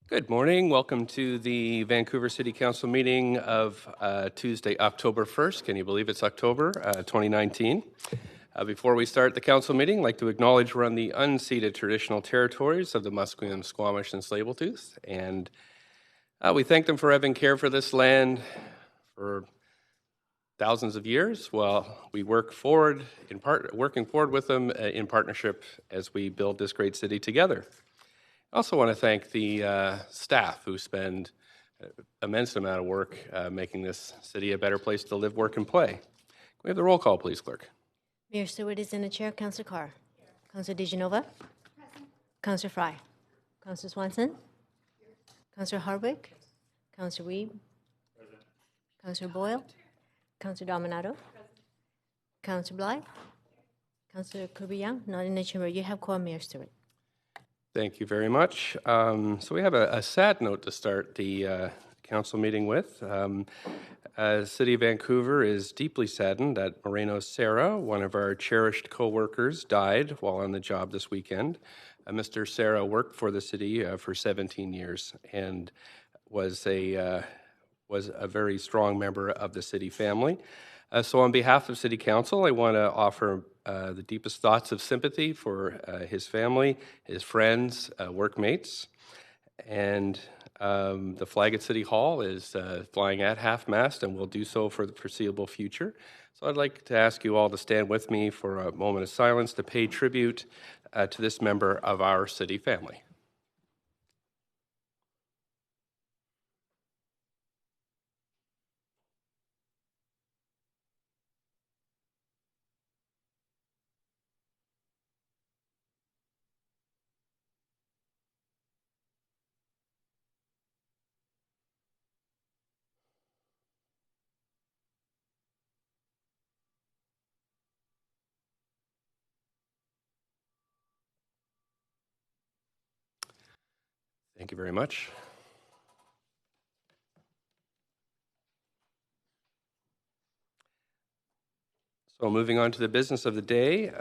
Good morning. Welcome to the Vancouver City Council meeting of Tuesday, October 1st. Can you believe it's October 2019? Before we start the council meeting, I'd like to acknowledge we're on the unceded traditional territories of the Musqueam, Squamish, and Tsleil-Waututh, and we thank them for having care for this land for thousands of years while we working forward with them in partnership as we build this great city together. I also want to thank the staff who spend an immense amount of work making this city a better place to live, work, and play. Can we have the roll call, please, Clerk? Mayor Stewart is in the chair. Councillor Carr. Councillor DeGenova. Present. Councillor Fry. Councillor Swanson. Here. Councillor Hardwick. Councillor Weeb. Present. Councillor Boyle. Councillor Dominato. Present. Councillor Blythe. Councillor Kirby-Young, not in the chamber. You have called Mayor Stewart. Thank you very much. So we have a sad note to start the council meeting with. City of Vancouver is deeply saddened that Moreno Serra, one of our cherished co-workers, died while on the job this weekend. Mr. Serra worked for the city for 17 years and was a very strong member of the city family. So on behalf of City Council, I want to offer the deepest thoughts of sympathy for his family, his friends, workmates, and the flag at City Hall is flying at half-mast and will do so for the foreseeable future. So I'd like to ask you all to stand with me for a moment of silence to pay tribute to this member of our city family. Thank you very much. So moving on to the business of the day,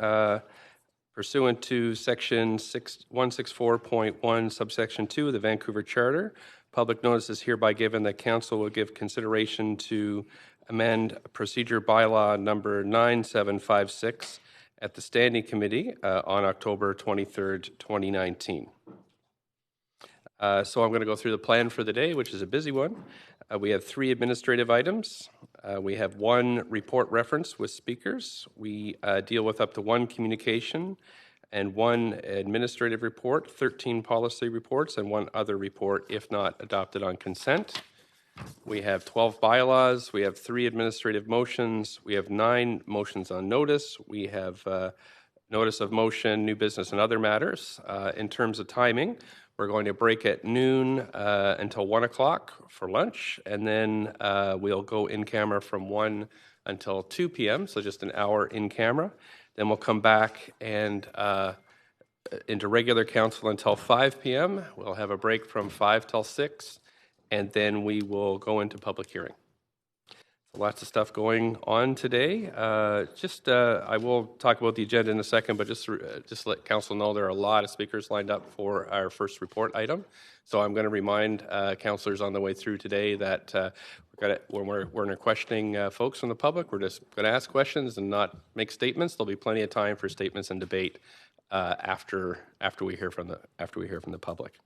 pursuant to section 164.1 subsection 2 of the Vancouver Charter, public notice is hereby given that council will give consideration to amend procedure bylaw number 9756 at the Standing Committee on October 23rd, 2019. So I'm going to go through the plan for the day, which is a busy one. We have 3 administrative items. We have 1 report reference with speakers. We deal with up to 1 communication and 1 administrative report, 13 policy reports, and 1 other report if not adopted on consent. We have 12 bylaws. We have 3 administrative motions. We have 9 motions on notice. We have notice of motion, new business, and other matters. In terms of timing, we're going to break at noon until 1 o'clock for lunch, and then we'll go in camera from 1 until 2 p.m., so just an hour in camera. Then we'll come back and into regular council until 5 p.m. We'll have a break from 5 till 6, and then we will go into public hearing. Lots of stuff going on today. I will talk about the agenda in a second, but just let council know there are a lot of speakers lined up for our first report item. So I'm going to remind councillors on the way through today that when we're questioning folks from the public, we're just going to ask questions and not make statements. There'll be plenty of time for statements and debate after we hear from the public.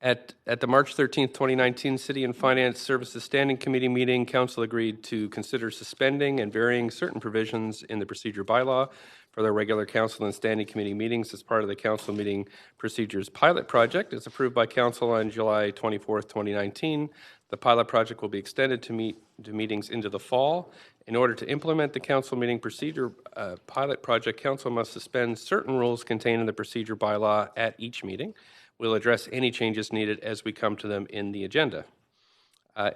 At the March 13th, 2019 City and Finance Services Standing Committee meeting, Council agreed to consider suspending and varying certain provisions in the procedure bylaw for their regular Council and Standing Committee meetings as part of the Council Meeting Procedures Pilot Project. As approved by Council on July 24th, 2019, the pilot project will be extended to meetings into the fall. In order to implement the Council Meeting Procedure Pilot Project, Council must suspend certain rules contained in the procedure bylaw at each meeting. We'll address any changes needed as we come to them in the agenda.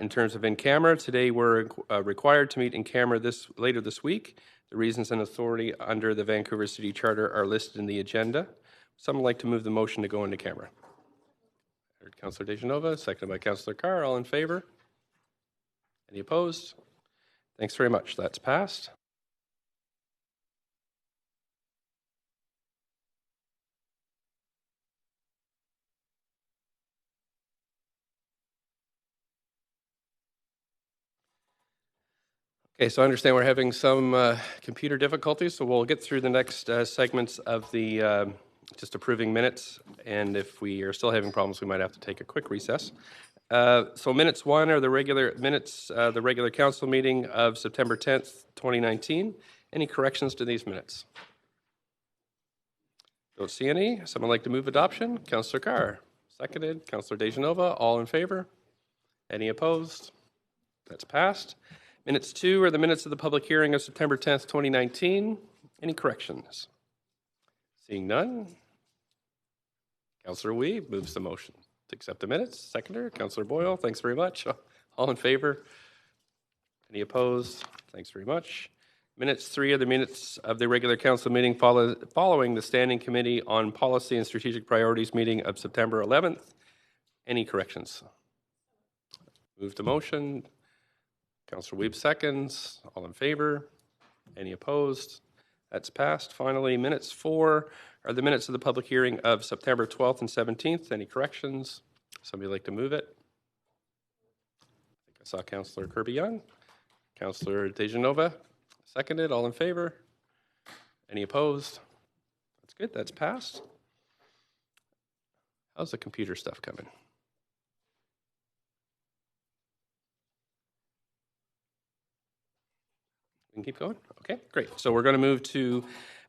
In terms of in camera, today we're required to meet in camera later this week. The reasons and authority under the Vancouver City Charter are listed in the agenda. Someone like to move the motion to go into camera? Heard Councillor DeGenova, seconded by Councillor Carr. All in favor? Any opposed? Thanks very much. That's passed. Okay, so I understand we're having some computer difficulties, so we'll get through the next segments of the just approving minutes, and if we are still having problems, we might have to take a quick recess. So minutes 1 are the regular minutes, the regular council meeting of September 10th, 2019. Any corrections to these minutes? Don't see any. Someone like to move adoption? Councillor Carr. Seconded. Councillor Dejanova. All in favor? Any opposed? That's passed. Minutes 2 are the minutes of the public hearing of September 10th, 2019. Any corrections? Seeing none. Councillor Wiebe moves the motion to accept the minutes. Seconder, Councillor Boyle, thanks very much. All in favor? Any opposed? Thanks very much. Minutes 3 are the minutes of the regular council meeting following the Standing Committee on Policy and Strategic Priorities meeting of September 11th. Any corrections? Move the motion. Councillor Wiebe seconds. All in favor? Any opposed? That's passed. Finally, minutes 4 are the minutes of the public hearing of September 12th and 17th. Any corrections? Somebody like to move it? I think I saw Councillor Kirby-Yung. Councillor Dejanova, seconded. All in favor? Any opposed? That's good. That's passed. How's the computer stuff coming? We can keep going? Okay, great. So we're going to move to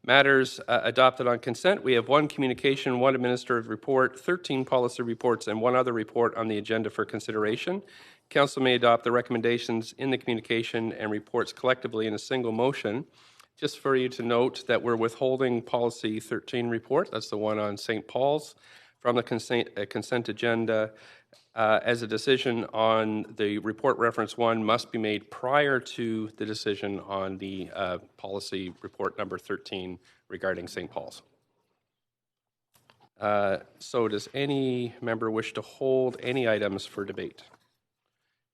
matters adopted on consent. We have 1 communication, 1 administrative report, 13 policy reports, and 1 other report on the agenda for consideration. Council may adopt the recommendations in the communication and reports collectively in a single motion. Just for you to note that we're withholding policy 13 report, that's the one on St. Paul's, from the consent agenda, as a decision on the report reference 1 must be made prior to the decision on the policy report number 13 regarding St. Paul's. So does any member wish to hold any items for debate?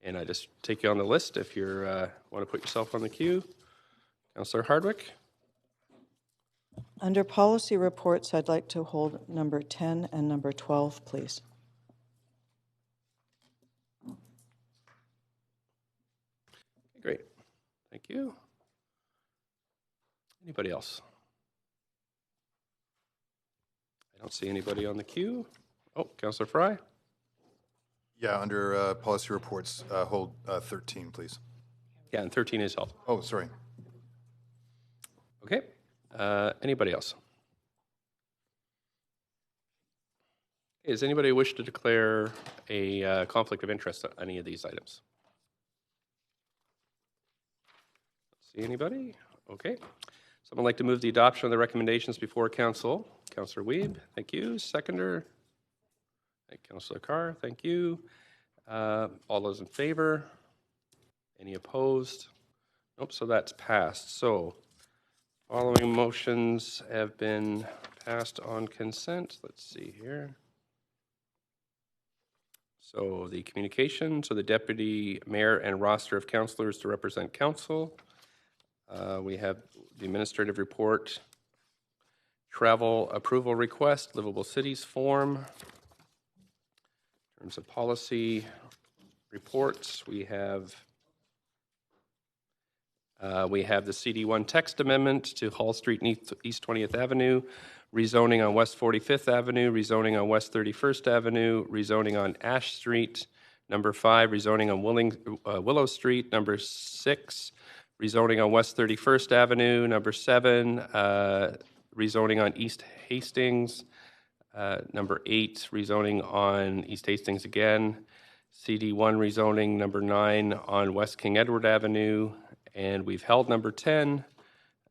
And I just take you on the list if you want to put yourself on the queue. Councillor Hardwick. Under policy reports, I'd like to hold number 10 and number 12, please. Great. Thank you. Anybody else? I don't see anybody on the queue. Oh, Councillor Fry. Yeah, under policy reports, hold 13, please. Yeah, and 13 is held. Oh, sorry. Okay. Anybody else? Does anybody wish to declare a conflict of interest on any of these items? See anybody? Okay. Someone like to move the adoption of the recommendations before council? Councillor Wiebe, thank you. Seconder? Councillor Carr, thank you. All those in favor? Any opposed? Nope, so that's passed. So, following motions have been passed on consent. Let's see here. So, the communication, so the deputy mayor and roster of councillors to represent council. We have the administrative report, travel approval request, livable cities form. In terms of policy reports, we have the CD1 text amendment to Hall Street and East 20th Avenue, rezoning on West 45th Avenue, rezoning on West 31st Avenue, rezoning on Ash Street, number 5, rezoning on Willow Street, number 6, rezoning on West 31st Avenue, number 7, rezoning on East Hastings, number 8, rezoning on East Hastings again, CD1 rezoning number 9 on West King Edward Avenue, and we've held number 10,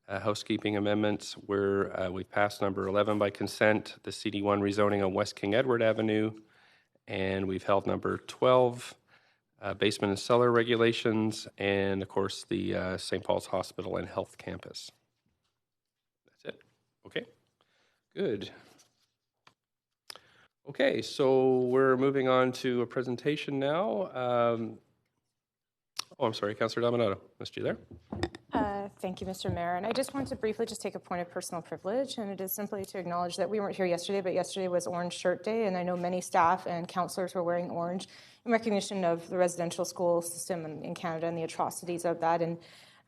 housekeeping amendments, where we've passed number 11 by consent, the CD1 rezoning on West King Edward Avenue, and we've held number 12, basement and cellar regulations, and of course the St. Paul's Hospital and Health Campus. That's it. Okay, good. Okay, so we're moving on to a presentation now. I'm sorry, Councillor Dominato, missed you there. Thank you, Mr. Mayor. And I just want to briefly just take a point of personal privilege, and it is simply to acknowledge that we weren't here yesterday, but yesterday was Orange Shirt Day, and I know many staff and councillors were wearing orange in recognition of the residential school system in Canada and the atrocities of that. And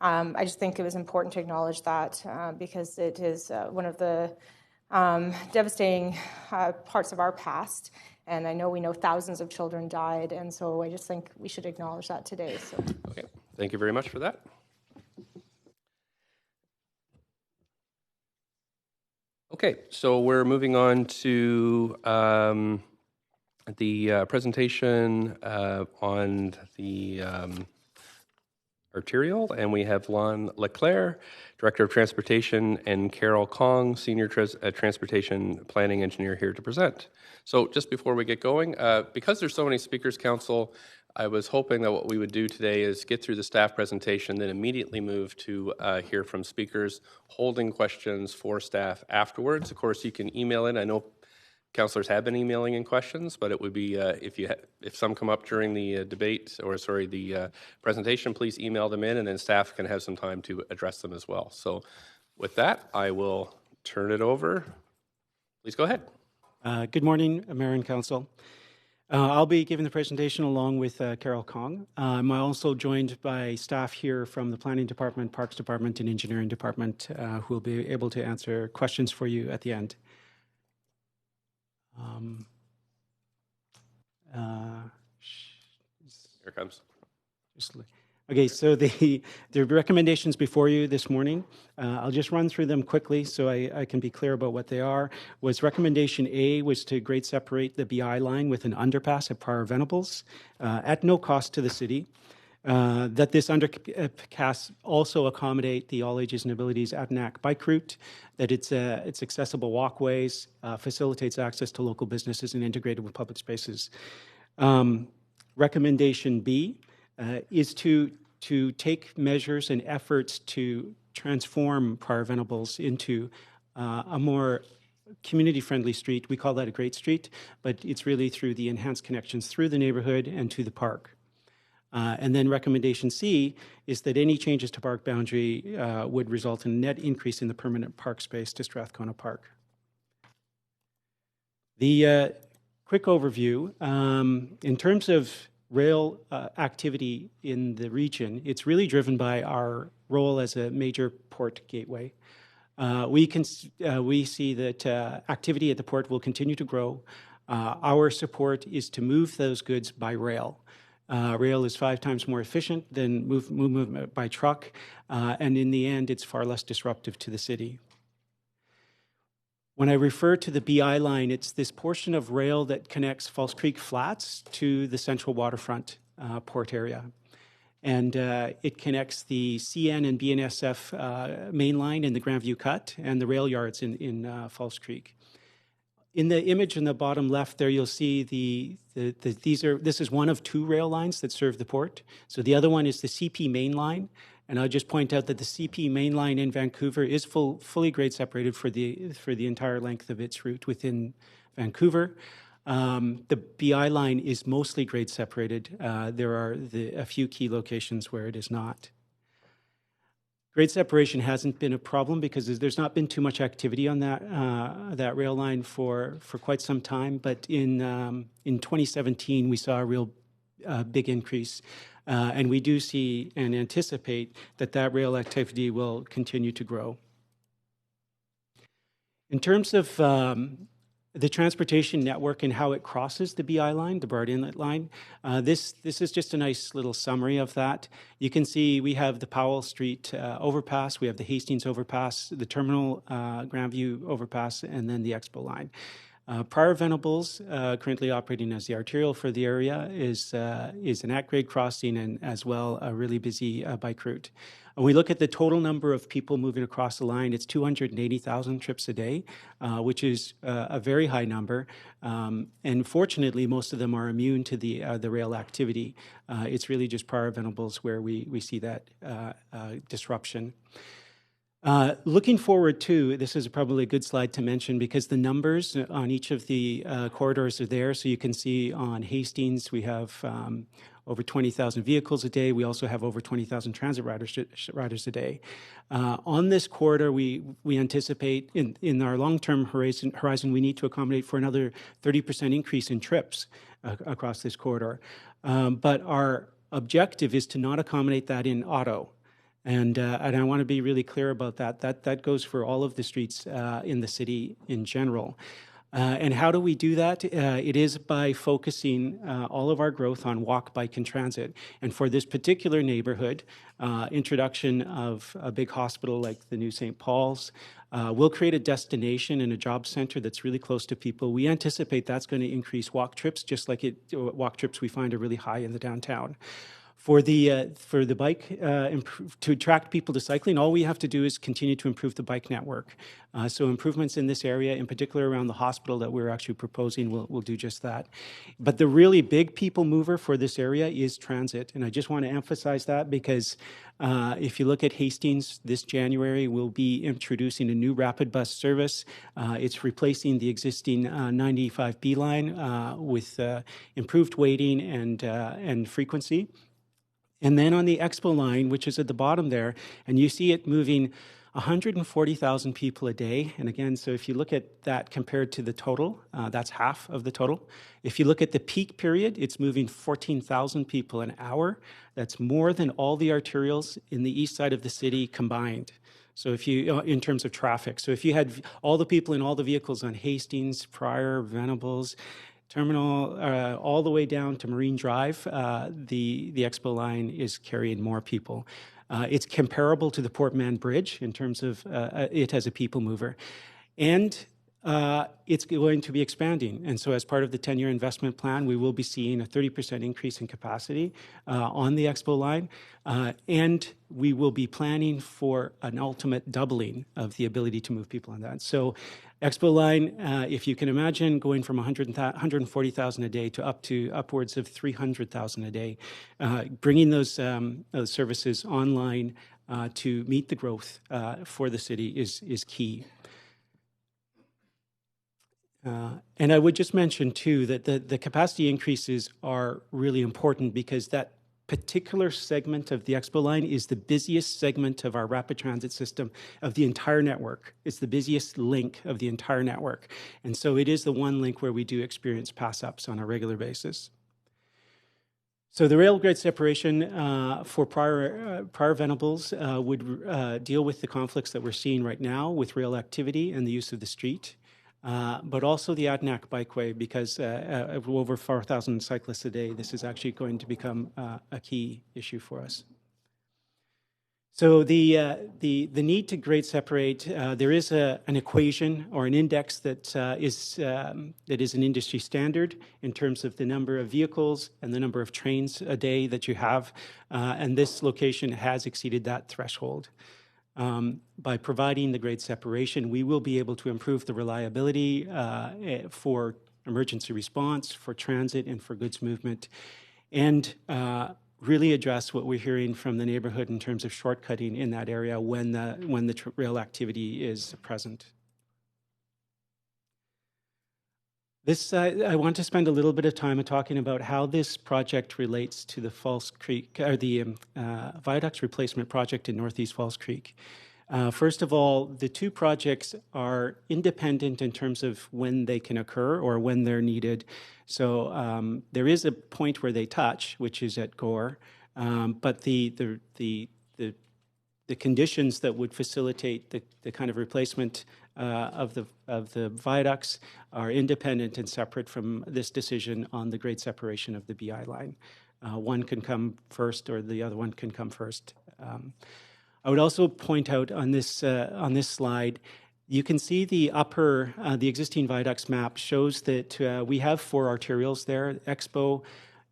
I just think it was important to acknowledge that because it is one of the devastating parts of our past. And I know we know thousands of children died, and so I just think we should acknowledge that today. So. Okay, thank you very much for that. Okay, so we're moving on to the presentation on the arterial, and we have Lon Leclerc, Director of Transportation, and Carol Kong, Senior Transportation Planning Engineer, here to present. So just before we get going, because there's so many speakers, Council, I was hoping that what we would do today is get through the staff presentation, then immediately move to hear from speakers, holding questions for staff afterwards. Of course, you can email in. I know councillors have been emailing in questions, but it would be if some come up during the the presentation, please email them in, and then staff can have some time to address them as well. So, with that, I will turn it over. Please go ahead. Good morning, Mayor and Council. I'll be giving the presentation along with Carol Kong. I'm also joined by staff here from the Planning Department, Parks Department, and Engineering Department who will be able to answer questions for you at the end. Here it comes. Okay, so the recommendations before you this morning, I'll just run through them quickly so I can be clear about what they are. Recommendation A was to grade separate the BI line with an underpass at Prior Venables at no cost to the city. That this underpass also accommodate the all ages and abilities Adanac bike route, that it's accessible walkways, facilitates access to local businesses and integrated with public spaces. Recommendation B is to take measures and efforts to transform Prior Venables into a more community-friendly street. We call that a great street, but it's really through the enhanced connections through the neighborhood and to the park. And then recommendation C is that any changes to park boundary would result in a net increase in the permanent park space to Strathcona Park. The quick overview, in terms of rail activity in the region, it's really driven by our role as a major port gateway. We see that activity at the port will continue to grow. Our support is to move those goods by rail. Rail is 5 times more efficient than movement by truck, and in the end, it's far less disruptive to the city. When I refer to the BI line, it's this portion of rail that connects False Creek Flats to the central waterfront port area. And it connects the CN and BNSF main line in the Grandview Cut and the rail yards in False Creek. In the image in the bottom left there, you'll see this is one of 2 rail lines that serve the port. So the other one is the CP main line. And I'll just point out that the CP main line in Vancouver is fully grade separated for the entire length of its route within Vancouver. The BI line is mostly grade separated. There are a few key locations where it is not. Grade separation hasn't been a problem because there's not been too much activity on that rail line for quite some time. But in 2017, we saw a real big increase. And we do see and anticipate that rail activity will continue to grow. In terms of the transportation network and how it crosses the BI line, the Burrard Inlet line, this is just a nice little summary of that. You can see we have the Powell Street overpass, we have the Hastings overpass, the Terminal Grandview overpass, and then the Expo line. Prior Venables, currently operating as the arterial for the area, is an at-grade crossing and as well a really busy bike route. When we look at the total number of people moving across the line, it's 280,000 trips a day, which is a very high number. And fortunately, most of them are immune to the rail activity. It's really just Prior Venables where we see that disruption. Looking forward to, this is probably a good slide to mention because the numbers on each of the corridors are there. So you can see on Hastings, we have over 20,000 vehicles a day. We also have over 20,000 transit riders a day. On this corridor, we anticipate in our long-term horizon, we need to accommodate for another 30% increase in trips across this corridor. But our objective is to not accommodate that in auto. And I want to be really clear about that. That goes for all of the streets in the city in general. And how do we do that? It is by focusing all of our growth on walk, bike, and transit. And for this particular neighborhood, introduction of a big hospital like the new St. Paul's, we'll create a destination and a job center that's really close to people. We anticipate that's going to increase walk trips, just like walk trips we find are really high in the downtown. For the bike, to attract people to cycling, all we have to do is continue to improve the bike network. So improvements in this area, in particular around the hospital that we're actually proposing, will do just that. But the really big people mover for this area is transit. And I just want to emphasize that because if you look at Hastings this January, we'll be introducing a new rapid bus service. It's replacing the existing 95B line with improved waiting and frequency. And then on the Expo line, which is at the bottom there, and you see it moving 140,000 people a day. And again, so if you look at that compared to the total, that's half of the total. If you look at the peak period, it's moving 14,000 people an hour. That's more than all the arterials in the east side of the city combined. So if you, in terms of traffic, so if you had all the people in all the vehicles on Hastings, Pryor, Venables, Terminal, all the way down to Marine Drive, the Expo line is carrying more people. It's comparable to the Port Mann Bridge in terms of it as a people mover. And it's going to be expanding. And so as part of the 10-year investment plan, we will be seeing a 30% increase in capacity on the Expo line. And we will be planning for an ultimate doubling of the ability to move people on that. So Expo line, if you can imagine, going from 140,000 a day to upwards of 300,000 a day, bringing those services online to meet the growth for the city is key. And I would just mention, too, that the capacity increases are really important because that particular segment of the Expo line is the busiest segment of our rapid transit system of the entire network. It's the busiest link of the entire network. And so it is the one link where we do experience pass-ups on a regular basis. So the rail grade separation for Pryor Venables would deal with the conflicts that we're seeing right now with rail activity and the use of the street. But also the Adnac Bikeway, because of over 4,000 cyclists a day, this is actually going to become a key issue for us. So the need to grade separate, there is an equation or an index that is an industry standard in terms of the number of vehicles and the number of trains a day that you have, and this location has exceeded that threshold. By providing the grade separation, we will be able to improve the reliability for emergency response, for transit, and for goods movement, and really address what we're hearing from the neighborhood in terms of shortcutting in that area when the rail activity is present. I want to spend a little bit of time talking about how this project relates to the Falls Creek, or the viaducts replacement project in Northeast Falls Creek. First of all, the two projects are independent in terms of when they can occur or when they're needed. So there is a point where they touch, which is at Gore, but the conditions that would facilitate the kind of replacement of the viaducts are independent and separate from this decision on the grade separation of the BI line. One can come first, or the other one can come first. I would also point out on this slide, you can see the existing viaducts map shows that we have 4 arterials there: Expo,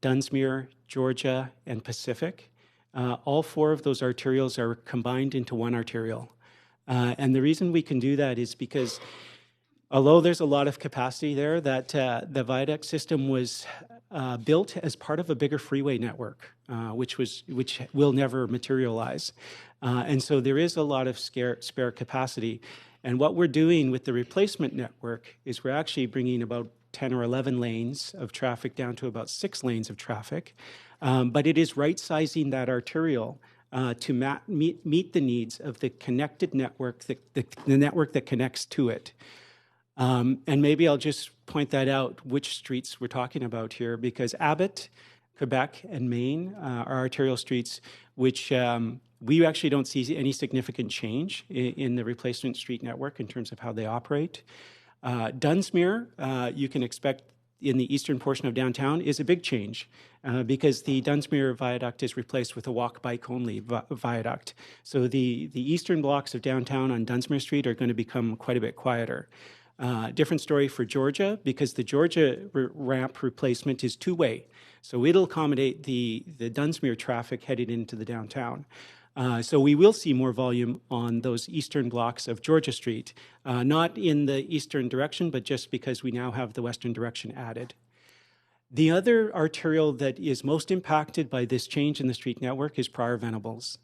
Dunsmuir, Georgia, and Pacific. All 4 of those arterials are combined into one arterial. And the reason we can do that is because although there's a lot of capacity there, that the viaduct system was built as part of a bigger freeway network, which will never materialize. And so there is a lot of spare capacity. And what we're doing with the replacement network is we're actually bringing about 10 or 11 lanes of traffic down to about 6 lanes of traffic. But it is right-sizing that arterial to meet the needs of the connected network, the network that connects to it. And maybe I'll just point that out, which streets we're talking about here, because Abbott, Quebec, and Maine are arterial streets which We actually don't see any significant change in the replacement street network in terms of how they operate. Dunsmuir, you can expect in the eastern portion of downtown, is a big change because the Dunsmuir viaduct is replaced with a walk-bike only viaduct. So the eastern blocks of downtown on Dunsmuir Street are going to become quite a bit quieter. Different story for Georgia because the Georgia ramp replacement is two-way. So it'll accommodate the Dunsmuir traffic headed into the downtown. So we will see more volume on those eastern blocks of Georgia Street, not in the eastern direction, but just because we now have the western direction added. The other arterial that is most impacted by this change in the street network is Prior Venables.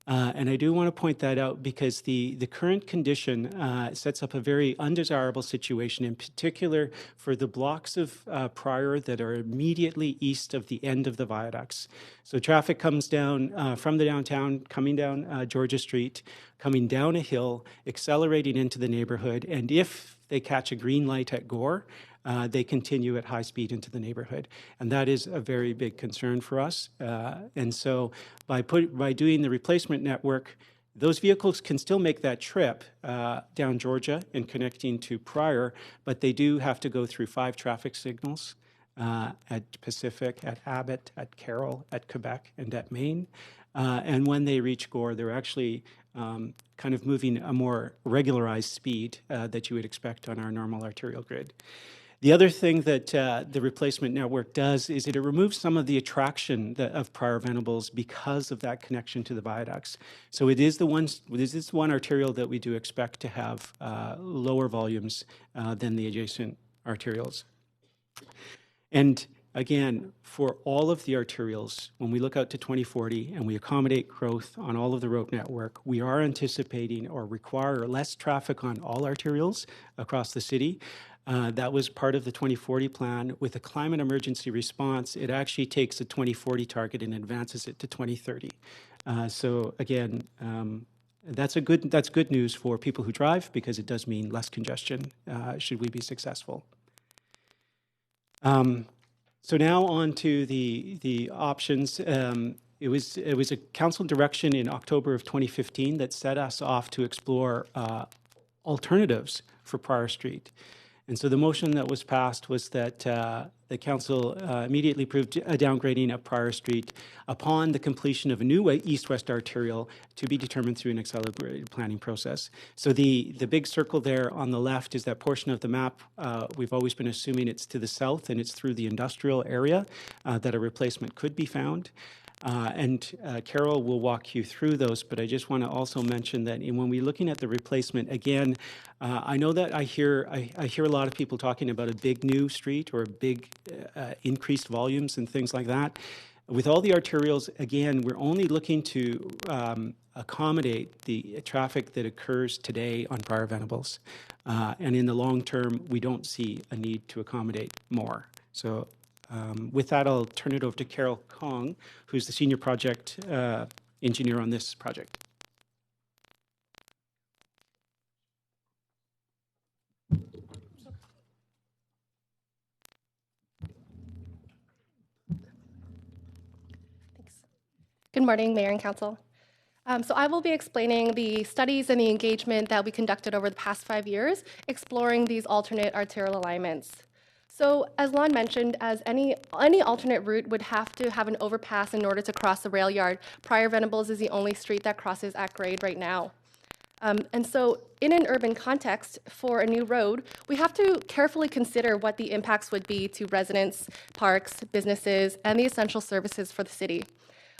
And I do want to point that out because the current condition sets up a very undesirable situation, in particular for the blocks of Prior that are immediately east of the end of the viaducts. So traffic comes down from the downtown, coming down Georgia Street, coming down a hill, accelerating into the neighborhood, and if they catch a green light at Gore, they continue at high speed into the neighborhood. And that is a very big concern for us. And so by doing the replacement network, those vehicles can still make that trip down Georgia and connecting to Prior, but they do have to go through 5 traffic signals at Pacific, at Abbott, at Carroll, at Quebec, and at Maine. And when they reach Gore, they're actually kind of moving a more regularized speed that you would expect on our normal arterial grid. The other thing that the replacement network does is it removes some of the attraction of Prior Venables because of that connection to the viaducts. So it is the one arterial that we do expect to have lower volumes than the adjacent arterials. And again, for all of the arterials, when we look out to 2040 and we accommodate growth on all of the road network, we are anticipating or require less traffic on all arterials across the city. That was part of the 2040 plan. With a climate emergency response, it actually takes a 2040 target and advances it to 2030. So again, that's good news for people who drive because it does mean less congestion should we be successful. So now on to the options. It was a council direction in October of 2015 that set us off to explore alternatives for Prior Street. And so the motion that was passed was that the council immediately approved a downgrading of Prior Street upon the completion of a new east-west arterial to be determined through an accelerated planning process. So the big circle there on the left is that portion of the map. We've always been assuming it's to the south and it's through the industrial area that a replacement could be found. Carol will walk you through those, but I just want to also mention that when we're looking at the replacement, again, I know that I hear a lot of people talking about a big new street or big increased volumes and things like that. With all the arterials, again, we're only looking to accommodate the traffic that occurs today on Prior Venables. And in the long term, we don't see a need to accommodate more. So with that, I'll turn it over to Carol Kong, who's the senior project engineer on this project. Thanks. Good morning, Mayor and Council. So I will be explaining the studies and the engagement that we conducted over the past 5 years, exploring these alternate arterial alignments. So as Lon mentioned, as any alternate route would have to have an overpass in order to cross the rail yard. Prior Venables is the only street that crosses at grade right now. And so in an urban context, for a new road, we have to carefully consider what the impacts would be to residents, parks, businesses, and the essential services for the city.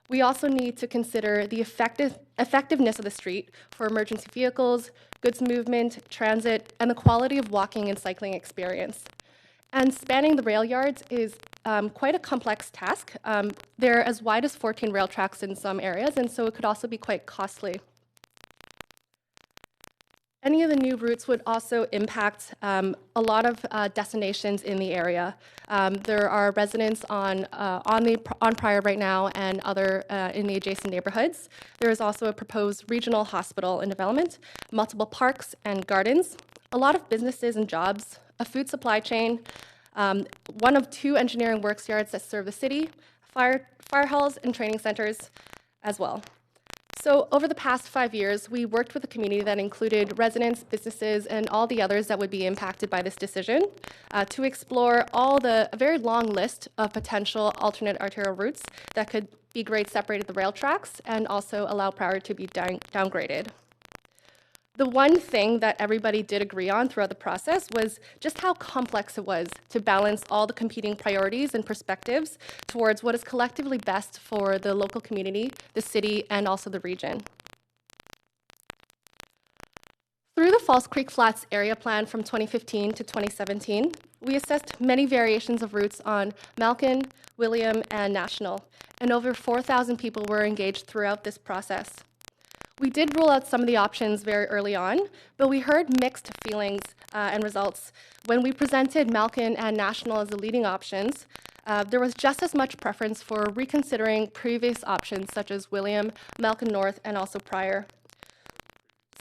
We also need to consider the effectiveness of the street for emergency vehicles, goods movement, transit, and the quality of walking and cycling experience. And spanning the rail yards is quite a complex task. They're as wide as 14 rail tracks in some areas, and so it could also be quite costly. Any of the new routes would also impact a lot of destinations in the area. There are residents on Prior right now and other in the adjacent neighborhoods. There is also a proposed regional hospital in development, multiple parks and gardens, a lot of businesses and jobs, a food supply chain, one of 2 engineering works yards that serve the city, fire halls and training centers as well. So over the past 5 years, we worked with a community that included residents, businesses, and all the others that would be impacted by this decision to explore a very long list of potential alternate arterial routes that could be grade separated the rail tracks and also allow Pryor to be downgraded. The one thing that everybody did agree on throughout the process was just how complex it was to balance all the competing priorities and perspectives towards what is collectively best for the local community, the city, and also the region. Through the False Creek Flats area plan from 2015 to 2017, we assessed many variations of routes on Malkin, William, and National, and over 4,000 people were engaged throughout this process. We did rule out some of the options very early on, but we heard mixed feelings and results. When we presented Malkin and National as the leading options, there was just as much preference for reconsidering previous options such as William, Malkin North, and also Pryor.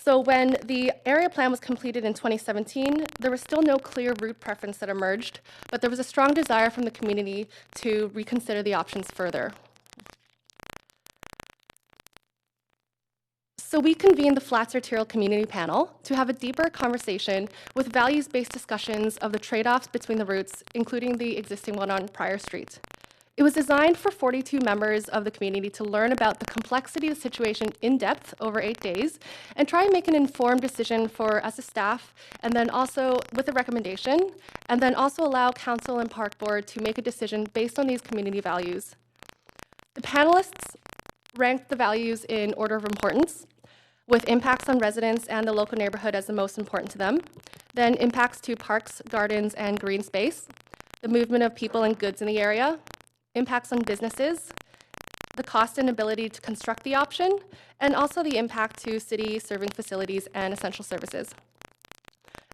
So when the area plan was completed in 2017, there was still no clear route preference that emerged, but there was a strong desire from the community to reconsider the options further. So we convened the Flats Arterial Community Panel to have a deeper conversation with values-based discussions of the trade-offs between the routes, including the existing one on Pryor Street. It was designed for 42 members of the community to learn about the complexity of the situation in depth over 8 days and try and make an informed decision for us as staff, and then also with a recommendation, and then also allow Council and Park Board to make a decision based on these community values. The panelists ranked the values in order of importance, with impacts on residents and the local neighborhood as the most important to them, then impacts to parks, gardens, and green space, the movement of people and goods in the area, impacts on businesses, the cost and ability to construct the option, and also the impact to city serving facilities and essential services.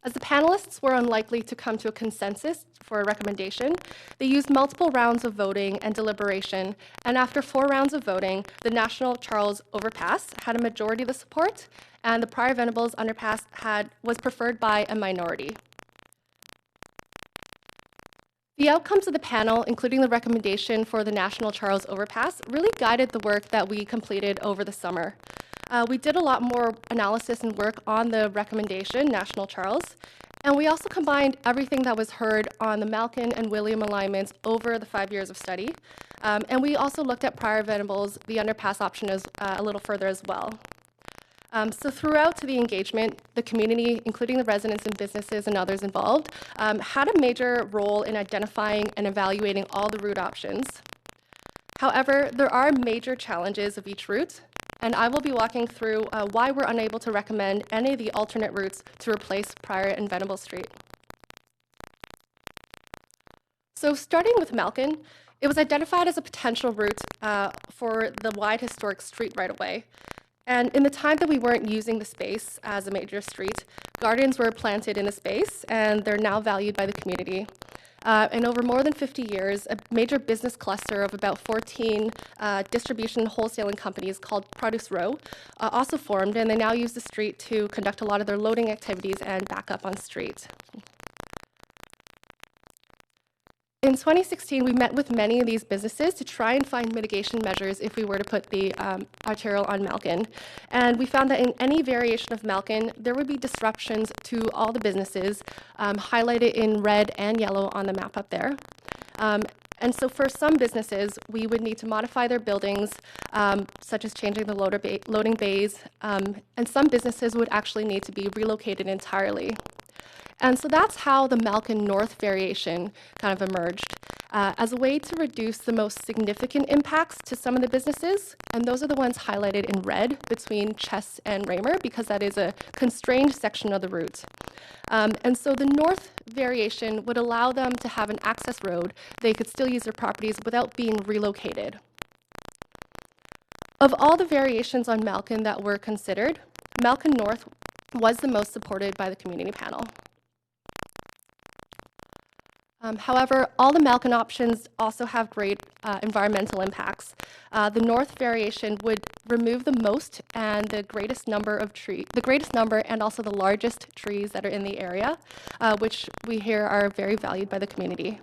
As the panelists were unlikely to come to a consensus for a recommendation, they used multiple rounds of voting and deliberation, and after 4 rounds of voting, the National Charles Overpass had a majority of the support, and the Pryor Venables Underpass was preferred by a minority. The outcomes of the panel, including the recommendation for the National Charles Overpass, really guided the work that we completed over the summer. We did a lot more analysis and work on the recommendation, National Charles, and we also combined everything that was heard on the Malkin and William alignments over the 5 years of study. And we also looked at Pryor Venables, the underpass option, a little further as well. So throughout the engagement, the community, including the residents and businesses and others involved, had a major role in identifying and evaluating all the route options. However, there are major challenges of each route, and I will be walking through why we're unable to recommend any of the alternate routes to replace Pryor and Venable Street. So starting with Malkin, it was identified as a potential route for the wide historic street right-of-way. And in the time that we weren't using the space as a major street, gardens were planted in the space, and they're now valued by the community. And over more than 50 years, a major business cluster of about 14 distribution wholesaling companies called Produce Row also formed, and they now use the street to conduct a lot of their loading activities and back up on street. In 2016, we met with many of these businesses to try and find mitigation measures if we were to put the arterial on Malkin. And we found that in any variation of Malkin, there would be disruptions to all the businesses, highlighted in red and yellow on the map up there. And so for some businesses, we would need to modify their buildings, such as changing the loading bays, and some businesses would actually need to be relocated entirely. And so that's how the Malkin North variation kind of emerged as a way to reduce the most significant impacts to some of the businesses. And those are the ones highlighted in red between Chess and Raymer, because that is a constrained section of the route. And so the north variation would allow them to have an access road. They could still use their properties without being relocated. Of all the variations on Malkin that were considered, Malkin North was the most supported by the community panel. However, all the Malkin options also have great environmental impacts. The north variation would remove the most and the greatest number of and also the largest trees that are in the area, which we hear are very valued by the community.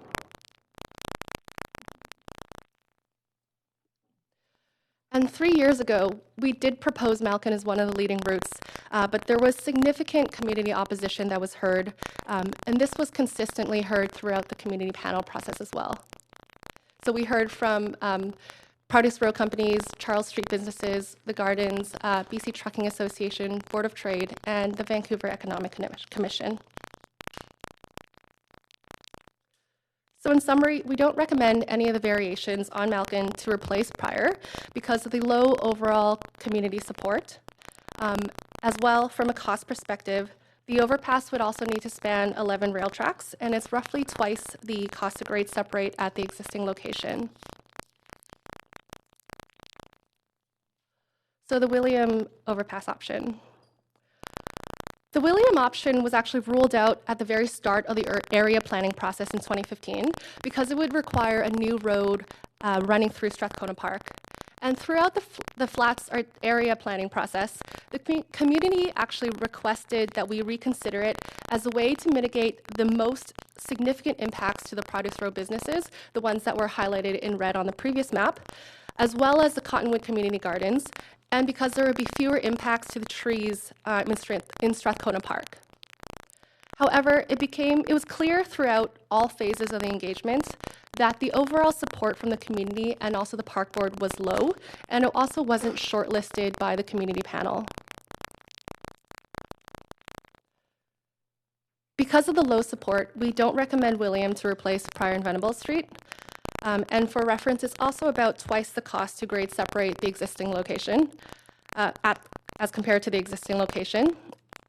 And 3 years ago, we did propose Malkin as one of the leading routes, but there was significant community opposition that was heard, and this was consistently heard throughout the community panel process as well. So we heard from Produce Row companies, Charles Street businesses, the Gardens, BC Trucking Association, Board of Trade, and the Vancouver Economic Commission. So in summary, we don't recommend any of the variations on Malkin to replace prior because of the low overall community support. As well, from a cost perspective, the overpass would also need to span 11 rail tracks, and it's roughly twice the cost to grade separate at the existing location. So the William overpass option. The William option was actually ruled out at the very start of the area planning process in 2015 because it would require a new road running through Strathcona Park. And throughout the Flats area planning process, the community actually requested that we reconsider it as a way to mitigate the most significant impacts to the Produce Row businesses, the ones that were highlighted in red on the previous map, as well as the Cottonwood Community Gardens, and because there would be fewer impacts to the trees in Strathcona Park. However, it was clear throughout all phases of the engagement that the overall support from the community and also the park board was low, and it also wasn't shortlisted by the community panel. Because of the low support, we don't recommend William to replace Prior and Venable Street. And for reference, it's also about twice the cost to grade separate the existing location as compared to the existing location.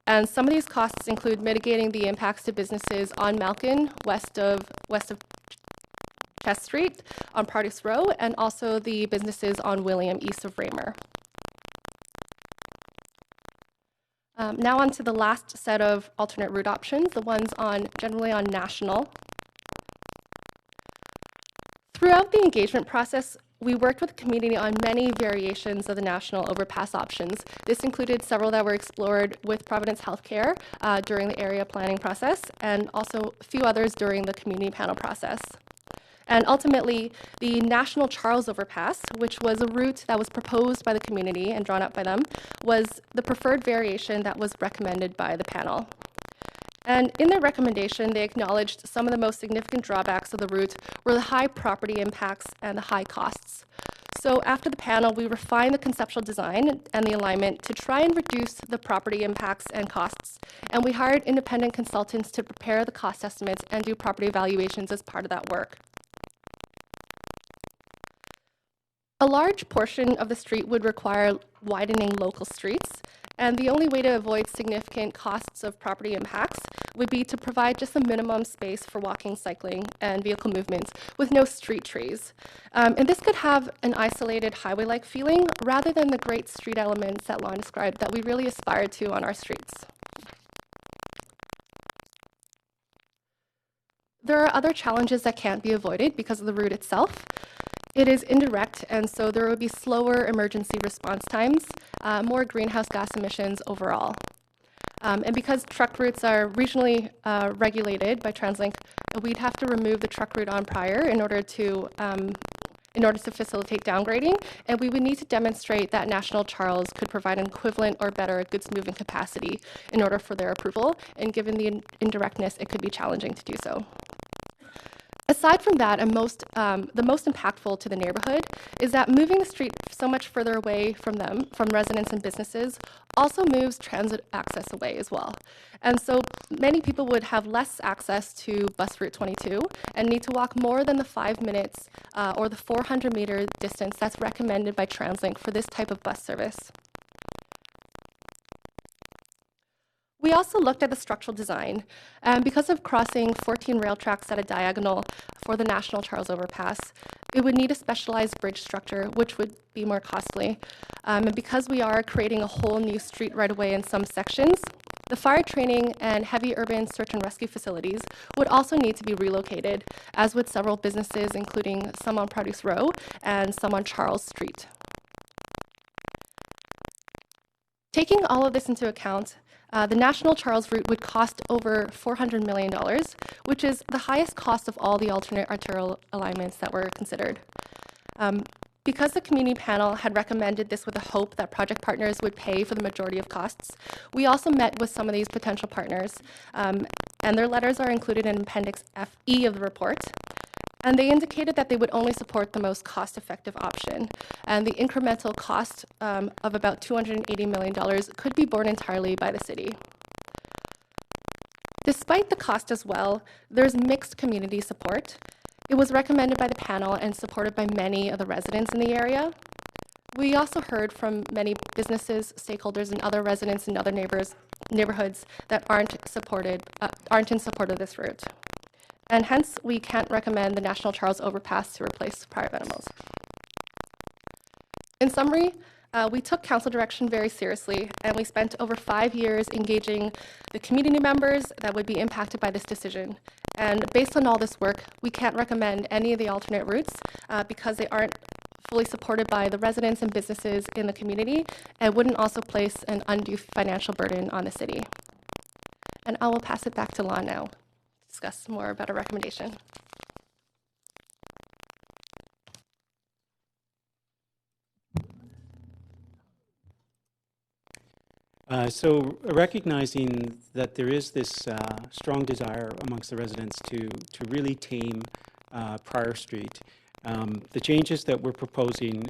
And some of these costs include mitigating the impacts to businesses on Malkin, west of Chest Street, on Produce Row, and also the businesses on William, east of Raymer. Now on to the last set of alternate route options, the ones generally on National. Throughout the engagement process, we worked with the community on many variations of the National overpass options. This included several that were explored with Providence Healthcare during the area planning process, and also a few others during the community panel process. And ultimately, the National Charles Overpass, which was a route that was proposed by the community and drawn up by them, was the preferred variation that was recommended by the panel. And in their recommendation, they acknowledged some of the most significant drawbacks of the route were the high property impacts and the high costs. So after the panel, we refined the conceptual design and the alignment to try and reduce the property impacts and costs. And we hired independent consultants to prepare the cost estimates and do property evaluations as part of that work. A large portion of the street would require widening local streets, and the only way to avoid significant costs of property impacts would be to provide just a minimum space for walking, cycling, and vehicle movements with no street trees. And this could have an isolated highway-like feeling rather than the great street elements that Lon described that we really aspire to on our streets. There are other challenges that can't be avoided because of the route itself. It is indirect, and so there will be slower emergency response times, more greenhouse gas emissions overall. And because truck routes are regionally regulated by TransLink, we'd have to remove the truck route on Prior in order to facilitate downgrading, and we would need to demonstrate that National Charles could provide an equivalent or better goods moving capacity in order for their approval, and given the indirectness, it could be challenging to do so. Aside from that, the most impactful to the neighborhood is that moving the street so much further away from residents and businesses, also moves transit access away as well. And so many people would have less access to bus route 22 and need to walk more than the 5 minutes or the 400-meter distance that's recommended by TransLink for this type of bus service. We also looked at the structural design. Because of crossing 14 rail tracks at a diagonal for the National Charles Overpass, it would need a specialized bridge structure, which would be more costly. And because we are creating a whole new street right away in some sections, the fire training and heavy urban search and rescue facilities would also need to be relocated, as would several businesses, including some on Produce Row and some on Charles Street. Taking all of this into account, the National Charles route would cost over $400 million, which is the highest cost of all the alternate arterial alignments that were considered. Because the community panel had recommended this with the hope that project partners would pay for the majority of costs, we also met with some of these potential partners, and their letters are included in Appendix FE of the report. And they indicated that they would only support the most cost-effective option, and the incremental cost of about $280 million could be borne entirely by the city. Despite the cost as well, there's mixed community support. It was recommended by the panel and supported by many of the residents in the area. We also heard from many businesses, stakeholders, and other residents in other neighborhoods that aren't in support of this route. And hence, we can't recommend the National Charles Overpass to replace Prior Venables. In summary, we took council direction very seriously, and we spent over 5 years engaging the community members that would be impacted by this decision. And based on all this work, we can't recommend any of the alternate routes because they aren't fully supported by the residents and businesses in the community and wouldn't also place an undue financial burden on the city. And I will pass it back to Lon now to discuss more about our recommendation. So recognizing that there is this strong desire amongst the residents to really tame Prior Street, the changes that we're proposing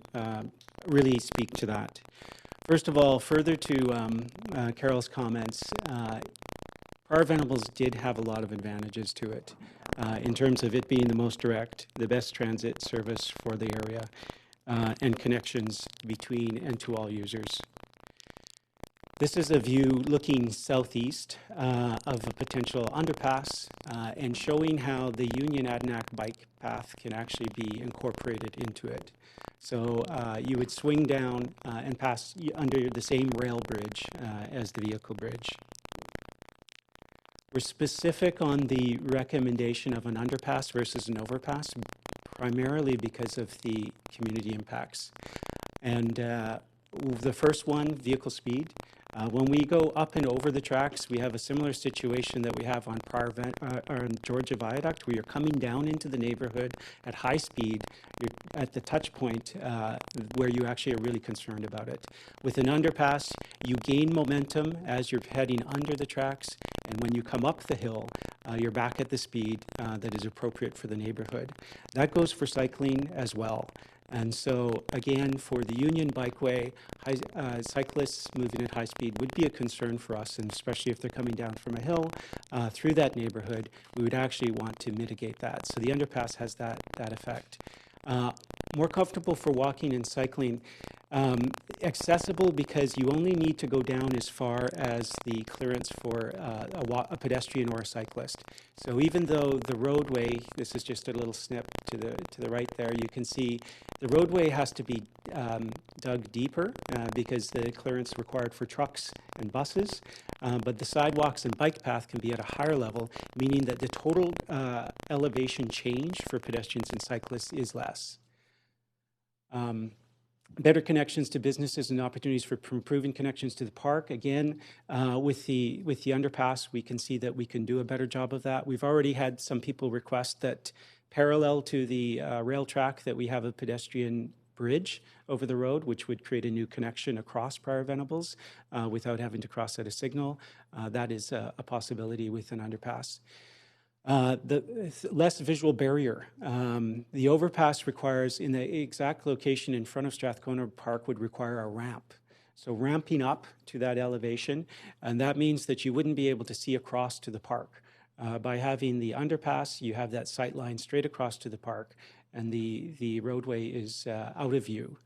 really speak to that. First of all, further to Carol's comments, Prior Venables did have a lot of advantages to it in terms of it being the most direct, the best transit service for the area, and connections between and to all users. This is a view looking southeast of a potential underpass and showing how the Union-Adanac bike path can actually be incorporated into it. So you would swing down and pass under the same rail bridge as the vehicle bridge. We're specific on the recommendation of an underpass versus an overpass, primarily because of the community impacts. And the first one, vehicle speed. When we go up and over the tracks, we have a similar situation that we have on on Georgia Viaduct, where you're coming down into the neighborhood at high speed. You're at the touch point where you actually are really concerned about it. With an underpass, you gain momentum as you're heading under the tracks, and when you come up the hill, you're back at the speed that is appropriate for the neighborhood. That goes for cycling as well. And so, again, for the Union Bikeway, cyclists moving at high speed would be a concern for us, and especially if they're coming down from a hill through that neighborhood, we would actually want to mitigate that. So the underpass has that effect. More comfortable for walking and cycling. Accessible because you only need to go down as far as the clearance for a pedestrian or a cyclist. So even though the roadway, this is just a little snip to the right there, you can see the roadway has to be dug deeper because the clearance required for trucks and buses, but the sidewalks and bike path can be at a higher level, meaning that the total elevation change for pedestrians and cyclists is less. Better connections to businesses and opportunities for improving connections to the park. Again, with the underpass, we can see that we can do a better job of that. We've already had some people request that parallel to the rail track that we have a pedestrian bridge over the road, which would create a new connection across Prior Venables without having to cross at a signal. That is a possibility with an underpass. The less visual barrier. The overpass requires, in the exact location in front of Strathcona Park, would require a ramp. So ramping up to that elevation, and that means that you wouldn't be able to see across to the park. By having the underpass, you have that sight line straight across to the park, and the roadway is out of view.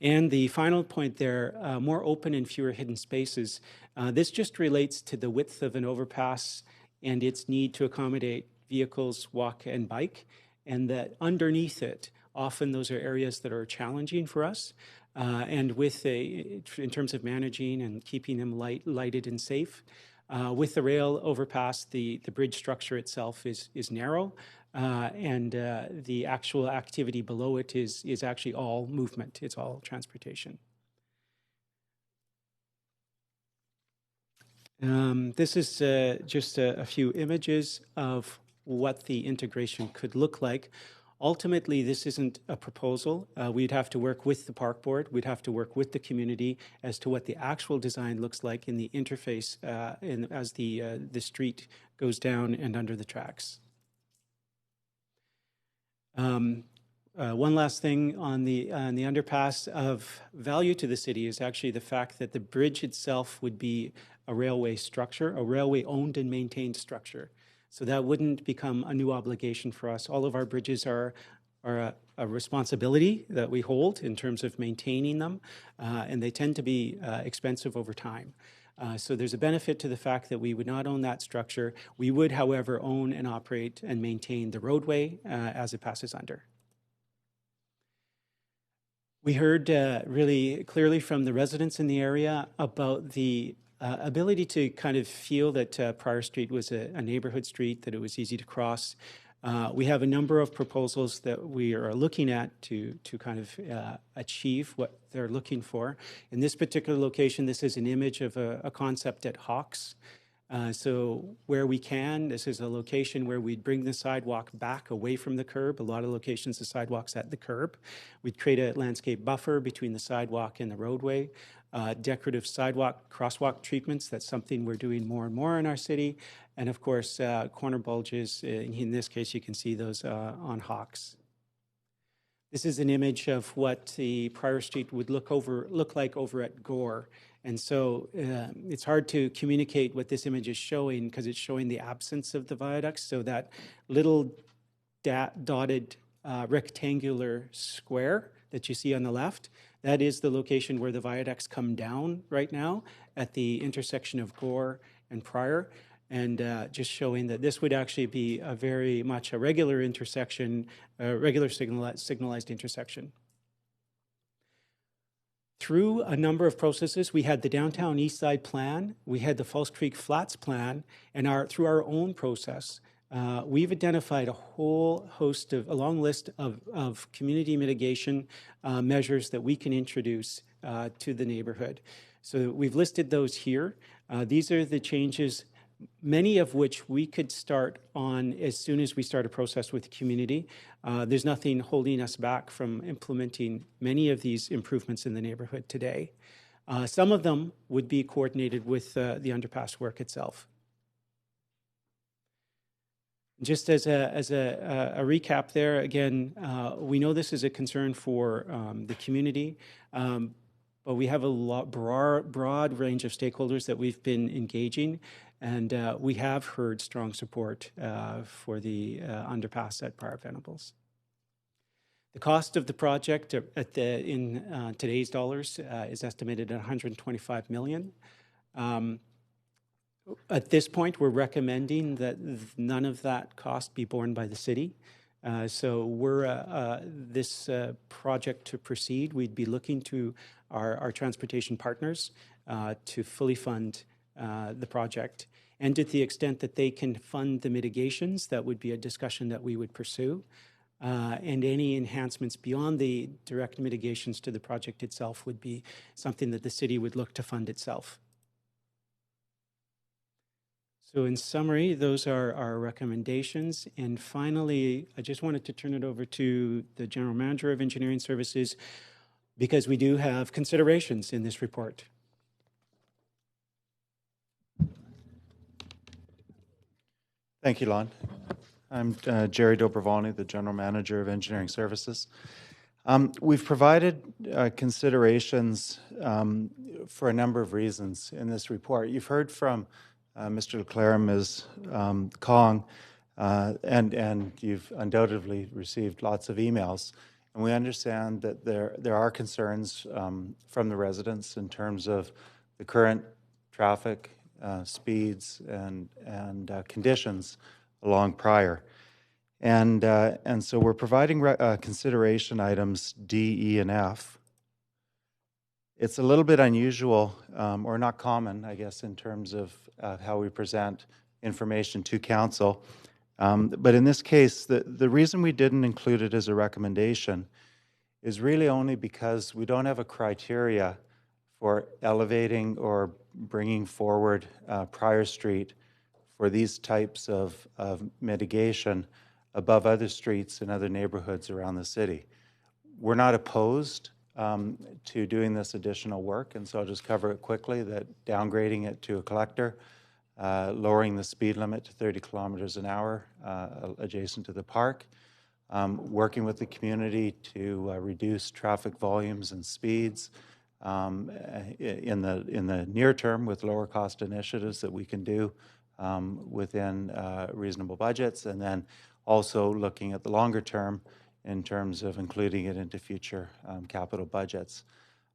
And the final point there, more open and fewer hidden spaces. This just relates to the width of an overpass and its need to accommodate vehicles, walk, and bike, and that underneath it, often those are areas that are challenging for us. And in terms of managing and keeping them lighted and safe. With the rail overpass, the bridge structure itself is narrow, and the actual activity below it is actually all movement. It's all transportation. This is just a few images of what the integration could look like. Ultimately, this isn't a proposal. We'd have to work with the park board. We'd have to work with the community as to what the actual design looks like in the interface as the street goes down and under the tracks. One last thing on the underpass of value to the city is actually the fact that the bridge itself would be a railway structure, a railway owned and maintained structure. So that wouldn't become a new obligation for us. All of our bridges are a responsibility that we hold in terms of maintaining them, and they tend to be expensive over time. So there's a benefit to the fact that we would not own that structure. We would, however, own and operate and maintain the roadway as it passes under. We heard really clearly from the residents in the area about the ability to kind of feel that Prior Street was a neighborhood street, that it was easy to cross. We have a number of proposals that we are looking at to kind of achieve what they're looking for. In this particular location, this is an image of a concept at Hawks. So where we can, this is a location where we'd bring the sidewalk back away from the curb. A lot of locations, the sidewalk's at the curb. We'd create a landscape buffer between the sidewalk and the roadway. Decorative sidewalk crosswalk treatments, that's something we're doing more and more in our city. And of course, corner bulges, in this case, you can see those on Hawks. This is an image of what the Prior Street would look like over at Gore. And so it's hard to communicate what this image is showing because it's showing the absence of the viaducts. So that little dotted rectangular square that you see on the left, that is the location where the viaducts come down right now at the intersection of Gore and Prior. And just showing that this would actually be a very much a regular intersection, a regular signalized intersection. Through a number of processes, we had the Downtown East Side Plan, we had the False Creek Flats Plan, and through our own process, we've identified a whole host of, a long list of community mitigation measures that we can introduce to the neighborhood. So we've listed those here. These are the changes, many of which we could start on as soon as we start a process with the community. There's nothing holding us back from implementing many of these improvements in the neighborhood today. Some of them would be coordinated with the underpass work itself. Just as a recap there, again, we know this is a concern for the community, but we have a broad range of stakeholders that we've been engaging, and we have heard strong support for the underpass at Prior Venables. The cost of the project in today's dollars is estimated at $125 million. At this point, we're recommending that none of that cost be borne by the city. So we're this project to proceed, we'd be looking to our transportation partners to fully fund the project. And to the extent that they can fund the mitigations, that would be a discussion that we would pursue. And any enhancements beyond the direct mitigations to the project itself would be something that the city would look to fund itself. So in summary, those are our recommendations. And finally, I just wanted to turn it over to the General Manager of Engineering Services because we do have considerations in this report. Thank you, Lon. I'm Jerry Dobrovany, the General Manager of Engineering Services. We've provided considerations for a number of reasons in this report. You've heard from Mr. Leclerc and Ms. Kong, and you've undoubtedly received lots of emails. And we understand that there are concerns from the residents in terms of the current traffic speeds and conditions along Prior. And so we're providing consideration items D, E, and F. It's a little bit unusual, or not common, I guess, in terms of how we present information to council. But in this case, the reason we didn't include it as a recommendation is really only because we don't have a criteria for elevating or bringing forward Prior Street for these types of mitigation above other streets in other neighborhoods around the city. We're not opposed to doing this additional work, and so I'll just cover it quickly, that downgrading it to a collector, lowering the speed limit to 30 kilometers an hour adjacent to the park, working with the community to reduce traffic volumes and speeds in the near term with lower cost initiatives that we can do within reasonable budgets, and then also looking at the longer term in terms of including it into future capital budgets.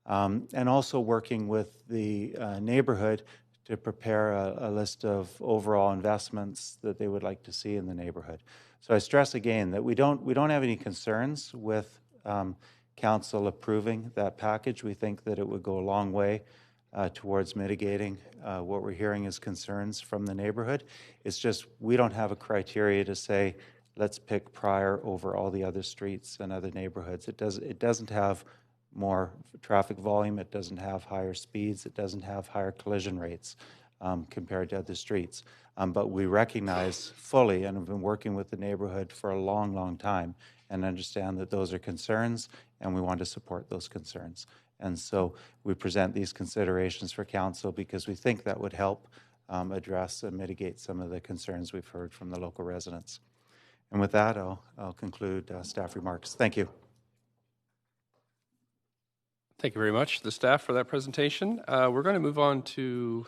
And also working with the neighborhood to prepare a list of overall investments that they would like to see in the neighborhood. So I stress again that we don't have any concerns with council approving that package. We think that it would go a long way towards mitigating what we're hearing as concerns from the neighborhood. It's just we don't have a criteria to say, let's pick Prior over all the other streets and other neighborhoods. It doesn't have more traffic volume, it doesn't have higher speeds, it doesn't have higher collision rates compared to other streets. But we recognize fully, and have been working with the neighborhood for a long, long time, and understand that those are concerns, and we want to support those concerns. And so we present these considerations for council because we think that would help address and mitigate some of the concerns we've heard from the local residents. And with that, I'll conclude staff remarks. Thank you. Thank you very much, the staff, for that presentation. We're going to move on to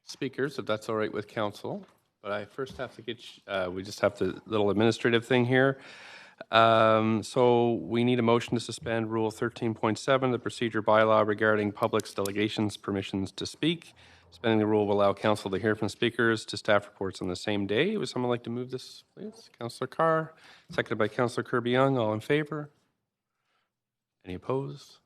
speakers, if that's all right with council. But I first have to get, we just have the little administrative thing here. So we need a motion to suspend Rule 13.7, the procedure bylaw regarding public's delegations permissions to speak. Suspending the rule will allow council to hear from speakers to staff reports on the same day. Would someone like to move this, please? Councillor Carr, seconded by Councillor Kirby-Young. All in favor? Any opposed?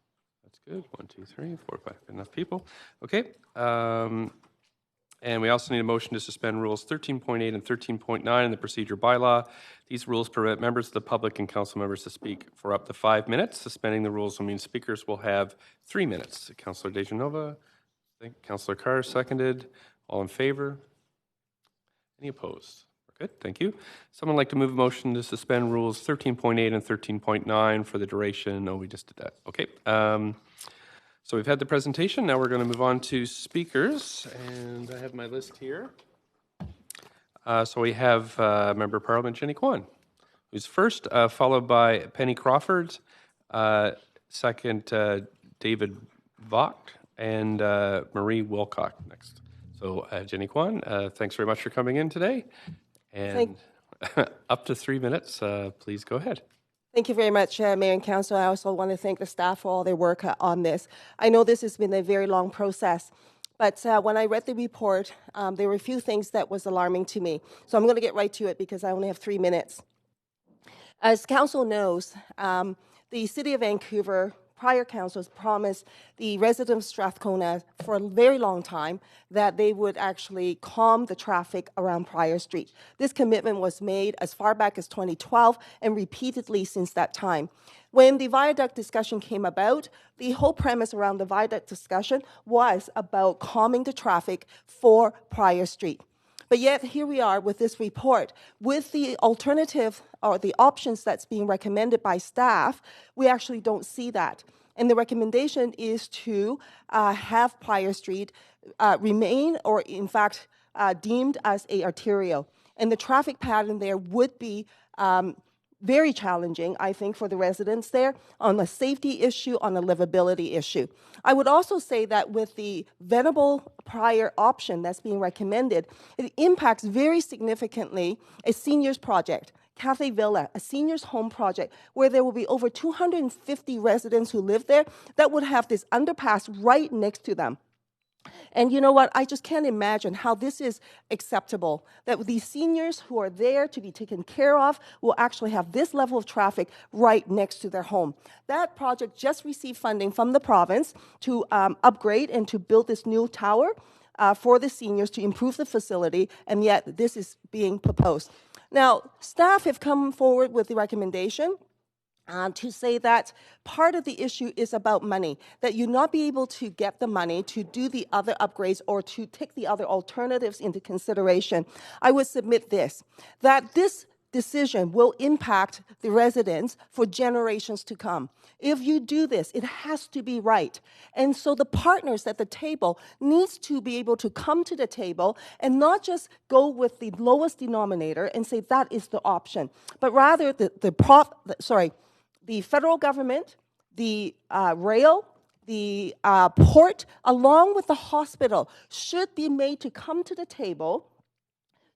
That's good. 1, 2, 3, 4, 5. Enough people. Okay. And we also need a motion to suspend Rules 13.8 and 13.9 in the procedure bylaw. These rules permit members of the public and council members to speak for up to 5 minutes. Suspending the rules will mean speakers will have 3 minutes. Councillor Dejanova, Councillor Carr, seconded. All in favor? Any opposed? We're good. Thank you. Someone like to move a motion to suspend Rules 13.8 and 13.9 for the duration? No, we just did that. Okay. So we've had the presentation. Now we're going to move on to speakers, and I have my list here. So we have Member of Parliament Jenny Kwan, who's first, followed by Penny Crawford, second David Vogt, and Marie Wilcock next. So Jenny Kwan, thanks very much for coming in today. And up to 3 minutes, please go ahead. Thank you very much, Mayor and Council. I also want to thank the staff for all their work on this. I know this has been a very long process, but when I read the report, there were a few things that was alarming to me. So I'm going to get right to it because I only have 3 minutes. As Council knows, the City of Vancouver, prior councils promised the residents of Strathcona for a very long time that they would actually calm the traffic around Prior Street. This commitment was made as far back as 2012 and repeatedly since that time. When the viaduct discussion came about, the whole premise around the viaduct discussion was about calming the traffic for Prior Street. But yet, here we are with this report. With the alternative or the options that's being recommended by staff, we actually don't see that. And the recommendation is to have Prior Street remain, or in fact, deemed as a arterial. And the traffic pattern there would be very challenging, I think, for the residents there on a safety issue, on a livability issue. I would also say that with the Venable Prior option that's being recommended, it impacts very significantly a seniors project, Cathay Villa, a seniors home project, where there will be over 250 residents who live there that would have this underpass right next to them. And you know what? I just can't imagine how this is acceptable, that these seniors who are there to be taken care of will actually have this level of traffic right next to their home. That project just received funding from the province to upgrade and to build this new tower for the seniors to improve the facility, and yet this is being proposed. Now, staff have come forward with the recommendation to say that part of the issue is about money, that you not be able to get the money to do the other upgrades or to take the other alternatives into consideration. I would submit this, that this decision will impact the residents for generations to come. If you do this, it has to be right. And so the partners at the table needs to be able to come to the table and not just go with the lowest denominator and say that is the option, but rather the federal government, the rail, the port, along with the hospital, should be made to come to the table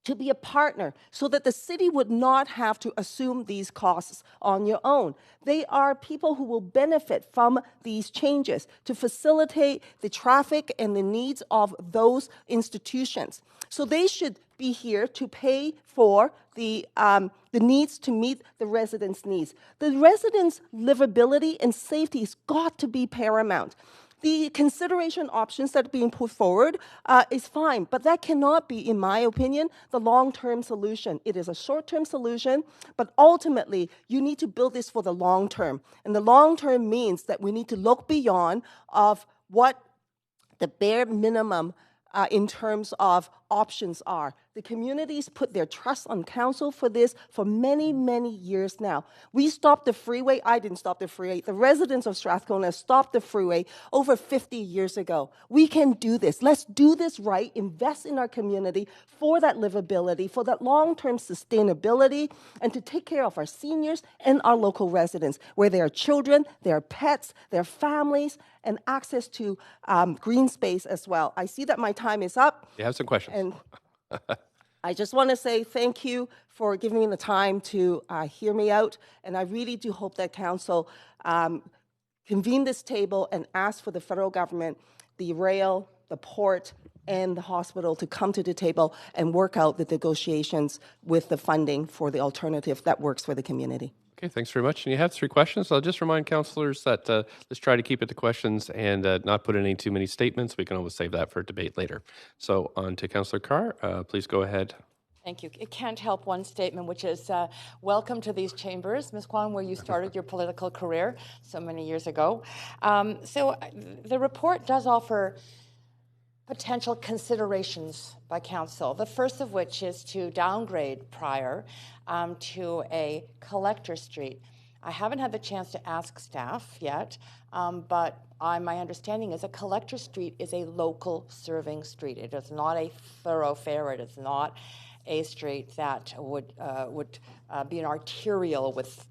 to be a partner so that the city would not have to assume these costs on your own. They are people who will benefit from these changes to facilitate the traffic and the needs of those institutions. So they should be here to pay for the needs to meet the residents' needs. The residents' livability and safety has got to be paramount. The consideration options that are being put forward is fine, but that cannot be, in my opinion, the long-term solution. It is a short-term solution, but ultimately, you need to build this for the long term. And the long term means that we need to look beyond of what the bare minimum in terms of options are. The communities put their trust on council for this for many, many years now. We stopped the freeway. I didn't stop the freeway. The residents of Strathcona stopped the freeway over 50 years ago. We can do this. Let's do this right, invest in our community for that livability, for that long-term sustainability, and to take care of our seniors and our local residents, where there are children, there are pets, there are families, and access to green space as well. I see that my time is up. You have some questions. And I just want to say thank you for giving me the time to hear me out. And I really do hope that council convene this table and ask for the federal government, the rail, the port, and the hospital to come to the table and work out the negotiations with the funding for the alternative that works for the community. Okay, thanks very much. And you have 3 questions. I'll just remind councillors that let's try to keep it to questions and not put in any too many statements. We can always save that for debate later. So on to Councillor Carr. Please go ahead. Thank you. It can't help one statement, which is welcome to these chambers, Ms. Kwan, where you started your political career so many years ago. The report does offer potential considerations by council, the first of which is to downgrade Prior to a collector street. I haven't had the chance to ask staff yet, but my understanding is a collector street is a local serving street. It is not a thoroughfare. It is not a street that would be an arterial with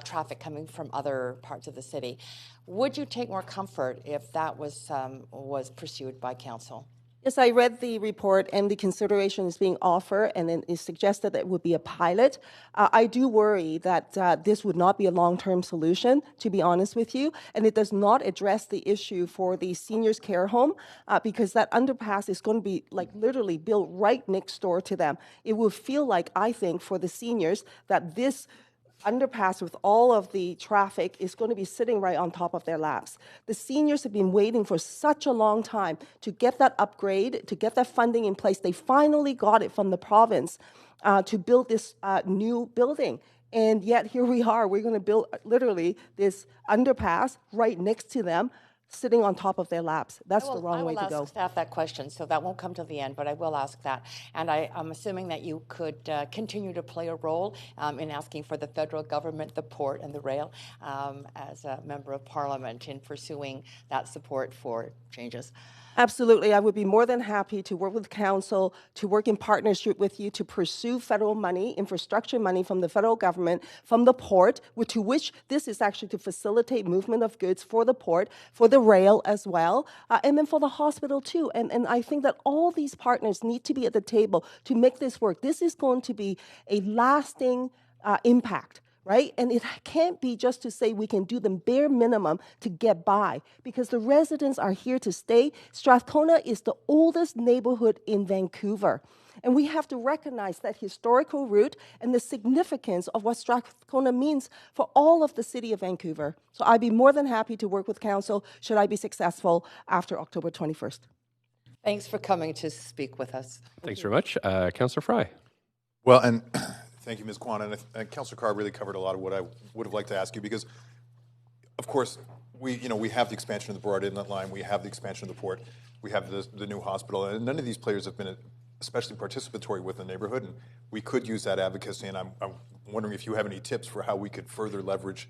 traffic coming from other parts of the city. Would you take more comfort if that was pursued by council? Yes, I read the report, and the consideration is being offered, and it is suggested that it would be a pilot. I do worry that this would not be a long-term solution, to be honest with you, and it does not address the issue for the seniors' care home because that underpass is going to be like literally built right next door to them. It will feel like, I think, for the seniors that this underpass with all of the traffic is going to be sitting right on top of their laps. The seniors have been waiting for such a long time to get that upgrade, to get that funding in place. They finally got it from the province to build this new building. And yet here we are, we're going to build literally this underpass right next to them, sitting on top of their laps. That's the wrong way to go. I will ask staff that question, so that won't come to the end, but I will ask that. And I'm assuming that you could continue to play a role in asking for the federal government, the port, and the rail as a member of parliament in pursuing that support for changes. Absolutely. I would be more than happy to work with council, to work in partnership with you to pursue federal money, infrastructure money from the federal government, from the port, to which this is actually to facilitate movement of goods for the port, for the rail as well, and then for the hospital too. And I think that all these partners need to be at the table to make this work. This is going to be a lasting impact. Right? And it can't be just to say we can do the bare minimum to get by, because the residents are here to stay. Strathcona is the oldest neighborhood in Vancouver. And we have to recognize that historical root and the significance of what Strathcona means for all of the city of Vancouver. So I'd be more than happy to work with council should I be successful after October 21st. Thanks for coming to speak with us. Thanks very much. Councillor Fry. Well, and thank you, Ms. Kwan. And Councillor Carr really covered a lot of what I would have liked to ask you, because, of course, we have the expansion of the Burrard Inlet Line, we have the expansion of the port, we have the new hospital, and none of these players have been especially participatory with the neighborhood, and we could use that advocacy, and I'm wondering if you have any tips for how we could further leverage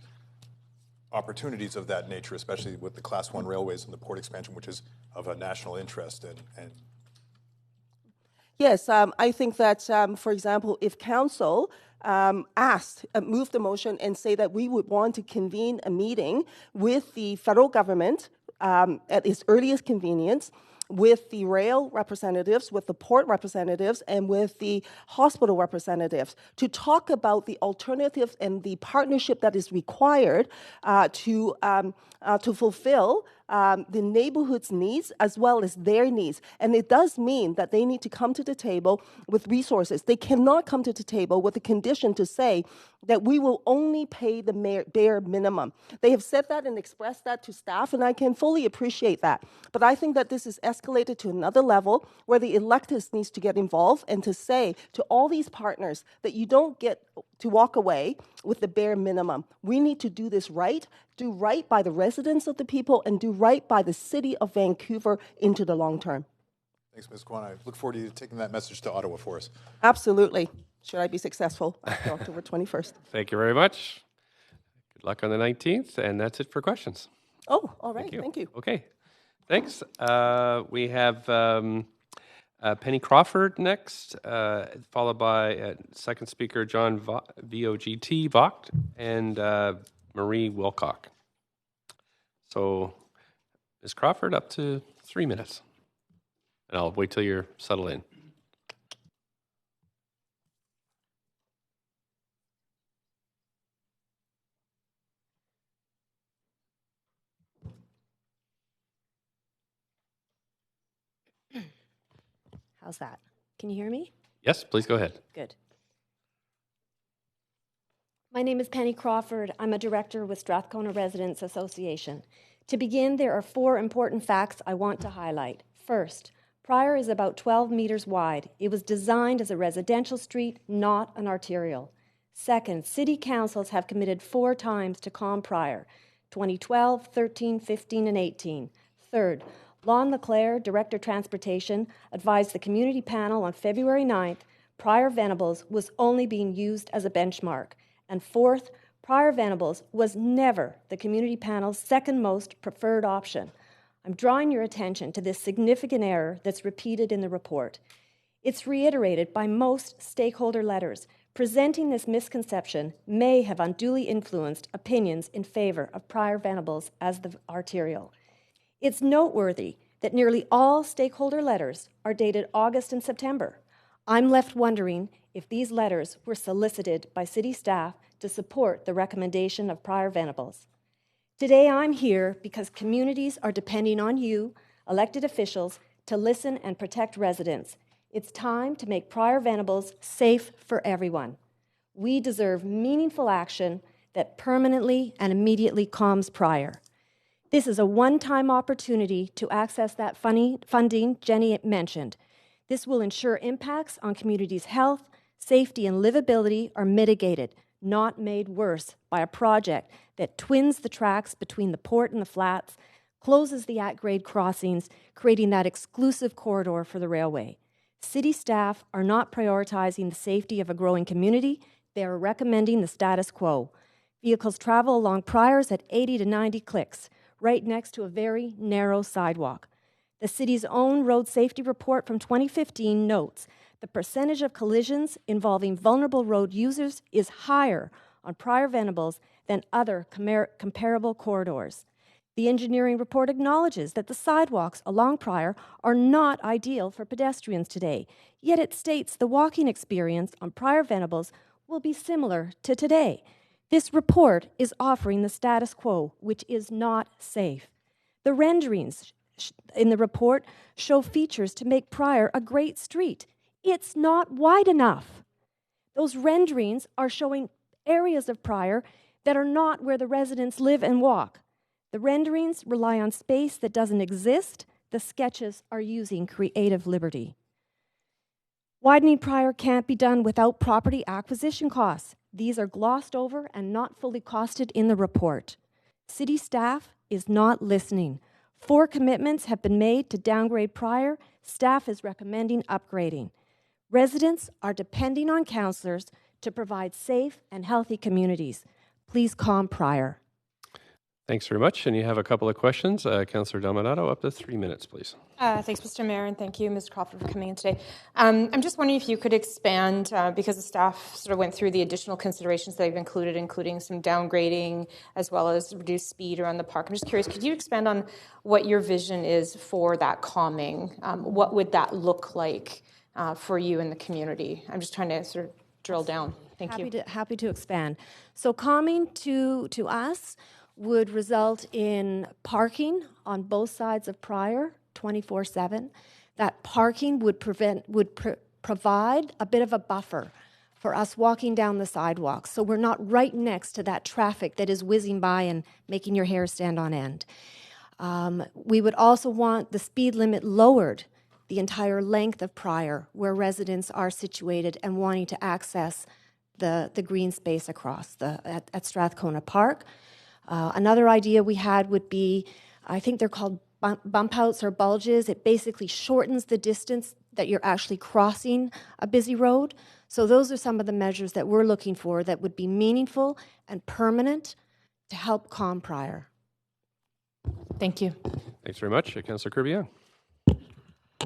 opportunities of that nature, especially with the Class 1 railways and the port expansion, which is of a national interest. And Yes, I think that, for example, if council move the motion and say that we would want to convene a meeting with the federal government at its earliest convenience, with the rail representatives, with the port representatives, and with the hospital representatives to talk about the alternatives and the partnership that is required to fulfill the neighborhood's needs as well as their needs. And it does mean that they need to come to the table with resources. They cannot come to the table with a condition to say that we will only pay the bare minimum. They have said that and expressed that to staff, and I can fully appreciate that. But I think that this is escalated to another level where the electeds needs to get involved and to say to all these partners that you don't get to walk away with the bare minimum. We need to do this right, do right by the residents of the people, and do right by the city of Vancouver into the long term. thanks, Ms. Kwan. I look forward to you taking that message to Ottawa for us. Absolutely. Should I be successful after October 21st? Thank you very much. Good luck on the 19th, and that's it for questions. Oh, all right. Thank you. Okay, thanks. We have Penny Crawford next, followed by second speaker John VOGT Vogt and Marie Wilcock. So, Ms. Crawford, up to 3 minutes. And I'll wait till you're settled in. How's that? Can you hear me? Yes, please go ahead. Good. My name is Penny Crawford. I'm a director with Strathcona Residents Association. To begin, there are 4 important facts I want to highlight. First, Pryor is about 12 meters wide. It was designed as a residential street, not an arterial. Second, city councils have committed 4 times to calm Pryor, 2012, 13, 15, and 18. Third, Lon Leclerc, Director Transportation, advised the community panel on February 9th Pryor Venables was only being used as a benchmark. And fourth, Pryor Venables was never the community panel's second most preferred option. I'm drawing your attention to this significant error that's repeated in the report. It's reiterated by most stakeholder letters. Presenting this misconception may have unduly influenced opinions in favor of Pryor Venables as the arterial. It's noteworthy that nearly all stakeholder letters are dated August and September. I'm left wondering if these letters were solicited by city staff to support the recommendation of Pryor Venables. Today I'm here because communities are depending on you, elected officials, to listen and protect residents. It's time to make Pryor Venables safe for everyone. We deserve meaningful action that permanently and immediately calms Pryor. This is a one-time opportunity to access that funding Jenny mentioned. This will ensure impacts on communities' health, safety, and livability are mitigated, not made worse by a project that twins the tracks between the port and the flats, closes the at-grade crossings, creating that exclusive corridor for the railway. City staff are not prioritizing the safety of a growing community. They are recommending the status quo. Vehicles travel along Pryor's at 80 to 90 clicks, right next to a very narrow sidewalk. The city's own road safety report from 2015 notes the percentage of collisions involving vulnerable road users is higher on Pryor Venables than other comparable corridors. The engineering report acknowledges that the sidewalks along Pryor are not ideal for pedestrians today, yet it states the walking experience on Pryor Venables will be similar to today. This report is offering the status quo, which is not safe. The renderings in the report show features to make Pryor a great street. It's not wide enough. Those renderings are showing areas of Pryor that are not where the residents live and walk. The renderings rely on space that doesn't exist. The sketches are using creative liberty. Widening Pryor can't be done without property acquisition costs. These are glossed over and not fully costed in the report. City staff is not listening. 4 commitments have been made to downgrade Pryor. Staff is recommending upgrading. Residents are depending on councillors to provide safe and healthy communities. Please calm Pryor. Thanks very much. And you have a couple of questions. Councillor Dominato, up to 3 minutes, please. Thanks, Mr. Mayor, and thank you, Ms. Crawford, for coming in today. I'm just wondering if you could expand, because the staff sort of went through the additional considerations that I've included, including some downgrading as well as reduced speed around the park. I'm just curious, could you expand on what your vision is for that calming? What would that look like for you in the community? I'm just trying to sort of drill down. Thank you. Happy to expand. So calming to us would result in parking on both sides of Pryor 24/7. That parking would provide a bit of a buffer for us walking down the sidewalk, so we're not right next to that traffic that is whizzing by and making your hair stand on end. We would also want the speed limit lowered the entire length of Pryor, where residents are situated and wanting to access the green space across at Strathcona Park. Another idea we had would be, I think they're called bump outs or bulges. It basically shortens the distance that you're actually crossing a busy road. So those are some of the measures that we're looking for that would be meaningful and permanent to help calm Pryor. Thank you. Thanks very much. Councillor Kirby-Young.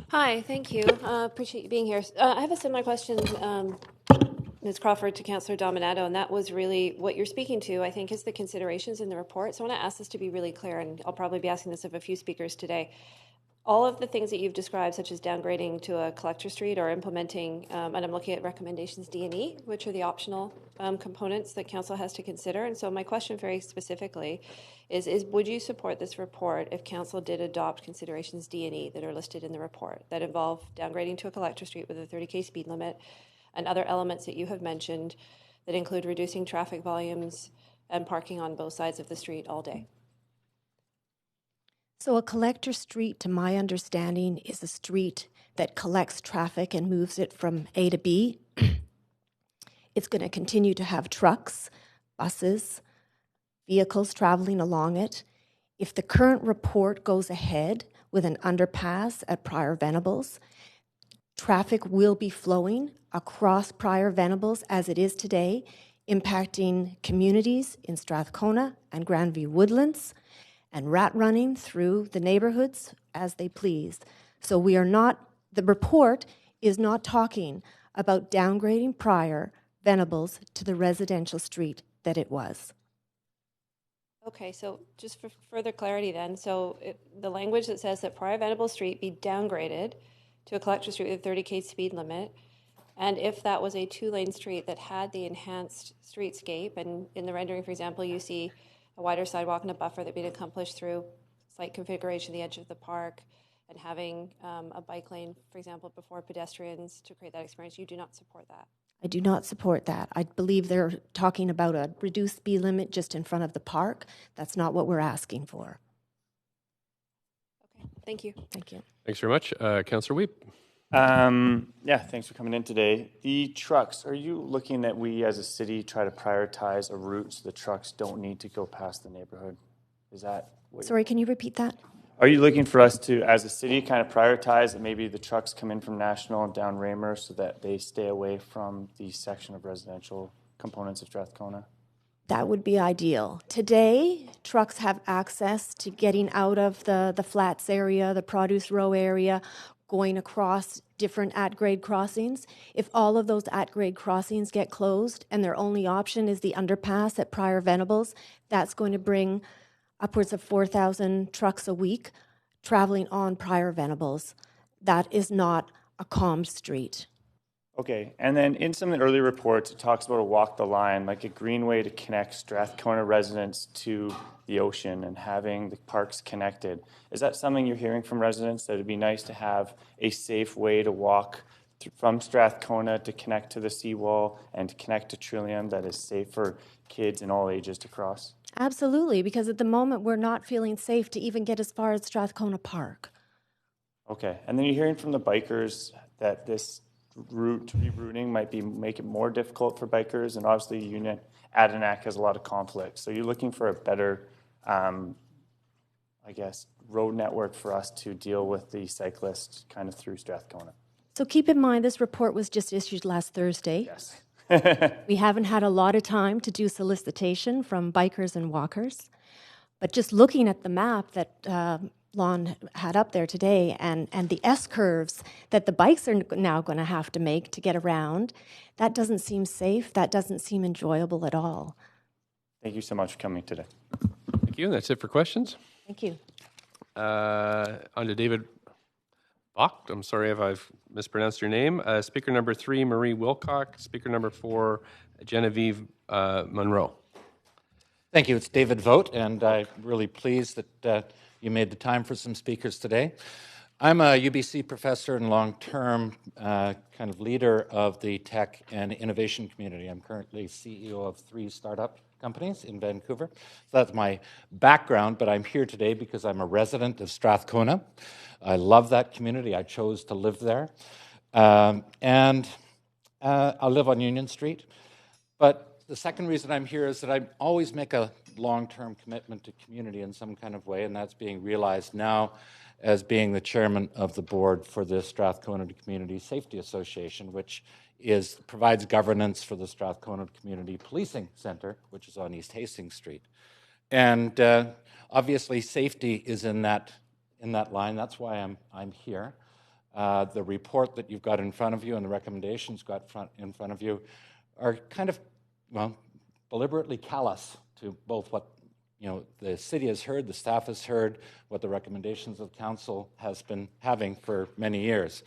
Hi, thank you. Appreciate you being here. I have a similar question, Ms. Crawford, to Councillor Dominato, and that was really what you're speaking to, I think, is the considerations in the report. So I want to ask this to be really clear, and I'll probably be asking this of a few speakers today. All of the things that you've described, such as downgrading to a collector street or implementing, and I'm looking at recommendations D and E, which are the optional components that council has to consider. And so my question very specifically is would you support this report if council did adopt considerations D and E that are listed in the report that involve downgrading to a collector street with a 30K speed limit and other elements that you have mentioned that include reducing traffic volumes and parking on both sides of the street all day? So a collector street, to my understanding, is a street that collects traffic and moves it from A to B. It's going to continue to have trucks, buses, vehicles traveling along it. If the current report goes ahead with an underpass at Pryor Venables, traffic will be flowing across Pryor Venables as it is today, impacting communities in Strathcona and Grandview Woodlands, and rat running through the neighborhoods as they please. So we are not, the report is not talking about downgrading Pryor Venables to the residential street that it was. Okay, so just for further clarity then, so the language that says that Pryor Venables Street be downgraded to a collector street with a 30K speed limit, and if that was a two-lane street that had the enhanced streetscape, and in the rendering, for example, you see a wider sidewalk and a buffer that being accomplished through slight configuration of the edge of the park and having a bike lane, for example, before pedestrians to create that experience, you do not support that? I do not support that. I believe they're talking about a reduced speed limit just in front of the park. That's not what we're asking for. Okay, thank you. Thank you. Thanks very much. Councillor Weep. Yeah, thanks for coming in today. The trucks, are you looking that we as a city try to prioritize a route so the trucks don't need to go past the neighborhood? Is that what Sorry, can you repeat that? Are you looking for us to, as a city, kind of prioritize that maybe the trucks come in from National and down Raymer so that they stay away from the section of residential components of Strathcona? That would be ideal. Today, trucks have access to getting out of the flats area, the produce row area, going across different at-grade crossings. If all of those at-grade crossings get closed and their only option is the underpass at Pryor Venables, that's going to bring upwards of 4,000 trucks a week traveling on Pryor Venables. That is not a calm street. Okay, and then in some of the early reports, it talks about a walk the line, like a greenway to connect Strathcona residents to the ocean and having the parks connected. Is that something you're hearing from residents, that it'd be nice to have a safe way to walk from Strathcona to connect to the seawall and to connect to Trillium that is safe for kids in all ages to cross? Absolutely, because at the moment we're not feeling safe to even get as far as Strathcona Park. Okay, and then you're hearing from the bikers that this route rerouting might make it more difficult for bikers, and obviously Union Adanac has a lot of conflict. So you're looking for a better, I guess, road network for us to deal with the cyclists kind of through Strathcona. So keep in mind, this report was just issued last Thursday. Yes. We haven't had a lot of time to do solicitation from bikers and walkers. But just looking at the map that Lon had up there today and the S-curves that the bikes are now going to have to make to get around, that doesn't seem safe. That doesn't seem enjoyable at all. Thank you so much for coming today. Thank you. That's it for questions. Thank you. On to David Bach. I'm sorry if I've mispronounced your name. Speaker number 3, Marie Wilcock. Speaker number 4, Genevieve Monroe. Thank you. It's David Vogt, and I'm really pleased that you made the time for some speakers today. I'm a UBC professor and long-term kind of leader of the tech and innovation community. I'm currently CEO of 3 startup companies in Vancouver. So that's my background, but I'm here today because I'm a resident of Strathcona. I love that community. I chose to live there. And I live on Union Street. But the second reason I'm here is that I always make a long-term commitment to community in some kind of way, and that's being realized now as being the chairman of the board for the Strathcona Community Safety Association, which provides governance for the Strathcona Community Policing Center, which is on East Hastings Street. And obviously, safety is in that line. That's why I'm here. The report that you've got in front of you and the recommendations got in front of you are kind of, well, deliberately callous to both what the city has heard, the staff has heard, what the recommendations of council has been having for many years.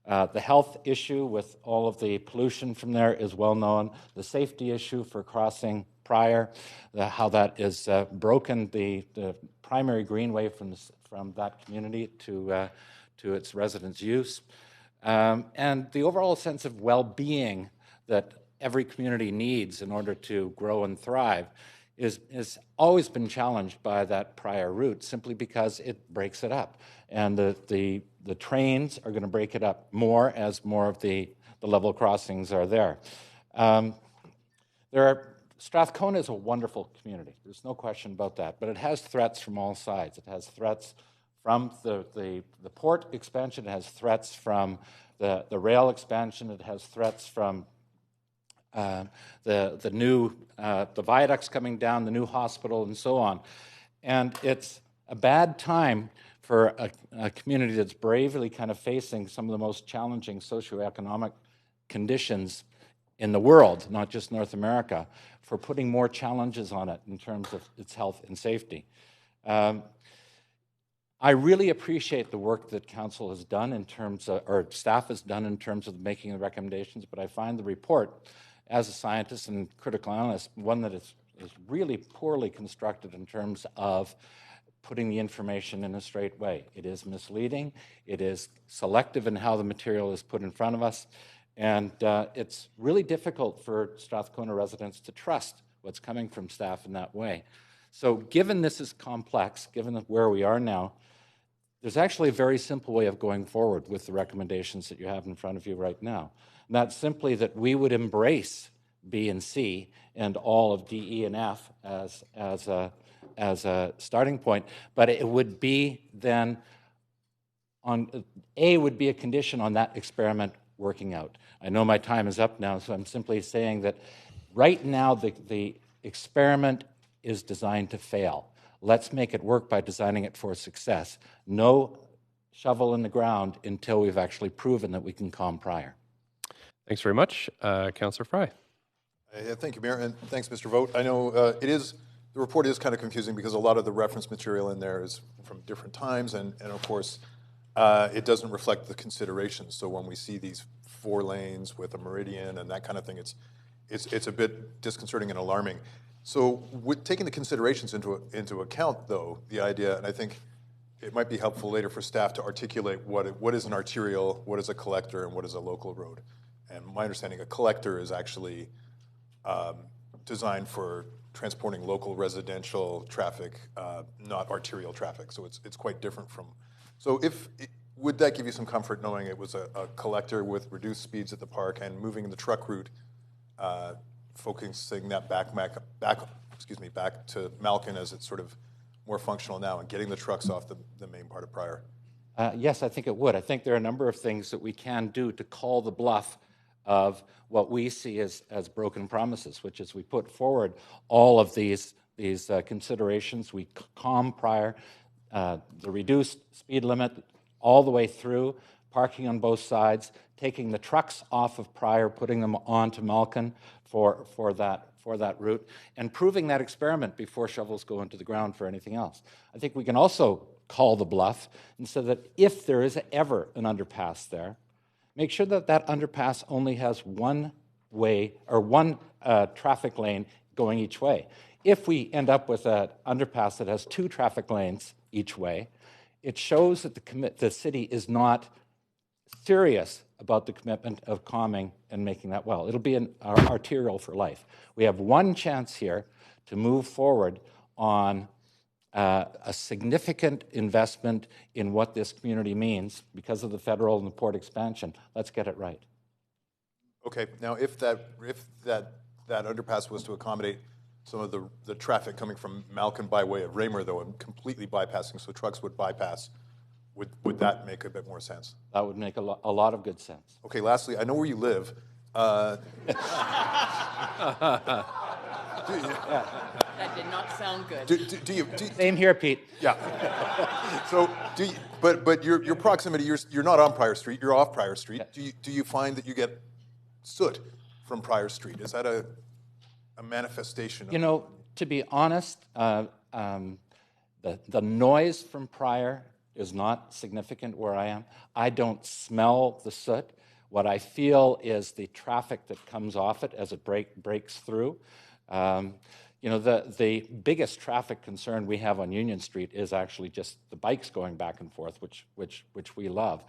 The health issue with all of the pollution from there is well known. The safety issue for crossing Pryor, how that is broken the primary greenway from that community to its residents' use, and the overall sense of well-being that every community needs in order to grow and thrive is always been challenged by that Pryor route, simply because it breaks it up. And the trains are going to break it up more as more of the level crossings are there. Strathcona is a wonderful community. There's no question about that. But it has threats from all sides. It has threats from the port expansion. It has threats from the rail expansion. It has threats from the new the viaducts coming down, the new hospital, and so on. And it's a bad time for a community that's bravely kind of facing some of the most challenging socioeconomic conditions in the world, not just North America, for putting more challenges on it in terms of its health and safety. I really appreciate the work that council has done in terms of, or staff has done in terms of making the recommendations, but I find the report, as a scientist and critical analyst, one that is really poorly constructed in terms of putting the information in a straight way. It is misleading. It is selective in how the material is put in front of us. And it's really difficult for Strathcona residents to trust what's coming from staff in that way. So given this is complex, given where we are now, there's actually a very simple way of going forward with the recommendations that you have in front of you right now. And that's simply that we would embrace B and C and all of D, E, and F as a starting point, but it would be then on A would be a condition on that experiment working out. I know my time is up now, so I'm simply saying that right now the experiment is designed to fail. Let's make it work by designing it for success. No shovel in the ground until we've actually proven that we can calm Pryor. Thanks very much. Councillor Fry. Thank you, Mayor, and thanks, Mr. Vogt. I know the report is kind of confusing because a lot of the reference material in there is from different times, and of course, it doesn't reflect the considerations. So when we see these 4 lanes with a meridian and that kind of thing, it's a bit disconcerting and alarming. So with taking the considerations into account, though, the idea, and I think it might be helpful later for staff to articulate what is an arterial, what is a collector, and what is a local road. And my understanding, a collector is actually designed for transporting local residential traffic, not arterial traffic. So it's quite different from. So would that give you some comfort knowing it was a collector with reduced speeds at the park and moving the truck route, focusing that back to Malkin as it's sort of more functional now and getting the trucks off the main part of Pryor? Yes, I think it would. I think there are a number of things that we can do to call the bluff of what we see as broken promises, which is we put forward all of these considerations. We calm Pryor, the reduced speed limit all the way through, parking on both sides, taking the trucks off of Pryor, putting them onto Malkin for that route, and proving that experiment before shovels go into the ground for anything else. I think we can also call the bluff and say that if there is ever an underpass there, make sure that that underpass only has one way or one traffic lane going each way. If we end up with an underpass that has 2 traffic lanes each way, it shows that the city is not serious about the commitment of calming and making that well. It'll be an arterial for life. We have one chance here to move forward on a significant investment in what this community means because of the federal and the port expansion. Let's get it right. Okay, now if that underpass was to accommodate some of the traffic coming from Malkin by way of Raymer, though, and completely bypassing, so trucks would bypass, would that make a bit more sense? That would make a lot of good sense. Okay, lastly, I know where you live. That did not sound good. Do you Same here, Pete. Yeah. So but your proximity, you're not on Pryor Street, you're off Pryor Street. Yeah. Do you find that you get soot from Pryor Street? Is that a manifestation? You know, to be honest, the noise from Pryor is not significant where I am. I don't smell the soot. What I feel is the traffic that comes off it as it breaks through. You know, the biggest traffic concern we have on Union Street is actually just the bikes going back and forth, which we love.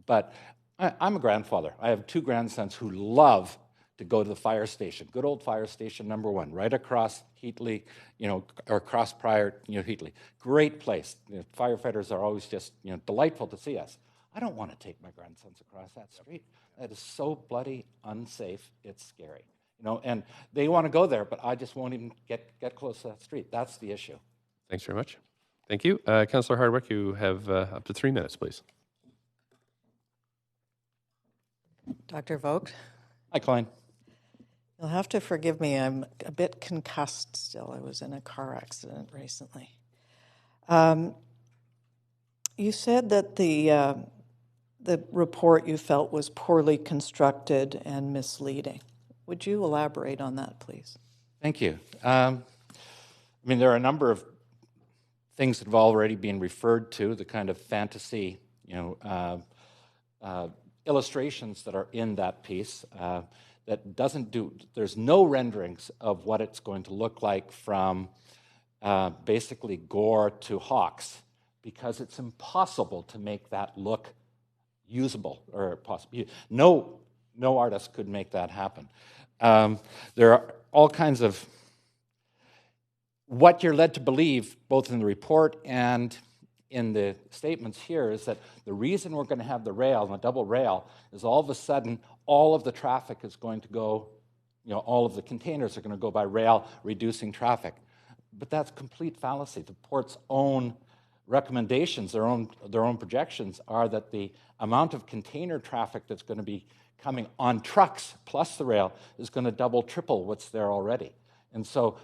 But I'm a grandfather. I have 2 grandsons who love to go to the fire station, good old fire station number 1, right across Heatley, you know, or across Pryor, you know, Heatley. Great place. You know, firefighters are always just, you know, delightful to see us. I don't want to take my grandsons across that street. That is so bloody unsafe. It's scary. You know, and they want to go there, but I just won't even get close to that street. That's the issue. Thanks very much. Thank you. Councillor Hardwick, you have up to 3 minutes, please. Dr. Vogt? Hi, Klein. You'll have to forgive me. I'm a bit concussed still. I was in a car accident recently. You said that the report you felt was poorly constructed and misleading. Would you elaborate on that, please? Thank you. I mean, there are a number of things that have already been referred to, the kind of fantasy, you know, illustrations that are in that piece that doesn't do, there's no renderings of what it's going to look like from basically Gore to Hawks, because it's impossible to make that look usable or possible. No artist could make that happen. There are all kinds of, what you're led to believe, both in the report and in the statements here, is that the reason we're going to have the rail and the double rail is all of a sudden all of the traffic is going to go, you know, all of the containers are going to go by rail, reducing traffic. But that's complete fallacy. The port's own recommendations, their own projections are that the amount of container traffic that's going to be coming on trucks plus the rail is going to double, triple what's there already. And so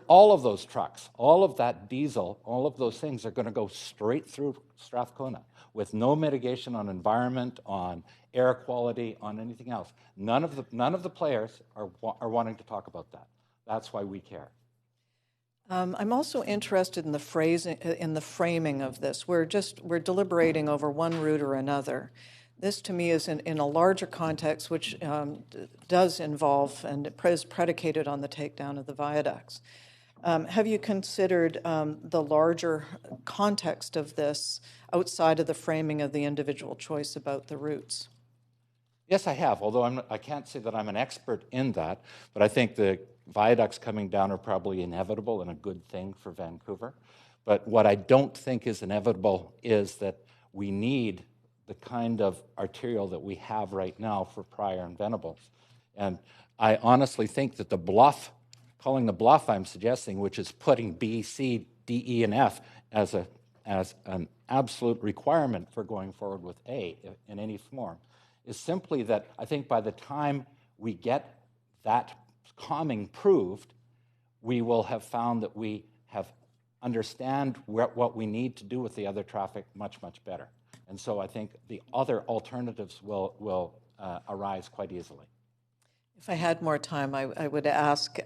all of those trucks, all of that diesel, all of those things are going to go straight through Strathcona with no mitigation on environment, on air quality, on anything else. None of the players are wanting to talk about that. That's why we care. I'm also interested in the framing of this. We're deliberating over one route or another. This, to me, is in a larger context, which does involve and is predicated on the takedown of the viaducts. Have you considered the larger context of this outside of the framing of the individual choice about the routes? Yes, I have, although I can't say that I'm an expert in that, but I think the viaducts coming down are probably inevitable and a good thing for Vancouver. But what I don't think is inevitable is that we need the kind of arterial that we have right now for Pryor and Venables. And I honestly think that the bluff, calling the bluff I'm suggesting, which is putting B, C, D, E, and F as a as an absolute requirement for going forward with A in any form is simply that I think by the time we get that calming proved, we will have found that we have understand what we need to do with the other traffic much, much better. And so I think the other alternatives will arise quite easily. If I had more time, I would ask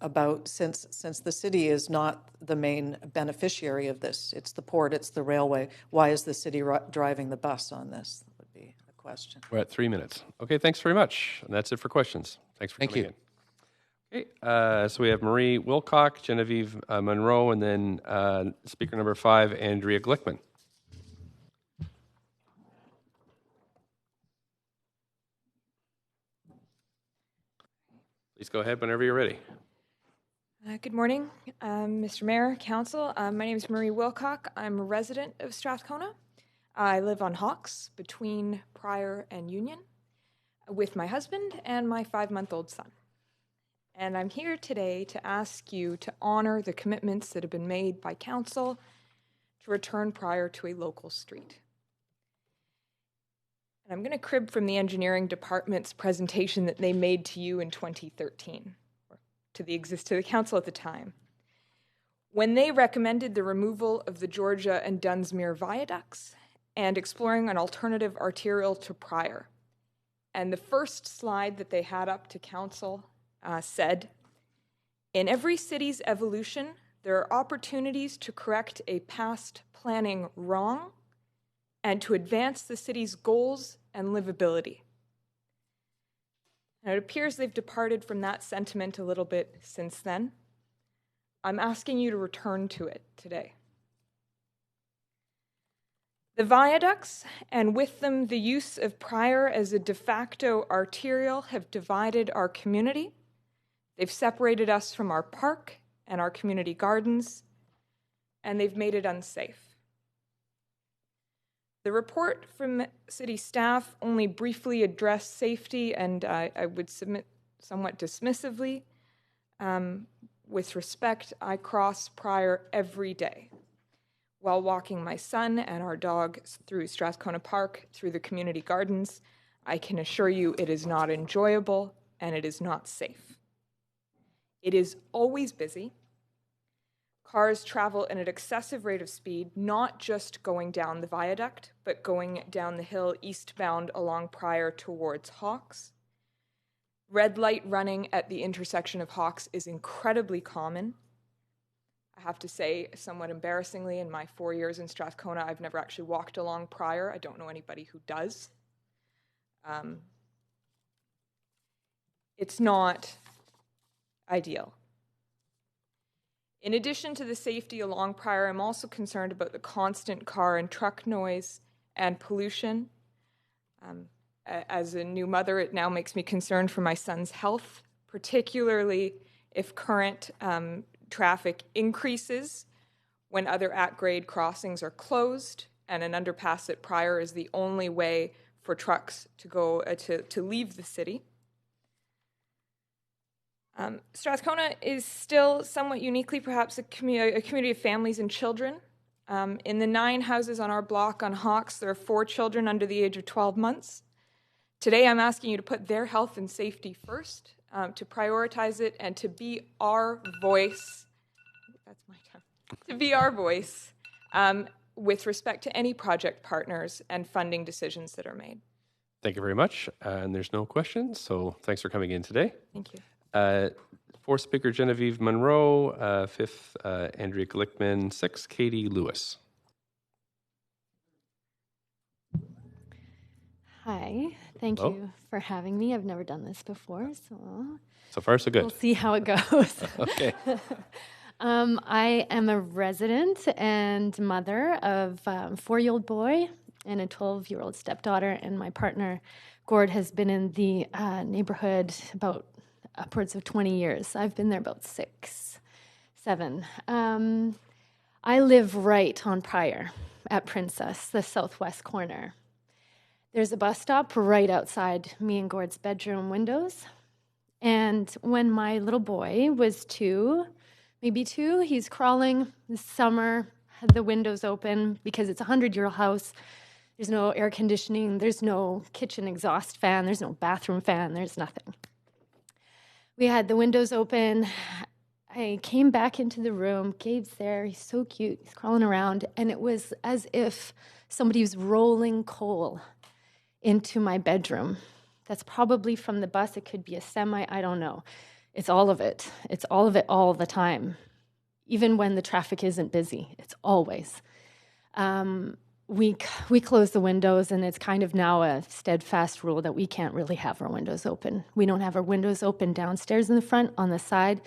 about, since the city is not the main beneficiary of this, it's the port, it's the railway, why is the city driving the bus on this? That would be a question. We're at 3 minutes. Okay, thanks very much. And that's it for questions. Thanks for coming in. Okay, so we have Marie Wilcock, Genevieve Monroe, and then speaker number 5, Andrea Glickman. Please go ahead whenever you're ready. Good morning, Mr. Mayor, Council. My name is Marie Wilcock. I'm a resident of Strathcona. I live on Hawkes between Pryor and Union with my husband and my 5-month-old son. And I'm here today to ask you to honor the commitments that have been made by Council to return Pryor to a local street. And I'm going to crib from the engineering department's presentation that they made to you in 2013, or to the council at the time, when they recommended the removal of the Georgia and Dunsmuir viaducts and exploring an alternative arterial to Pryor. And the first slide that they had up to council said, "In every city's evolution, there are opportunities to correct a past planning wrong and to advance the city's goals and livability." Now, it appears they've departed from that sentiment a little bit since then. I'm asking you to return to it today. The viaducts, and with them the use of Pryor as a de facto arterial, have divided our community. They've separated us from our park and our community gardens, and they've made it unsafe. The report from city staff only briefly addressed safety, and I would submit somewhat dismissively. With respect, I cross Pryor every day while walking my son and our dog through Strathcona Park, through the community gardens. I can assure you it is not enjoyable and it is not safe. It is always busy. Cars travel at an excessive rate of speed, not just going down the viaduct, but going down the hill eastbound along Pryor towards Hawkes. Red light running at the intersection of Hawkes is incredibly common. I have to say, somewhat embarrassingly, in my 4 years in Strathcona, I've never actually walked along Pryor. I don't know anybody who does. It's not ideal. In addition to the safety along Pryor, I'm also concerned about the constant car and truck noise and pollution. As a new mother, it now makes me concerned for my son's health, particularly if current traffic increases when other at-grade crossings are closed and an underpass at Pryor is the only way for trucks to go to leave the city. Strathcona is still somewhat uniquely perhaps a community of families and children. In the 9 houses on our block on Hawkes, there are 4 children under the age of 12 months. Today I'm asking you to put their health and safety first, to prioritize it, and to be our voice, that's my time, to be our voice with respect to any project partners and funding decisions that are made. Thank you very much. And there's no questions, so thanks for coming in today. Thank you. 4th speaker, Genevieve Monroe. 5th, Andrea Glickman. 6th, Katie Lewis. Hi, thank you for having me. I've never done this before, so far so good. We'll see how it goes. Okay. I am a resident and mother of a 4-year-old boy and a 12-year-old stepdaughter, and my partner, Gord, has been in the neighborhood about upwards of 20 years. I've been there about 6, 7. I live right on Pryor at Princess, the southwest corner. There's a bus stop right outside me and Gord's bedroom windows. And when my little boy was 2, maybe 2, he's crawling this summer, the windows open because it's a 100-year-old house. There's no air conditioning. There's no kitchen exhaust fan. There's no bathroom fan. There's nothing. We had the windows open. I came back into the room. Gabe's there. He's so cute. He's crawling around. And it was as if somebody was rolling coal into my bedroom. That's probably from the bus. It could be a semi. I don't know. It's all of it. It's all of it all the time. Even when the traffic isn't busy. It's always. We close the windows, and it's kind of now a steadfast rule that we can't really have our windows open. We don't have our windows open downstairs in the front, on the side.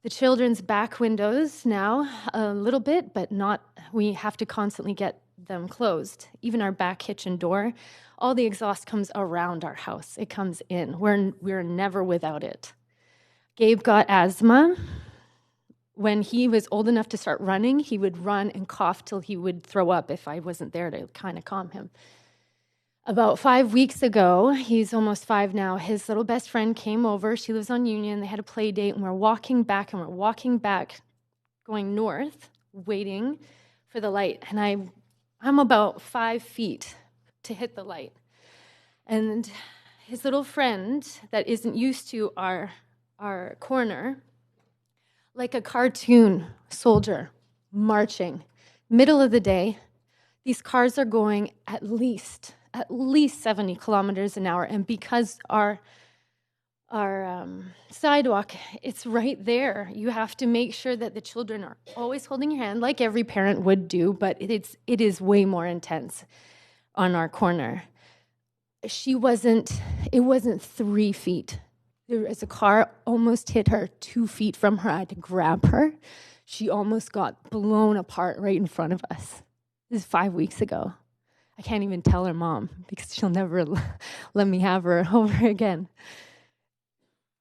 The children's back windows now, a little bit, but not, we have to constantly get them closed. Even our back kitchen door, all the exhaust comes around our house. It comes in. We're never without it. Gabe got asthma. When he was old enough to start running, he would run and cough till he would throw up if I wasn't there to kind of calm him. About 5 weeks ago, he's almost 5 now, his little best friend came over. She lives on Union. They had a play date, and we're walking back, going north, waiting for the light. And I'm about 5 feet to hit the light. And his little friend that isn't used to our corner, like a cartoon soldier marching, middle of the day, these cars are going at least 70 kilometers an hour. And because our sidewalk, it's right there, you have to make sure that the children are always holding your hand, like every parent would do, but it is way more intense on our corner. It wasn't 3 feet. There was a car almost hit her 2 feet from her. I had to grab her. She almost got blown apart right in front of us. This is 5 weeks ago. I can't even tell her mom because she'll never let me have her over again.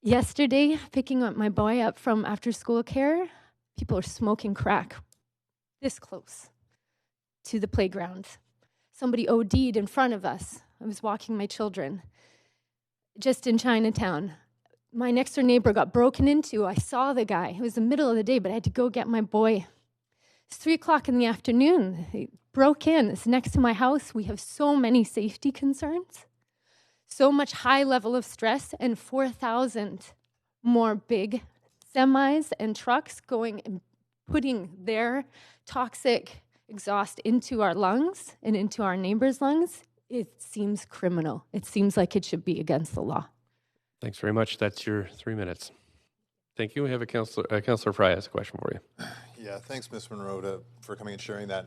Yesterday, picking up my boy up from after-school care, people are smoking crack this close to the playground. Somebody OD'd in front of us. I was walking my children just in Chinatown. My next-door neighbor got broken into. I saw the guy. It was the middle of the day, but I had to go get my boy. It's 3 o'clock in the afternoon. They broke in. It's next to my house. We have so many safety concerns, so much high level of stress, and 4,000 more big semis and trucks going and putting their toxic exhaust into our lungs and into our neighbors' lungs. It seems criminal. It seems like it should be against the law. Thanks very much. That's your 3 minutes. Thank you. We have Councillor Fry has a question for you. Yeah, thanks, Ms. Monroe, for coming and sharing that.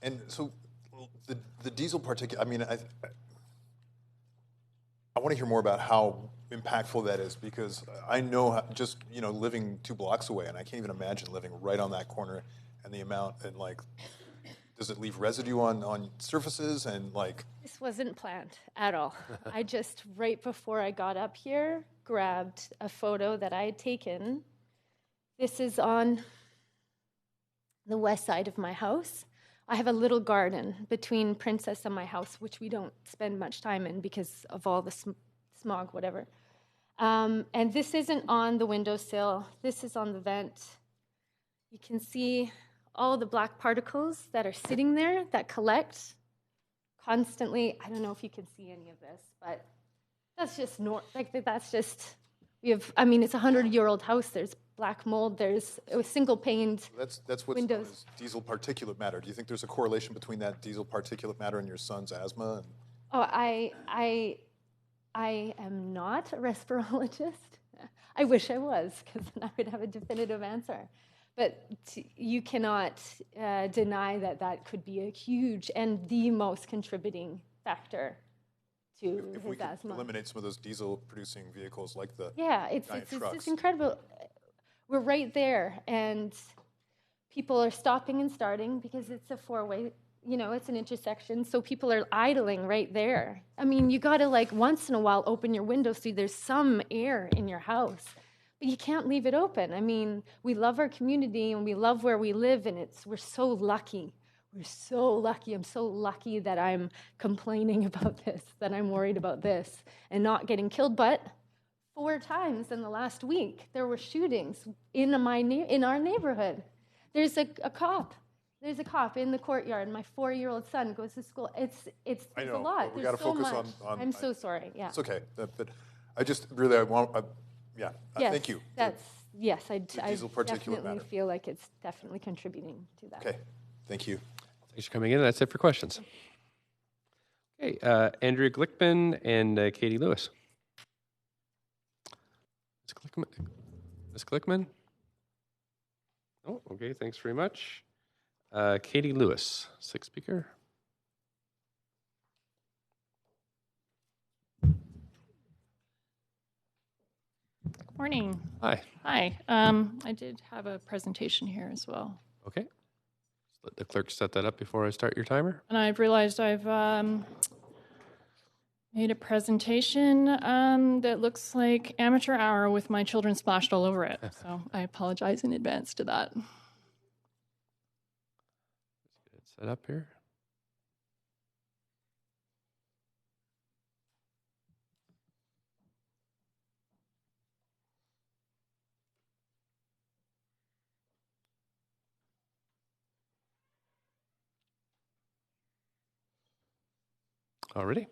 And so the diesel particulate, I mean, I want to hear more about how impactful that is, because I know just, living 2 blocks away, and I can't even imagine living right on that corner and the amount, and does it leave residue on surfaces and This wasn't planned at all. I just, right before I got up here, grabbed a photo that I had taken. This is on the west side of my house. I have a little garden between Princess and my house, which we don't spend much time in because of all the smog, whatever. And this isn't on the windowsill. This is on the vent. You can see all the black particles that are sitting there that collect constantly. I don't know if you can see any of this, but that's just it's a 100-year-old house. There's black mold. There's single paned That's what's known as diesel particulate matter. Do you think there's a correlation between that diesel particulate matter and your son's asthma? Oh, I am not a respirologist. I wish I was, because then I would have a definitive answer. But you cannot deny that could be a huge and the most contributing factor to if his we could asthma. eliminate some of those diesel-producing vehicles like the It's incredible. We're right there, and people are stopping and starting because it's a four-way, it's an intersection, so people are idling right there. I mean, you got to, once in a while open your window so there's some air in your house. But you can't leave it open. I mean, we love our community and we love where we live, and we're so lucky. We're so lucky. I'm so lucky that I'm complaining about this, that I'm worried about this, and not getting killed. But 4 times in the last week, there were shootings in our neighborhood. There's a cop There's a cop in the courtyard. My 4-year-old son goes to school. It's I a know, lot. but we There's gotta so focus much. on- I'm so sorry. Yeah. It's okay, but I just really, I want, yeah, Yes, thank you. Yes, I diesel particulate definitely matter. feel like it's definitely contributing to that. Okay, thank you. Thanks for coming in. That's it for questions. Okay, Andrea Glickman and Katie Lewis. Ms. Glickman? Oh, okay, thanks very much. Katie Lewis, sixth speaker. Morning. Hi. Hi. I did have a presentation here as well. Okay. Just let the clerk set that up before I start your timer. And I've realized I've made a presentation that looks like amateur hour with my children splashed all over it. So I apologize in advance to that. Get it set up here. Already?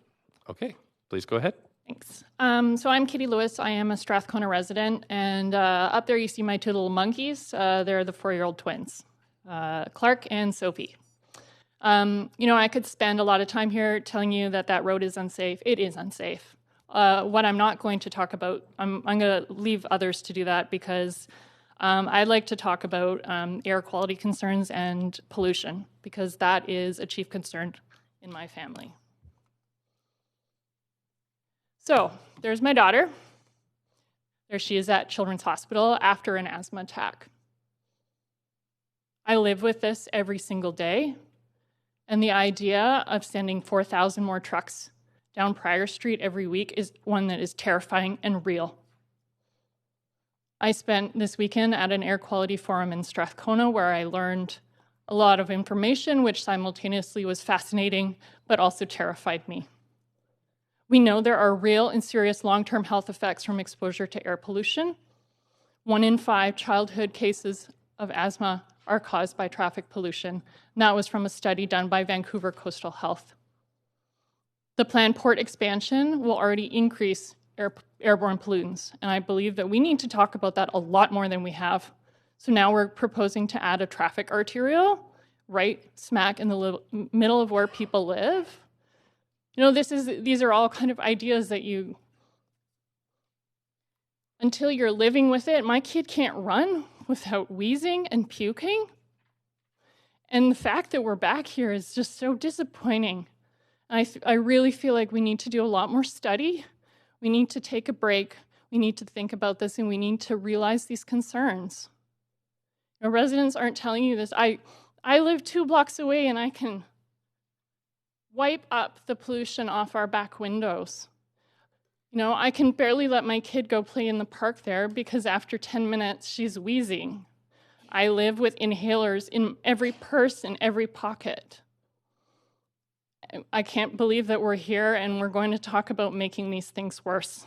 Okay, please go ahead. Thanks. So I'm Katie Lewis. I am a Strathcona resident. And up there you see my two little monkeys. They're the 4-year-old twins, Clark and Sophie. I could spend a lot of time here telling you that that road is unsafe. It is unsafe. What I'm not going to talk about, I'm going to leave others to do that because I'd like to talk about air quality concerns and pollution because that is a chief concern in my family. So there's my daughter. There she is at Children's Hospital after an asthma attack. I live with this every single day. And the idea of sending 4,000 more trucks down Prior Street every week is one that is terrifying and real. I spent this weekend at an air quality forum in Strathcona where I learned a lot of information, which simultaneously was fascinating, but also terrified me. We know there are real and serious long-term health effects from exposure to air pollution. 1 in 5 childhood cases of asthma are caused by traffic pollution. And that was from a study done by Vancouver Coastal Health. The planned port expansion will already increase airborne pollutants, and I believe that we need to talk about that a lot more than we have. So now we're proposing to add a traffic arterial right smack in the middle of where people live. These are all kind of ideas that until you're living with it, my kid can't run without wheezing and puking. And the fact that we're back here is just so disappointing. I really feel like we need to do a lot more study. We need to take a break. We need to think about this, and we need to realize these concerns. Residents aren't telling you this. I live 2 blocks away, and I can wipe up the pollution off our back windows. I can barely let my kid go play in the park there because after 10 minutes, she's wheezing. I live with inhalers in every purse, in every pocket. I can't believe that we're here and we're going to talk about making these things worse.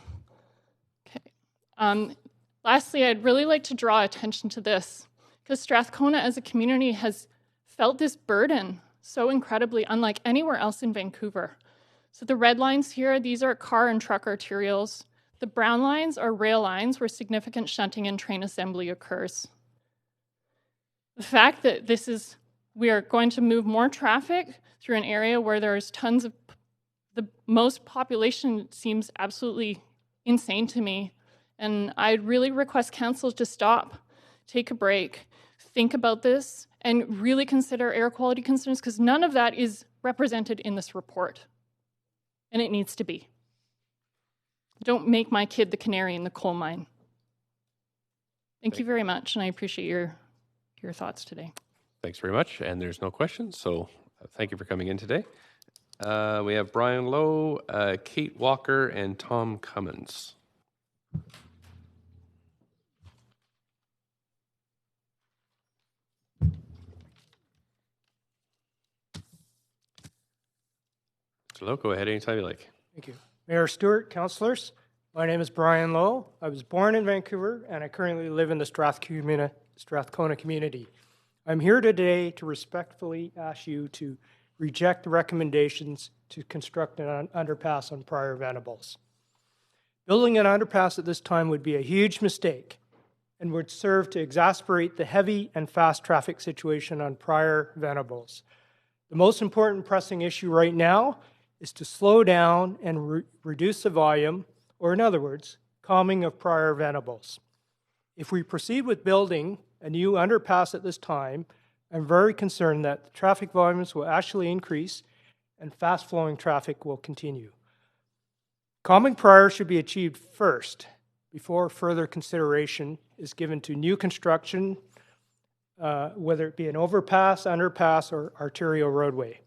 Okay. Lastly, I'd really like to draw attention to this because Strathcona as a community has felt this burden so incredibly unlike anywhere else in Vancouver. So the red lines here, these are car and truck arterials. The brown lines are rail lines where significant shunting and train assembly occurs. The fact that we are going to move more traffic through an area where there's tons of, the most population seems absolutely insane to me. And I'd really request council to stop, take a break, think about this, and really consider air quality concerns because none of that is represented in this report. And it needs to be. Don't make my kid the canary in the coal mine. Thank you very much, and I appreciate your thoughts today. Thanks very much, and there's no questions, so thank you for coming in today. We have Brian Lowe, Kate Walker, and Tom Cummins. Mr. Lowe, go ahead anytime you like. Thank you. Mayor Stewart, councillors, my name is Brian Lowe. I was born in Vancouver, and I currently live in the Strathcona community. I'm here today to respectfully ask you to reject the recommendations to construct an underpass on Prior Venables. Building an underpass at this time would be a huge mistake and would serve to exacerbate the heavy and fast traffic situation on Prior Venables. The most important pressing issue right now is to slow down and reduce the volume, or in other words, calming of Prior Venables. If we proceed with building a new underpass at this time, I'm very concerned that the traffic volumes will actually increase and fast-flowing traffic will continue. Calming Prior should be achieved first before further consideration is given to new construction, whether it be an overpass, underpass, or arterial roadway.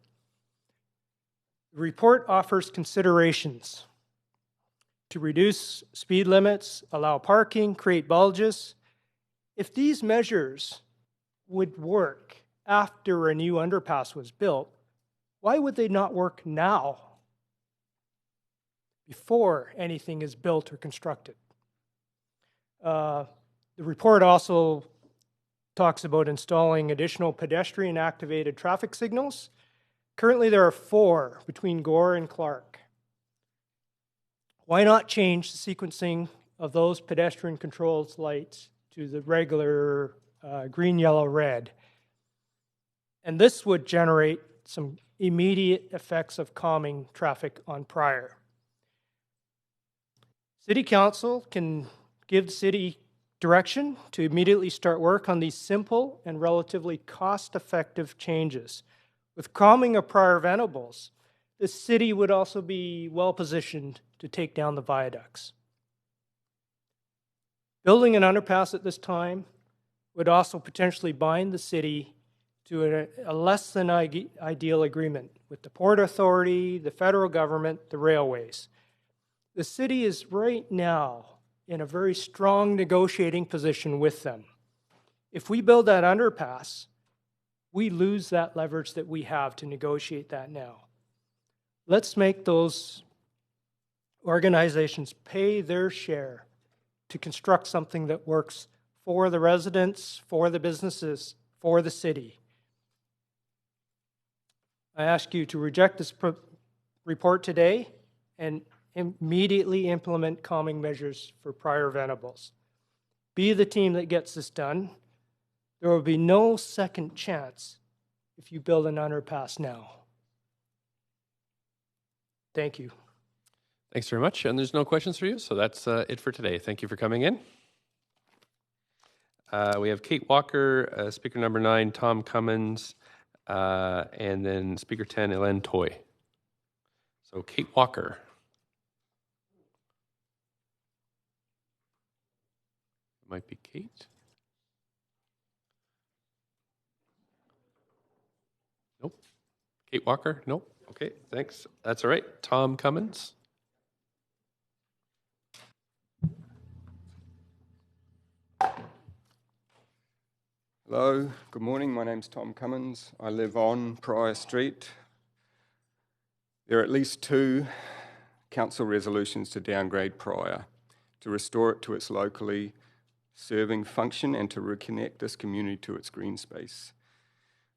The report offers considerations to reduce speed limits, allow parking, create bulges. If these measures would work after a new underpass was built, why would they not work now, before anything is built or constructed? The report also talks about installing additional pedestrian activated traffic signals. Currently there are 4 between Gore and Clark. Why not change the sequencing of those pedestrian controlled lights to the regular green, yellow, red? And this would generate some immediate effects of calming traffic on Prior. City Council can give the city direction to immediately start work on these simple and relatively cost-effective changes. With calming of Prior Venables, the city would also be well-positioned to take down the viaducts. Building an underpass at this time would also potentially bind the city to a less than ideal agreement with the Port Authority, the federal government, the railways. The city is right now in a very strong negotiating position with them. If we build that underpass, we lose that leverage that we have to negotiate that now. Let's make those organizations pay their share to construct something that works for the residents, for the businesses, for the city. I ask you to reject this report today and immediately implement calming measures for Prior Venables. Be the team that gets this done. There will be no second chance if you build an underpass now. Thank you. Thanks very much. And there's no questions for you, so that's it for today. Thank you for coming in. We have Kate Walker, speaker number 9, Tom Cummins, and then speaker 10, Elaine Toy. So Kate Walker. Might be Kate. Nope. Kate Walker? Nope. Okay, thanks. That's all right. Tom Cummins. Hello, good morning. My name's Tom Cummins. I live on Prior Street. There are at least 2 council resolutions to downgrade Prior, to restore it to its locally serving function and to reconnect this community to its green space.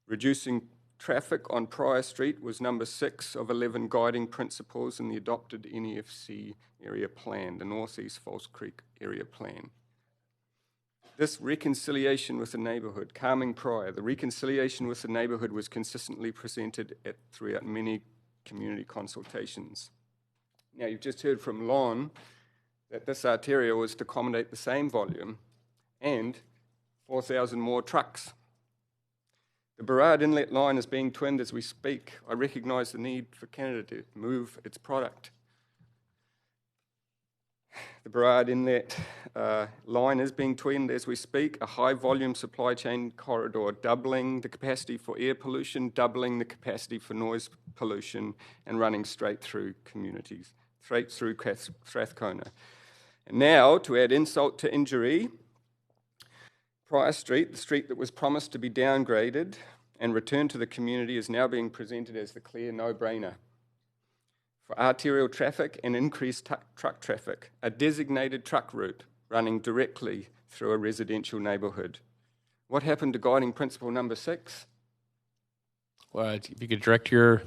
Reducing traffic on Prior Street was number 6 of 11 guiding principles in the adopted NEFC area plan, the Northeast False Creek area plan. This reconciliation with the neighbourhood, calming Prior, the reconciliation with the neighbourhood was consistently presented throughout many community consultations. Now, you've just heard from Lon that this arterial was to accommodate the same volume and 4,000 more trucks. The Burrard Inlet line is being twinned as we speak. I recognise the need for Canada to move its product. The Burrard Inlet line is being twinned as we speak, a high-volume supply chain corridor, doubling the capacity for air pollution, doubling the capacity for noise pollution, and running straight through communities, straight through Strathcona. And now, to add insult to injury, Prior Street, the street that was promised to be downgraded and returned to the community, is now being presented as the clear no-brainer. For arterial traffic and increased truck traffic, a designated truck route running directly through a residential neighbourhood. What happened to guiding principle number 6? Well, if you could direct your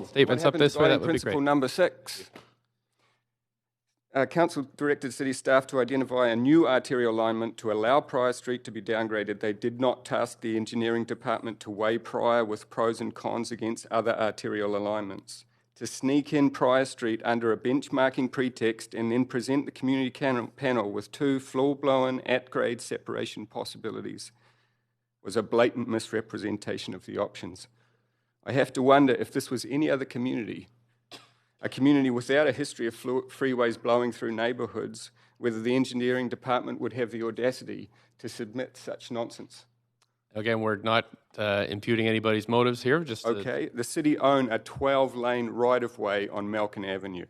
statements up this way, that would be Principle great. number 6. Council directed city staff to identify a new arterial alignment to allow Prior Street to be downgraded. They did not task the engineering department to weigh Prior with pros and cons against other arterial alignments. To sneak in Prior Street under a benchmarking pretext and then present the community panel with 2 floor-blown at-grade separation possibilities was a blatant misrepresentation of the options. I have to wonder if this was any other community, a community without a history of freeways blowing through neighbourhoods, whether the engineering department would have the audacity to submit such nonsense. Again, we're not imputing anybody's motives here. Just okay, the city own a 12-lane right-of-way on Malkin Avenue.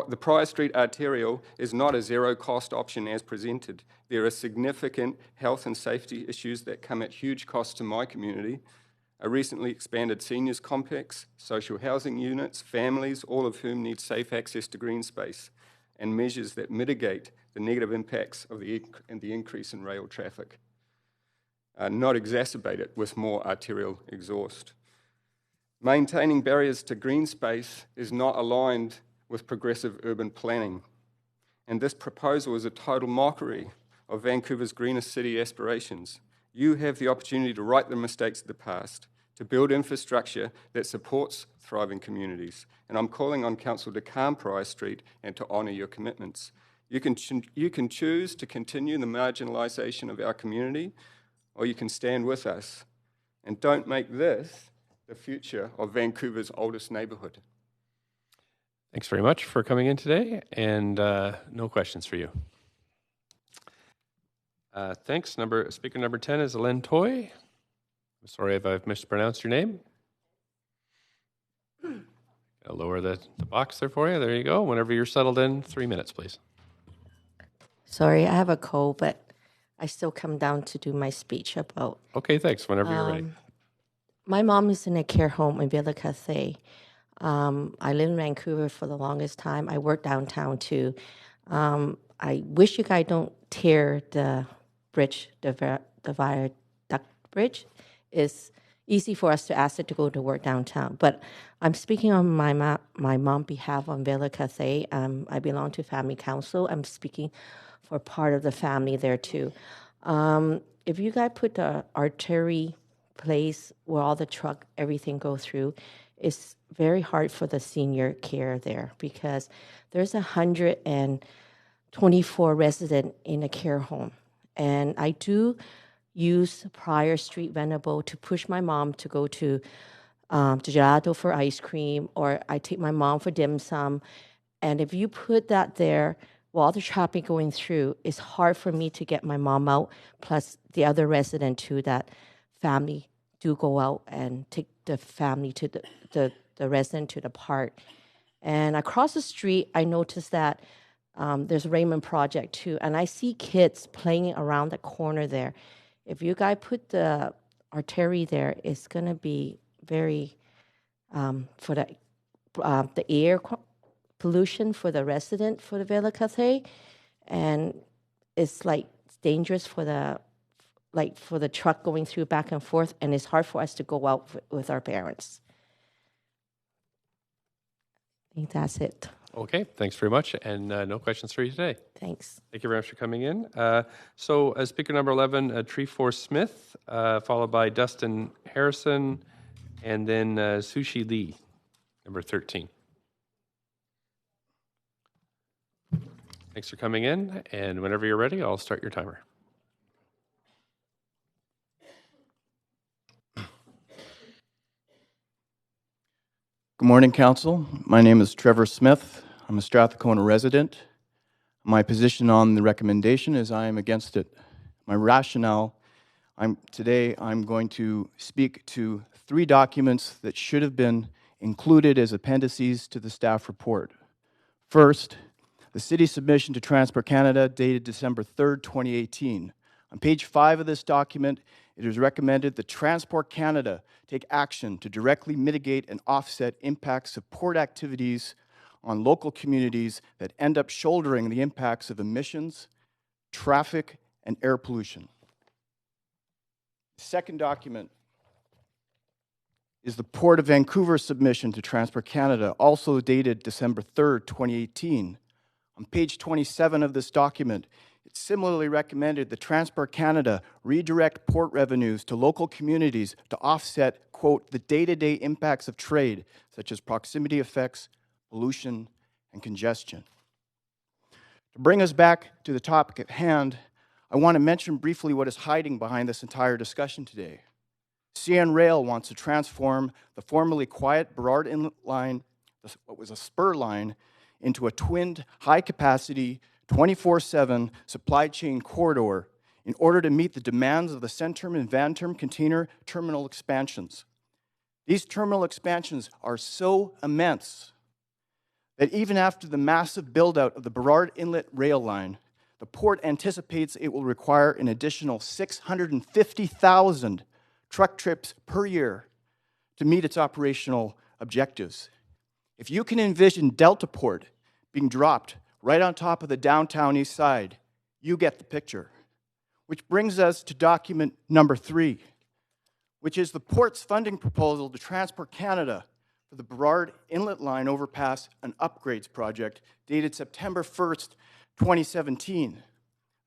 The Prior Street arterial is not a zero-cost option as presented. There are significant health and safety issues that come at huge cost to my community. A recently expanded seniors complex, social housing units, families, all of whom need safe access to green space, and measures that mitigate the negative impacts of the increase in rail traffic, not exacerbate it with more arterial exhaust. Maintaining barriers to green space is not aligned with progressive urban planning, and this proposal is a total mockery of Vancouver's greenest city aspirations. You have the opportunity to right the mistakes of the past, to build infrastructure that supports thriving communities. And I'm calling on Council to calm Prior Street and to honour your commitments. You can choose to continue the marginalisation of our community, or you can stand with us. And don't make this the future of Vancouver's oldest neighbourhood. Thanks very much for coming in today, and no questions for you. Thanks. Speaker number 10 is Len Toy. I'm sorry if I've mispronounced your name. I'll lower the box there for you. There you go. Whenever you're settled in, 3 minutes, please. Sorry, I have a cold, but I still come down to do my speech about... Okay, thanks. Whenever you're ready. My mom is in a care home in Villa Cathay. I lived in Vancouver for the longest time. I work downtown, too. I wish you guys don't tear the bridge, the viaduct bridge. It's easy for us to ask it to go to work downtown. But I'm speaking on my mom's behalf on Villa Cathay. I belong to Family Council. I'm speaking for part of the family there, too. If you guys put the artery place where all the truck, everything go through, it's very hard for the senior care there because there's 124 residents in a care home. And I do use Prior Street Venable to push my mom to go to Gelato for ice cream, or I take my mom for dim sum. And if you put that there while the traffic going through, it's hard for me to get my mom out, plus the other resident too, that family do go out and take the family to the resident to the park. And across the street, I noticed that there's Raymond Project too, and I see kids playing around the corner there. If you guys put the artery there, it's going to be very, for the air pollution for the resident for the Villa Cathay, and it's like dangerous for the truck going through back and forth, and it's hard for us to go out with our parents. I think that's it. Okay, thanks very much, and no questions for you today. Thanks. Thank you very much for coming in. So speaker number 11, Treeforce Smith, followed by Dustin Harrison, and then Sushi Lee, number 13. Thanks for coming in, and whenever you're ready, I'll start your timer. Good morning, Council. My name is Trevor Smith. I'm a Strathcona resident. My position on the recommendation is I am against it. My rationale, today I'm going to speak to 3 documents that should have been included as appendices to the staff report. First, the city submission to Transport Canada dated December 3rd, 2018. On page 5 of this document, it is recommended that Transport Canada take action to directly mitigate and offset impacts of port activities on local communities that end up shouldering the impacts of emissions, traffic, and air pollution. The second document is the Port of Vancouver submission to Transport Canada, also dated December 3rd, 2018. On page 27 of this document, it similarly recommended that Transport Canada redirect port revenues to local communities to offset, quote, the day-to-day impacts of trade, such as proximity effects, pollution, and congestion. To bring us back to the topic at hand, I want to mention briefly what is hiding behind this entire discussion today. CN Rail wants to transform the formerly quiet Burrard Inlet line, what was a spur line, into a twinned, high-capacity, 24/7 supply chain corridor in order to meet the demands of the Centerm and Vanterm container terminal expansions. These terminal expansions are so immense that even after the massive build-out of the Burrard Inlet rail line, the port anticipates it will require an additional 650,000 truck trips per year to meet its operational objectives. If you can envision Deltaport being dropped right on top of the downtown east side, you get the picture. Which brings us to document number 3, which is the port's funding proposal to Transport Canada for the Burrard Inlet Line Overpass and Upgrades project dated September 1st, 2017.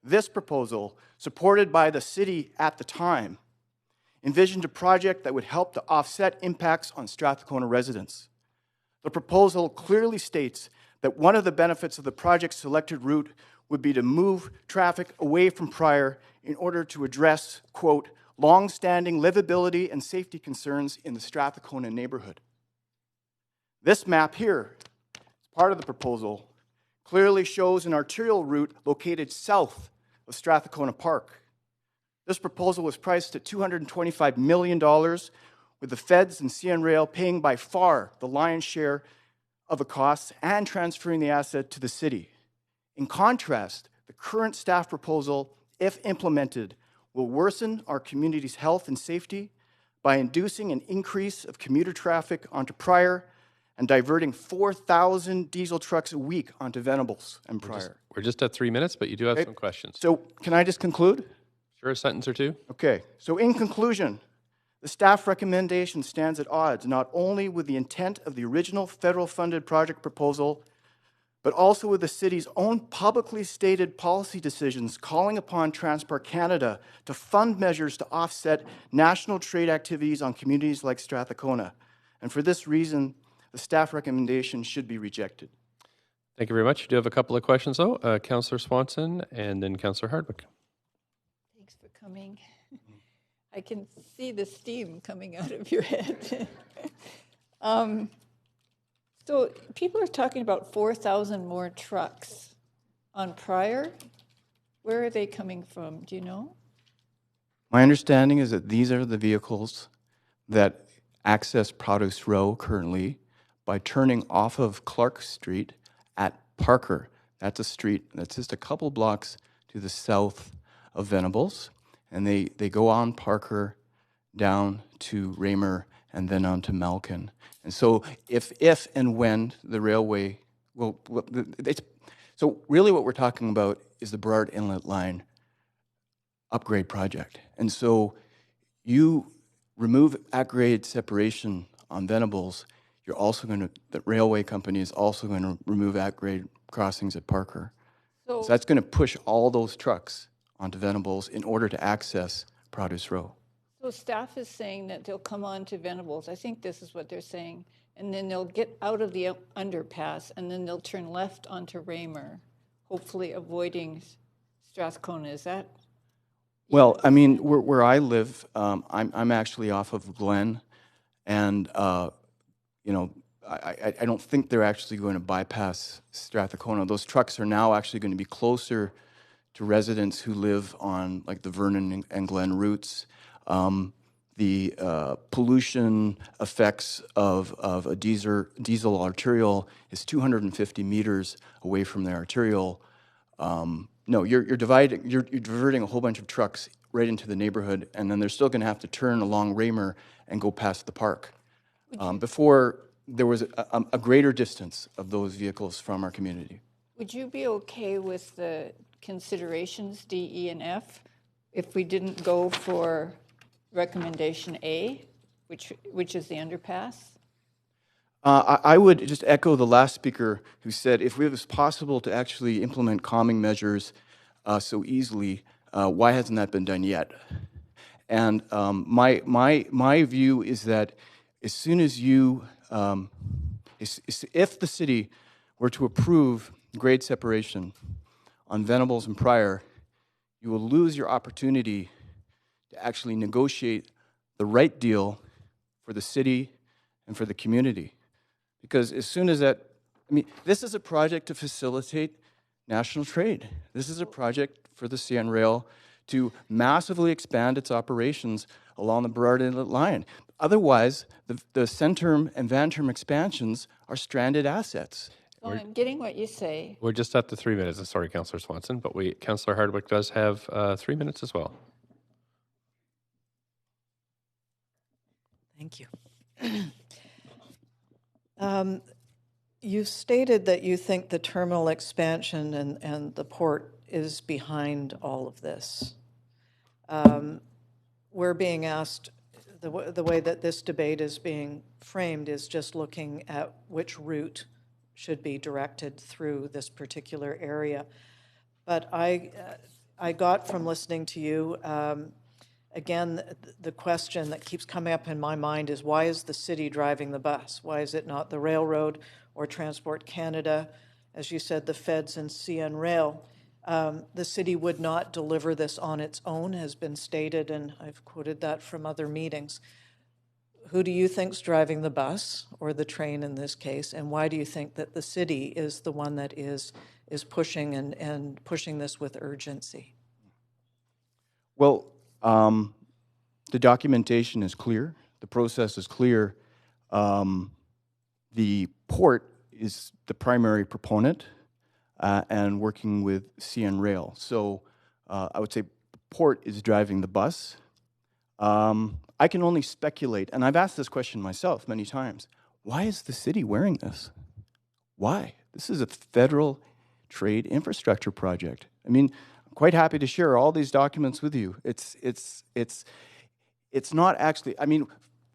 This proposal, supported by the city at the time, envisioned a project that would help to offset impacts on Strathcona residents. The proposal clearly states that one of the benefits of the project's selected route would be to move traffic away from Pryor in order to address, quote, long-standing livability and safety concerns in the Strathcona neighborhood. This map here, part of the proposal, clearly shows an arterial route located south of Strathcona Park. This proposal was priced at $225 million, with the feds and CN Rail paying by far the lion's share of the costs and transferring the asset to the city. In contrast, the current staff proposal, if implemented, will worsen our community's health and safety by inducing an increase of commuter traffic onto Pryor and diverting 4,000 diesel trucks a week onto Venables and Pryor. We're just at 3 minutes, but you do have some questions. So can I just conclude? Sure, a sentence or two. Okay, so in conclusion, the staff recommendation stands at odds not only with the intent of the original federal funded project proposal, but also with the city's own publicly stated policy decisions calling upon Transport Canada to fund measures to offset national trade activities on communities like Strathcona. And for this reason, the staff recommendation should be rejected. Thank you very much. You do have a couple of questions, though. Councillor Swanson and then Councillor Hardwick. Thanks for coming. I can see the steam coming out of your head. So people are talking about 4,000 more trucks on Pryor. Where are they coming from? Do you know? My understanding is that these are the vehicles that access Produce Row currently by turning off of Clark Street at Parker. That's a street that's just a couple blocks to the south of Venables. And they go on Parker down to Raymer and then on to Malkin. And so if and when the railway, so really what we're talking about is the Burrard Inlet Line upgrade project. And so you remove at-grade separation on Venables, you're also going to, the railway company is also going to remove at-grade crossings at Parker. So that's going to push all those trucks onto Venables in order to access Produce Row. So staff is saying that they'll come on to Venables. I think this is what they're saying. And then they'll get out of the underpass and then they'll turn left onto Raymer, hopefully avoiding Strathcona. Is that? Well, I mean, where I live, I'm actually off of Glen, and you know, I don't think they're actually going to bypass Strathcona. Those trucks are now actually going to be closer to residents who live on like the Vernon and Glen routes. The pollution effects of a diesel arterial is 250 meters away from the arterial. No, you're diverting a whole bunch of trucks right into the neighborhood, and then they're still going to have to turn along Raymer and go past the park. Before there was a greater distance of those vehicles from our community. Would you be okay with the considerations D, E, and F if we didn't go for recommendation A, which is the underpass? I would just echo the last speaker who said if it was possible to actually implement calming measures so easily, why hasn't that been done yet? And my view is that as soon as you, if the city were to approve grade separation on Venables and Pryor, you will lose your opportunity to actually negotiate the right deal for the city and for the community. Because as soon as that, I mean, this is a project to facilitate national trade. This is a project for the CN Rail to massively expand its operations along the Burrard Inlet line. Otherwise, the Centerm and Vanterm expansions are stranded assets. Well, I'm getting what you say. We're just at the 3 minutes. Sorry, Councillor Swanson, but Councillor Hardwick does have 3 minutes as well. Thank you. You stated that you think the terminal expansion and the port is behind all of this. We're being asked, the way that this debate is being framed is just looking at which route should be directed through this particular area. But I got from listening to you, again, the question that keeps coming up in my mind is, why is the city driving the bus? Why is it not the railroad or Transport Canada? As you said, the feds and CN Rail. The city would not deliver this on its own, has been stated, and I've quoted that from other meetings. Who do you think's driving the bus, or the train in this case, and why do you think that the city is the one that is pushing and pushing this with urgency? Well, the documentation is clear. The process is clear. The port is the primary proponent and working with CN Rail. So I would say the port is driving the bus. I can only speculate, and I've asked this question myself many times. Why is the city wearing this? Why? This is a federal trade infrastructure project. I mean, I'm quite happy to share all these documents with you. It's not actually, I mean,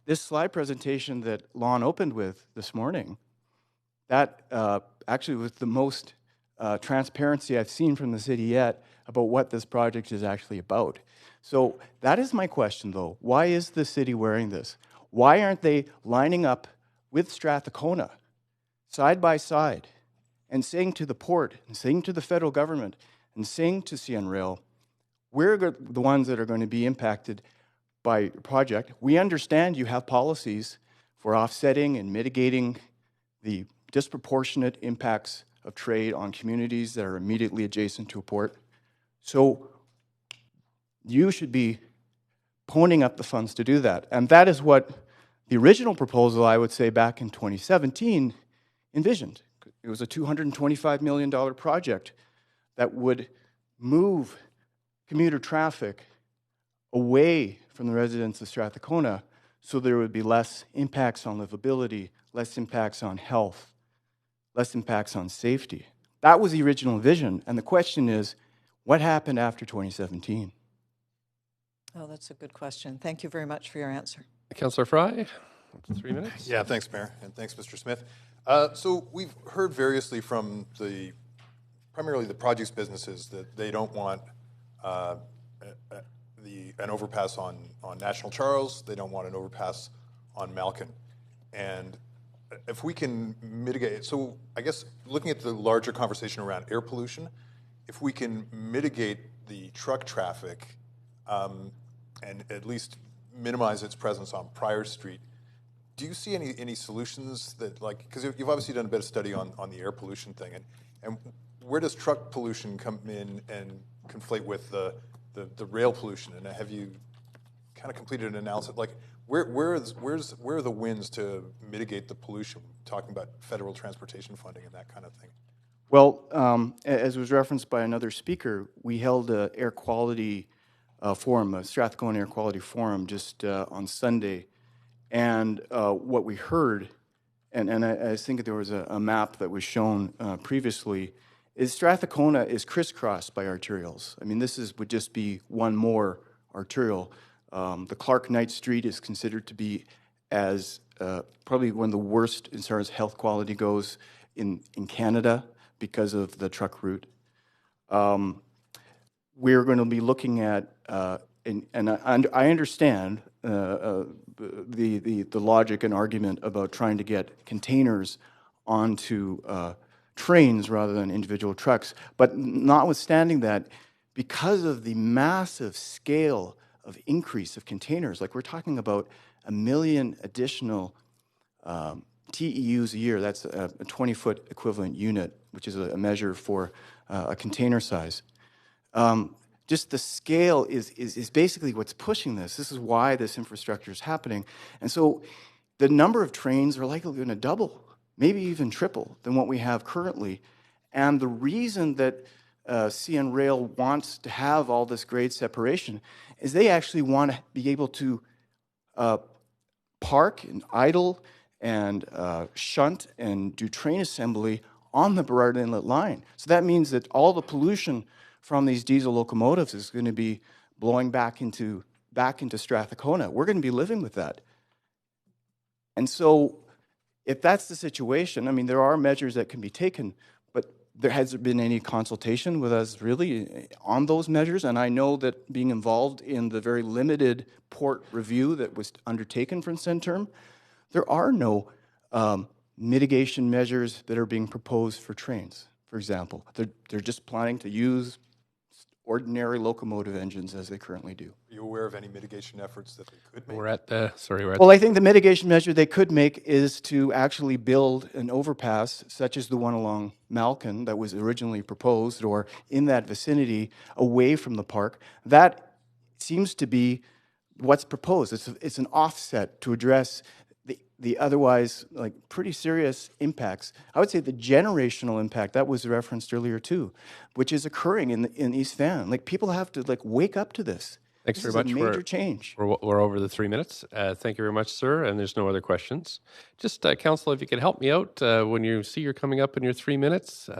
this slide presentation that Lon opened with this morning, that actually was the most transparency I've seen from the city yet about what this project is actually about. So that is my question, though. Why is the city wearing this? Why aren't they lining up with Strathcona side by side and saying to the port and saying to the federal government and saying to CN Rail, we're the ones that are going to be impacted by your project. We understand you have policies for offsetting and mitigating the disproportionate impacts of trade on communities that are immediately adjacent to a port. So you should be ponying up the funds to do that. And that is what the original proposal, I would say, back in 2017 envisioned. It was a $225 million project that would move commuter traffic away from the residents of Strathcona so there would be less impacts on livability, less impacts on health, less impacts on safety. That was the original vision. And the question is, what happened after 2017? Oh, that's a good question. Thank you very much for your answer. Councillor Fry, 3 minutes. Yeah, thanks, Mayor, and thanks, Mr. Smith. So we've heard variously from primarily the projects businesses that they don't want an overpass on National Charles. They don't want an overpass on Malkin. And if we can mitigate, so I guess looking at the larger conversation around air pollution, if we can mitigate the truck traffic and at least minimize its presence on Pryor Street, do you see any solutions that, like, because you've obviously done a bit of study on the air pollution thing, and where does truck pollution come in and conflate with the rail pollution? And have you kind of completed an analysis, like where are the wins to mitigate the pollution? Talking about federal transportation funding and that kind of thing. Well, as was referenced by another speaker, we held an air quality forum, a Strathcona Air Quality Forum, just on Sunday. And what we heard, and I think there was a map that was shown previously, is Strathcona is crisscrossed by arterials. I mean, this would just be one more arterial. The Clark Knight Street is considered to be as probably one of the worst as far as health quality goes in Canada because of the truck route. We're going to be looking at, and I understand the logic and argument about trying to get containers onto trains rather than individual trucks. But notwithstanding that, because of the massive scale of increase of containers, like we're talking about 1 million additional TEUs a year, that's a 20-foot equivalent unit, which is a measure for a container size. Just the scale is basically what's pushing this. This is why this infrastructure is happening. And so the number of trains are likely going to double, maybe even triple than what we have currently. And the reason that CN Rail wants to have all this grade separation is they actually want to be able to park and idle and shunt and do train assembly on the Burrard Inlet line. So that means that all the pollution from these diesel locomotives is going to be blowing back into Strathcona. We're going to be living with that. And so if that's the situation, I mean, there are measures that can be taken, but there hasn't been any consultation with us really on those measures. And I know that being involved in the very limited port review that was undertaken from Centerm, there are no mitigation measures that are being proposed for trains, for example. They're just planning to use ordinary locomotive engines as they currently do. Are you aware of any mitigation efforts that they could make? Well, I think the mitigation measure they could make is to actually build an overpass, such as the one along Malkin that was originally proposed, or in that vicinity, away from the park. That seems to be what's proposed. It's an offset to address the otherwise like pretty serious impacts. I would say the generational impact that was referenced earlier too, which is occurring in East Van. Like people have to like wake up to this. Thanks This very much. is a major change. We're over the 3 minutes. Thank you very much, sir. And there's no other questions. Just, Council, if you could help me out when you see you're coming up in your 3 minutes,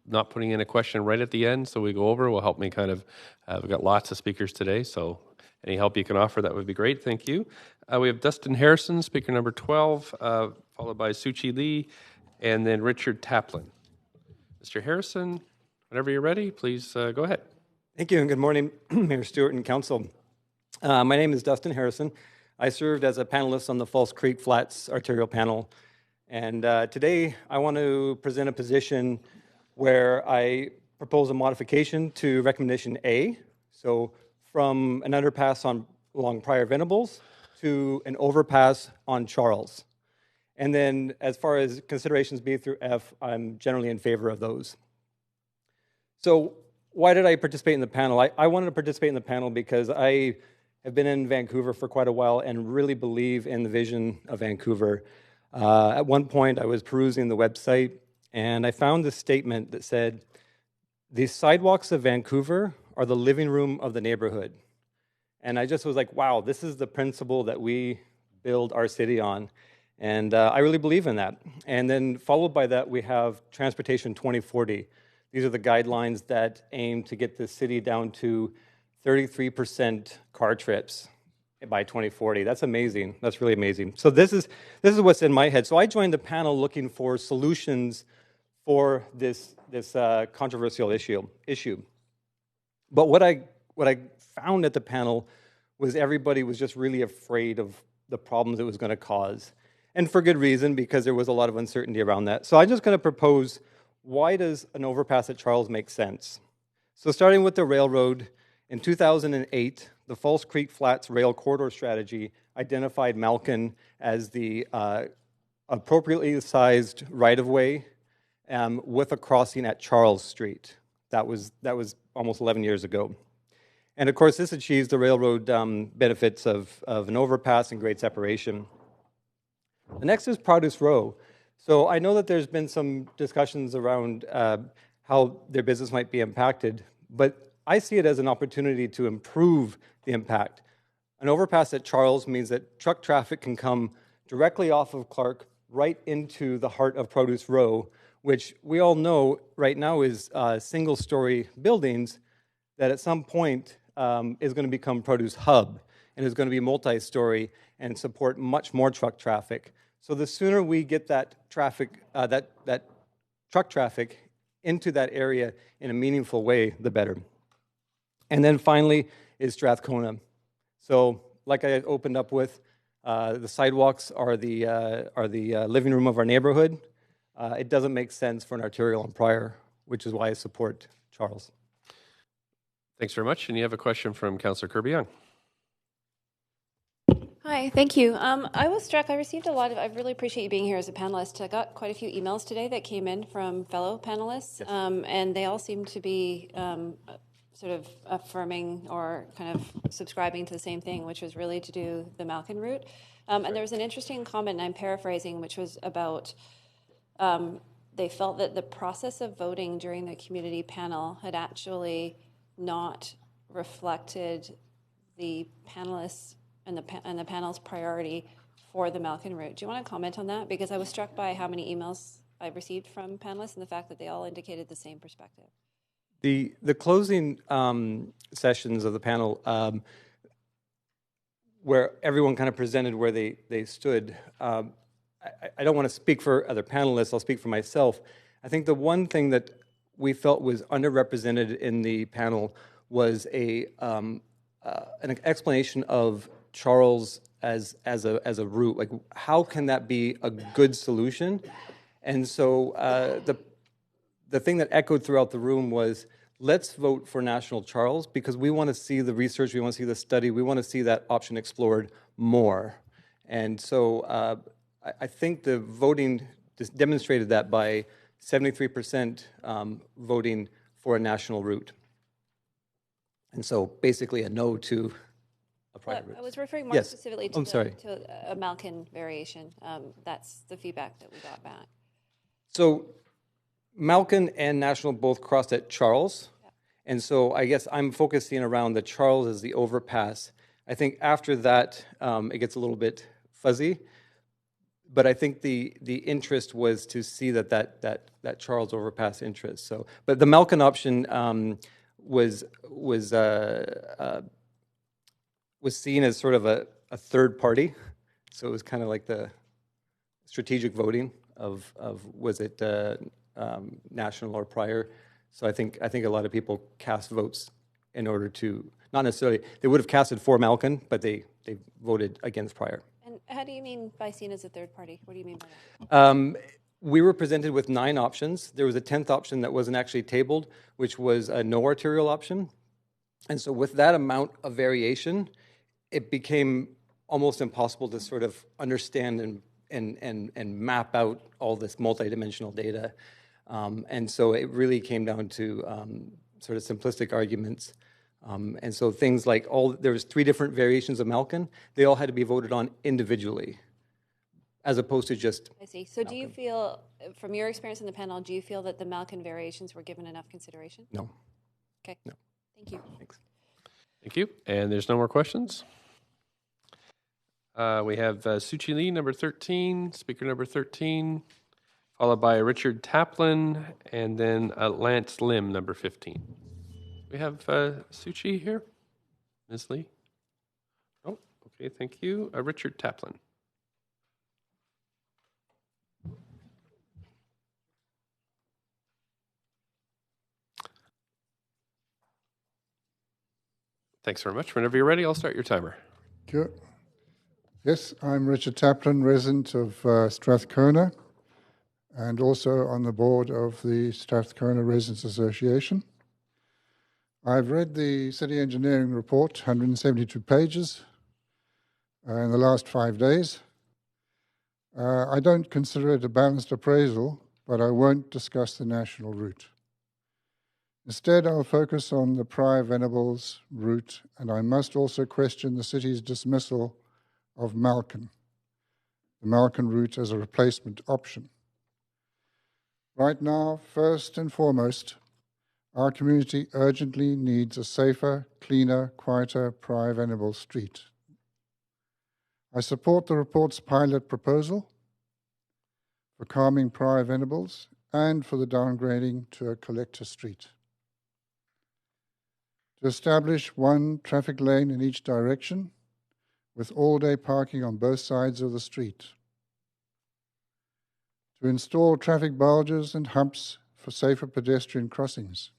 not putting in a question right at the end so we go over will help me kind of, we've got lots of speakers today, so any help you can offer, that would be great. Thank you. We have Dustin Harrison, speaker number 12, followed by Suchi Lee, and then Richard Taplin. Mr. Harrison, whenever you're ready, please go ahead. Thank you, and good morning, Mayor Stewart and Council. My name is Dustin Harrison. I served as a panelist on the False Creek Flats arterial panel, and today I want to present a position where I propose a modification to recommendation A, so from an underpass along Prior Venables to an overpass on Charles. And then as far as considerations B through F, I'm generally in favor of those. So why did I participate in the panel? I wanted to participate in the panel because I have been in Vancouver for quite a while and really believe in the vision of Vancouver. At one point, I was perusing the website and I found this statement that said, "The sidewalks of Vancouver are the living room of the neighborhood." And I just was like, wow, this is the principle that we build our city on. And I really believe in that. And then followed by that, we have Transportation 2040. These are the guidelines that aim to get the city down to 33% car trips by 2040. That's amazing. That's really amazing. So this is what's in my head. So I joined the panel looking for solutions for this controversial issue. But what I found at the panel was everybody was just really afraid of the problems it was going to cause. And for good reason, because there was a lot of uncertainty around that. So I'm just going to propose, why does an overpass at Charles make sense? So starting with the railroad, in 2008, the False Creek Flats Rail Corridor Strategy identified Malkin as the appropriately sized right-of-way with a crossing at Charles Street. That was almost 11 years ago. And of course, this achieves the railroad benefits of an overpass and grade separation. The next is Produce Row. So I know that there's been some discussions around how their business might be impacted, but I see it as an opportunity to improve the impact. An overpass at Charles means that truck traffic can come directly off of Clark right into the heart of Produce Row, which we all know right now is single-story buildings that at some point is going to become Produce Hub. and is going to be multi-story and support much more truck traffic. So the sooner we get that traffic, that truck traffic into that area in a meaningful way, the better. And then finally is Strathcona. So like I opened up with, the sidewalks are the living room of our neighborhood. It doesn't make sense for an arterial on Pryor, which is why I support Charles. Thanks very much. And you have a question from Councillor Kirby-Young. Hi, thank you. I was struck, I received a lot of, I really appreciate you being here as a panelist. I got quite a few emails today that came in from fellow panelists, yes. And they all seem to be sort of affirming or kind of subscribing to the same thing, which was really to do the Malkin route. And there was an interesting comment, and I'm paraphrasing, which was about they felt that the process of voting during the community panel had actually not reflected the panelists and the panel's priority for the Malkin route. Do you want to comment on that? Because I was struck by how many emails I received from panelists and the fact that they all indicated the same perspective. The closing sessions of the panel, where everyone kind of presented where they stood, I don't want to speak for other panelists, I'll speak for myself. I think the one thing that we felt was underrepresented in the panel was an explanation of Charles as a route. Like, how can that be a good solution? And so the thing that echoed throughout the room was, let's vote for National Charles because we want to see the research, we want to see the study, we want to see that option explored more. And so I think the voting just demonstrated that by 73% voting for a national route. And so basically a no to a private route. I was referring more specifically to a Malkin variation. That's the feedback that we got back. So Malkin and National both crossed at Charles. Yeah. And so I guess I'm focusing around the Charles as the overpass. I think after that, it gets a little bit fuzzy. But I think the interest was to see that Charles overpass interest. So, but the Malkin option was seen as sort of a third party. So it was kind of like the strategic voting of was it National or Pryor. So I think a lot of people cast votes in order to, not necessarily, they would have casted for Malkin, but they voted against Pryor. And how do you mean by seen as a third party? What do you mean by that? We were presented with 9 options. There was a 10th option that wasn't actually tabled, which was a no arterial option. And so with that amount of variation, it became almost impossible to sort of understand and map out all this multidimensional data. And so it really came down to sort of simplistic arguments. And so things like there was 3 different variations of Malkin. They all had to be voted on individually, as opposed to just I see. So Malkin. Do you feel, from your experience in the panel, do you feel that the Malkin variations were given enough consideration? No. Okay. No. Thank you. Thanks. Thank you. And there's no more questions. We have Suchi Lee, number 13, speaker number 13, followed by Richard Taplin, and then Lance Lim, number 15. We have Suchi here? Ms. Lee? Oh, okay, thank you. Richard Taplin. Thanks very much. Whenever you're ready, I'll start your timer. Thank you. Yes, I'm Richard Taplin, resident of Strathcona, and also on the board of the Strathcona Residents Association. I've read the City Engineering Report, 172 pages, in the last 5 days. I don't consider it a balanced appraisal, but I won't discuss the national route. Instead, I'll focus on the Pryor-Venables route, and I must also question the city's dismissal of Malkin, the Malkin route as a replacement option. Right now, first and foremost, our community urgently needs a safer, cleaner, quieter Pryor-Venables street. I support the report's pilot proposal for calming Pryor-Venables and for the downgrading to a collector street. To establish one traffic lane in each direction with all-day parking on both sides of the street. To install traffic bulges and humps for safer pedestrian crossings.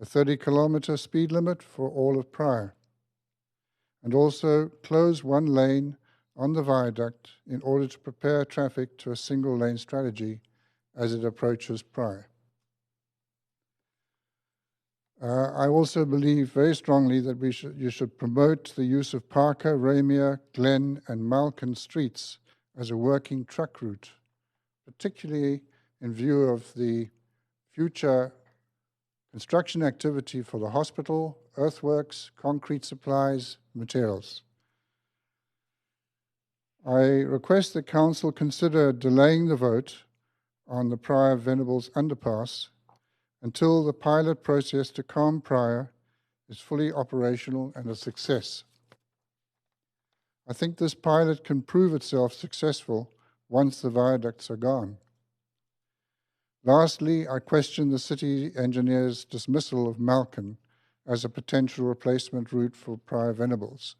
A 30-kilometre speed limit for all of Prior. And also close one lane on the viaduct in order to prepare traffic to a single-lane strategy as it approaches Prior. I also believe very strongly that you should promote the use of Parker, Ramier, Glen, and Malkin streets as a working truck route, particularly in view of the future construction activity for the hospital, earthworks, concrete supplies, materials. I request that Council consider delaying the vote on the Prior Venables underpass until the pilot process to calm Prior is fully operational and a success. I think this pilot can prove itself successful once the viaducts are gone. Lastly, I question the city engineer's dismissal of Malkin as a potential replacement route for Prior Venables.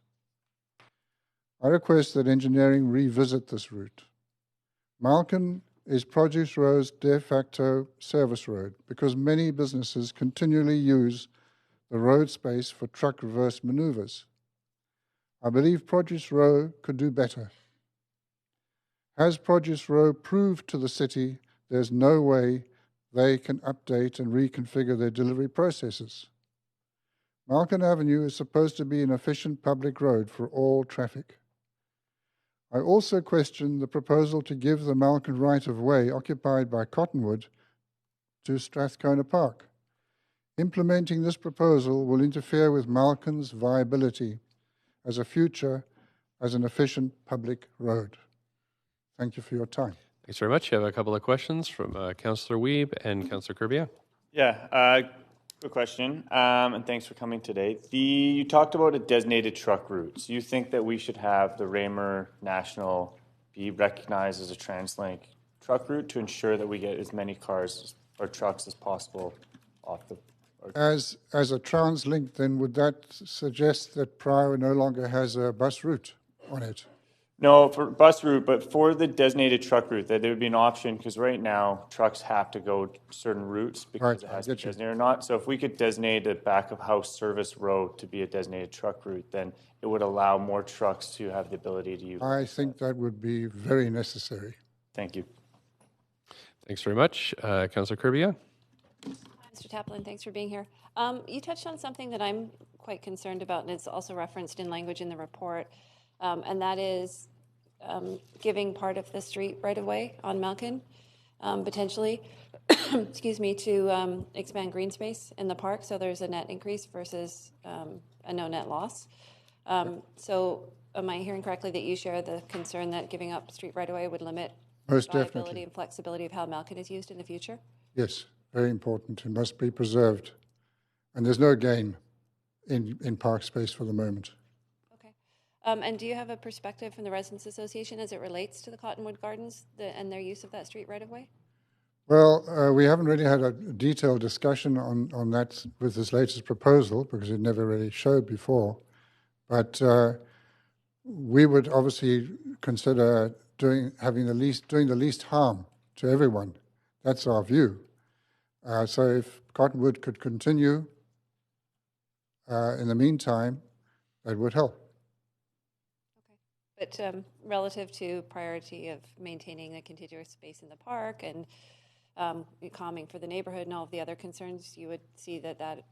I request that engineering revisit this route. Malkin is Produce Row's de facto service road because many businesses continually use the road space for truck reverse maneuvers. I believe Produce Row could do better. Has Produce Row proved to the city there's no way they can update and reconfigure their delivery processes? Malkin Avenue is supposed to be an efficient public road for all traffic. I also question the proposal to give the Malkin right-of-way occupied by Cottonwood to Strathcona Park. Implementing this proposal will interfere with Malkin's viability as a future as an efficient public road. Thank you for your time. Thanks very much. You have a couple of questions from Councillor Wiebe and Councillor Kurbia. Yeah, good question, and thanks for coming today. You talked about a designated truck route. So you think that we should have the Raymer National be recognized as a TransLink truck route to ensure that we get as many cars or trucks as possible off the... As a TransLink, then would that suggest that Prior no longer has a bus route on it? No, for bus route, but for the designated truck route, that there would be an option, because right now trucks have to go certain routes because it has to be designated or not. So if we could designate a back of house service road to be a designated truck route, then it would allow more trucks to have the ability to use. I think that would be very necessary. Thank you. Thanks very much. Councillor Kurbia. Mr. Taplin, thanks for being here. You touched on something that I'm quite concerned about, and it's also referenced in language in the report, and that is giving part of the street right away on Malkin, potentially, excuse me, to expand green space in the park, so there's a net increase versus a no net loss. So am I hearing correctly that you share the concern that giving up street right away would limit viability and flexibility of how Malkin is used in the future? Yes, very important. It must be preserved. And there's no gain in park space for the moment. And do you have a perspective from the Residents Association as it relates to the Cottonwood Gardens and their use of that street right-of-way? Well, we haven't really had a detailed discussion on that with this latest proposal because it never really showed before. But we would obviously consider doing the least harm to everyone. That's our view. So if Cottonwood could continue in the meantime, that would help. But relative to priority of maintaining a contiguous space in the park and calming for the neighborhood and all of the other concerns, you would see that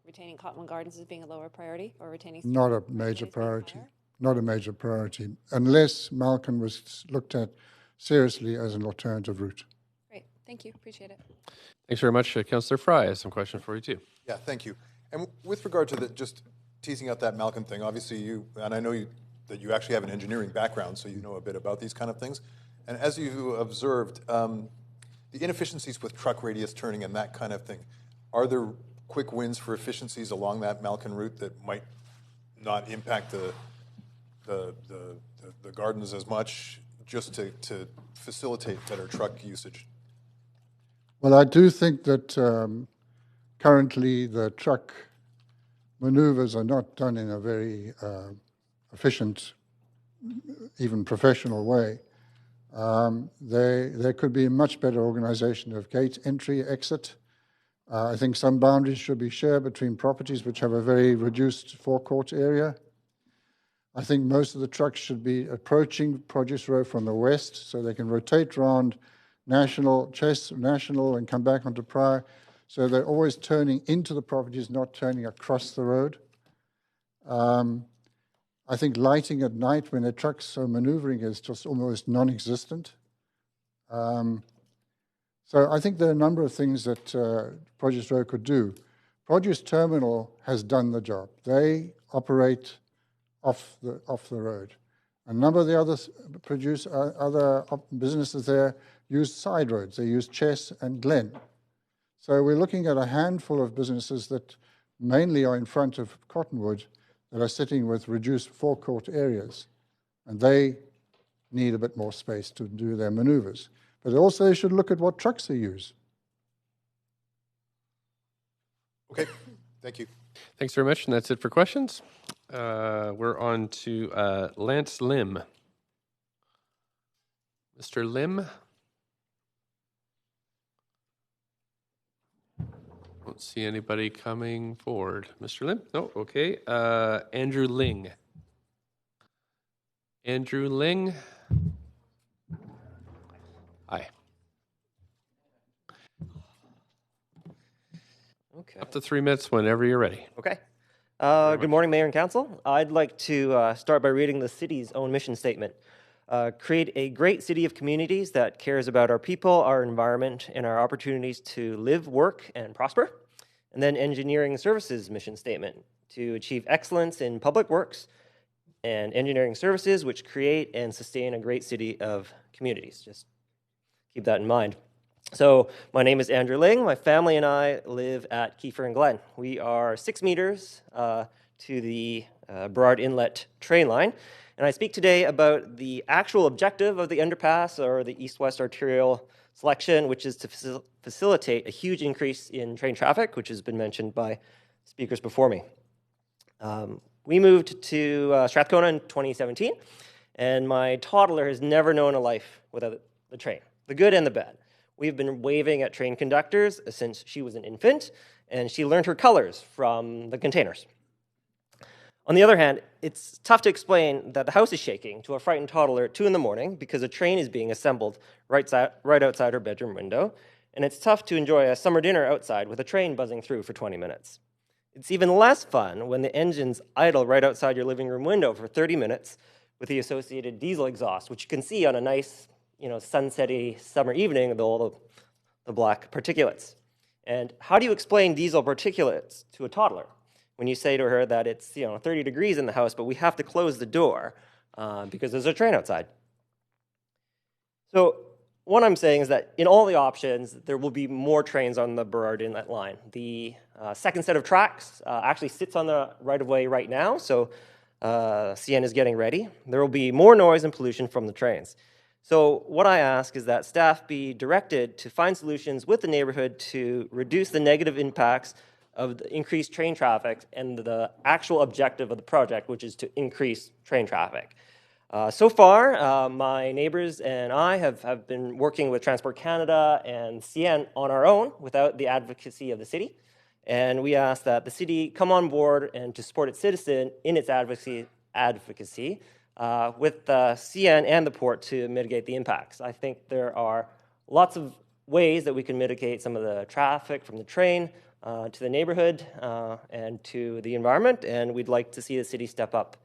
retaining Cottonwood Gardens as being a lower priority, or retaining... Not a major priority. Not a major priority, unless Malkin was looked at seriously as an alternative route. Great. Thank you. Appreciate it. Thanks very much. Councillor Fry has some questions for you, too. Yeah, thank you. And with regard to just teasing out that Malkin thing, obviously you, and I know that you actually have an engineering background, so you know a bit about these kind of things. And as you observed, the inefficiencies with truck radius turning and that kind of thing, are there quick wins for efficiencies along that Malkin route that might not impact the gardens as much, just to facilitate better truck usage? Well, I do think that currently the truck maneuvers are not done in a very efficient, even professional way. There could be a much better organization of gate entry, exit. I think some boundaries should be shared between properties which have a very reduced forecourt area. I think most of the trucks should be approaching Produce Row from the west so they can rotate around Chase National and come back onto Prior. So they're always turning into the properties, not turning across the road. I think lighting at night when the trucks are maneuvering is just almost non-existent. So I think there are a number of things that Produce Row could do. Produce Terminal has done the job. They operate off the road. A number of the other businesses there use side roads. They use Chess and Glen. So we're looking at a handful of businesses that mainly are in front of Cottonwood that are sitting with reduced forecourt areas. And they need a bit more space to do their maneuvers. But also they should look at what trucks they use. Okay, thank you. Thanks very much, and that's it for questions. We're on to Lance Lim. Mr. Lim? Don't see anybody coming forward. Mr. Lim? No, okay. Andrew Ling. Andrew Ling? Hi. Okay. Up to 3 minutes whenever you're ready. Okay. Good morning, Mayor and Council. I'd like to start by reading the city's own mission statement. Create a great city of communities that cares about our people, our environment, and our opportunities to live, work, and prosper. And then Engineering Services mission statement to achieve excellence in public works and engineering services which create and sustain a great city of communities. Just keep that in mind. So my name is Andrew Ling. My family and I live at Kiefer and Glen. We are 6 meters to the Burrard Inlet train line. And I speak today about the actual objective of the underpass or the east-west arterial selection, which is to facilitate a huge increase in train traffic, which has been mentioned by speakers before me. We moved to Strathcona in 2017, and my toddler has never known a life without the train, the good and the bad. We've been waving at train conductors since she was an infant, and she learned her colors from the containers. On the other hand, it's tough to explain that the house is shaking to a frightened toddler at 2 in the morning because a train is being assembled right outside her bedroom window, and it's tough to enjoy a summer dinner outside with a train buzzing through for 20 minutes. It's even less fun when the engines idle right outside your living room window for 30 minutes with the associated diesel exhaust, which you can see on a nice, sunsetty summer evening with all the black particulates. And how do you explain diesel particulates to a toddler when you say to her that it's 30 degrees in the house, but we have to close the door because there's a train outside? So what I'm saying is that in all the options, there will be more trains on the Burrard Inlet line. The second set of tracks actually sits on the right-of-way right now, so CN is getting ready. There will be more noise and pollution from the trains. So what I ask is that staff be directed to find solutions with the neighborhood to reduce the negative impacts of the increased train traffic and the actual objective of the project, which is to increase train traffic. So far, my neighbors and I have been working with Transport Canada and CN on our own without the advocacy of the city. And we ask that the city come on board and to support its citizen in its advocacy with CN and the port to mitigate the impacts. I think there are lots of ways that we can mitigate some of the traffic from the train to the neighborhood and to the environment, and we'd like to see the city step up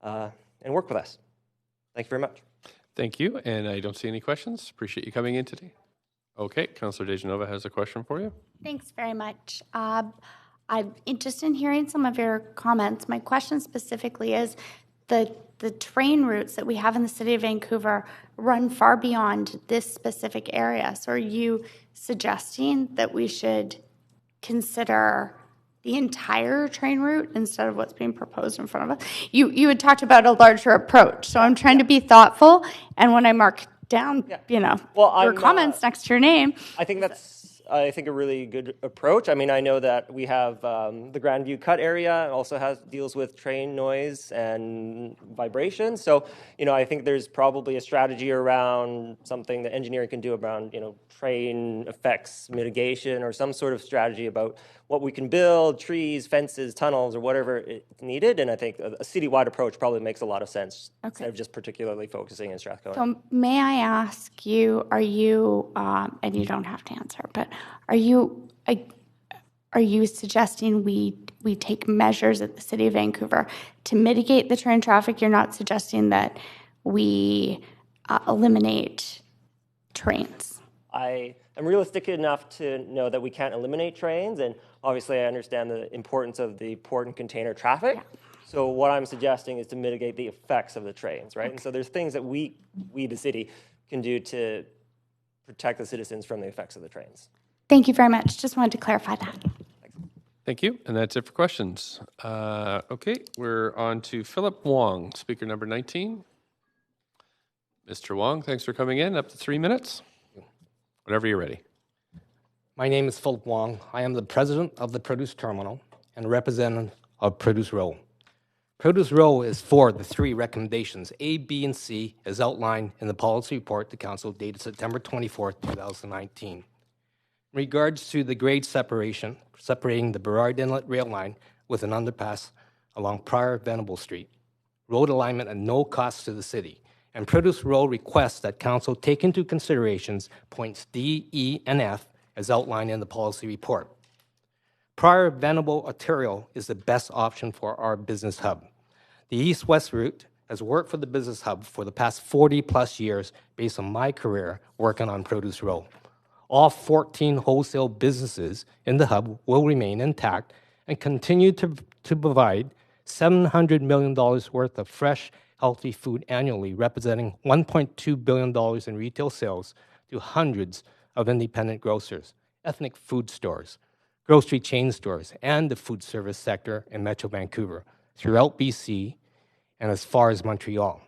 and work with us. Thank you very much. Thank you, and I don't see any questions. Appreciate you coming in today. Okay, Councillor DeGenova has a question for you. Thanks very much. I'm interested in hearing some of your comments. My question specifically is the train routes that we have in the city of Vancouver run far beyond this specific area. So are you suggesting that we should consider the entire train route instead of what's being proposed in front of us? You had talked about a larger approach, so I'm trying to be thoughtful, and when I mark down, your comments next to your name. I think that's I think, a really good approach. I mean, I know that we have the Grandview Cut area also deals with train noise and vibration. So, I think there's probably a strategy around something that engineering can do around, train effects mitigation or some sort of strategy about what we can build, trees, fences, tunnels, or whatever is needed. And I think a citywide approach probably makes a lot of sense instead of just particularly focusing in Strathcona. So may I ask you, are you, and you don't have to answer, but are you suggesting we take measures at the City of Vancouver to mitigate the train traffic? You're not suggesting that we eliminate trains? I am realistic enough to know that we can't eliminate trains, and obviously I understand the importance of the port and container traffic. Yeah. So what I'm suggesting is to mitigate the effects of the trains, right? Okay. And so there's things that we, the city, can do to protect the citizens from the effects of the trains. Thank you very much. Just wanted to clarify that. Thank you. And that's it for questions. Okay, we're on to Philip Wong, speaker number 19. Mr. Wong, thanks for coming in. Up to 3 minutes. Whenever you're ready. My name is Philip Wong. I am the president of the Produce Terminal and representative of Produce Row. Produce Row is for the 3 recommendations, A, B, and C, as outlined in the policy report to Council dated September 24, 2019. In regards to the grade separation, separating the Burrard Inlet rail line with an underpass along Prior Venable Street, road alignment at no cost to the city, and Produce Row requests that Council take into considerations points D, E, and F as outlined in the policy report. Prior Venable Ontario is the best option for our business hub. The east-west route has worked for the business hub for the past 40-plus years based on my career working on Produce Row. All 14 wholesale businesses in the hub will remain intact and continue to provide $700 million worth of fresh, healthy food annually, representing $1.2 billion in retail sales to hundreds of independent grocers, ethnic food stores, grocery chain stores, and the food service sector in Metro Vancouver, throughout BC, and as far as Montreal.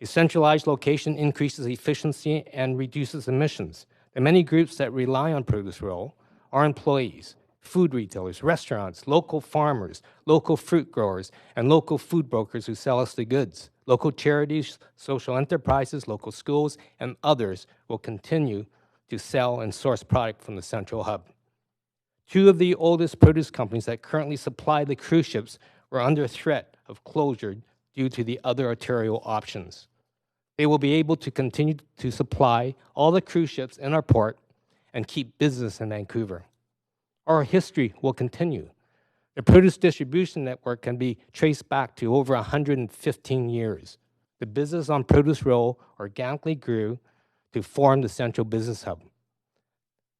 A centralized location increases efficiency and reduces emissions. The many groups that rely on Produce Row are employees, food retailers, restaurants, local farmers, local fruit growers, and local food brokers who sell us the goods. Local charities, social enterprises, local schools, and others will continue to sell and source product from the central hub. 2 of the oldest produce companies that currently supply the cruise ships were under threat of closure due to the other Ontario options. They will be able to continue to supply all the cruise ships in our port and keep business in Vancouver. Our history will continue. The produce distribution network can be traced back to over 115 years. The business on Produce Row organically grew to form the central business hub.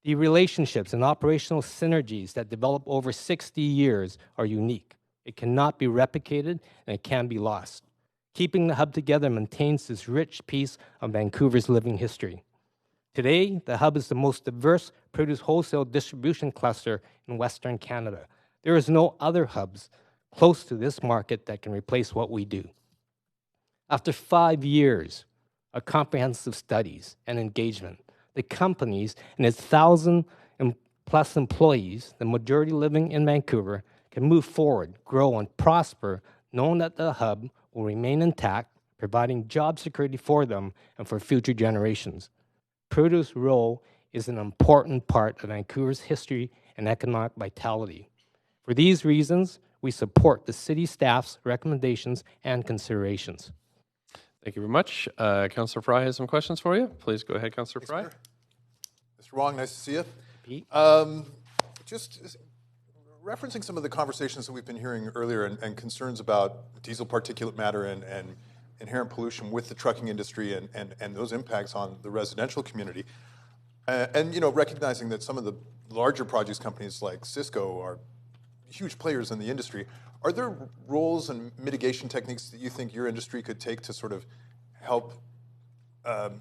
The relationships and operational synergies that develop over 60 years are unique. It cannot be replicated and it can be lost. Keeping the hub together maintains this rich piece of Vancouver's living history. Today, the hub is the most diverse produce wholesale distribution cluster in Western Canada. There is no other hubs close to this market that can replace what we do. After 5 years of comprehensive studies and engagement, the companies and its 1,000+ employees, the majority living in Vancouver, can move forward, grow, and prosper, knowing that the hub will remain intact, providing job security for them and for future generations. Produce Row is an important part of Vancouver's history and economic vitality. For these reasons, we support the city staff's recommendations and considerations. Thank you very much. Councillor Fry has some questions for you. Please go ahead, Councillor Fry. Mr. Wong, nice to see you. Pete. Just referencing some of the conversations that we've been hearing earlier and concerns about diesel particulate matter and inherent pollution with the trucking industry and those impacts on the residential community. And recognizing that some of the larger produce companies like Cisco are huge players in the industry, are there roles and mitigation techniques that you think your industry could take to sort of help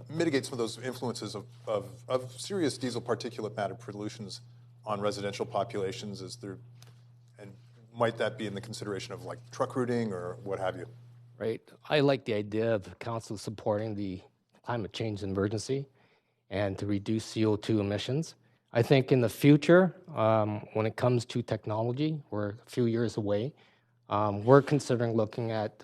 mitigate some of those influences of serious diesel particulate matter pollutions on residential populations? And might that be in the consideration of like truck routing or what have you? Right. I like the idea of council supporting the climate change emergency and to reduce CO2 emissions. I think in the future, when it comes to technology, we're a few years away. We're considering looking at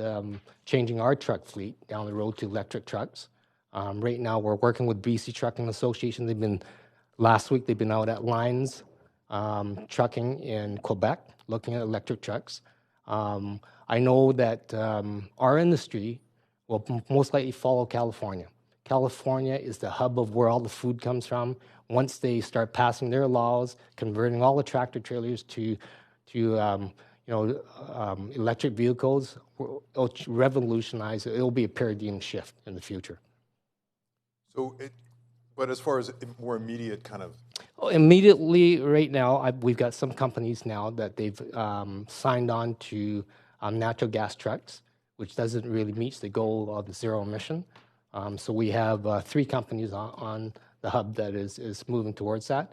changing our truck fleet down the road to electric trucks. Right now, we're working with BC Trucking Association. Last week, they've been out at Lines Trucking in Quebec, looking at electric trucks. I know that our industry will most likely follow California. California is the hub of where all the food comes from. Once they start passing their laws, converting all the tractor trailers to electric vehicles, it'll revolutionize. It'll be a paradigm shift in the future. So, but as far as more immediate kind of... Immediately, right now, we've got some companies now that they've signed on to natural gas trucks, which doesn't really meet the goal of zero emission. So we have 3 companies on the hub that is moving towards that.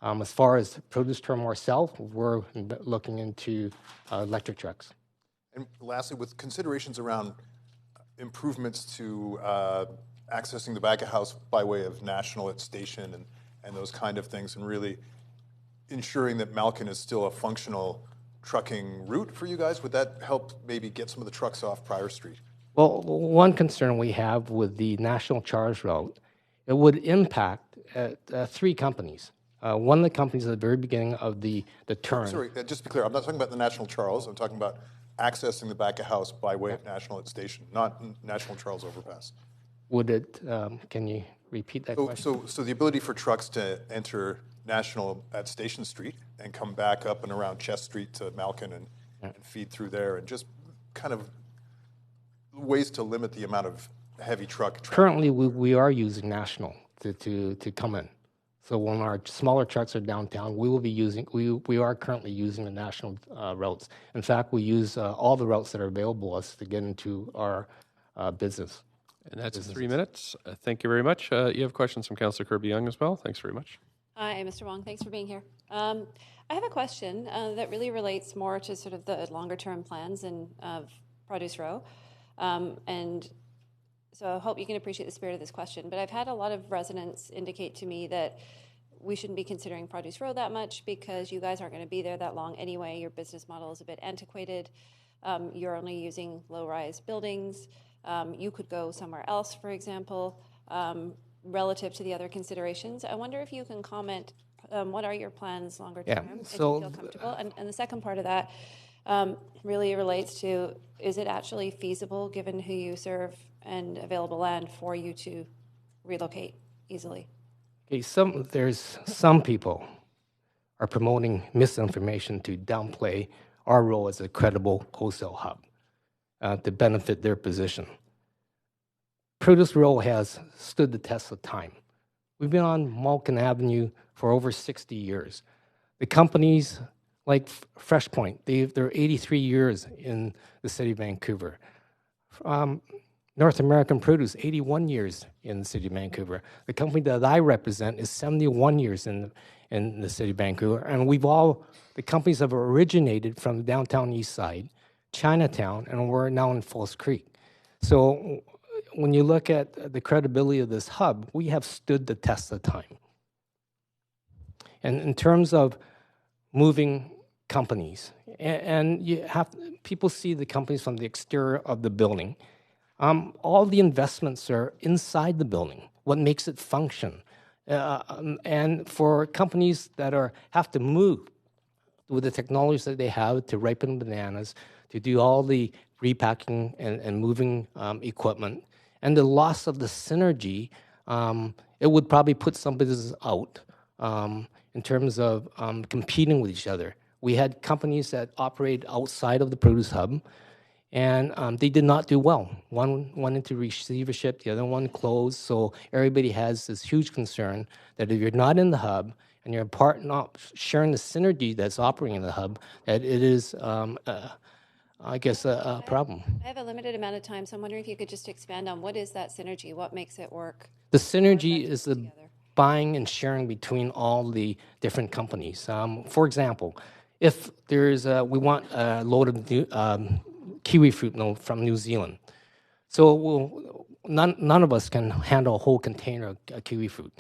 As far as Produce Terminal ourselves, we're looking into electric trucks. And lastly, with considerations around improvements to accessing the back of house by way of National at Station and those kind of things, and really ensuring that Malkin is still a functional trucking route for you guys, would that help maybe get some of the trucks off Prior Street? Well, one concern we have with the National Charge Route, it would impact 3 companies. One of the companies at the very beginning of the turn. Sorry, just to be clear, I'm not talking about the National Charles. I'm talking about accessing the back of house by way of National at Station, not National Charles Overpass. Would it? Can you repeat that question? So the ability for trucks to enter National at Station Street and come back up and around Chest Street to Malkin and feed through there, and just kind of ways to limit the amount of heavy truck traffic. Currently, we are using National to come in. So when our smaller trucks are downtown, we will be using. We are currently using the National routes. In fact, we use all the routes that are available to us to get into our business. And that's 3 minutes. Thank you very much. You have questions from Councillor Kirby-Yung as well. Thanks very much. Hi, Mr. Wong. Thanks for being here. I have a question that really relates more to sort of the longer-term plans of Produce Row. And so I hope you can appreciate the spirit of this question. But I've had a lot of residents indicate to me that we shouldn't be considering Produce Row that much because you guys aren't going to be there that long anyway. Your business model is a bit antiquated. You're only using low-rise buildings. You could go somewhere else, for example, relative to the other considerations. I wonder if you can comment, what are your plans longer term, if you feel comfortable? And the second part of that really relates to, is it actually feasible, given who you serve and available land, for you to relocate easily? Okay, there's some people are promoting misinformation to downplay our role as a credible wholesale hub to benefit their position. Produce Row has stood the test of time. We've been on Malkin Avenue for over 60 years. The companies like FreshPoint, they're 83 years in the city of Vancouver. North American Produce, 81 years in the city of Vancouver. The company that I represent is 71 years in the city of Vancouver. And the companies have originated from the downtown east side, Chinatown, and we're now in False Creek. So when you look at the credibility of this hub, we have stood the test of time. And in terms of moving companies, and people see the companies from the exterior of the building. All the investments are inside the building, what makes it function. And for companies that have to move with the technologies that they have to ripen bananas, to do all the repacking and moving equipment, and the loss of the synergy, it would probably put some businesses out in terms of competing with each other. We had companies that operate outside of the produce hub, and they did not do well. One went into receivership, the other one closed, so everybody has this huge concern that if you're not in the hub and you're not sharing the synergy that's operating in the hub, that it is, I guess, a problem. I have a limited amount of time, so I'm wondering if you could just expand on what is that synergy? What makes it work? The synergy is the buying and sharing between all the different companies. For example, if we want a load of kiwi fruit from New Zealand, so none of us can handle a whole container of kiwi fruit.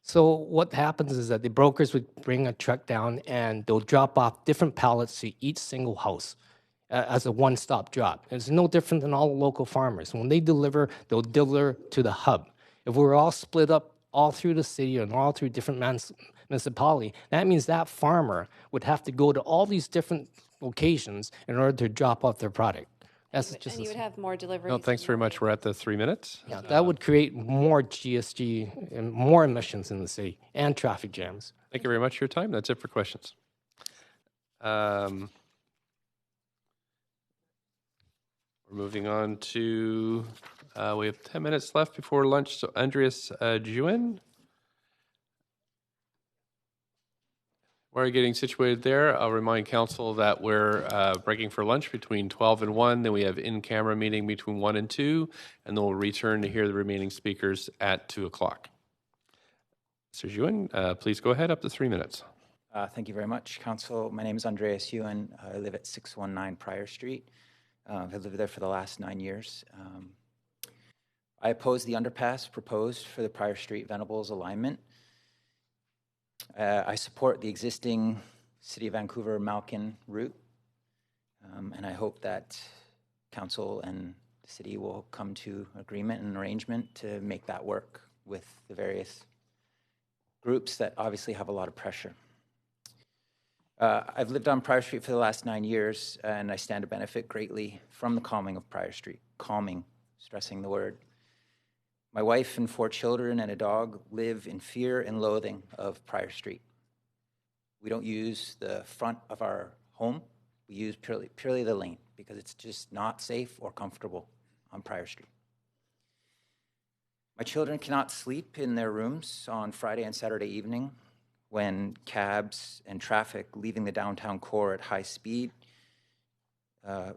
So what happens is that the brokers would bring a truck down and they'll drop off different pallets to each single house as a one-stop drop. It's no different than all the local farmers. When they deliver, they'll deliver to the hub. If we're all split up all through the city and all through different municipalities, that means that farmer would have to go to all these different locations in order to drop off their product. That's just And you would have more deliveries. No, thanks very much. We're at the 3 minutes. Yeah, that would create more GSG and more emissions in the city and traffic jams. Thank you very much for your time. That's it for questions. We're moving on to, we have 10 minutes left before lunch. So Andreas Juin. While you're getting situated there, I'll remind council that we're breaking for lunch between 12 and 1. Then we have in-camera meeting between 1 and 2, and then we'll return to hear the remaining speakers at 2 o'clock. Mr. Juin, please go ahead, up to 3 minutes. Thank you very much, Council. My name is Andreas Ewan. I live at 619 Prior Street. I've lived there for the last 9 years. I oppose the underpass proposed for the Prior Street Venables alignment. I support the existing City of Vancouver Malkin route, and I hope that Council and the City will come to agreement and arrangement to make that work with the various groups that obviously have a lot of pressure. I've lived on Prior Street for the last 9 years, and I stand to benefit greatly from the calming of Prior Street. Calming, stressing the word. My wife and 4 children and a dog live in fear and loathing of Prior Street. We don't use the front of our home. We use purely the lane because it's just not safe or comfortable on Prior Street. My children cannot sleep in their rooms on Friday and Saturday evening when cabs and traffic leaving the downtown core at high speed,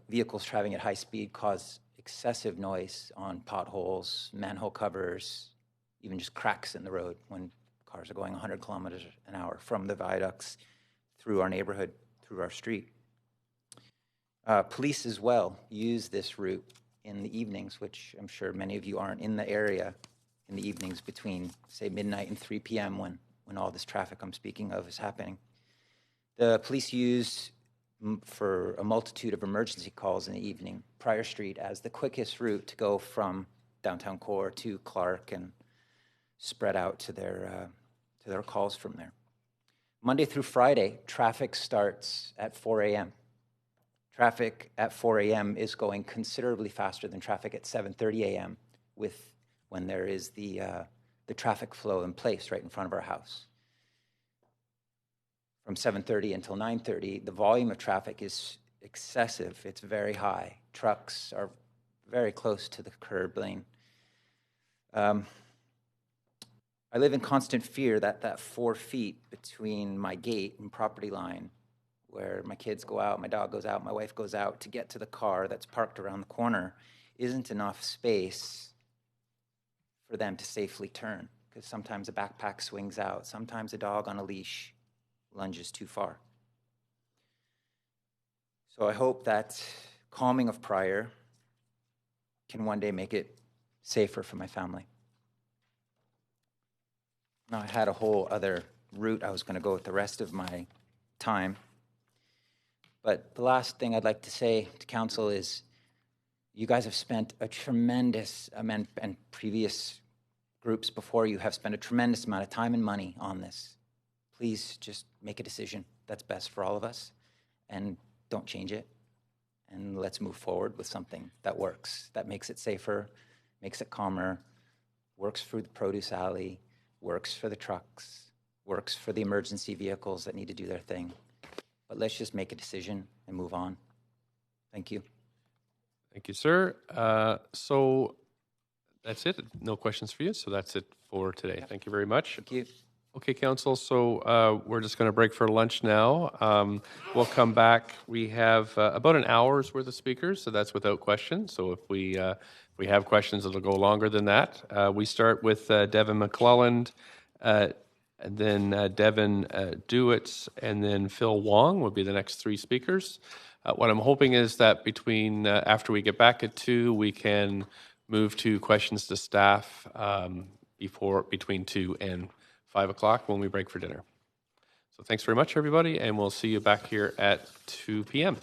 vehicles traveling at high speed cause excessive noise on potholes, manhole covers, even just cracks in the road when cars are going 100 kilometers an hour from the viaducts through our neighborhood, through our street. Police as well use this route in the evenings, which I'm sure many of you aren't in the area in the evenings between, say, midnight and 3 p.m. when all this traffic I'm speaking of is happening. The police use for a multitude of emergency calls in the evening, Prior Street as the quickest route to go from downtown core to Clark and spread out to their calls from there. Monday through Friday, traffic starts at 4 a.m. Traffic at 4 a.m. is going considerably faster than traffic at 7:30 a.m. when there is the traffic flow in place right in front of our house. From 7:30 until 9:30, the volume of traffic is excessive. It's very high. Trucks are very close to the curb lane. I live in constant fear that 4 feet between my gate and property line, where my kids go out, my dog goes out, my wife goes out to get to the car that's parked around the corner, isn't enough space for them to safely turn, because sometimes a backpack swings out, sometimes a dog on a leash lunges too far. So I hope that calming of Prior can one day make it safer for my family. Now, I had a whole other route I was going to go with the rest of my time. But the last thing I'd like to say to council is you guys have spent a tremendous amount, and previous groups before you have spent a tremendous amount of time and money on this. Please just make a decision that's best for all of us and don't change it. And let's move forward with something that works, that makes it safer, makes it calmer, works for the produce alley, works for the trucks, works for the emergency vehicles that need to do their thing. But let's just make a decision and move on. Thank you. Thank you, sir. So that's it. No questions for you. So that's it for today. Thank you very much. Thank you. Okay, council. So we're just going to break for lunch now. We'll come back. We have about an hour's worth of speakers, so that's without question. So if we have questions, it'll go longer than that. We start with Devin McClelland, and then Devin Dewitz, and then Phil Wong will be the next 3 speakers. What I'm hoping is that between after we get back at 2, we can move to questions to staff between 2 and 5 o'clock when we break for dinner. So thanks very much, everybody, and we'll see you back here at 2 p.m.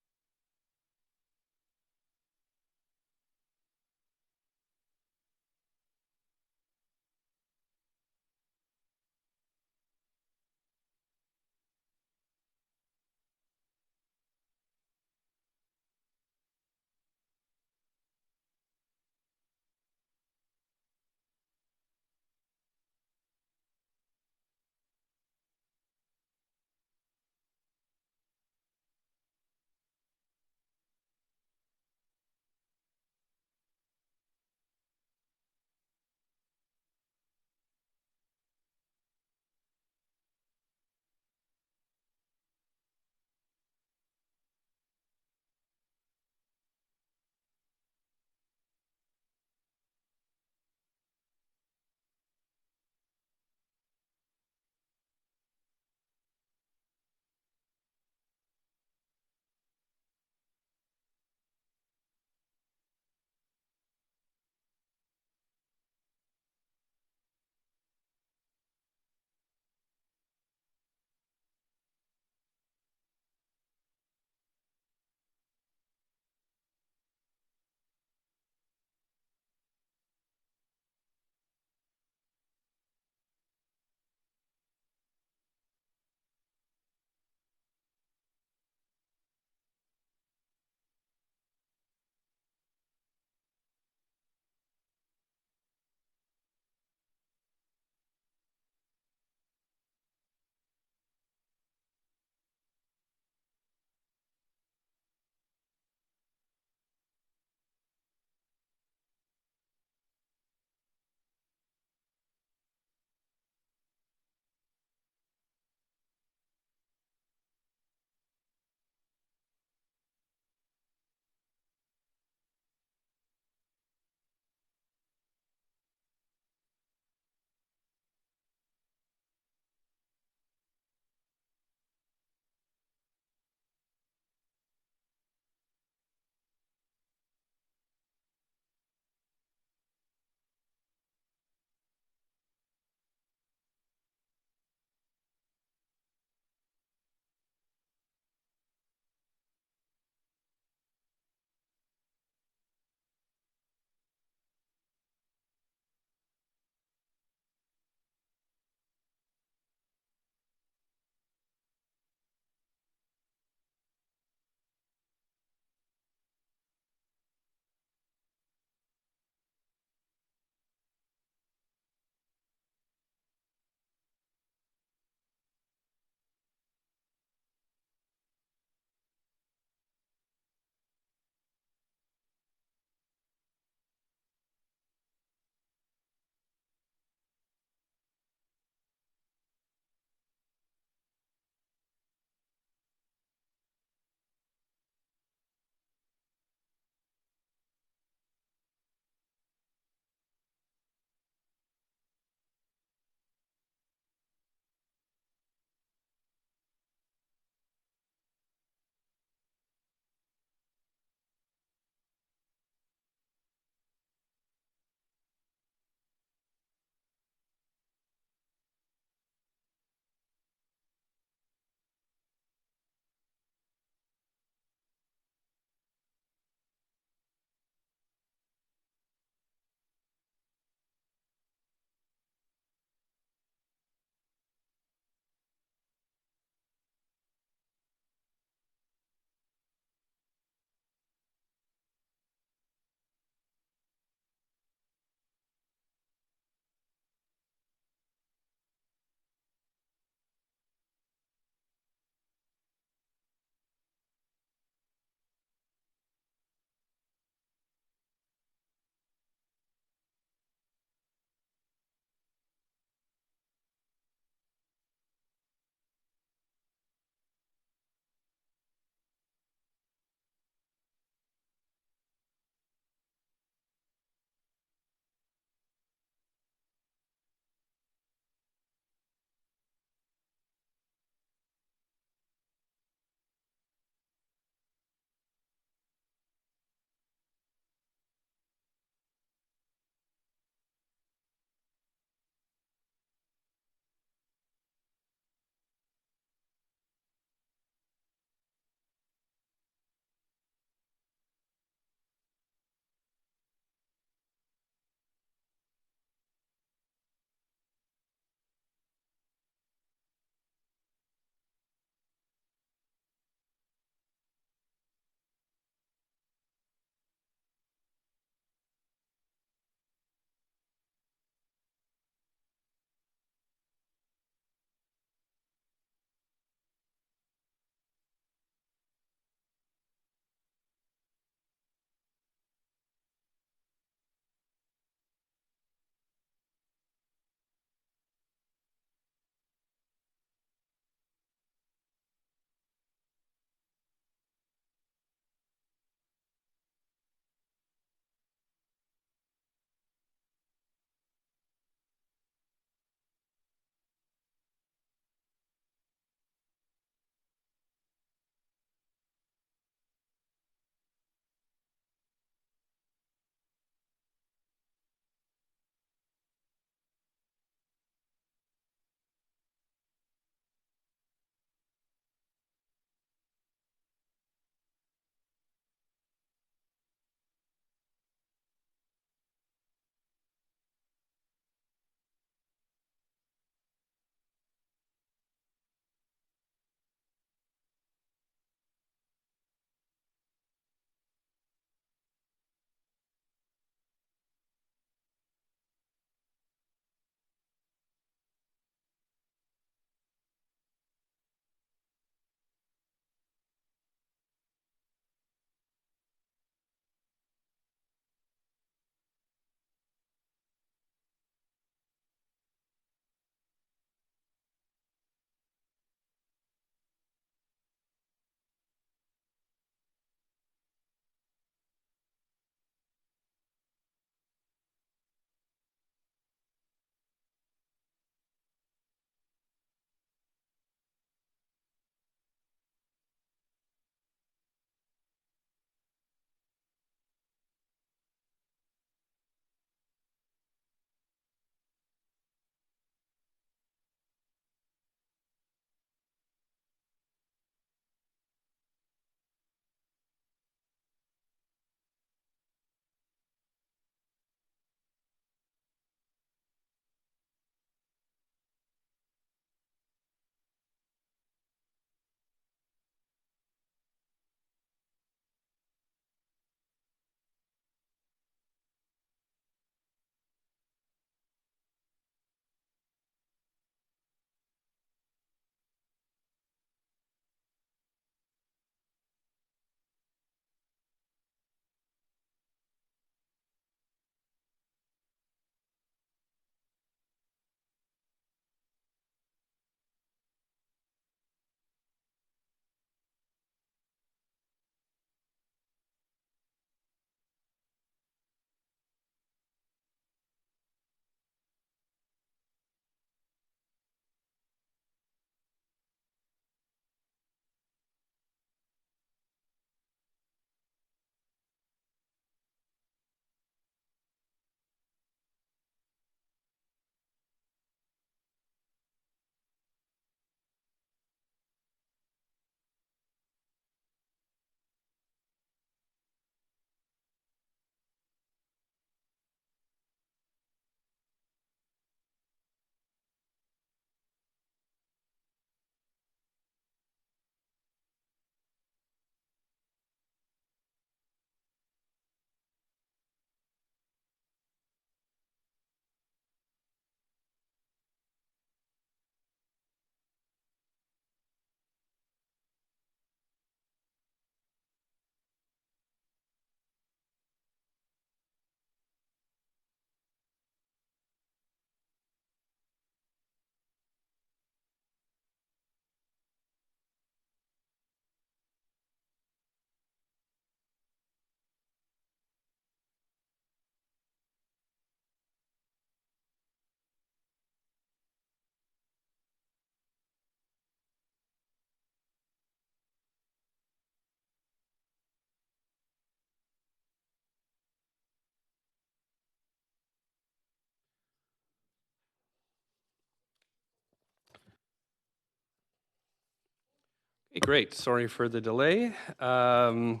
Okay, great. Sorry for the delay. So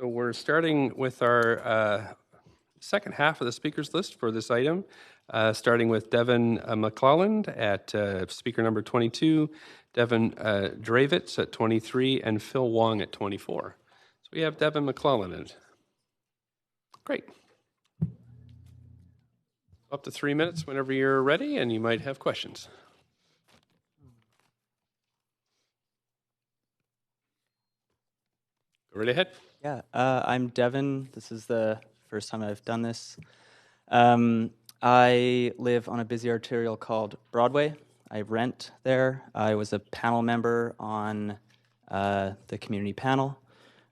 we're starting with our second half of the speakers list for this item, starting with Devin McClelland at speaker number 22, Devin Dravitz at 23, and Phil Wong at 24. So we have Devin McClelland. Great. Up to 3 minutes whenever you're ready, and you might have questions. Go right ahead. Yeah, I'm Devin. This is the first time I've done this. I live on a busy arterial called Broadway. I rent there. I was a panel member on the community panel.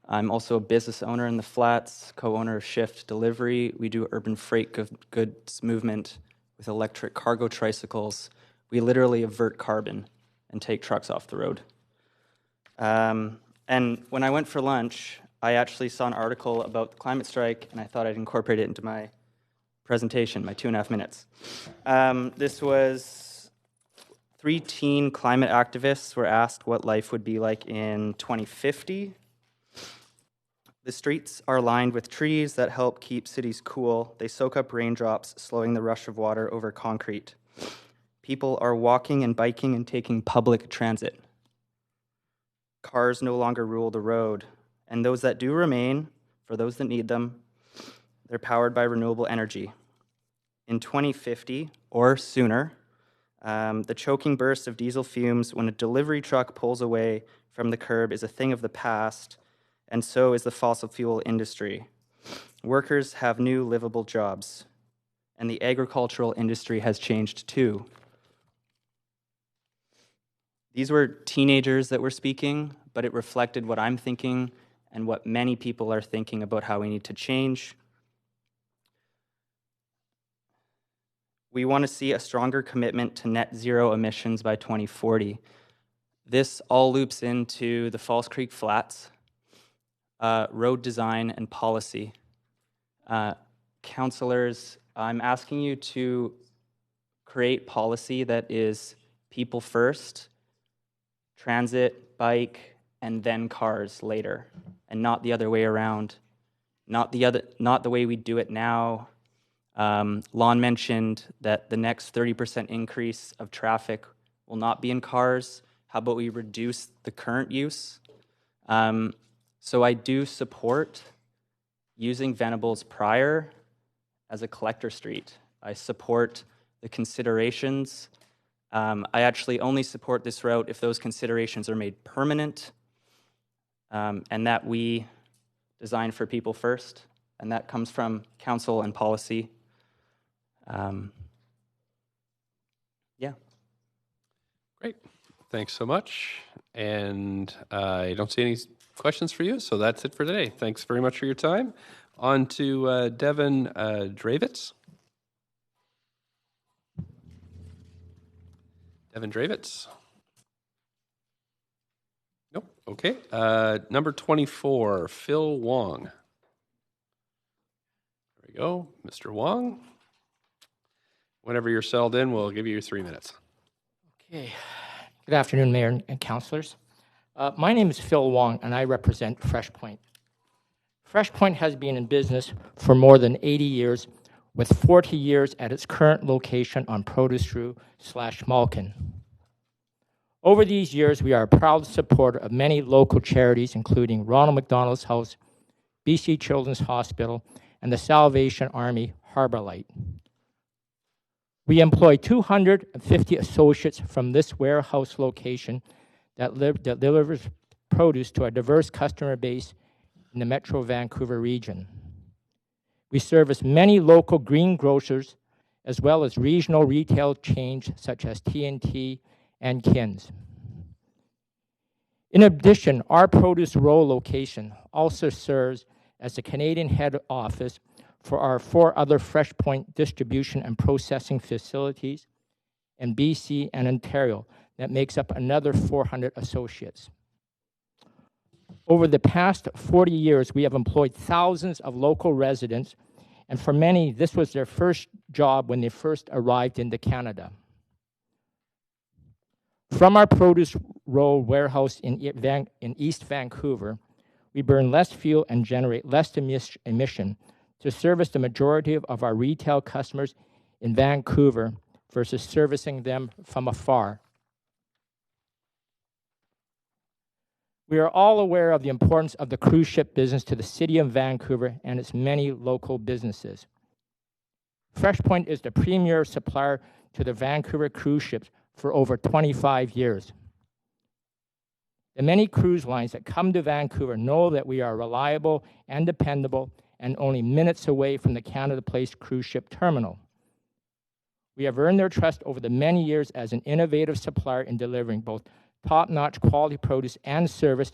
I'm also a business owner in the flats, co-owner of Shift Delivery. We do urban freight goods movement with electric cargo tricycles. We literally avert carbon and take trucks off the road. And when I went for lunch, I actually saw an article about the climate strike, and I thought I'd incorporate it into my presentation, my 2.5 minutes. This was 3 teen climate activists were asked what life would be like in 2050. The streets are lined with trees that help keep cities cool. They soak up raindrops, slowing the rush of water over concrete. People are walking and biking and taking public transit. Cars no longer rule the road, and those that do remain, for those that need them, they're powered by renewable energy. In 2050, or sooner, the choking burst of diesel fumes when a delivery truck pulls away from the curb is a thing of the past, and so is the fossil fuel industry. Workers have new livable jobs, and the agricultural industry has changed too. These were teenagers that were speaking, but it reflected what I'm thinking and what many people are thinking about how we need to change. We want to see a stronger commitment to net zero emissions by 2040. This all loops into the Falls Creek Flats, road design and policy. Councillors, I'm asking you to create policy that is people first, transit, bike, and then cars later, and not the other way around. Not the way we do it now. Lon mentioned that the next 30% increase of traffic will not be in cars. How about we reduce the current use? So I do support using Venables Prior as a collector street. I support the considerations. I actually only support this route if those considerations are made permanent, and that we design for people first, and that comes from council and policy. Yeah. Great. Thanks so much. And I don't see any questions for you, so that's it for today. Thanks very much for your time. On to Devin Dravitz. Devin Dravitz. Nope. Okay. Number 24, Phil Wong. There we go. Mr. Wong. Whenever you're settled in, we'll give you your 3 minutes. Okay. Good afternoon, Mayor and councillors. My name is Phil Wong, and I represent Fresh Point. Fresh Point has been in business for more than 80 years, with 40 years at its current location on Produce Rue/Malkin. Over these years, we are a proud supporter of many local charities, including Ronald McDonald's House, BC Children's Hospital, and the Salvation Army Harbor Light. We employ 250 associates from this warehouse location that delivers produce to a diverse customer base in the Metro Vancouver region. We service many local green grocers, as well as regional retail chains such as T&T and Kins. In addition, our Produce Row location also serves as the Canadian head office for our 4 other Fresh Point distribution and processing facilities in BC and Ontario that makes up another 400 associates. Over the past 40 years, we have employed thousands of local residents, and for many, this was their first job when they first arrived into Canada. From our Produce Row warehouse in East Vancouver, we burn less fuel and generate less emission to service the majority of our retail customers in Vancouver versus servicing them from afar. We are all aware of the importance of the cruise ship business to the City of Vancouver and its many local businesses. FreshPoint is the premier supplier to the Vancouver cruise ships for over 25 years. The many cruise lines that come to Vancouver know that we are reliable and dependable and only minutes away from the Canada Place cruise ship terminal. We have earned their trust over the many years as an innovative supplier in delivering both top-notch quality produce and service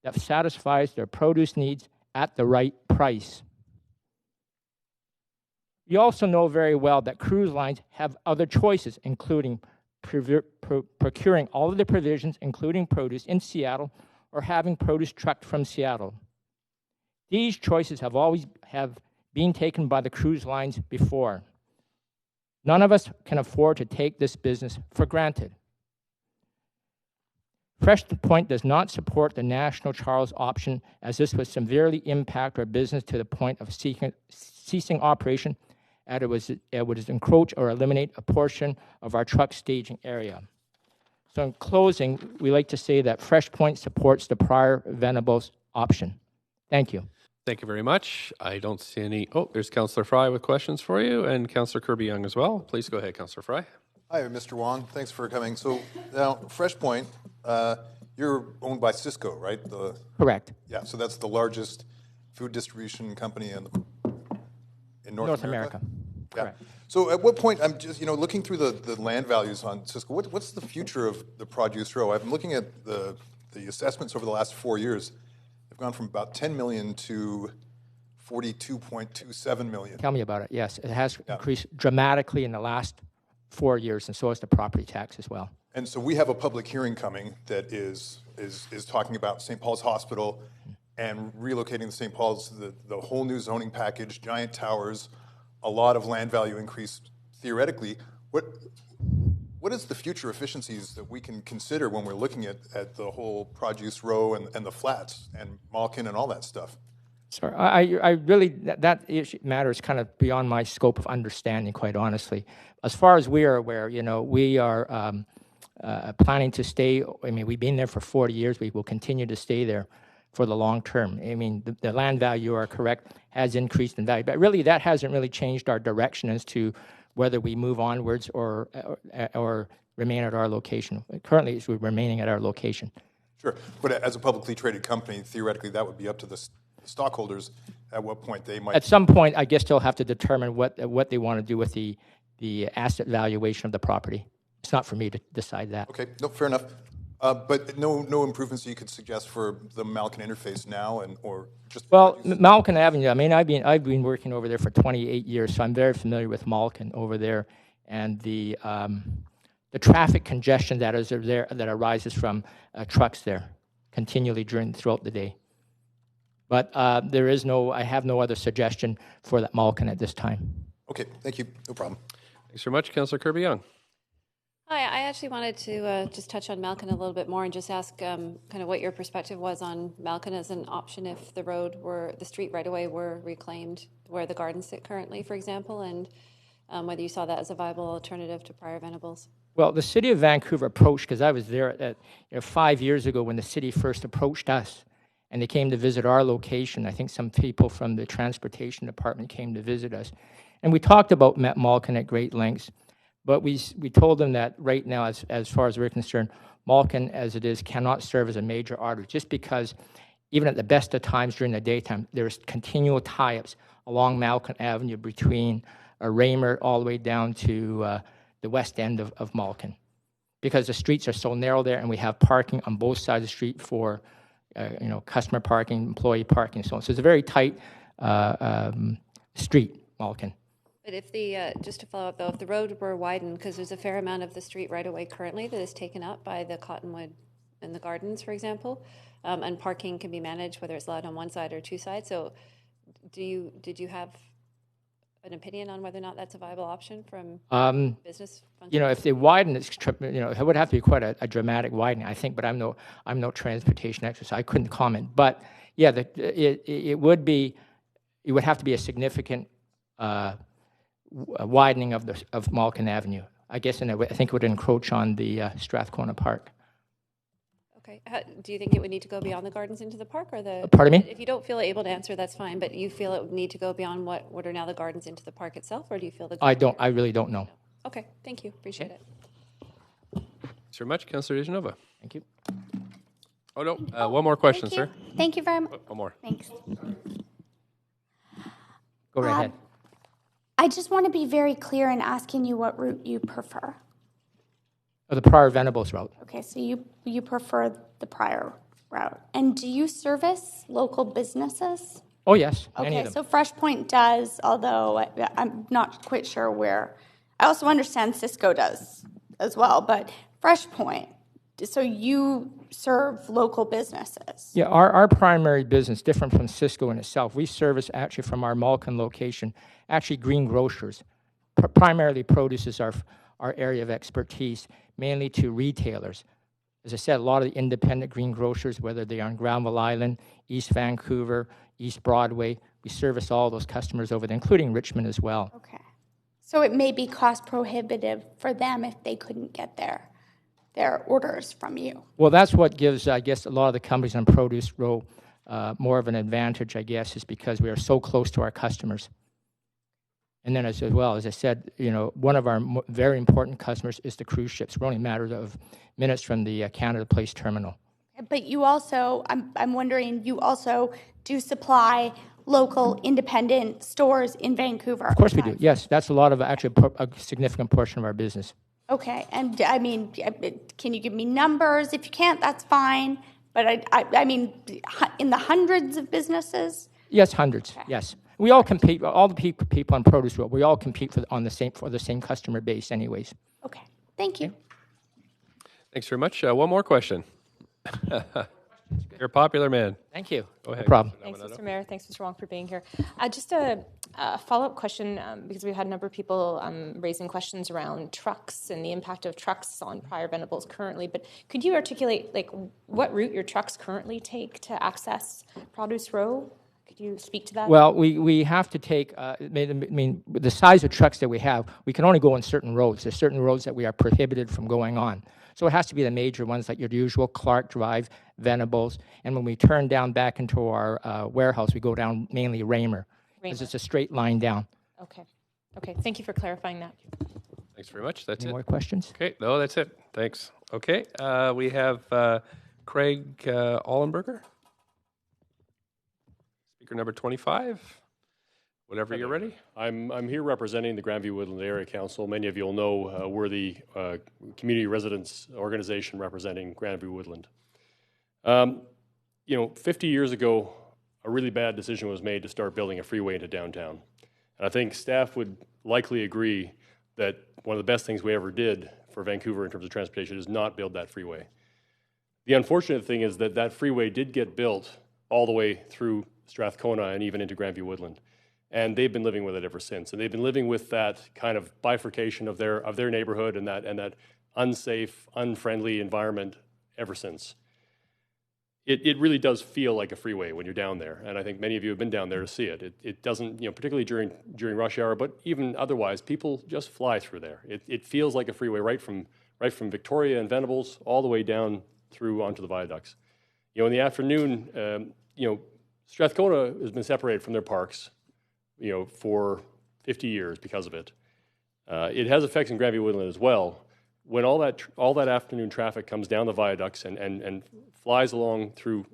that satisfies their produce needs at the right price. We also know very well that cruise lines have other choices, including procuring all of the provisions, including produce, in Seattle, or having produce trucked from Seattle. These choices have always been taken by the cruise lines before. None of us can afford to take this business for granted. FreshPoint does not support the National Charles option, as this would severely impact our business to the point of ceasing operation, and it would encroach or eliminate a portion of our truck staging area. So in closing, we like to say that FreshPoint supports the prior Venables option. Thank you. Thank you very much. I don't see any. Oh, there's Councillor Fry with questions for you, and Councillor Kirby-Young as well. Please go ahead, Councillor Fry. Hi, Mr. Wong. Thanks for coming. So now, FreshPoint, you're owned by Cisco, right? Correct. Yeah, so that's the largest food distribution company in North America. Yeah. Correct. So at what point, I'm just, looking through the land values on Cisco, what's the future of the produce row? I'm looking at the assessments over the last 4 years. They've gone from about 10 million to 42.27 million. Tell me about it. Yes, it has increased dramatically in the last 4 years, and so has the property tax as well. And so we have a public hearing coming that is talking about St. Paul's Hospital and relocating the St. Paul's, the whole new zoning package, giant towers, a lot of land value increase theoretically. What is the future efficiencies that we can consider when we're looking at the whole produce row and the flats and Malkin and all that stuff? Sorry, I really, that issue matter is kind of beyond my scope of understanding, quite honestly. As far as we are aware, we are planning to stay. I mean, we've been there for 40 years. We will continue to stay there for the long term. I mean, the land value, you are correct, has increased in value, but really that hasn't really changed our direction as to whether we move onwards or remain at our location. Currently, we're remaining at our location. Sure, but as a publicly traded company, theoretically, that would be up to the stockholders at what point they might. At some point, I guess they'll have to determine what they want to do with the asset valuation of the property. It's not for me to decide that. Okay, no, fair enough. But no improvements you could suggest for the Malkin interface now, or just. Well, Malkin Avenue. I mean, I've been working over there for 28 years, so I'm very familiar with Malkin over there, and the traffic congestion that is there that arises from trucks there continually throughout the day. But I have no other suggestion for that Malkin at this time. Okay, thank you. No problem. Thanks very much, Councillor Kirby-Young. Hi, I actually wanted to just touch on Malkin a little bit more and just ask kind of what your perspective was on Malkin as an option if the street right away were reclaimed where the gardens sit currently, for example, and whether you saw that as a viable alternative to prior Venables. Well, the City of Vancouver approached, because I was there 5 years ago when the city first approached us, and they came to visit our location. I think some people from the transportation department came to visit us, and we talked about Malkin at great lengths. But we told them that right now, as far as we're concerned, Malkin, as it is, cannot serve as a major artery, just because even at the best of times during the daytime, there's continual tie-ups along Malkin Avenue between Raymer all the way down to the west end of Malkin, because the streets are so narrow there, and we have parking on both sides of the street for customer parking, employee parking, and so on. So it's a very tight street, Malkin. But if just to follow up though, if the road were widened, because there's a fair amount of the street right away currently that is taken up by the Cottonwood and the gardens, for example, and parking can be managed whether it's allowed on one side or two sides. So did you have an opinion on whether or not that's a viable option from business function? You know, if they widen this trip, you know, it would have to be quite a dramatic widening, I think. But I'm no transportation expert, so I couldn't comment. But yeah, it would have to be a significant widening of Malkin Avenue, I guess, and I think it would encroach on the Strathcona Park. Okay. Do you think it would need to go beyond the gardens into the park, or the? Pardon me? If you don't feel able to answer, that's fine. But you feel it would need to go beyond what are now the gardens into the park itself, or do you feel the? I really don't know. Okay. Thank you. Appreciate it. Thanks very much, Councillor Dejanova. Thank you. Oh no, one more question, sir. Thank you very much. One more. Thanks. Go right ahead. I just want to be very clear in asking you what route you prefer. The Prior Venables route. Okay, so you prefer the Prior route. And do you service local businesses? Oh, yes, many Okay, of them. so Fresh Point does, although I'm not quite sure where. I also understand Cisco does as well, but Fresh Point, so you serve local businesses. Yeah, our primary business, different from Cisco in itself, we service actually from our Malkin location, actually green grocers. Primarily produce is our area of expertise, mainly to retailers. As I said, a lot of the independent green grocers, whether they are on Granville Island, East Vancouver, East Broadway, we service all those customers over there, including Richmond as well. Okay. So it may be cost prohibitive for them if they couldn't get their orders from you. Well, that's what gives, I guess, a lot of the companies on Produce Row more of an advantage, I guess, is because we are so close to our customers. And then as well, as I said, you know, one of our very important customers is the cruise ships. We're only a matter of minutes from the Canada Place terminal. But you also, I'm wondering, you also do supply local independent stores in Vancouver. Of course we do. Yes, that's a lot of, actually, a significant portion of our business. Okay, and I mean, can you give me numbers? If you can't, that's fine. But I mean, in the hundreds of businesses? Yes, hundreds. Okay. Yes, we all compete. All the people on Produce Row, we all compete for the same customer base, anyways. Okay, thank you. Thanks very much. One more question. You're a popular man. Thank you. Go ahead. No problem. Thanks, Mr. Mayor. Thanks, Mr. Wong, for being here. Just a follow-up question, because we've had a number of people raising questions around trucks and the impact of trucks on Prior Venables currently. But could you articulate, like, what route your trucks currently take to access Produce Row? Could you speak to that? Well, we have to take, I mean, the size of trucks that we have, we can only go on certain roads. There's certain roads that we are prohibited from going on. So it has to be the major ones like your usual Clark Drive, Venables, and when we turn down back into our warehouse, we go down mainly Raymer, because it's a straight line down. Okay. Okay, thank you for clarifying that. Thanks very much. That's it. Any more questions? Okay, no, that's it. Thanks. Okay, we have Craig Allenberger, speaker number 25. Whenever you're ready. I'm here representing the Grandview Woodland Area Council. Many of you will know we're the community residents organization representing Grandview Woodland. You know, 50 years ago, a really bad decision was made to start building a freeway into downtown. And I think staff would likely agree that one of the best things we ever did for Vancouver in terms of transportation is not build that freeway. The unfortunate thing is that that freeway did get built all the way through Strathcona and even into Grandview Woodland. And they've been living with it ever since. And they've been living with that kind of bifurcation of their neighborhood and that unsafe, unfriendly environment ever since. It really does feel like a freeway when you're down there. And I think many of you have been down there to see it. It doesn't, you know, particularly during rush hour, but even otherwise, people just fly through there. It feels like a freeway right from Victoria and Venables all the way down through onto the viaducts. You know, in the afternoon, you know, Strathcona has been separated from their parks, you know, for 50 years because of it. It has effects in Grandview Woodland as well. When all that afternoon traffic comes down the viaducts and flies along through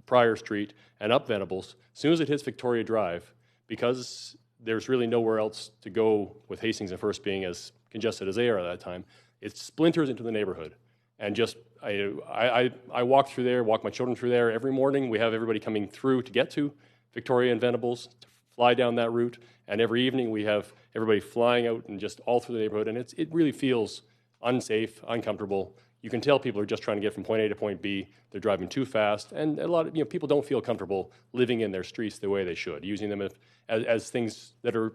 Prior Street and up Venables, as soon as it hits Victoria Drive, because there's really nowhere else to go with Hastings and First being as congested as they are at that time, it splinters into the neighborhood. And just, I walk through there, walk my children through there every morning. We have everybody coming through to get to Victoria and Venables, to fly down that route, and every evening we have everybody flying out and just all through the neighborhood, and it really feels unsafe, uncomfortable. You can tell people are just trying to get from point A to point B. They're driving too fast, and a lot of people don't feel comfortable living in their streets the way they should, using them as things that are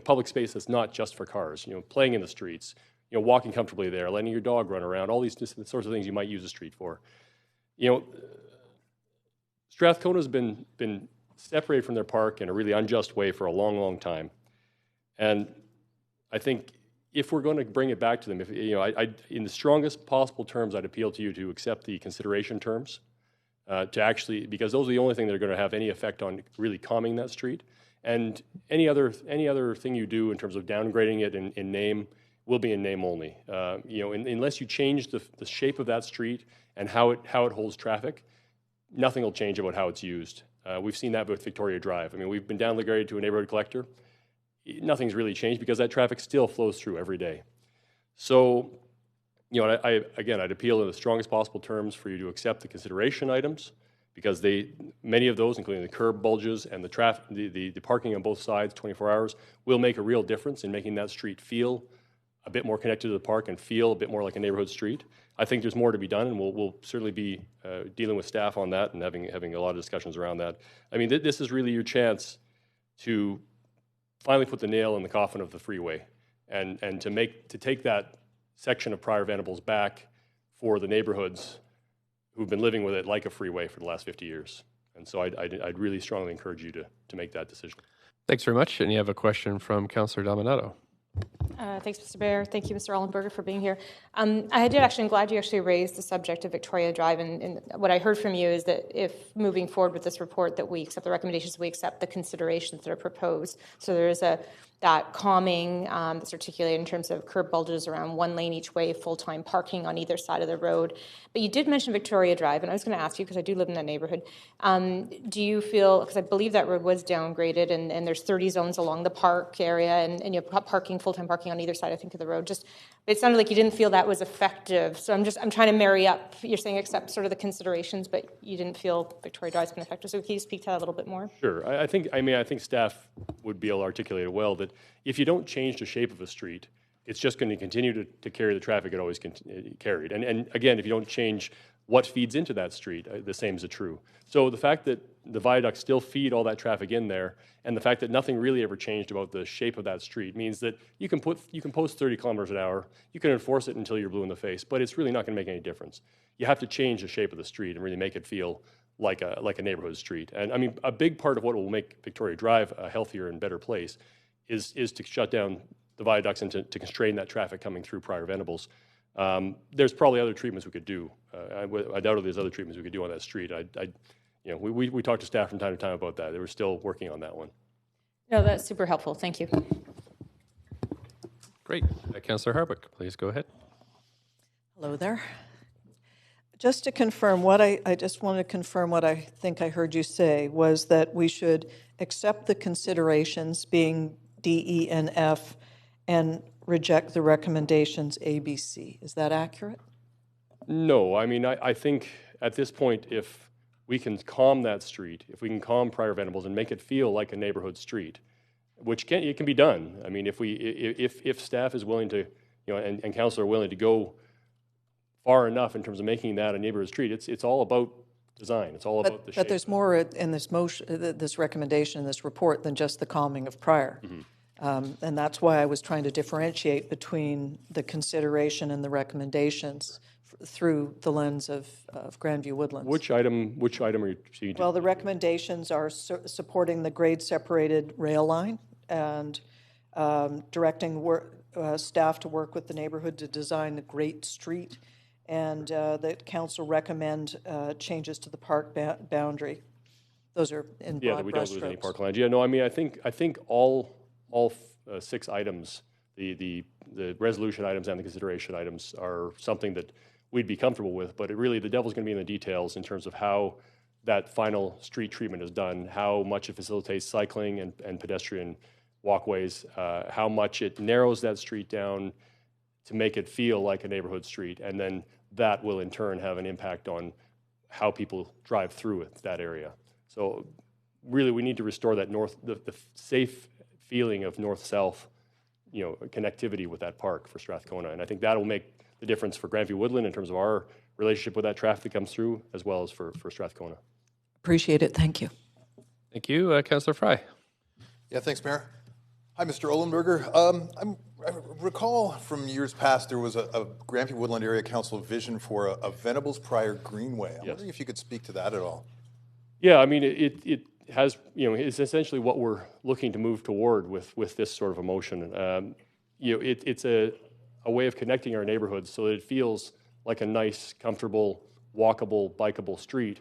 public space that's not just for cars, playing in the streets, walking comfortably there, letting your dog run around, all these sorts of things you might use a street for. Strathcona's been separated from their park in a really unjust way for a long, long time. And I think if we're going to bring it back to them, in the strongest possible terms, I'd appeal to you to accept the consideration terms, because those are the only thing that are going to have any effect on really calming that street. And any other thing you do in terms of downgrading it in name will be in name only. Unless you change the shape of that street and how it holds traffic, nothing will change about how it's used. We've seen that with Victoria Drive. I mean, we've been downgraded to a neighborhood collector. Nothing's really changed because that traffic still flows through every day. So, I'd appeal in the strongest possible terms for you to accept the consideration items, because many of those, including the curb bulges and the parking on both sides 24 hours, will make a real difference in making that street feel a bit more connected to the park and feel a bit more like a neighborhood street. I think there's more to be done, and we'll certainly be dealing with staff on that and having a lot of discussions around that. I mean, this is really your chance to finally put the nail in the coffin of the freeway, and to take that section of Prior Venables back for the neighborhoods who've been living with it like a freeway for the last 50 years. And so I'd really strongly encourage you to make that decision. Thanks very much. And you have a question from Councillor Dominato. Thanks, Mr. Mayor. Thank you, Mr. Ollenberger, for being here. I'm glad you actually raised the subject of Victoria Drive. And what I heard from you is that if moving forward with this report, that we accept the recommendations, we accept the considerations that are proposed. So there is that calming that's articulated in terms of curb bulges around one lane each way, full-time parking on either side of the road. But you did mention Victoria Drive, and I was going to ask you, because I do live in that neighborhood, do you feel, because I believe that road was downgraded, and there's 30 zones along the park area, and you have parking, full-time parking on either side, I think, of the road. It sounded like you didn't feel that was effective. So I'm trying to marry up. You're saying accept sort of the considerations, but you didn't feel Victoria Drive's been effective. So can you speak to that a little bit more? Sure. I think staff would be able to articulate it well, that if you don't change the shape of a street, it's just going to continue to carry the traffic it always carried. And again, if you don't change what feeds into that street, the same is true. So the fact that the viaducts still feed all that traffic in there, and the fact that nothing really ever changed about the shape of that street, means that you can post 30 kilometers an hour, you can enforce it until you're blue in the face, but it's really not going to make any difference. You have to change the shape of the street and really make it feel like a neighborhood street. And I mean, a big part of what will make Victoria Drive a healthier and better place is to shut down the viaducts and to constrain that traffic coming through Prior Venables. There's probably other treatments we could do. I doubt there's other treatments we could do on that street. We talk to staff from time to time about that. They were still working on that one. No, that's super helpful. Thank you. Great. Councillor Harbuck, please go ahead. Hello there. Just to confirm, I just wanted to confirm what I think I heard you say was that we should accept the considerations being D, E, and F, and reject the recommendations A, B, C. Is that accurate? No. I mean, I think at this point, if we can calm that street, if we can calm Prior Venables and make it feel like a neighborhood street, which it can be done. I mean, if staff is willing to, and council are willing to go far enough in terms of making that a neighborhood street, it's all about design. It's all about the shape. But there's more in this motion, this recommendation, in this report, than just the calming of Prior. Mm-hmm. And that's why I was trying to differentiate between the consideration and the recommendations through the lens of Grandview Woodlands. Which item are you seeing? Well, the recommendations are supporting the grade-separated rail line and directing staff to work with the neighborhood to design a great street, and that council recommend changes to the park boundary. Those are in broad that we don't lose any brushstrokes. parkland. Yeah, no, I mean, I think all 6 items, the resolution items and the consideration items, are something that we'd be comfortable with, but the devil's going to be in the details in terms of how that final street treatment is done, how much it facilitates cycling and pedestrian walkways, how much it narrows that street down to make it feel like a neighborhood street, and then that will in turn have an impact on how people drive through that area. So really, we need to restore that the safe feeling of north-south, connectivity with that park for Strathcona, and I think that will make the difference for Grandview Woodland in terms of our relationship with that traffic that comes through, as well as for Strathcona. Appreciate it. Thank you. Thank you. Councillor Fry. Yeah, thanks, Mayor. Hi, Mr. Ohlenberger. I recall from years past there was a Grandview Woodland Area Council vision for a Venables Pryor Greenway. I'm wondering if you could speak to that at all. Yeah, I mean, it has, it's essentially what we're looking to move toward with this sort of a motion. It's a way of connecting our neighborhoods so that it feels like a nice, comfortable, walkable, bikeable street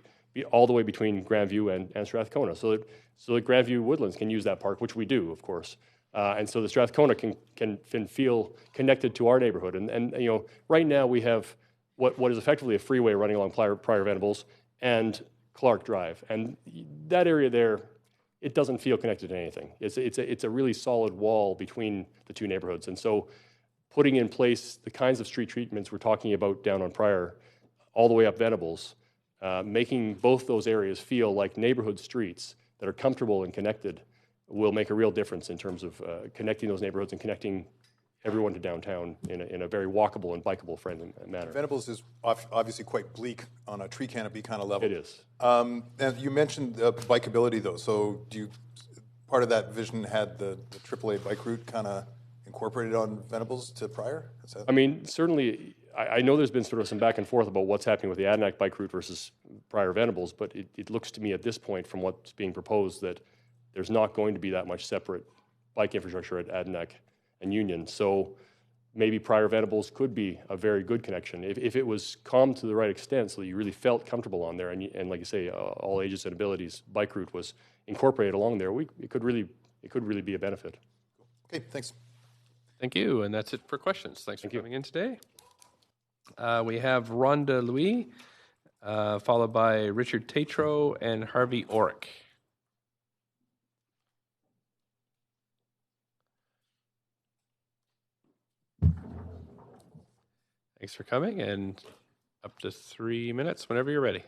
all the way between Grandview and Strathcona, so that Grandview Woodlands can use that park, which we do, of course. And so the Strathcona can feel connected to our neighborhood. And right now we have what is effectively a freeway running along Pryor Venables and Clark Drive. And that area there, it doesn't feel connected to anything. It's a really solid wall between the two neighborhoods. And so putting in place the kinds of street treatments we're talking about down on Pryor, all the way up Venables, making both those areas feel like neighborhood streets that are comfortable and connected will make a real difference in terms of connecting those neighborhoods and connecting everyone to downtown in a very walkable and bikeable friendly manner. Venables is obviously quite bleak on a tree canopy kind of level. It is. And you mentioned bikeability, though. So part of that vision had the AAA bike route kind of incorporated on Venables to Pryor? I mean, certainly, I know there's been sort of some back and forth about what's happening with the Adirondack bike route versus Pryor Venables, but it looks to me at this point from what's being proposed that there's not going to be that much separate bike infrastructure at Adirondack and Union. So maybe Pryor Venables could be a very good connection if it was calm to the right extent so that you really felt comfortable on there and like you say, all ages and abilities bike route was incorporated along there. It could really be a benefit. Okay, thanks. Thank you, and that's it for questions. Thanks for coming in today. We have Rhonda Louis, followed by Richard Tatro and Harvey Orick. Thanks for coming, and up to 3 minutes whenever you're ready.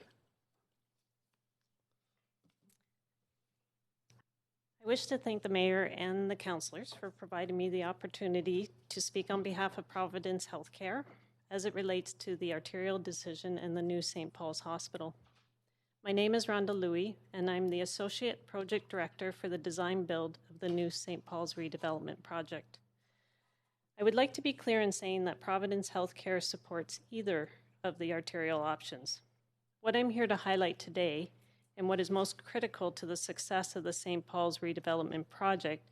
I wish to thank the mayor and the councillors for providing me the opportunity to speak on behalf of Providence Healthcare as it relates to the arterial decision and the new St. Paul's Hospital. My name is Rhonda Louis, and I'm the Associate Project Director for the design build of the new St. Paul's redevelopment project. I would like to be clear in saying that Providence Healthcare supports either of the arterial options. What I'm here to highlight today, and what is most critical to the success of the St. Paul's redevelopment project,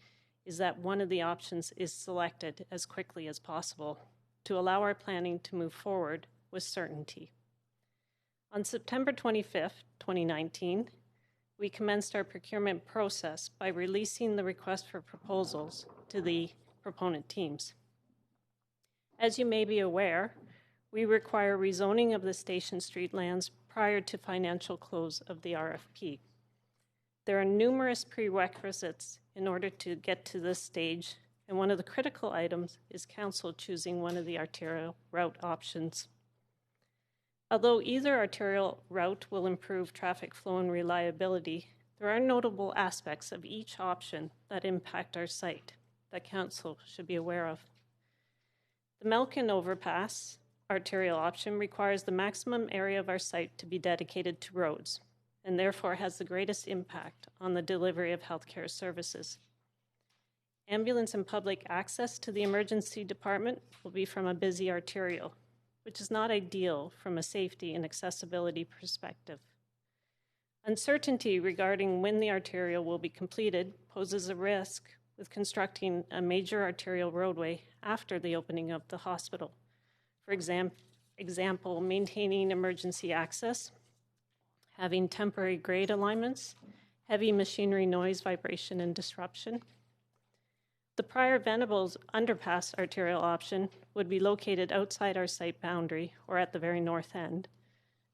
is that one of the options is selected as quickly as possible to allow our planning to move forward with certainty. On September 25th, 2019, we commenced our procurement process by releasing the request for proposals to the proponent teams. As you may be aware, we require rezoning of the Station Street lands prior to financial close of the RFP. There are numerous prerequisites in order to get to this stage, and one of the critical items is council choosing one of the arterial route options. Although either arterial route will improve traffic flow and reliability, there are notable aspects of each option that impact our site that council should be aware of. The Melkin Overpass arterial option requires the maximum area of our site to be dedicated to roads, and therefore has the greatest impact on the delivery of healthcare services. Ambulance and public access to the emergency department will be from a busy arterial, which is not ideal from a safety and accessibility perspective. Uncertainty regarding when the arterial will be completed poses a risk with constructing a major arterial roadway after the opening of the hospital. For example, maintaining emergency access, having temporary grade alignments, heavy machinery noise, vibration, and disruption. The Pryor Venables underpass arterial option would be located outside our site boundary or at the very north end.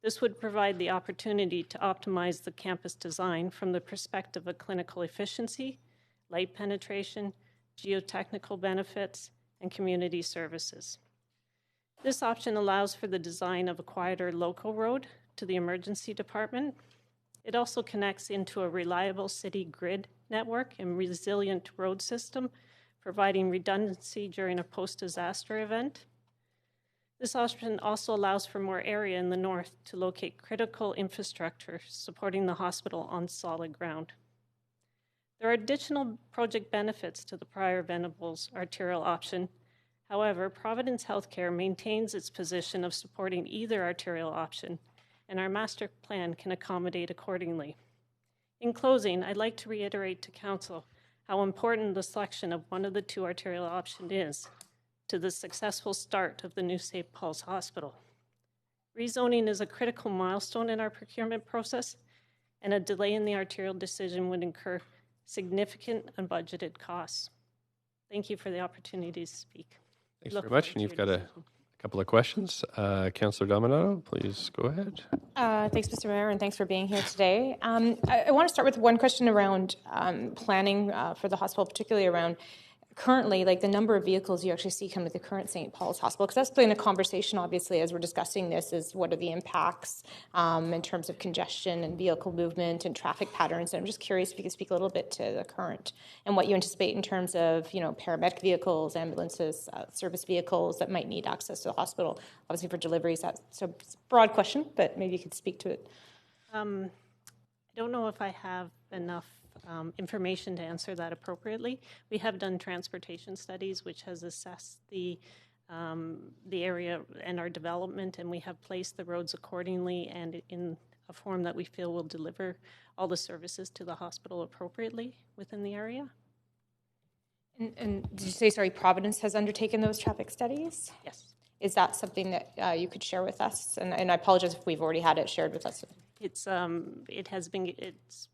This would provide the opportunity to optimize the campus design from the perspective of clinical efficiency, light penetration, geotechnical benefits, and community services. This option allows for the design of a quieter local road to the emergency department. It also connects into a reliable city grid network and resilient road system, providing redundancy during a post-disaster event. This option also allows for more area in the north to locate critical infrastructure supporting the hospital on solid ground. There are additional project benefits to the Prior Venables arterial option. However, Providence Healthcare maintains its position of supporting either arterial option, and our master plan can accommodate accordingly. In closing, I'd like to reiterate to Council how important the selection of one of the two arterial options is to the successful start of the new St. Paul's Hospital. Rezoning is a critical milestone in our procurement process, and a delay in the arterial decision would incur significant unbudgeted costs. Thank you for the opportunity to speak. Thanks very much. And you've got a couple of questions. Councillor Dominato, please go ahead. Thanks, Mr. Mayor, and thanks for being here today. I want to start with one question around planning for the hospital, particularly around currently, like the number of vehicles you actually see come to the current St. Paul's Hospital, because that's been a conversation, obviously, as we're discussing this, is what are the impacts in terms of congestion and vehicle movement and traffic patterns. And I'm just curious if you could speak a little bit to the current and what you anticipate in terms of, you know, paramedic vehicles, ambulances, service vehicles that might need access to the hospital, obviously for deliveries. So it's a broad question, but maybe you could speak to it. I don't know if I have enough information to answer that appropriately. We have done transportation studies, which has assessed the area and our development, and we have placed the roads accordingly and in a form that we feel will deliver all the services to the hospital appropriately within the area. And did you say, sorry, Providence has undertaken those traffic studies? Yes. Is that something that you could share with us? And I apologize if we've already had it shared with us. It's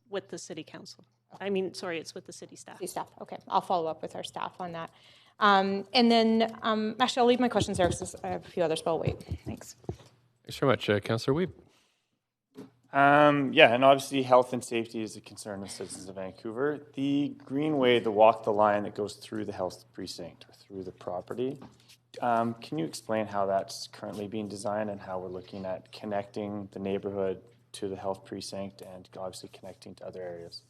with the city council. It's with the city staff. City staff, okay. I'll follow up with our staff on that. And then, actually, I'll leave my questions there because I have a few others, but I'll wait. Thanks. Thanks very much. Councillor Wiebe. And obviously health and safety is a concern of citizens of Vancouver. The greenway, the walk the line that goes through the health precinct or through the property, can you explain how that's currently being designed and how we're looking at connecting the neighborhood to the health precinct and obviously connecting to other areas?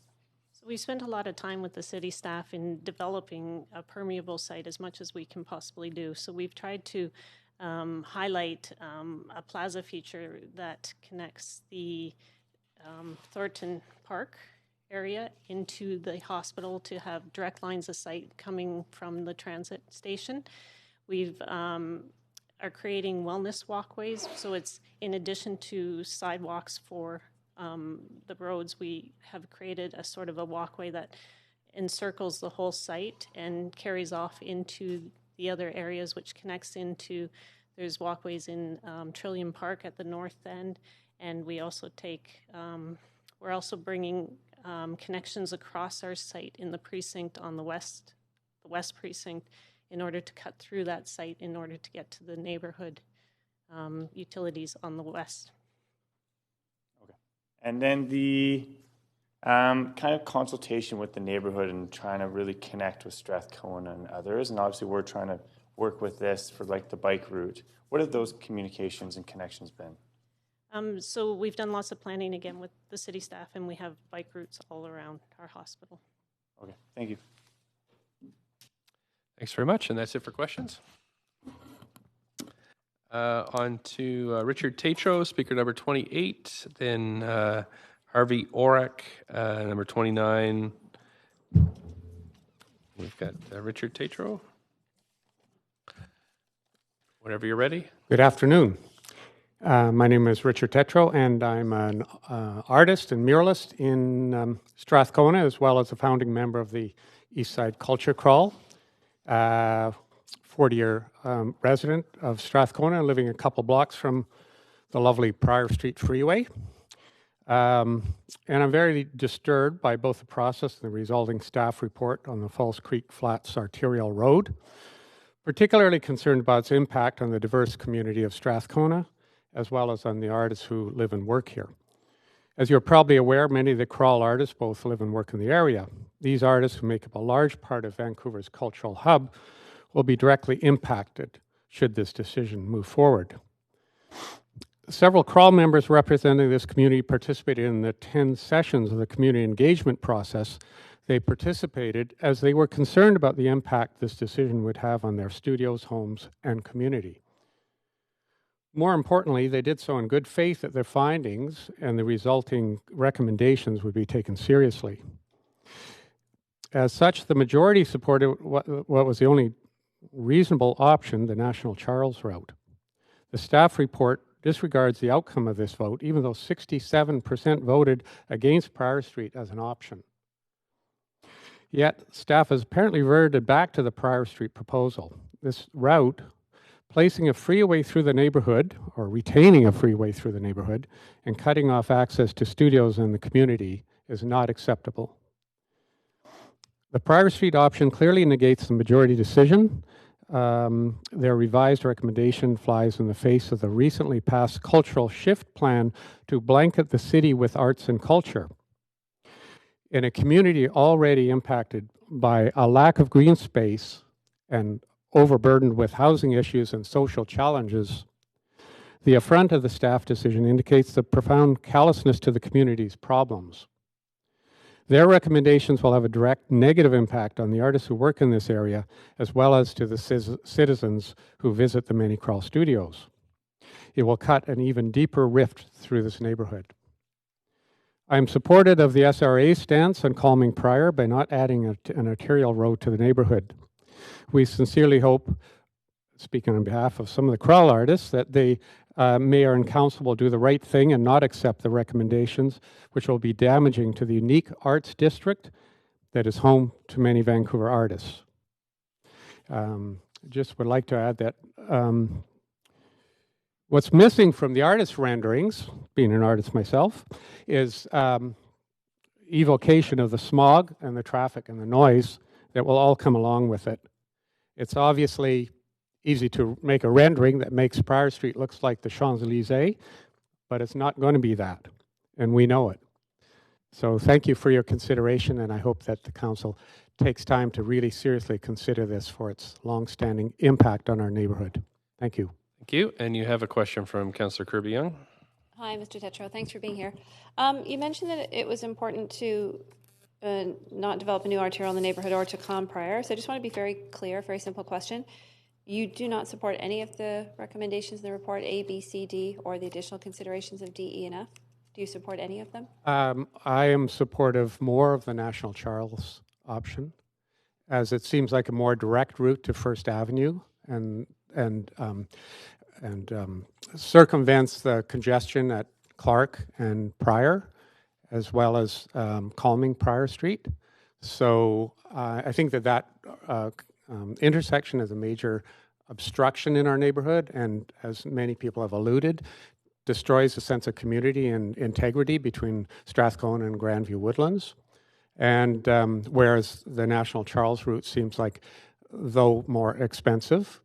So we spent a lot of time with the city staff in developing a permeable site as much as we can possibly do. So we've tried to highlight a plaza feature that connects the Thornton Park area into the hospital to have direct lines of sight coming from the transit station. We've are creating wellness walkways, so it's in addition to sidewalks for the roads, we have created a sort of a walkway that encircles the whole site and carries off into the other areas, which connects into, there's walkways in Trillium Park at the north end, and we also we're also bringing connections across our site in the precinct on the west precinct in order to cut through that site in order to get to the neighborhood utilities on the west. Okay. And then the kind of consultation with the neighborhood and trying to really connect with Strathcona and others. And obviously we're trying to work with this for like the bike route. What have those communications and connections been? So we've done lots of planning again with the city staff, and we have bike routes all around our hospital. Okay, thank you. Thanks very much, and that's it for questions. On to Richard Tatro, speaker number 28, then Harvey Orek, number 29. We've got Richard Tatro. Whenever you're ready. Good afternoon. My name is Richard Tetro, and I'm an artist and muralist in Strathcona, as well as a founding member of the Eastside Culture Crawl. 40-year resident of Strathcona, living a couple blocks from the lovely Prior Street Freeway. And I'm very disturbed by both the process and the resulting staff report on the Falls Creek Flats Arterial Road, particularly concerned about its impact on the diverse community of Strathcona, as well as on the artists who live and work here. As you're probably aware, many of the crawl artists both live and work in the area. These artists, who make up a large part of Vancouver's cultural hub, will be directly impacted should this decision move forward. Several crawl members representing this community participated in the 10 sessions of the community engagement process. They participated as they were concerned about the impact this decision would have on their studios, homes, and community. More importantly, they did so in good faith that their findings and the resulting recommendations would be taken seriously. As such, the majority supported what was the only reasonable option, the National Charles route. The staff report disregards the outcome of this vote, even though 67% voted against Prior Street as an option. Yet, staff has apparently reverted back to the Prior Street proposal. This route, placing a freeway through the neighborhood, or retaining a freeway through the neighborhood, and cutting off access to studios in the community is not acceptable. The Prior Street option clearly negates the majority decision. Their revised recommendation flies in the face of the recently passed cultural shift plan to blanket the city with arts and culture. In a community already impacted by a lack of green space and overburdened with housing issues and social challenges, the affront of the staff decision indicates the profound callousness to the community's problems. Their recommendations will have a direct negative impact on the artists who work in this area, as well as to the citizens who visit the Many Crawl Studios. It will cut an even deeper rift through this neighborhood. I am supportive of the SRA stance on calming Prior by not adding an arterial road to the neighborhood. We sincerely hope, speaking on behalf of some of the crawl artists, that the mayor and council will do the right thing and not accept the recommendations, which will be damaging to the unique arts district that is home to many Vancouver artists. Just would like to add that what's missing from the artist renderings, being an artist myself, is evocation of the smog and the traffic and the noise that will all come along with it. It's obviously easy to make a rendering that makes Prior Street looks like the Champs-Élysées, but it's not going to be that, and we know it. So thank you for your consideration, and I hope that the council takes time to really seriously consider this for its long-standing impact on our neighborhood. Thank you. Thank you. And you have a question from Councillor Kirby-Young. Hi, Mr. Tetreault. Thanks for being here. You mentioned that it was important to not develop a new arterial in the neighborhood or to calm Prior. So I just want to be very clear, very simple question. You do not support any of the recommendations in the report, A, B, C, D, or the additional considerations of D, E, and F? Do you support any of them? I am supportive more of the National Charles option, as it seems like a more direct route to First Avenue and circumvents the congestion at Clark and Prior, as well as calming Prior Street. So I think that intersection is a major obstruction in our neighborhood, and as many people have alluded, destroys a sense of community and integrity between Strathcona and Grandview Woodlands. And whereas the National Charles route seems like, though more expensive,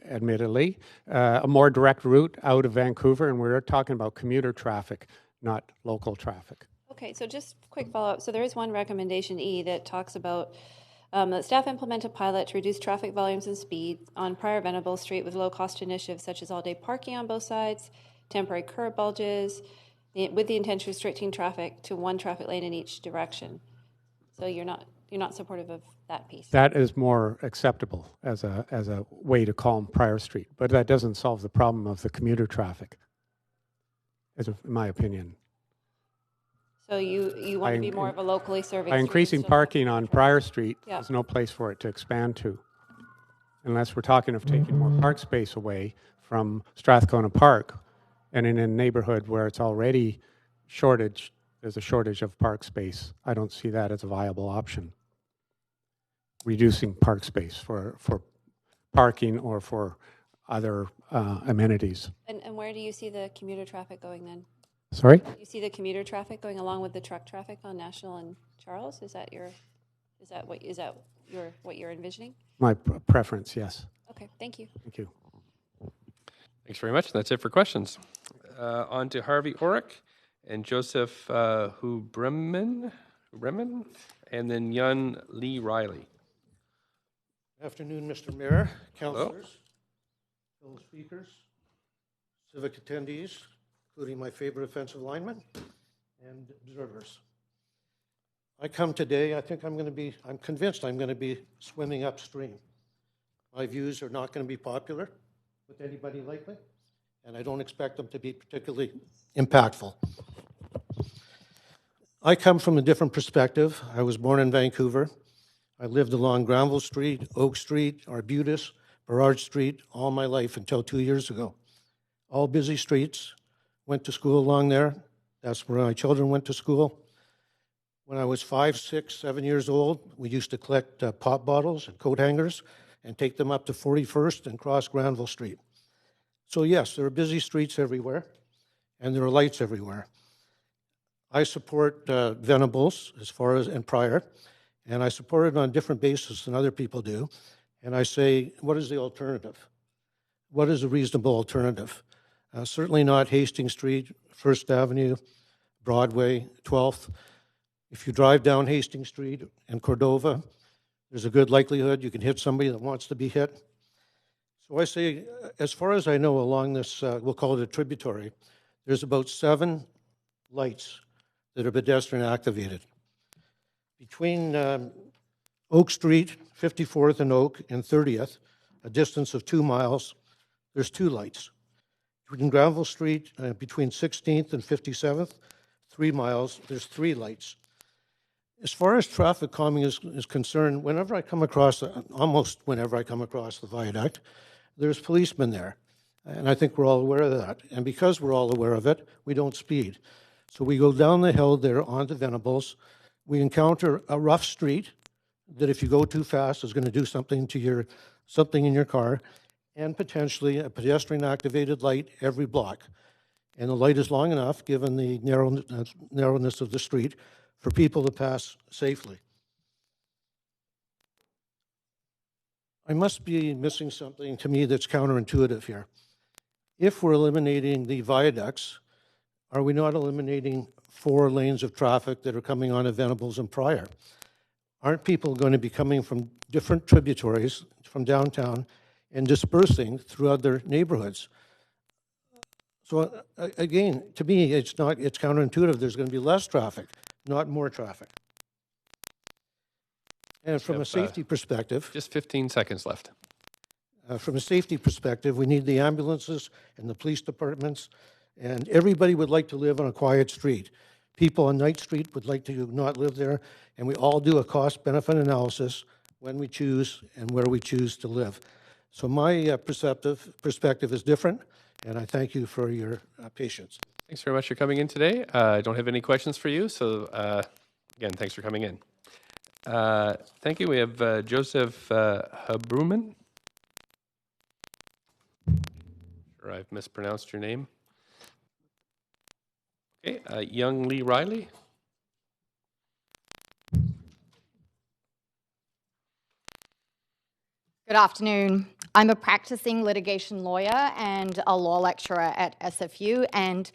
admittedly, a more direct route out of Vancouver, and we're talking about commuter traffic, not local traffic. Okay, so just quick follow-up. So there is one recommendation, E, that talks about that staff implement a pilot to reduce traffic volumes and speed on Prior Venables Street with low-cost initiatives such as all-day parking on both sides, temporary curb bulges, with the intention of restricting traffic to one traffic lane in each direction. So you're not supportive of that piece. That is more acceptable as a way to calm Prior Street, but that doesn't solve the problem of the commuter traffic, in my opinion. So you want to be more of a locally serving By street increasing instead of- parking on Prior Street, Yeah. there's no place for it to expand to, unless we're talking of taking more park space away from Strathcona Park, and in a neighborhood where it's already there's a shortage of park space. I don't see that as a viable option. Reducing park space for parking or for other amenities. And where do you see the commuter traffic going then? Sorry? Do you see the commuter traffic going along with the truck traffic on National and Charles? Is that what you're envisioning? My preference, yes. Okay, thank you. Thank you. Thanks very much. That's it for questions. On to Harvey Orrick and Joseph Hubremen, and then Yun Lee Riley. Afternoon, Mr. Mayor, councillors, fellow speakers, civic attendees, including my favorite offensive lineman, and observers. I come today, I'm convinced I'm going to be swimming upstream. My views are not going to be popular with anybody lately, and I don't expect them to be particularly impactful. I come from a different perspective. I was born in Vancouver. I lived along Granville Street, Oak Street, Arbutus, Burrard Street all my life until 2 years ago. All busy streets. Went to school along there. That's where my children went to school. When I was 5, 6, 7 years old, we used to collect pop bottles and coat hangers and take them up to 41st and cross Granville Street. So yes, there are busy streets everywhere, and there are lights everywhere. I support Venables as far as and Prior, and I support it on a different basis than other people do. And I say, what is the alternative? What is a reasonable alternative? Certainly not Hastings Street, First Avenue, Broadway, 12th. If you drive down Hastings Street and Cordova, there's a good likelihood you can hit somebody that wants to be hit. So I say, as far as I know, along this, we'll call it a tributary, there's about 7 lights that are pedestrian activated. Between Oak Street, 54th and Oak, and 30th, a distance of 2 miles, there's 2 lights. Between Granville Street, between 16th and 57th, 3 miles, there's 3 lights. As far as traffic calming is concerned, whenever I come across, almost whenever I come across the viaduct, there's policemen there. And I think we're all aware of that. And because we're all aware of it, we don't speed. So we go down the hill there onto Venables. We encounter a rough street that if you go too fast is going to do something to something in your car, and potentially a pedestrian activated light every block. And the light is long enough, given the narrowness of the street, for people to pass safely. I must be missing something to me that's counterintuitive here. If we're eliminating the viaducts, are we not eliminating 4 lanes of traffic that are coming on at Venables and Prior? Aren't people going to be coming from different tributaries from downtown and dispersing through other neighborhoods? So again, to me, it's counterintuitive. There's going to be less traffic, not more traffic. And from a safety perspective... Just 15 seconds left. From a safety perspective, we need the ambulances and the police departments, and everybody would like to live on a quiet street. People on Knight Street would like to not live there, and we all do a cost-benefit analysis when we choose and where we choose to live. So my perspective is different, and I thank you for your patience. Thanks very much for coming in today. I don't have any questions for you, so again, thanks for coming in. Thank you. We have Joseph Habruman. Sure, I've mispronounced your name. Okay, Young Lee Riley. Good afternoon. I'm a practicing litigation lawyer and a law lecturer at SFU, and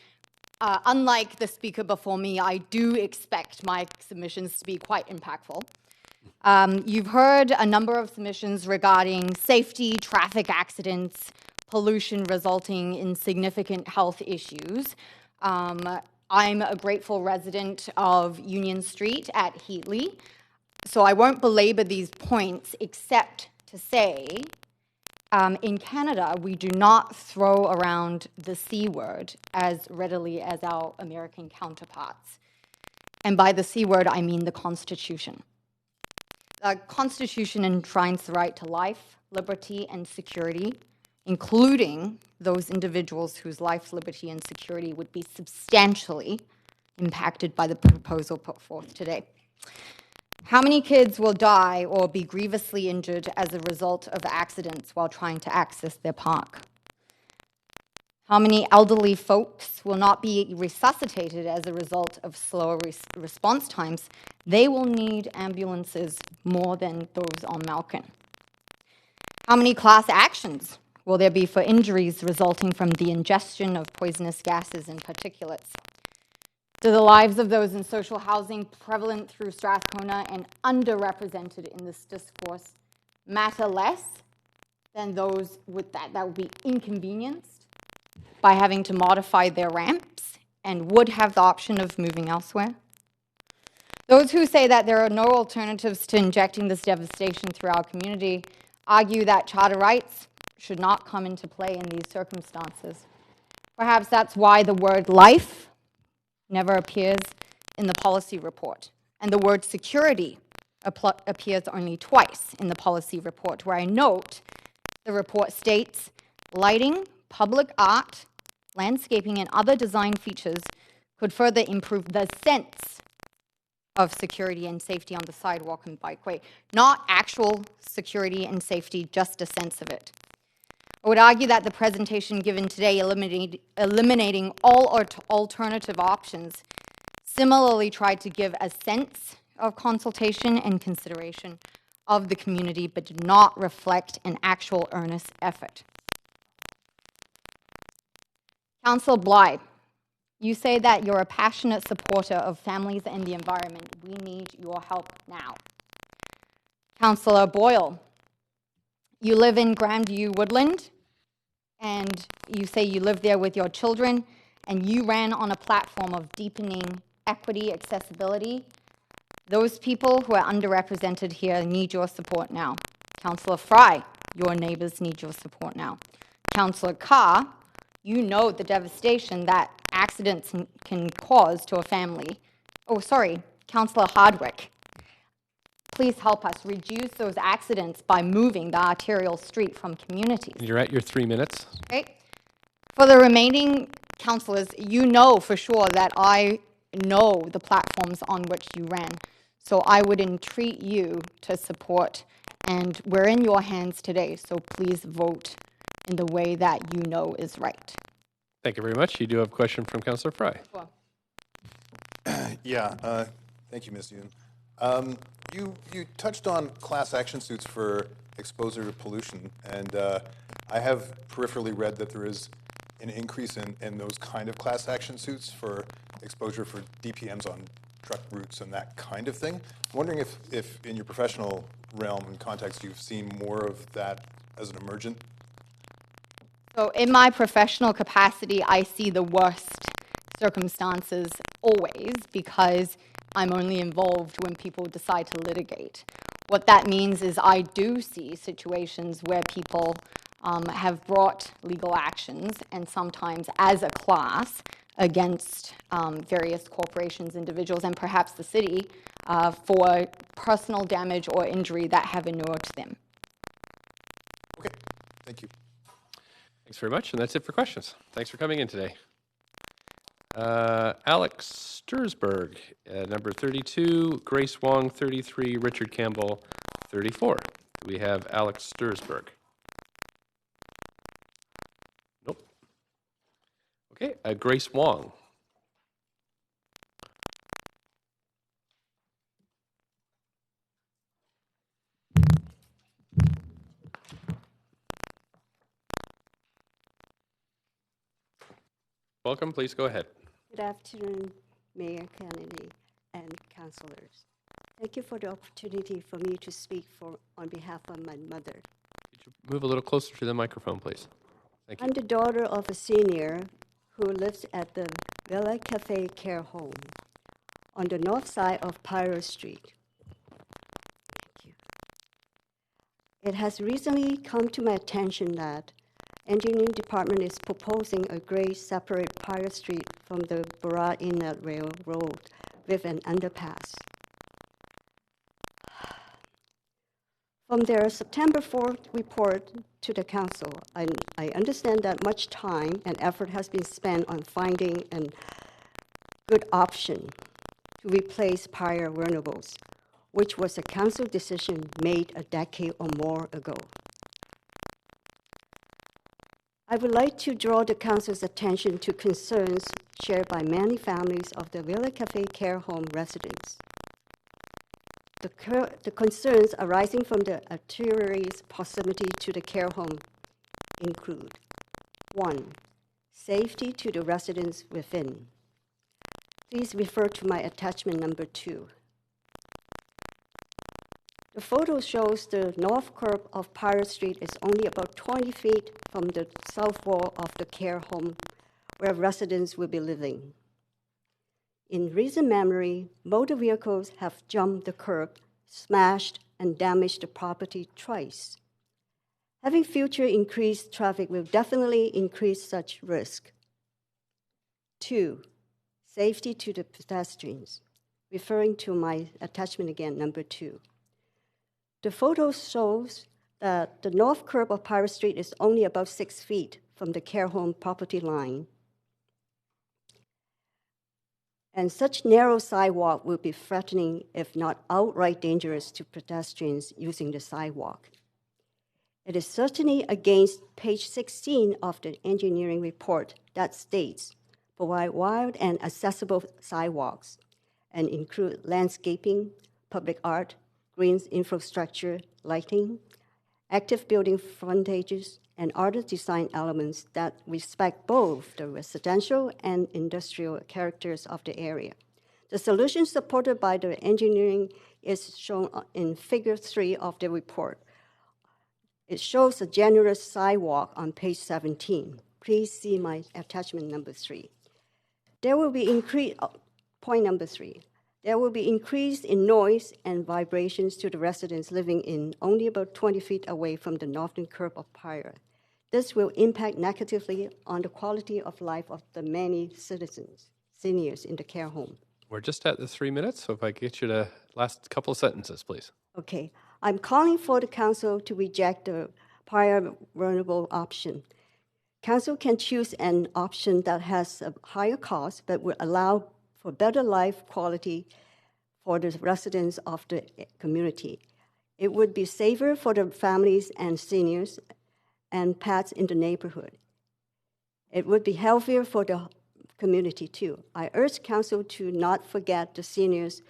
unlike the speaker before me, I do expect my submissions to be quite impactful. You've heard a number of submissions regarding safety, traffic accidents, pollution resulting in significant health issues. I'm a grateful resident of Union Street at Heatley, so I won't belabor these points except to say, in Canada, we do not throw around the C word as readily as our American counterparts. And by the C word, I mean the Constitution. The Constitution enshrines the right to life, liberty, and security, including those individuals whose life, liberty, and security would be substantially impacted by the proposal put forth today. How many kids will die or be grievously injured as a result of accidents while trying to access their park? How many elderly folks will not be resuscitated as a result of slower response times? They will need ambulances more than those on Malkin. How many class actions will there be for injuries resulting from the ingestion of poisonous gases and particulates? Do the lives of those in social housing prevalent through Strathcona and underrepresented in this discourse matter less than those with that would be inconvenienced by having to modify their ramps and would have the option of moving elsewhere? Those who say that there are no alternatives to injecting this devastation through our community argue that charter rights should not come into play in these circumstances. Perhaps that's why the word life never appears in the policy report, and the word security appears only twice in the policy report, where I note the report states lighting, public art, landscaping, and other design features could further improve the sense of security and safety on the sidewalk and bikeway, not actual security and safety, just a sense of it. I would argue that the presentation given today, eliminating all alternative options, similarly tried to give a sense of consultation and consideration of the community, but did not reflect an actual earnest effort. Councillor Bly, you say that you're a passionate supporter of families and the environment. We need your help now. Councillor Boyle, you live in Grandview Woodland, and you say you live there with your children, and you ran on a platform of deepening equity, accessibility. Those people who are underrepresented here need your support now. Councillor Fry, your neighbors need your support now. Councillor Carr, you know the devastation that accidents can cause to a family. Oh, sorry, Councillor Hardwick. Please help us reduce those accidents by moving the arterial street from communities. You're at your 3 minutes. Okay. For the remaining councillors, you know for sure that I know the platforms on which you ran. So I would entreat you to support, and we're in your hands today, so please vote in the way that you know is right. Thank you very much. You do have a question from Councillor Fry. Sure. Yeah, thank you, Ms. Yoon. You touched on class action suits for exposure to pollution, and I have peripherally read that there is an increase in those kind of class action suits for exposure for DPMs on truck routes and that kind of thing. I'm wondering if in your professional realm and context you've seen more of that as an emergent. So in my professional capacity, I see the worst circumstances always because I'm only involved when people decide to litigate. What that means is I do see situations where people have brought legal actions, and sometimes as a class, against various corporations, individuals, and perhaps the city for personal damage or injury that have inured to them. Okay, thank you. Thanks very much, and that's it for questions. Thanks for coming in today. Alex Stursberg, number 32, Grace Wong, 33, Richard Campbell, 34. We have Alex Stursberg. Nope. Okay, Grace Wong. Welcome, please go ahead. Good afternoon, Mayor Kennedy and councilors. Thank you for the opportunity for me to speak on behalf of my mother. Could you move a little closer to the microphone, please? Thank you. I'm the daughter of a senior who lives at the Villa Cafe Care Home on the north side of Pyro Street. Thank you. It has recently come to my attention that Engineering Department is proposing a grade separate Pyro Street from the Burrard Inlet Railroad with an underpass. From their September 4th report to the council, I understand that much time and effort has been spent on finding a good option to replace prior renewables, which was a council decision made a decade or more ago. I would like to draw the council's attention to concerns shared by many families of the Villa Cafe Care Home residents. The concerns arising from the arteriary's proximity to the care home include 1. Safety to the residents within. Please refer to my attachment number 2. The photo shows the north curb of Pirate Street is only about 20 feet from the south wall of the care home where residents will be living. In recent memory, motor vehicles have jumped the curb, smashed, and damaged the property twice. Having future increased traffic will definitely increase such risk. 2. Safety to the pedestrians. referring to my attachment again, number 2. The photo shows that the north curb of Pirate Street is only about 6 feet from the care home property line. And such narrow sidewalk will be threatening, if not outright dangerous, to pedestrians using the sidewalk. It is certainly against page 16 of the engineering report that states, provide wide and accessible sidewalks and include landscaping, public art, greens infrastructure, lighting, active building frontages, and other design elements that respect both the residential and industrial characters of the area. The solution supported by the engineering is shown in figure 3 of the report. It shows a generous sidewalk on page 17. Please see my attachment number 3. There will be point number 3. There will be increase in noise and vibrations to the residents living in only about 20 feet away from the northern curb of Pirate. This will impact negatively on the quality of life of the many seniors in the care home. We're just at the 3 minutes, so if I get you to last couple of sentences, please. Okay. I'm calling for the council to reject the prior vulnerable option. Council can choose an option that has a higher cost but will allow for better life quality for the residents of the community. It would be safer for the families and seniors and pets in the neighborhood. It would be healthier for the community too. I urge council to not forget the seniors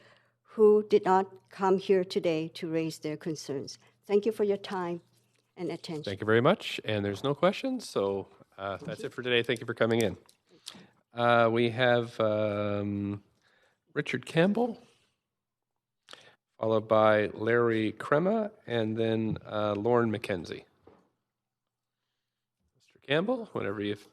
who did not come here today to raise their concerns. Thank you for your time and attention. Thank you very much. And there's no questions, so that's it for today. Thank you for coming in. We have Richard Campbell, followed by Larry Crema, and then Lauren McKenzie. Mr. Campbell, whenever you've...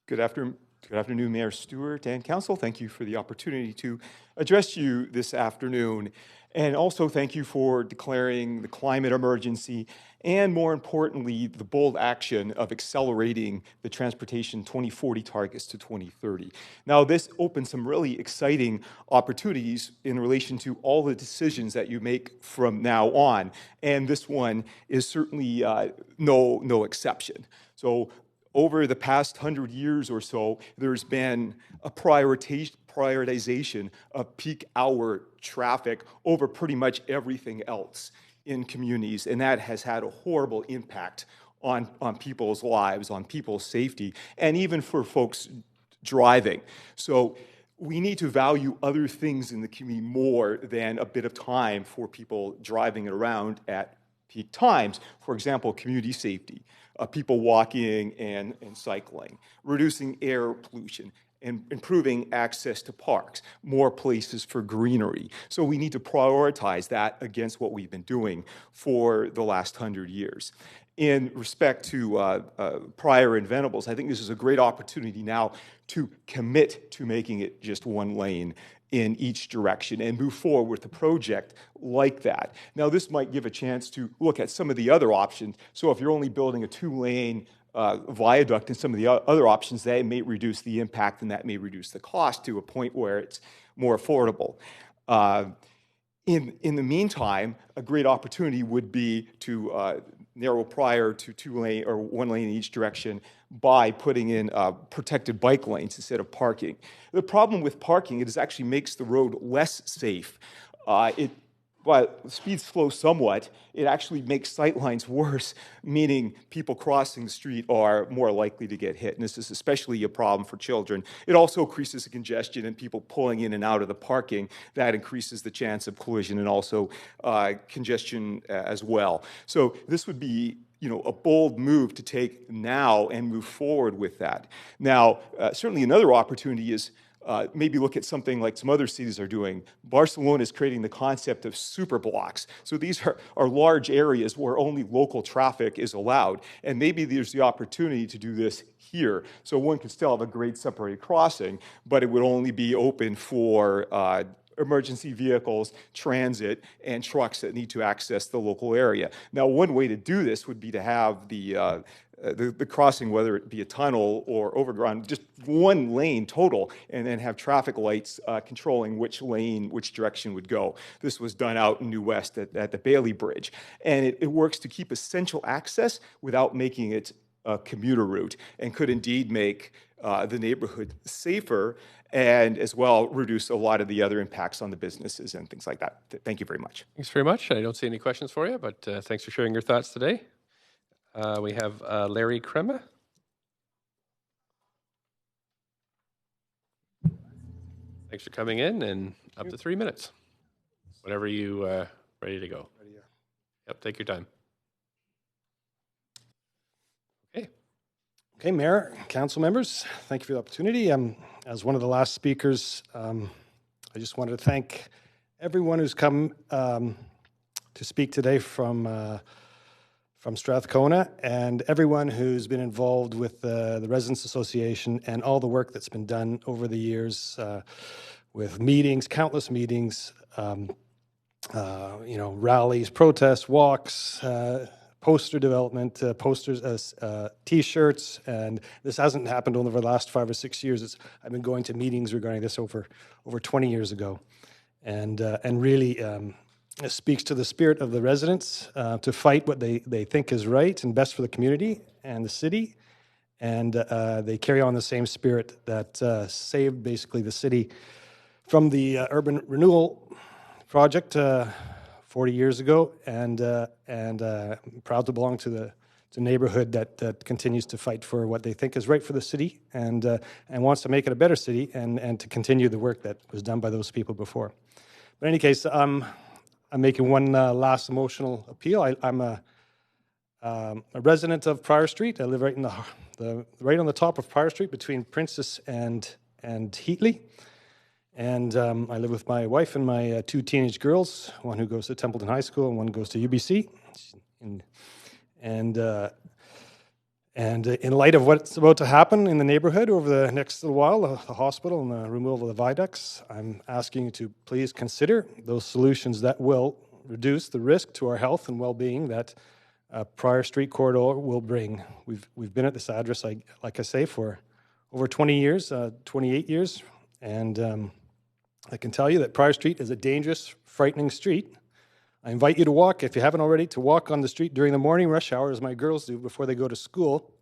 Good afternoon, Mayor Stewart and Council. Thank you for the opportunity to address you this afternoon. And also thank you for declaring the climate emergency and, more importantly, the bold action of accelerating the transportation 2040 targets to 2030. Now, this opens some really exciting opportunities in relation to all the decisions that you make from now on. And this one is certainly no exception. So over the past 100 years or so, there's been a prioritization of peak hour traffic over pretty much everything else in communities, and that has had a horrible impact on people's lives, on people's safety, and even for folks driving. So we need to value other things in the community more than a bit of time for people driving around at peak times. For example, community safety, people walking and cycling, reducing air pollution, and improving access to parks, more places for greenery. So we need to prioritize that against what we've been doing for the last 100 years. In respect to Prior and Venables, I think this is a great opportunity now to commit to making it just one lane in each direction and move forward with a project like that. Now, this might give a chance to look at some of the other options. So if you're only building a 2-lane viaduct and some of the other options, that may reduce the impact and that may reduce the cost to a point where it's more affordable. In the meantime, a great opportunity would be to narrow Prior to 2-lane or 1 lane in each direction by putting in protected bike lanes instead of parking. The problem with parking, it actually makes the road less safe. While speeds slow somewhat, it actually makes sightlines worse, meaning people crossing the street are more likely to get hit. And this is especially a problem for children. It also increases the congestion and people pulling in and out of the parking. That increases the chance of collision and also congestion as well. So this would be a bold move to take now and move forward with that. Now, certainly another opportunity is maybe look at something like some other cities are doing. Barcelona is creating the concept of super blocks. So these are large areas where only local traffic is allowed. And maybe there's the opportunity to do this here. So one could still have a grade separated crossing, but it would only be open for emergency vehicles, transit, and trucks that need to access the local area. Now, one way to do this would be to have the the crossing, whether it be a tunnel or overground, just one lane total, and then have traffic lights controlling which lane, which direction would go. This was done out in New West at the Bailey Bridge. And it works to keep essential access without making it a commuter route, and could indeed make the neighborhood safer, and as well reduce a lot of the other impacts on the businesses and things like that. Thank you very much. Thanks very much. I don't see any questions for you, but thanks for sharing your thoughts today. We have Larry Crema. Thanks for coming in, and up to 3 minutes. Whenever you ready to go. Yep, take your time. Okay, Mayor, council members, thank you for the opportunity. As one of the last speakers, I just wanted to thank everyone who's come to speak today from Strathcona, and everyone who's been involved with the Residents Association and all the work that's been done over the years with meetings, countless meetings, rallies, protests, walks, poster development, posters, T-shirts, and this hasn't happened over the last 5 or 6 years. I've been going to meetings regarding this over 20 years ago, and really it speaks to the spirit of the residents to fight what they think is right and best for the community and the city, and they carry on the same spirit that saved basically the city from the urban renewal project 40 years ago, and proud to belong to the neighborhood that continues to fight for what they think is right for the city, and wants to make it a better city, and to continue the work that was done by those people before. But in any case, I'm making one last emotional appeal. I'm a resident of Prior Street. I live right in right on the top of Prior Street between Princess and Heatley. And I live with my wife and my 2 teenage girls, one who goes to Templeton High School and one goes to UBC. And in light of what's about to happen in the neighborhood over the next little while, the hospital and the removal of the viaducts, I'm asking you to please consider those solutions that will reduce the risk to our health and well-being that Prior Street corridor will bring. We've been at this address, like I say, for over 20 years, 28 years, and I can tell you that Prior Street is a dangerous, frightening street. I invite you to walk, if you haven't already, to walk on the street during the morning rush hour, as my girls do before they go to school.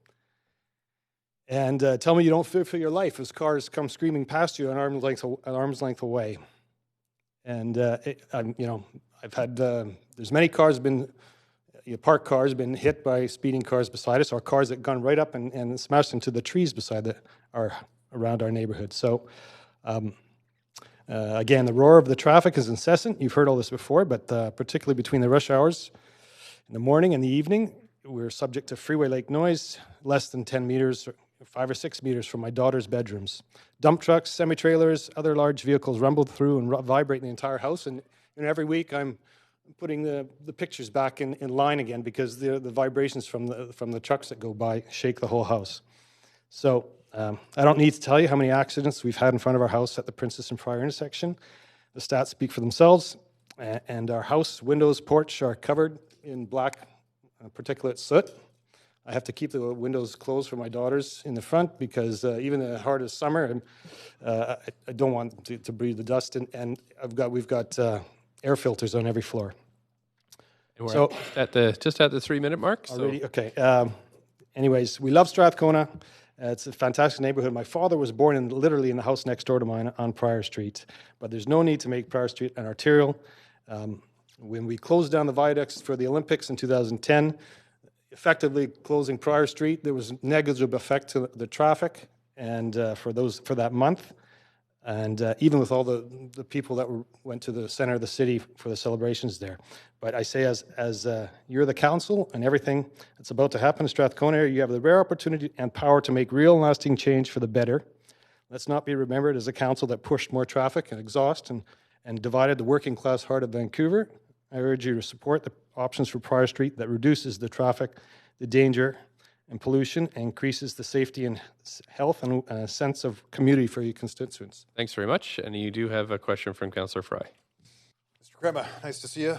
And tell me you don't fear for your life as cars come screaming past you an arm's length away. And I've had there's many cars parked cars been hit by speeding cars beside us, or cars that gone right up and smashed into the trees around our neighborhood. So. Again, the roar of the traffic is incessant. You've heard all this before, but particularly between the rush hours in the morning and the evening, we're subject to freeway like noise, less than 10 meters, 5 or 6 meters from my daughter's bedrooms. Dump trucks, semi-trailers, other large vehicles rumble through and vibrate in the entire house. And every week I'm putting the pictures back in line again, because the vibrations from the trucks that go by shake the whole house. So I don't need to tell you how many accidents we've had in front of our house at the Princess and Prior intersection. The stats speak for themselves, and our house windows, porch are covered in black particulate soot. I have to keep the windows closed for my daughters in the front, because even in the heart of summer, I don't want them to breathe the dust, and we've got air filters on every floor. And we're just at the 3-minute mark. Already, okay. Anyways, we love Strathcona. It's a fantastic neighborhood. My father was born literally in the house next door to mine on Prior Street, but there's no need to make Prior Street an arterial. When we closed down the viaducts for the Olympics in 2010, effectively closing Prior Street, there was negligible effect to the traffic and for that month. And even with all the people that went to the center of the city for the celebrations there. But I say, as you're the council and everything that's about to happen in Strathcona, you have the rare opportunity and power to make real lasting change for the better. Let's not be remembered as a council that pushed more traffic and exhaust and divided the working class heart of Vancouver. I urge you to support the options for Prior Street that reduces the traffic, the danger, and pollution, and increases the safety and health and a sense of community for your constituents. Thanks very much. And you do have a question from Councillor Fry. Mr. Grandma, nice to see you.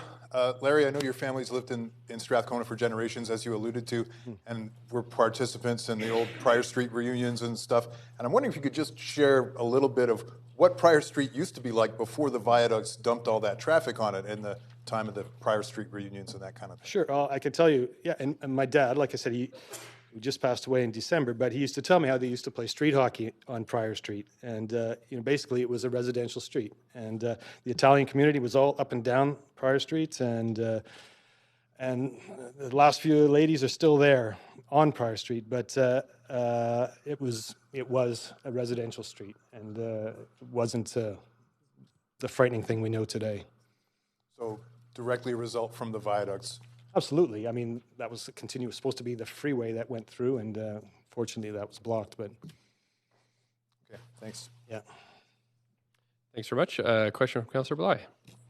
Larry, I know your family's lived in Strathcona for generations, as you alluded to, and were participants in the old Prior Street reunions and stuff. And I'm wondering if you could just share a little bit of what Prior Street used to be like before the viaducts dumped all that traffic on it in the time of the Prior Street reunions and that kind of thing. Sure, I can tell you, yeah, and my dad, like I said, he just passed away in December, but he used to tell me how they used to play street hockey on Prior Street. And, basically it was a residential street. And the Italian community was all up and down Prior Street. And the last few ladies are still there on Prior Street. But it was a residential street. And it wasn't the frightening thing we know today. So directly a result from the viaducts. Absolutely. I mean, that was supposed to be the freeway that went through, and fortunately that was blocked. But okay, thanks. Yeah. Thanks very much. Question from Councillor Bly.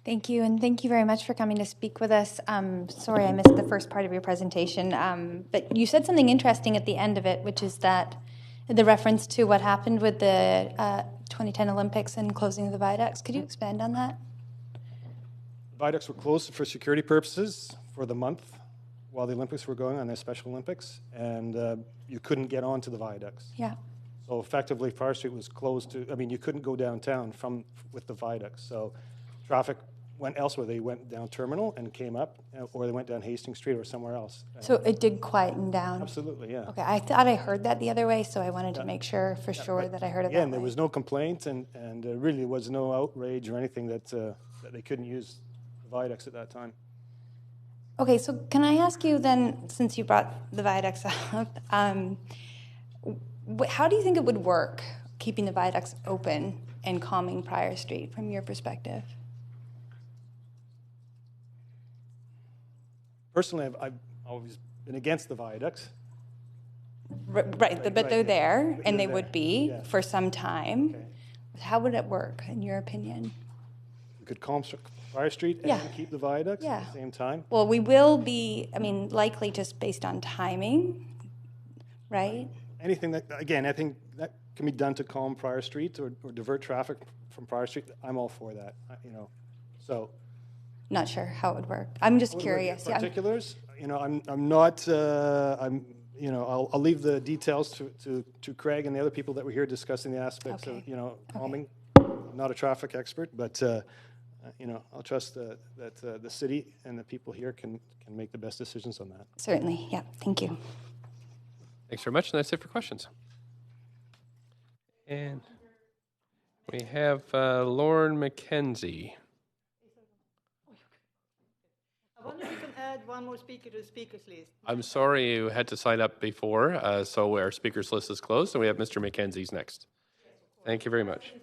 Thank you, and thank you very much for coming to speak with us. Sorry I missed the first part of your presentation, but you said something interesting at the end of it, which is that the reference to what happened with the 2010 Olympics and closing of the viaducts. Could you expand on that? Viaducts were closed for security purposes for the month while the Olympics were going on, their Special Olympics, and you couldn't get onto the viaducts. Yeah. So effectively, Prior Street was closed you couldn't go downtown with the viaducts. So traffic went elsewhere. They went down Terminal and came up, or they went down Hastings Street or somewhere else. So it did quieten down? Absolutely, yeah. Okay, I thought I heard that the other way, so I wanted to make sure for sure that I heard it that way. Again, there was no complaint, and really there was no outrage or anything that they couldn't use the viaducts at that time. Okay, so can I ask you then, since you brought the viaducts up, how do you think it would work, keeping the viaducts open and calming Prior Street from your perspective? Personally, I've always been against the viaducts. Right, but they're there, and they would be yeah. for some time. Okay. How would it work, in your opinion? We could calm Prior Street and keep the viaducts at the same time. Well, we will be, likely just based on timing, right? Anything that, again, I think that can be done to calm Prior Street or divert traffic from Prior Street. I'm all for that, so. Not sure how it would work. I'm just curious. Particulars, I'm not, I'll leave the details to Craig and the other people that were here discussing the aspects of, calming. I'm not a traffic expert, but, I'll trust that the city and the people here can make the best decisions on that. Certainly, yeah. Thank you. Thanks very much, and that's it for questions. And we have Lauren McKenzie. I wonder if you can add one more speaker to the speakers list. I'm sorry you had to sign up before, so our speakers list is closed, and we have Mr. McKenzie's next. Thank you very much.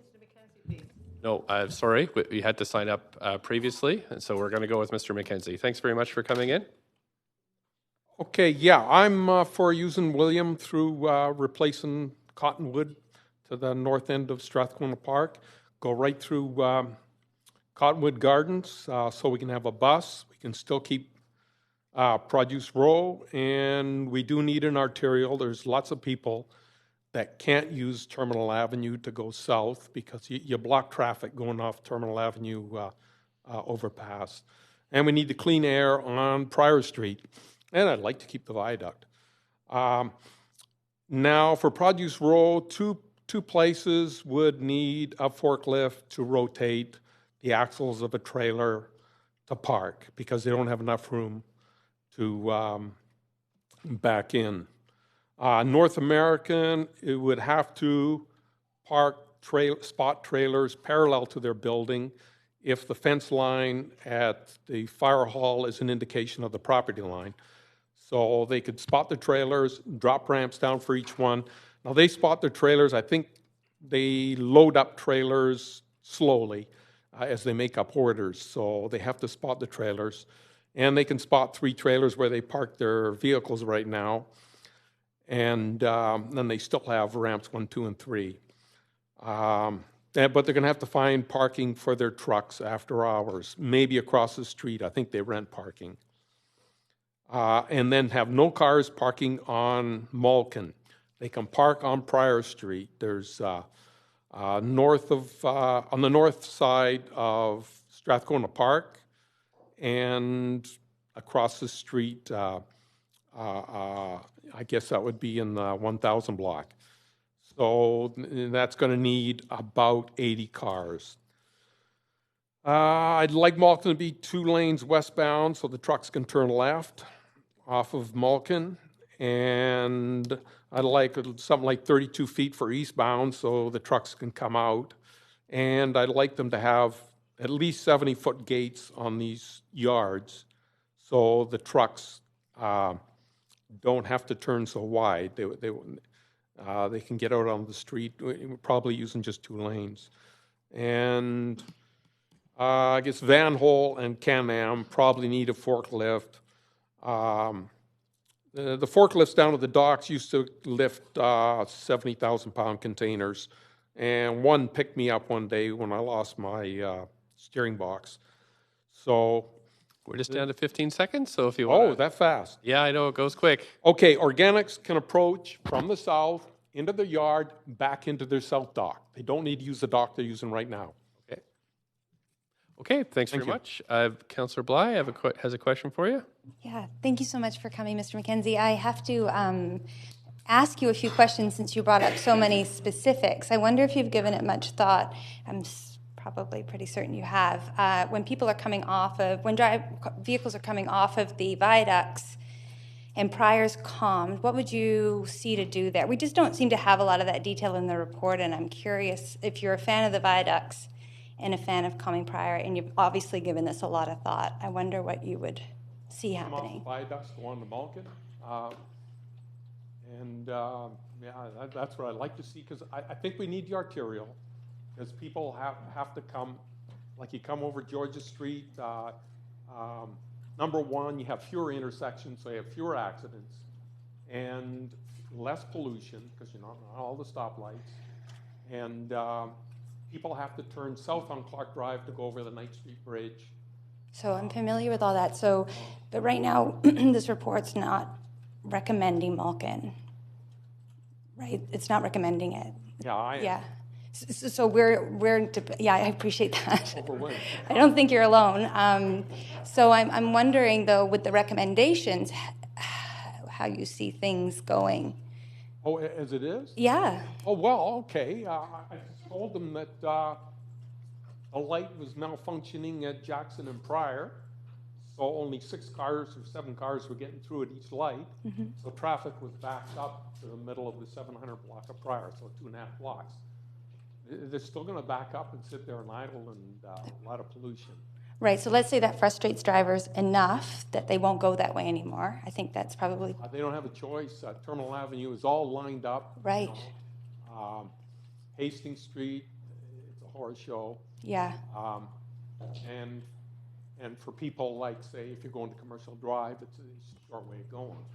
No, sorry, we had to sign up previously, and so we're going to go with Mr. McKenzie. Thanks very much for coming in. Okay, yeah, I'm for using William through replacing Cottonwood to the north end of Strathcona Park. Go right through Cottonwood Gardens so we can have a bus. We can still keep Produce Row, and we do need an arterial. There's lots of people that can't use Terminal Avenue to go south because you block traffic going off Terminal Avenue overpass. And we need the clean air on Prior Street. And I'd like to keep the viaduct. Now, for Produce Row, two places would need a forklift to rotate the axles of a trailer to park because they don't have enough room to back in. North American, it would have to park spot trailers parallel to their building if the fence line at the fire hall is an indication of the property line. So they could spot the trailers, drop ramps down for each one. Now they spot their trailers. I think they load up trailers slowly as they make up orders. So they have to spot the trailers. And they can spot 3 trailers where they park their vehicles right now. And then they still have ramps 1, 2, and 3. But they're going to have to find parking for their trucks after hours, maybe across the street. I think they rent parking. And then have no cars parking on Malkin. They can park on Prior Street. There's on the north side of Strathcona Park, and across the street, I guess that would be in the 1000 block. So that's going to need about 80 cars. I'd like Malkin to be 2 lanes westbound so the trucks can turn left off of Malkin. And I'd like something like 32 feet for eastbound so the trucks can come out. And I'd like them to have at least 70-foot gates on these yards so the trucks don't have to turn so wide. They can get out on the street, probably using just 2 lanes. And I guess Van Hole and Can-Am probably need a forklift. The forklifts down at the docks used to lift 70,000-pound containers, and one picked me up one day when I lost my steering box. So we're just down to 15 seconds, so if you want. Oh, that fast? Yeah, I know, it goes quick. Okay, Organics can approach from the south into the yard, back into their south dock. They don't need to use the dock they're using right now. Okay. Okay, thanks very much. Councillor Bly has a question for you. Yeah, thank you so much for coming, Mr. McKenzie. I have to ask you a few questions since you brought up so many specifics. I wonder if you've given it much thought. I'm probably pretty certain you have. When people are coming off of, when vehicles are coming off of the viaducts and Pryor's calmed, what would you see to do there? We just don't seem to have a lot of that detail in the report, and I'm curious if you're a fan of the viaducts and a fan of calming Pryor, and you've obviously given this a lot of thought. I wonder what you would see happening. Come off the viaducts, go on to Malkin. That's what I'd like to see, because I think we need the arterial, because people have to come, like you come over Georgia Street, number one, you have fewer intersections, so you have fewer accidents, and less pollution, because you're not on all the stoplights, and people have to turn south on Clark Drive to go over the Knight Street Bridge. So I'm familiar with all that. So, but right now, this report's not recommending Malkin, right? It's not recommending it. Yeah, So we're yeah, I appreciate that. I don't think you're alone. So I'm wondering though, with the recommendations, how you see things going. Oh, as it is? Yeah. Oh, well, okay. I told them that a light was malfunctioning at Jackson and Pryor, so only 6 cars or 7 cars were getting through at each light. Mm-hmm. So traffic was backed up to the middle of the 700 block of Pryor, so 2.5 blocks. They're still going to back up and sit there and idle, and a lot of pollution. Right, so let's say that frustrates drivers enough that they won't go that way anymore. I think that's probably... They don't have a choice. Terminal Avenue is all lined up. Right. You know. Hastings Street, it's a horror show. Yeah. And for people like, say, if you're going to Commercial Drive, it's a short way of going.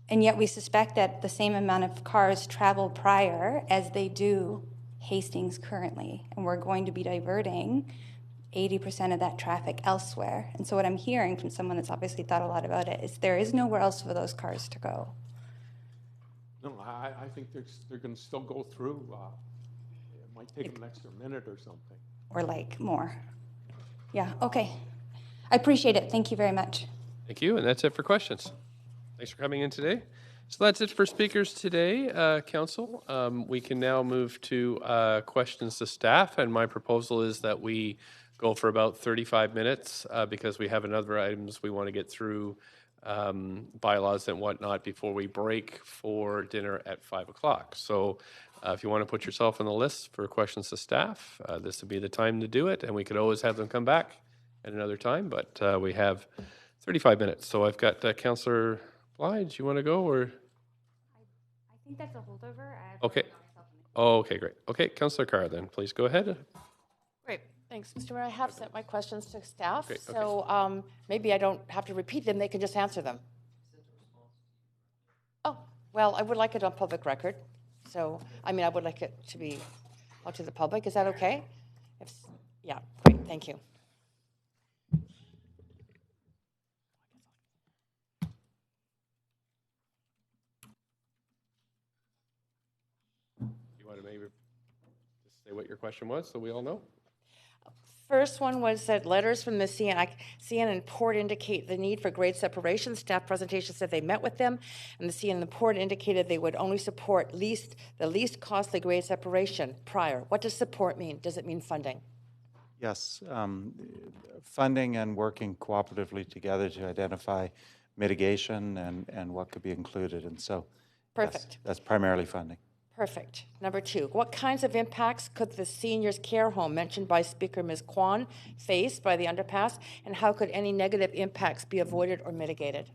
And yet we suspect that the same amount of cars travel Pryor as they do Hastings currently, and we're going to be diverting 80% of that traffic elsewhere. And so what I'm hearing from someone that's obviously thought a lot about it is there is nowhere else for those cars to go. No, I think they're going to still go through. It might take them an extra minute or something. Or like more. Yeah, okay. I appreciate it. Thank you very much. Thank you, and that's it for questions. Thanks for coming in today. So that's it for speakers today, Council. We can now move to questions to staff, and my proposal is that we go for about 35 minutes because we have another items we want to get through, bylaws and whatnot, before we break for dinner at 5 o'clock. So if you want to put yourself on the list for questions to staff, this would be the time to do it, and we could always have them come back at another time, but we have 35 minutes. So I've got Councillor Bly, do you want to go, or? I think that's a holdover. Okay. Oh, okay, great. Okay, Councillor Carr, then please go ahead. Great, thanks, Mr. Mayor. I have sent my questions to staff, Great, okay. so maybe I don't have to repeat them. They can just answer them. Oh, well, I would like it on public record. So, I mean, I would like it to be out to the public. Is that okay? Yeah, great, thank you. You want to maybe just say what your question was so we all know? First one was that letters from the CN and Port indicate the need for grade separation. Staff presentation said they met with them, and the CN and the Port indicated they would only support the least costly grade separation prior. What does support mean? Does it mean funding? Yes, funding and working cooperatively together to identify mitigation and what could be included. And so, perfect. Yes, that's primarily funding. Perfect. Number two, what kinds of impacts could the seniors' care home mentioned by Speaker Ms. Kwan face by the underpass, and how could any negative impacts be avoided or mitigated?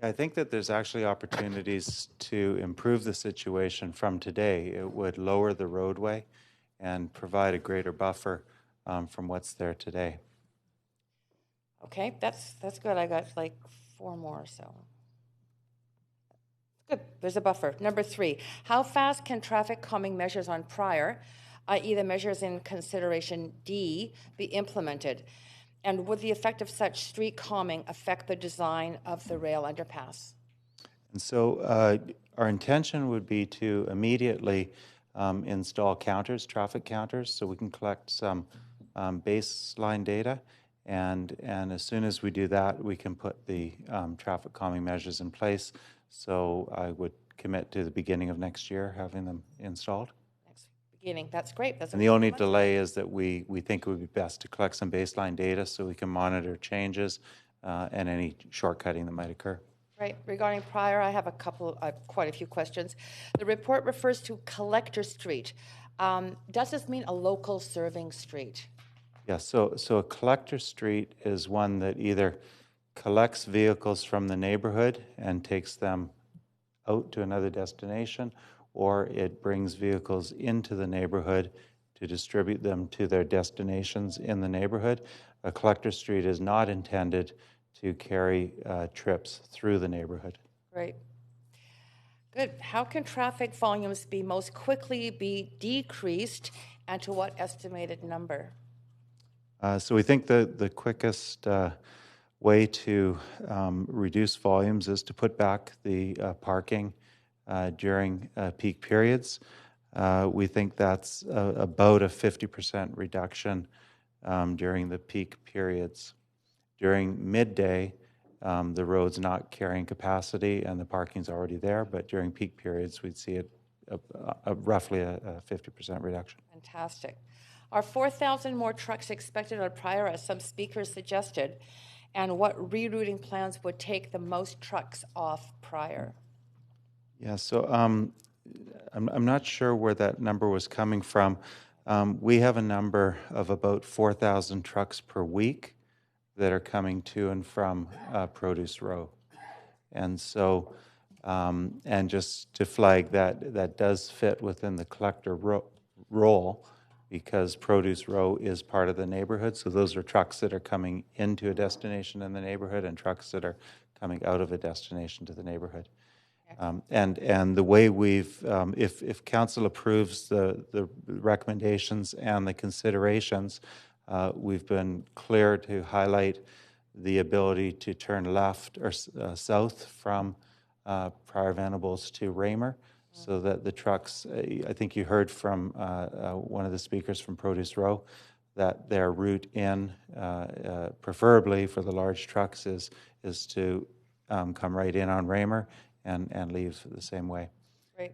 I think that there's actually opportunities to improve the situation from today. It would lower the roadway and provide a greater buffer from what's there today. Okay, that's good. I got like 4 more, so. Good, there's a buffer. Number 3, how fast can traffic calming measures on prior, i.e. the measures in consideration D, be implemented? And would the effect of such street calming affect the design of the rail underpass? And so our intention would be to immediately install counters, traffic counters, so we can collect some baseline data. And as soon as we do that, we can put the traffic calming measures in place. So I would commit to the beginning of next year having them installed. Beginning, that's great. And the only delay is that we think it would be best to collect some baseline data so we can monitor changes and any shortcutting that might occur. Right. Regarding prior, I have quite a few questions. The report refers to Collector Street. Does this mean a local serving street? Yes. So a collector street is one that either collects vehicles from the neighborhood and takes them out to another destination, or it brings vehicles into the neighborhood to distribute them to their destinations in the neighborhood. A collector street is not intended to carry trips through the neighborhood. Right. Good. How can traffic volumes be most quickly be decreased, and to what estimated number? So we think the quickest way to reduce volumes is to put back the parking during peak periods. We think that's about a 50% reduction during the peak periods. During midday, the road's not carrying capacity and the parking's already there, but during peak periods, we'd see it roughly a 50% reduction. Fantastic. Are 4,000 more trucks expected on prior, as some speakers suggested? And what rerouting plans would take the most trucks off prior? Yeah, so I'm not sure where that number was coming from. We have a number of about 4,000 trucks per week that are coming to and from Produce Row. And so, and just to flag that does fit within the collector role, because Produce Row is part of the neighborhood. So those are trucks that are coming into a destination in the neighborhood and trucks that are coming out of a destination to the neighborhood. And the way we've, if council approves the recommendations and the considerations, we've been clear to highlight the ability to turn left or south from Prior Venables to Raymer, so that the trucks, I think you heard from one of the speakers from Produce Row, that their route in, preferably for the large trucks, is to come right in on Raymer and leave the same way. Great.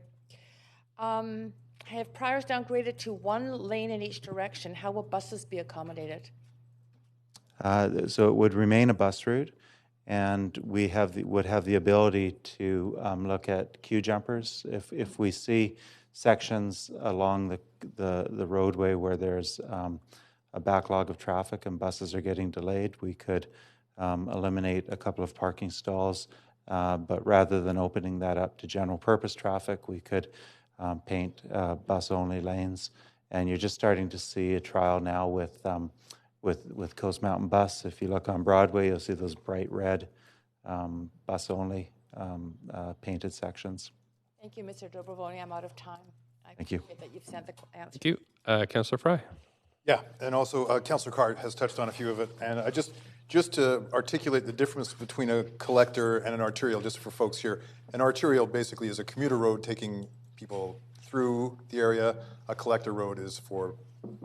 Have priors downgraded to 1 lane in each direction? How will buses be accommodated? So it would remain a bus route, and we would have the ability to look at queue jumpers. If we see sections along the roadway where there's a backlog of traffic and buses are getting delayed, we could eliminate a couple of parking stalls. But rather than opening that up to general purpose traffic, we could paint bus-only lanes. And you're just starting to see a trial now with Coast Mountain Bus. If you look on Broadway, you'll see those bright red bus-only painted sections. Thank you, Mr. Dobrevoni. I'm out of time. Thank you. Appreciate that you've sent the answer. Thank you. Councillor Fry. Yeah, and also Councillor Carr has touched on a few of it. And I just to articulate the difference between a collector and an arterial, just for folks here, an arterial basically is a commuter road taking people through the area. A collector road is for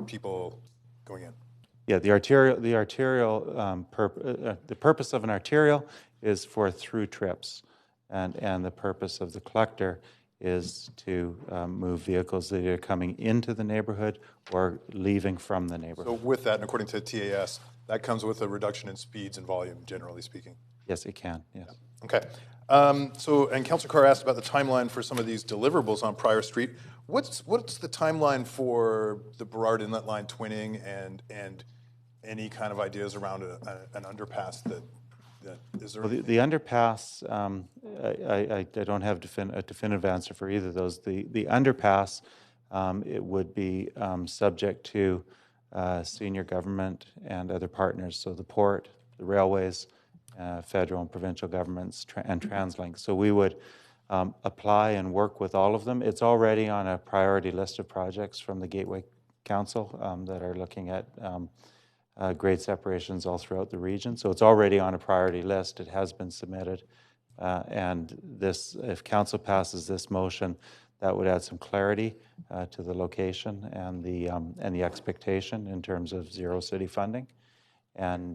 people going in? Yeah, the purpose of an arterial is for through trips, and the purpose of the collector is to move vehicles that are coming into the neighborhood or leaving from the neighborhood. So with that, and according to TAS, that comes with a reduction in speeds and volume, generally speaking. Yes, it can, yes. Okay. And Councilor Carr asked about the timeline for some of these deliverables on Prior Street. What's the timeline for the Burrard Inlet Line twinning and any kind of ideas around an underpass that is there? Well, the underpass, I don't have a definitive answer for either of those. The underpass, it would be subject to senior government and other partners, so the port, the railways, federal and provincial governments, and TransLink. So we would apply and work with all of them. It's already on a priority list of projects from the Gateway Council that are looking at grade separations all throughout the region. So it's already on a priority list. It has been submitted. And this, if council passes this motion, that would add some clarity to the location and the expectation in terms of zero city funding. And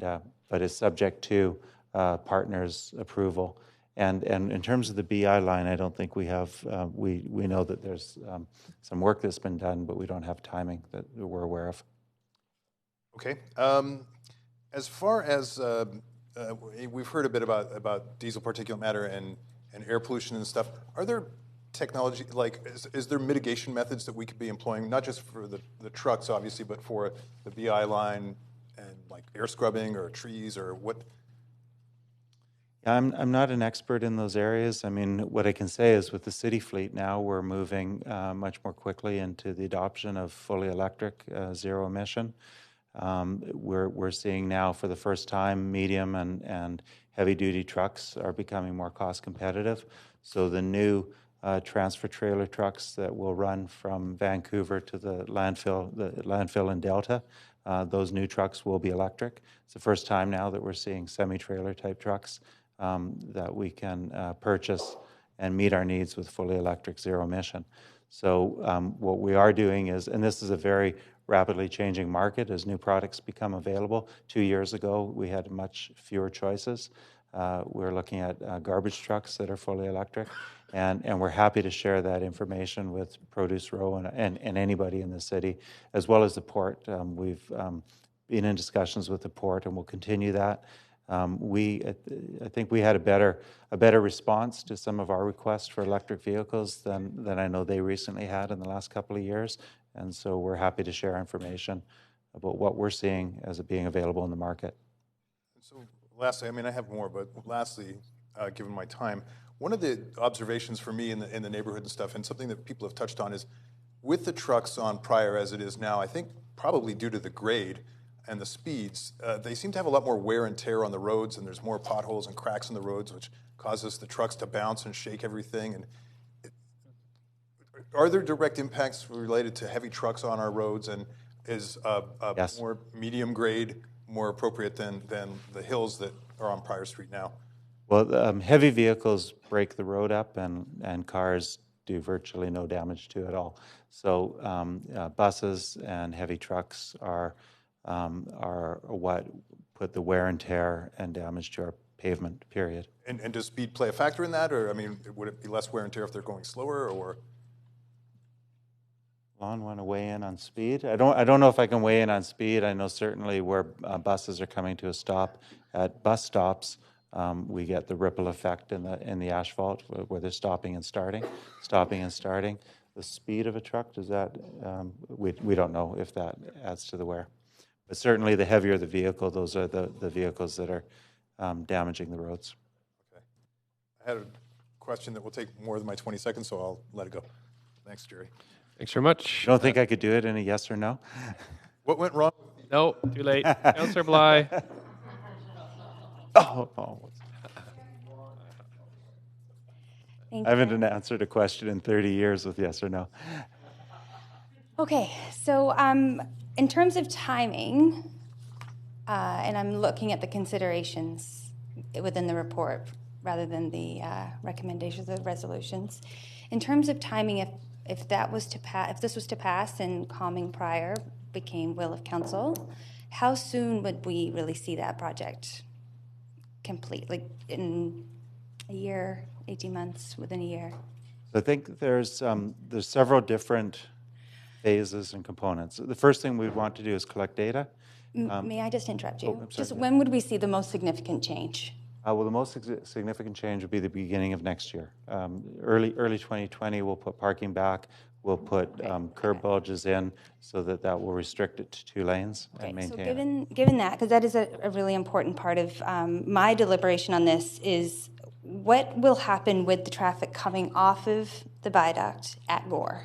but it's subject to partners' approval. And in terms of the BI line, I don't think we have, we know that there's some work that's been done, but we don't have timing that we're aware of. Okay. As far as, we've heard a bit about diesel particulate matter and air pollution and stuff. Are there technology, like, is there mitigation methods that we could be employing, not just for the trucks, obviously, but for the BI line and like air scrubbing or trees or what? I'm not an expert in those areas. I mean, what I can say is with the city fleet now, we're moving much more quickly into the adoption of fully electric, zero emission. We're seeing now for the first time medium and heavy duty trucks are becoming more cost competitive. So the new transfer trailer trucks that will run from Vancouver to the landfill in Delta, those new trucks will be electric. It's the first time now that we're seeing semi-trailer type trucks that we can purchase and meet our needs with fully electric zero emission. So what we are doing is, and this is a very rapidly changing market as new products become available. 2 years ago, we had much fewer choices. We're looking at garbage trucks that are fully electric, and we're happy to share that information with Produce Row and anybody in the city, as well as the port. We've been in discussions with the port, and we'll continue that. I think we had a better response to some of our requests for electric vehicles than I know they recently had in the last couple of years. And so we're happy to share information about what we're seeing as it being available in the market. So lastly, I mean, I have more, but lastly, given my time, one of the observations for me in the neighborhood and stuff, and something that people have touched on, is with the trucks on Prior as it is now, I think probably due to the grade and the speeds, they seem to have a lot more wear and tear on the roads, and there's more potholes and cracks in the roads, which causes the trucks to bounce and shake everything. And are there direct impacts related to heavy trucks on our roads, and is Yes. more medium grade more appropriate than the hills that are on Prior Street now? Well, heavy vehicles break the road up, and cars do virtually no damage to it at all. So buses and heavy trucks are what put the wear and tear and damage to our pavement, period. And does speed play a factor in that? Or, I mean, would it be less wear and tear if they're going slower, or? Lon, want to weigh in on speed? I don't know if I can weigh in on speed. I know certainly where buses are coming to a stop at bus stops, we get the ripple effect in the asphalt where they're stopping and starting. The speed of a truck, does that, we don't know if that adds to the wear. But certainly the heavier the vehicle, those are the vehicles that are damaging the roads. Okay. I had a question that will take more than my 20 seconds, so I'll let it go. Thanks, Jerry. Thanks very much. You don't think I could do it in a yes or no? What went wrong? No, too late. Councillor Bly. Oh. Thank I haven't you. answered a question in 30 years with yes or no. Okay, so in terms of timing, and I'm looking at the considerations within the report rather than the recommendations of the resolutions. In terms of timing, if this was to pass in calming Prior became will of council, how soon would we really see that project complete? Like in a year, 18 months, within a year? I think there's several different phases and components. The first thing we'd want to do is collect data. May I just interrupt you? I'm sorry. Just when would we see the most significant change? Well, the most significant change would be the beginning of next year. Early 2020, we'll put parking back. We'll put curb bulges in so that will restrict it to 2 lanes and maintain it. Given that, because that is a really important part of my deliberation on this, is what will happen with the traffic coming off of the viaduct at Gore?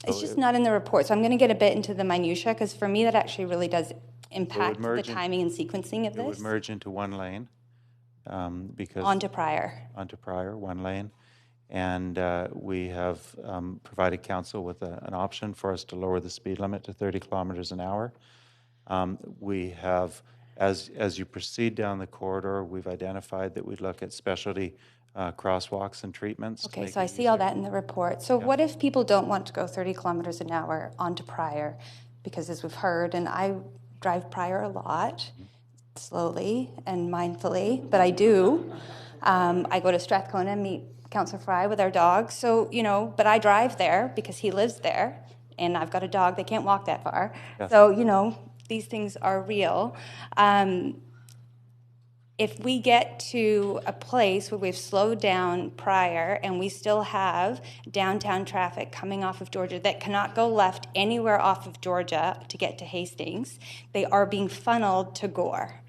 It's just not in the report, so I'm going to get a bit into the minutia, because for me that actually really does impact the timing and sequencing of this. It would merge into 1 lane. Because onto Prior. Onto Prior, 1 lane. And we have provided council with an option for us to lower the speed limit to 30 kilometers an hour. We have, as you proceed down the corridor, we've identified that we'd look at specialty crosswalks and treatments. Okay, so I see all that in the report. So what if people don't want to go 30 kilometers an hour onto Prior? Because as we've heard, and I drive Prior a lot, slowly and mindfully, but I do. I go to Strathcona and meet Councillor Fry with our dog. So, but I drive there because he lives there, and I've got a dog. They can't walk that far. Yes. So, these things are real. If we get to a place where we've slowed down Prior and we still have downtown traffic coming off of Georgia that cannot go left anywhere off of Georgia to get to Hastings, they are being funneled to Gore.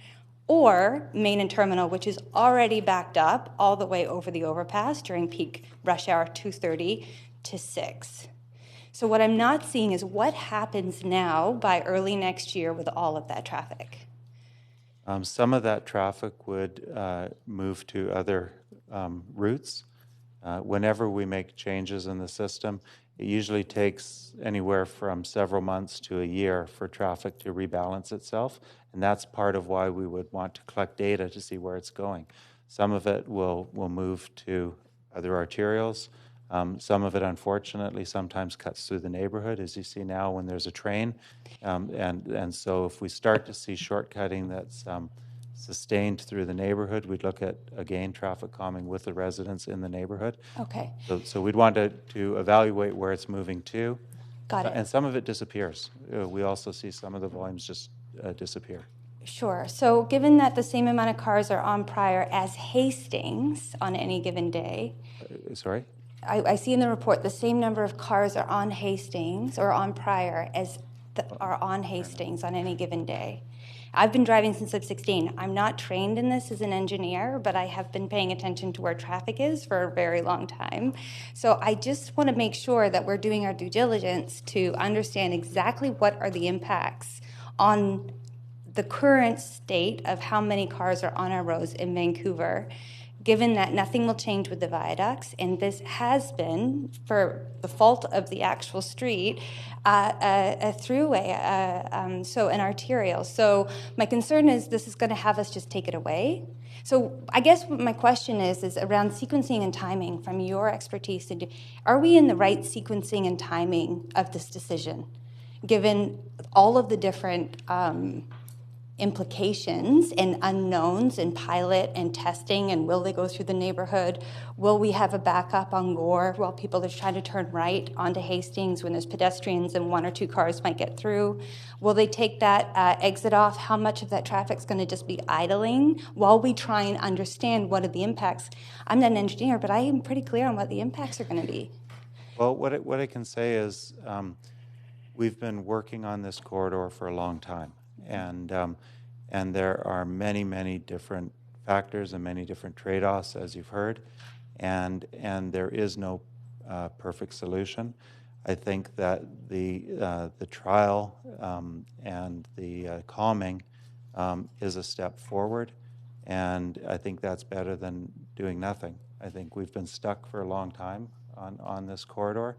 Or Main and Terminal, which is already backed up all the way over the overpass during peak rush hour 2:30 to 6. So what I'm not seeing is what happens now by early next year with all of that traffic. Some of that traffic would move to other routes. Whenever we make changes in the system, it usually takes anywhere from several months to a year for traffic to rebalance itself, and that's part of why we would want to collect data to see where it's going. Some of it will move to other arterials. Some of it, unfortunately, sometimes cuts through the neighborhood, as you see now when there's a train. And so if we start to see shortcutting that's sustained through the neighborhood, we'd look at, again, traffic calming with the residents in the neighborhood. Okay. So we'd want to evaluate where it's moving to. Got it. And some of it disappears. We also see some of the volumes just disappear. Sure. So given that the same amount of cars are on Prior as Hastings on any given day. Sorry? I see in the report the same number of cars are on Hastings or on Prior as are on Hastings on any given day. I've been driving since I'm 16. I'm not trained in this as an engineer, but I have been paying attention to where traffic is for a very long time. So I just want to make sure that we're doing our due diligence to understand exactly what are the impacts on the current state of how many cars are on our roads in Vancouver, given that nothing will change with the viaducts, and this has been, for the fault of the actual street, a throughway, so an arterial. So my concern is this is going to have us just take it away. So I guess what my question is around sequencing and timing from your expertise. Are we in the right sequencing and timing of this decision, given all of the different implications and unknowns in pilot and testing, and will they go through the neighborhood? Will we have a backup on Gore while people are trying to turn right onto Hastings when there's pedestrians and 1 or 2 cars might get through? Will they take that exit off? How much of that traffic is going to just be idling while we try and understand what are the impacts? I'm not an engineer, but I am pretty clear on what the impacts are going to be. Well, what I can say is we've been working on this corridor for a long time. And there are many, many different factors and many different trade-offs, as you've heard, and there is no perfect solution. I think that the trial and the calming is a step forward, and I think that's better than doing nothing. I think we've been stuck for a long time on this corridor.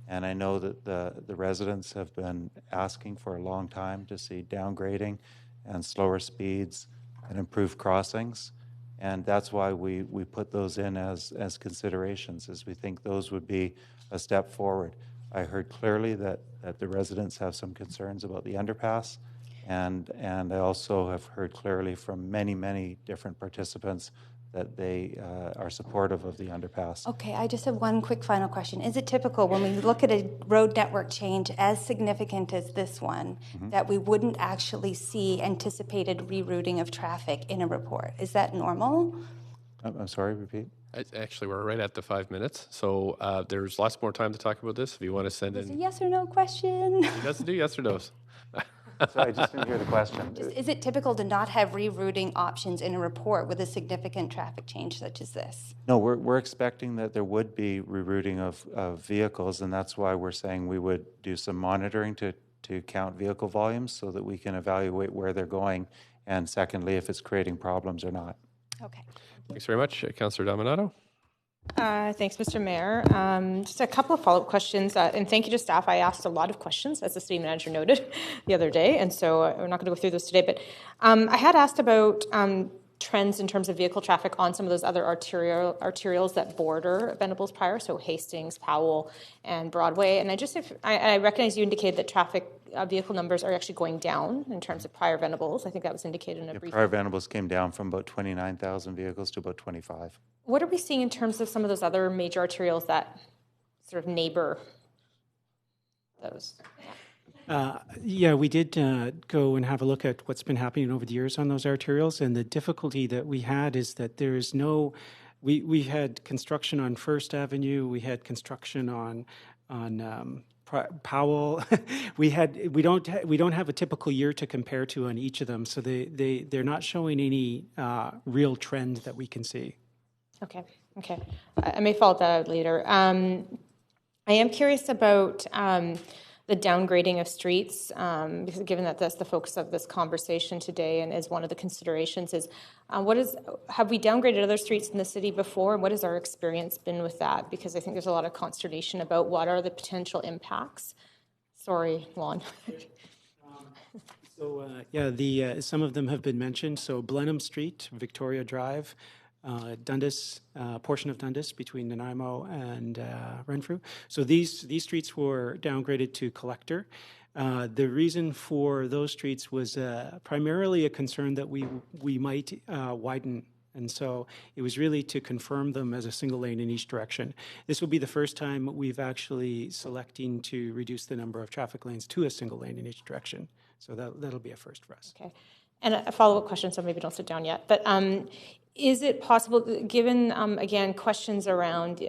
And I know that the residents have been asking for a long time to see downgrading and slower speeds and improved crossings. And that's why we put those in as considerations, as we think those would be a step forward. I heard clearly that the residents have some concerns about the underpass, and I also have heard clearly from many different participants that they are supportive of the underpass. Okay, I just have one quick final question. Is it typical when we look at a road network change as significant as this one that we wouldn't actually see anticipated rerouting of traffic in a report? Is that normal? I'm sorry, repeat? Actually, we're right at the 5 minutes, so there's lots more time to talk about this if you want to send It's a in. yes or no question. He doesn't do yes or no's. So I just didn't hear the question. Is it typical to not have rerouting options in a report with a significant traffic change such as this? No, we're expecting that there would be rerouting of vehicles, and that's why we're saying we would do some monitoring to count vehicle volumes so that we can evaluate where they're going, and secondly, if it's creating problems or not. Okay. Thanks very much. Councillor Dominato. Thanks, Mr. Mayor. Just a couple of follow-up questions, and thank you to staff. I asked a lot of questions, as the city manager noted the other day, and so we're not going to go through those today. But I had asked about trends in terms of vehicle traffic on some of those other arterials that border Venables Prior, so Hastings, Powell, and Broadway. And I recognize you indicated that traffic vehicle numbers are actually going down in terms of Prior Venables. I think that was indicated in a brief. Prior Venables came down from about 29,000 vehicles to about 25. What are we seeing in terms of some of those other major arterials that sort of neighbor those? Yeah, we did go and have a look at what's been happening over the years on those arterials, and the difficulty that we had is that there is no. We had construction on First Avenue, we had construction on Powell. we don't have a typical year to compare to on each of them, so they're not showing any real trend that we can see. Okay. I may follow that out later. I am curious about the downgrading of streets, because given that that's the focus of this conversation today and is one of the considerations, is have we downgraded other streets in the city before, and what has our experience been with that? Because I think there's a lot of consternation about what are the potential impacts. Sorry, Lon. Some of them have been mentioned. So Blenheim Street, Victoria Drive, Dundas, portion of Dundas between Nanaimo and Renfrew. So these streets were downgraded to collector. The reason for those streets was primarily a concern that we might widen. And so it was really to confirm them as a single lane in each direction. This will be the first time we've actually selecting to reduce the number of traffic lanes to a single lane in each direction. So that'll be a first for us. Okay. And a follow-up question, so maybe don't sit down yet, but is it possible, given, again, questions around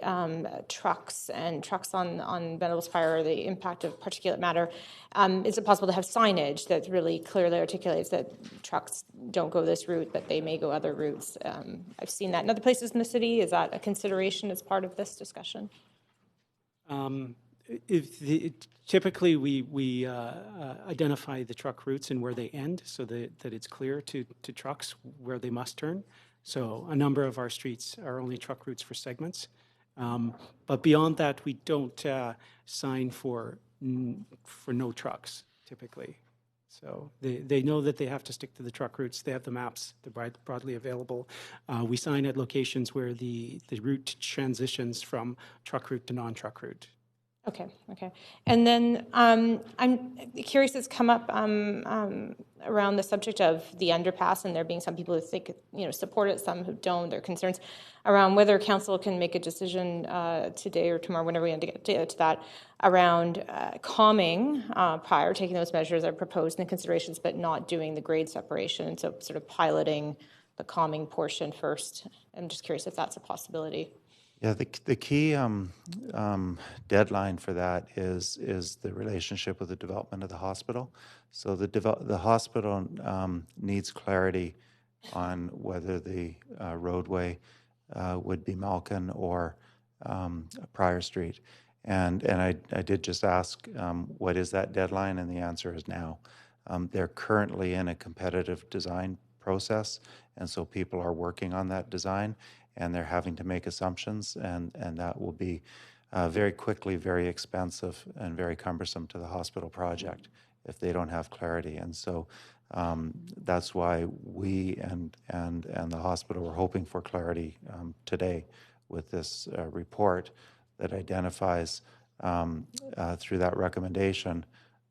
trucks and trucks on Venables Prior, the impact of particulate matter, is it possible to have signage that really clearly articulates that trucks don't go this route, but they may go other routes? I've seen that in other places in the city. Is that a consideration as part of this discussion? Typically, we identify the truck routes and where they end so that it's clear to trucks where they must turn. So a number of our streets are only truck routes for segments. But beyond that, we don't sign for no trucks, typically. So they know that they have to stick to the truck routes. They have the maps. They're broadly available. We sign at locations where the route transitions from truck route to non-truck route. Okay. And then I'm curious, it's come up around the subject of the underpass, and there being some people who think, support it, some who don't. There are concerns around whether council can make a decision today or tomorrow, whenever we end to get to that, around calming prior, taking those measures that are proposed in considerations, but not doing the grade separation, and so sort of piloting the calming portion first. I'm just curious if that's a possibility. Yeah, the key deadline for that is the relationship with the development of the hospital. So the hospital needs clarity on whether the roadway would be Malkin or Prior Street. And I did just ask, what is that deadline? And the answer is now. They're currently in a competitive design process, and so people are working on that design, and they're having to make assumptions, and that will be very quickly very expensive and very cumbersome to the hospital project if they don't have clarity. And so that's why we and the hospital were hoping for clarity today with this report that identifies through that recommendation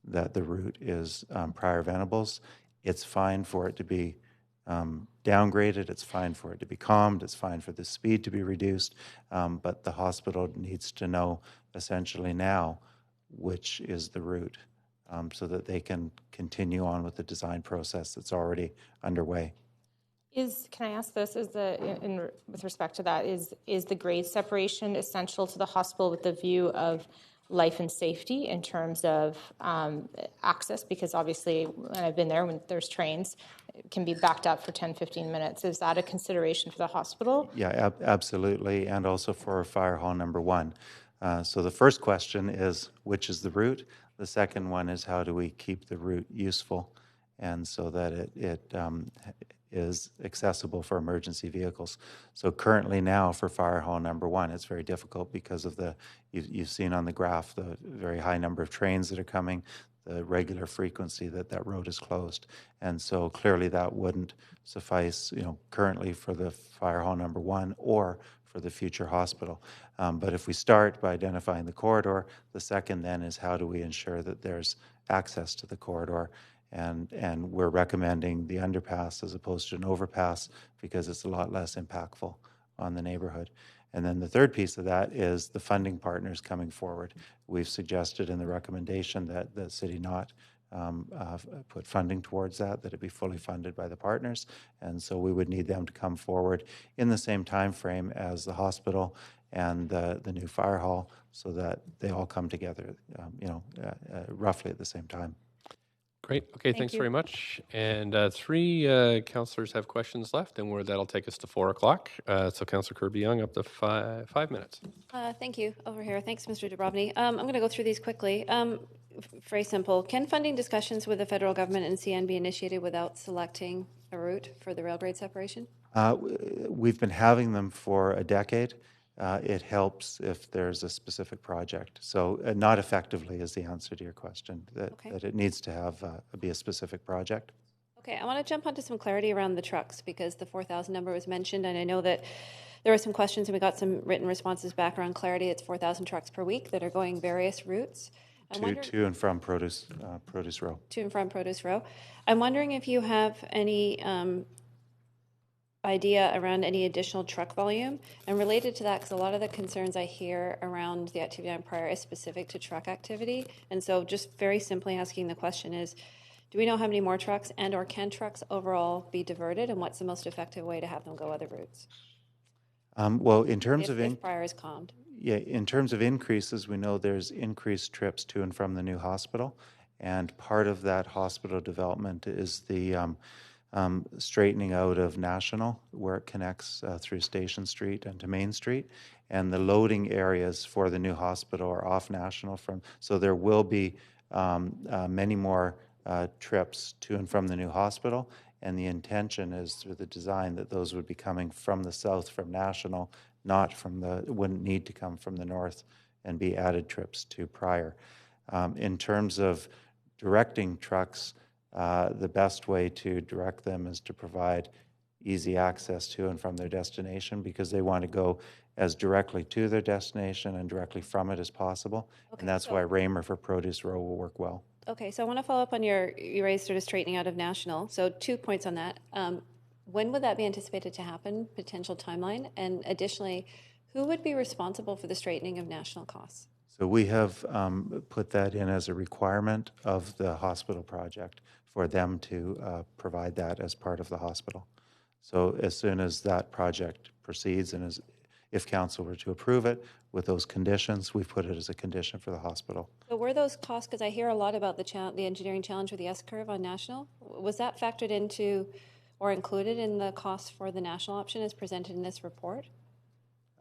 that the route is Prior Venables. It's fine for it to be downgraded, it's fine for it to be calmed, it's fine for the speed to be reduced, but the hospital needs to know essentially now which is the route, so that they can continue on with the design process that's already underway. Can I ask this? With respect to that, is the grade separation essential to the hospital with the view of life and safety in terms of access? Because obviously, when I've been there, when there's trains, it can be backed up for 10, 15 minutes. Is that a consideration for the hospital? Yeah, absolutely, and also for Fire Hall number 1. So the first question is, which is the route? The second one is, how do we keep the route useful and so that it is accessible for emergency vehicles? So currently now for Fire Hall number 1, it's very difficult because of you've seen on the graph the very high number of trains that are coming, the regular frequency that road is closed. And so clearly that wouldn't suffice, currently for the Fire Hall number 1 or for the future hospital. But if we start by identifying the corridor, the second then is, how do we ensure that there's access to the corridor? And we're recommending the underpass as opposed to an overpass because it's a lot less impactful on the neighborhood. And then the third piece of that is the funding partners coming forward. We've suggested in the recommendation that the city not put funding towards that it be fully funded by the partners. And so we would need them to come forward in the same time frame as the hospital and the new fire hall, so that they all come together, roughly at the same time. Great. Okay, thanks very much. And 3 councillors have questions left, and that'll take us to 4 o'clock. So Councillor Kirby-Yung, up to 5 minutes. Thank you. Over here. Thanks, Mr. Dubrovny. I'm going to go through these quickly. Very simple. Can funding discussions with the federal government and CN be initiated without selecting a route for the rail grade separation? We've been having them for a decade. It helps if there's a specific project. So not effectively is the answer to your question, that it needs to be a specific project. Okay, I want to jump onto some clarity around the trucks, because the 4,000 number was mentioned, and I know that there were some questions and we got some written responses back around clarity. It's 4,000 trucks per week that are going various routes. To and from Produce Row. To and from Produce Row. I'm wondering if you have any idea around any additional truck volume. And related to that, because a lot of the concerns I hear around the activity on Prior is specific to truck activity. And so just very simply asking the question is, do we know how many more trucks and or can trucks overall be diverted, and what's the most effective way to have them go other routes? Well, in terms if Prior is calmed. Yeah, in terms of increases, we know there's increased trips to and from the new hospital, and part of that hospital development is the straightening out of National, where it connects through Station Street and to Main Street, and the loading areas for the new hospital are off National so there will be many more trips to and from the new hospital, and the intention is through the design that those would be coming from the south, from National, not wouldn't need to come from the north and be added trips to Prior. In terms of directing trucks, the best way to direct them is to provide easy access to and from their destination, because they want to go as directly to their destination and directly from it as possible. Okay, and that's why Raymer for Produce Row will work well. Okay, so I want to follow up on you raised sort of straightening out of National. So 2 points on that. When would that be anticipated to happen, potential timeline? And additionally, who would be responsible for the straightening of National costs? So we have put that in as a requirement of the hospital project for them to provide that as part of the hospital. So as soon as that project proceeds, and if council were to approve it with those conditions, we've put it as a condition for the hospital. So were those costs, because I hear a lot about the engineering challenge with the S-curve on National, was that factored into or included in the costs for the National option as presented in this report?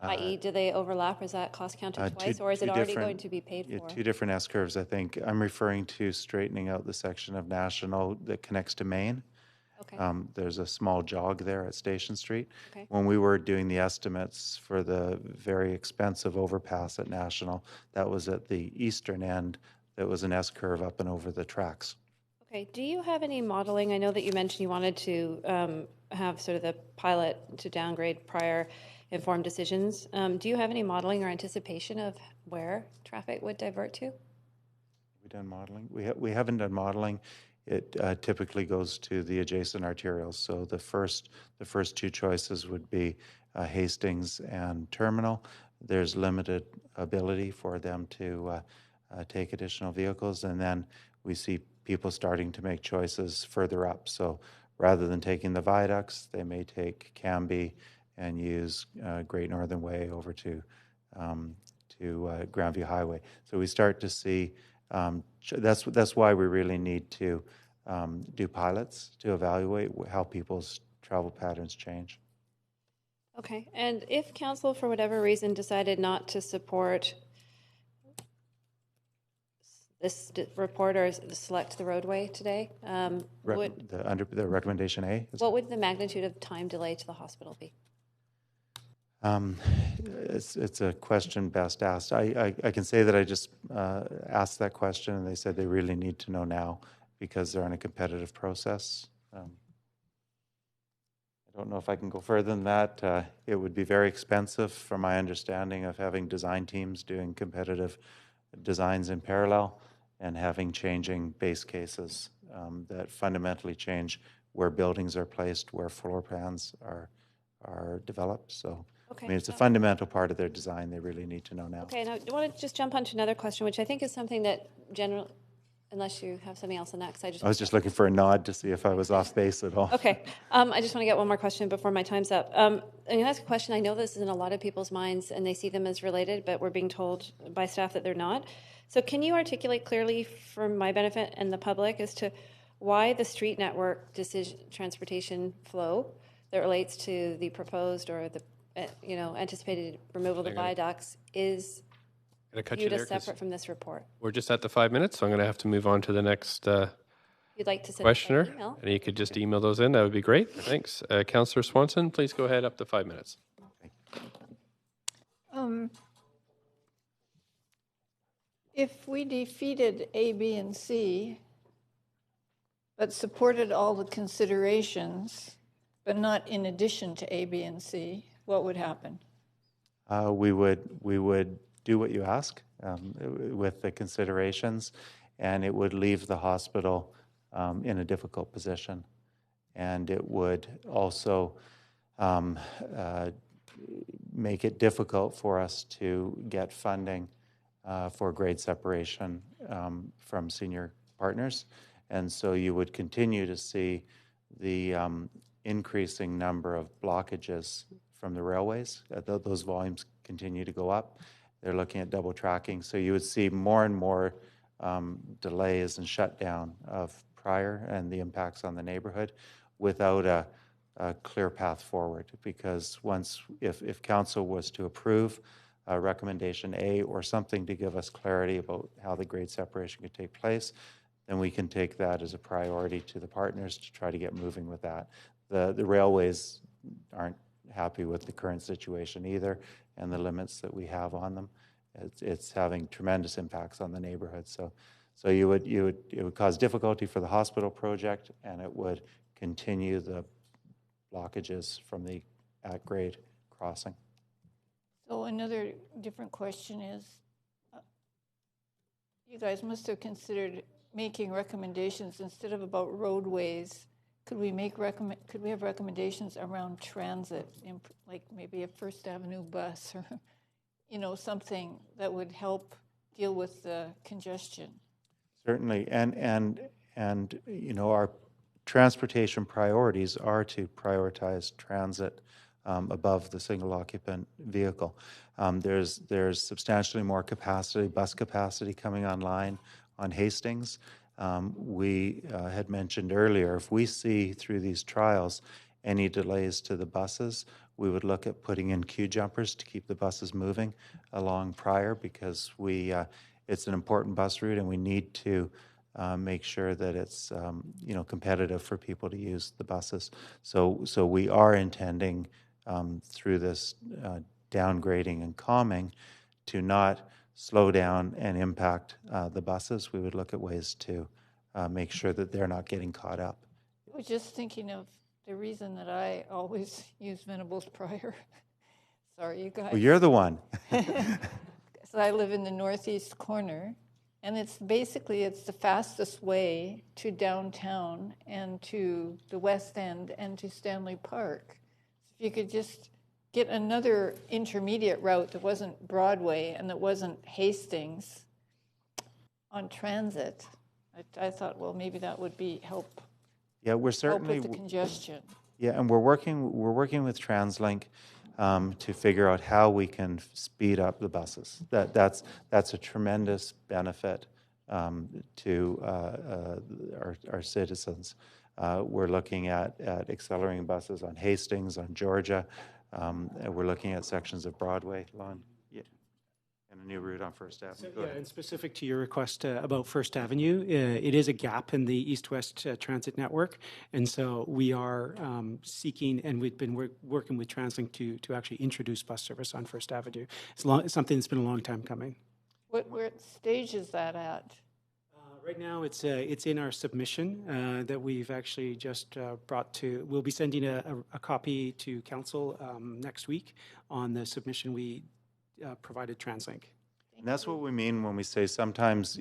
I.e., do they overlap? Is that cost counted twice, or is it already going to be paid for? 2 different S-curves, I think. I'm referring to straightening out the section of National that connects to Main. Okay. There's a small jog there at Station Street. Okay. When we were doing the estimates for the very expensive overpass at National, that was at the eastern end. That was an S-curve up and over the tracks. Okay. Do you have any modeling? I know that you mentioned you wanted to have sort of the pilot to downgrade Prior informed decisions. Do you have any modeling or anticipation of where traffic would divert to? We've done modeling. We haven't done modeling. It typically goes to the adjacent arterials. So the first two choices would be Hastings and Terminal. There's limited ability for them to take additional vehicles, and then we see people starting to make choices further up. So rather than taking the viaducts, they may take Cambie and use Great Northern Way over to Grandview Highway. So we start to see. That's why we really need to do pilots to evaluate how people's travel patterns change. Okay, and if council, for whatever reason, decided not to support this report or select the roadway today, The recommendation A? What would the magnitude of time delay to the hospital be? It's a question best asked. I can say that I just asked that question, and they said they really need to know now because they're in a competitive process. I don't know if I can go further than that. It would be very expensive, from my understanding of having design teams doing competitive designs in parallel and having changing base cases that fundamentally change where buildings are placed, where floor plans are developed. So, okay. I mean, it's a fundamental part of their design. They really need to know now. Okay, now I want to just jump onto another question, which I think is something that general, unless you have something else on that, because I was just looking for a nod to see if I was off base at all. Okay, I just want to get one more question before my time's up. I'm going to ask a question. I know this is in a lot of people's minds, and they see them as related, but we're being told by staff that they're not. So can you articulate clearly, for my benefit and the public, as to why the street network transportation flow that relates to the proposed or the anticipated removal of the viaducts is viewed as separate from this report? We're just at the 5 minutes, so I'm going to have to move on to the next You'd like to send questioner. an email? And you could just email those in. That would be great. Thanks. Councillor Swanson, please go ahead, up to 5 minutes. If we defeated A, B, and C, but supported all the considerations, but not in addition to A, B, and C, what would happen? We would do what you ask with the considerations, and it would leave the hospital in a difficult position. And it would also make it difficult for us to get funding for grade separation from senior partners. And so you would continue to see the increasing number of blockages from the railways. Those volumes continue to go up. They're looking at double tracking. So you would see more and more delays and shutdown of Prior and the impacts on the neighborhood without a clear path forward. Because if council was to approve recommendation A or something to give us clarity about how the grade separation could take place, then we can take that as a priority to the partners to try to get moving with that. The railways aren't happy with the current situation either, and the limits that we have on them. It's having tremendous impacts on the neighborhood. So it would cause difficulty for the hospital project, and it would continue the blockages from the at-grade crossing. So another different question is, you guys must have considered making recommendations instead of about roadways. Could we have recommendations around transit, like maybe a First Avenue bus or something that would help deal with the congestion? Certainly, and our transportation priorities are to prioritize transit above the single occupant vehicle. There's substantially more capacity, bus capacity coming online on Hastings. We had mentioned earlier, if we see through these trials any delays to the buses, we would look at putting in queue jumpers to keep the buses moving along Prior, because it's an important bus route and we need to make sure that it's competitive for people to use the buses. So we are intending through this downgrading and calming to not slow down and impact the buses. We would look at ways to make sure that they're not getting caught up. I was just thinking of the reason that I always use Venables Prior. Sorry, you guys. Well, you're the one. because I live in the northeast corner, and it's the fastest way to downtown and to the West End and to Stanley Park. If you could just get another intermediate route that wasn't Broadway and that wasn't Hastings on transit, I thought, well, maybe that would help. Yeah, we're certainly help with the congestion. Yeah, and we're working with TransLink to figure out how we can speed up the buses. That's a tremendous benefit to our citizens. We're looking at accelerating buses on Hastings, on Georgia. And we're looking at sections of Broadway, Lon, yeah, and a new route on First Avenue. So, yeah, and specific to your request about First Avenue, it is a gap in the east-west transit network, and so we are seeking, and we've been working with TransLink to actually introduce bus service on First Avenue. It's something that's been a long time coming. What stage is that at? Right now, it's in our submission that we've actually just brought to. We'll be sending a copy to council next week on the submission we provided TransLink. And that's what we mean when we say sometimes,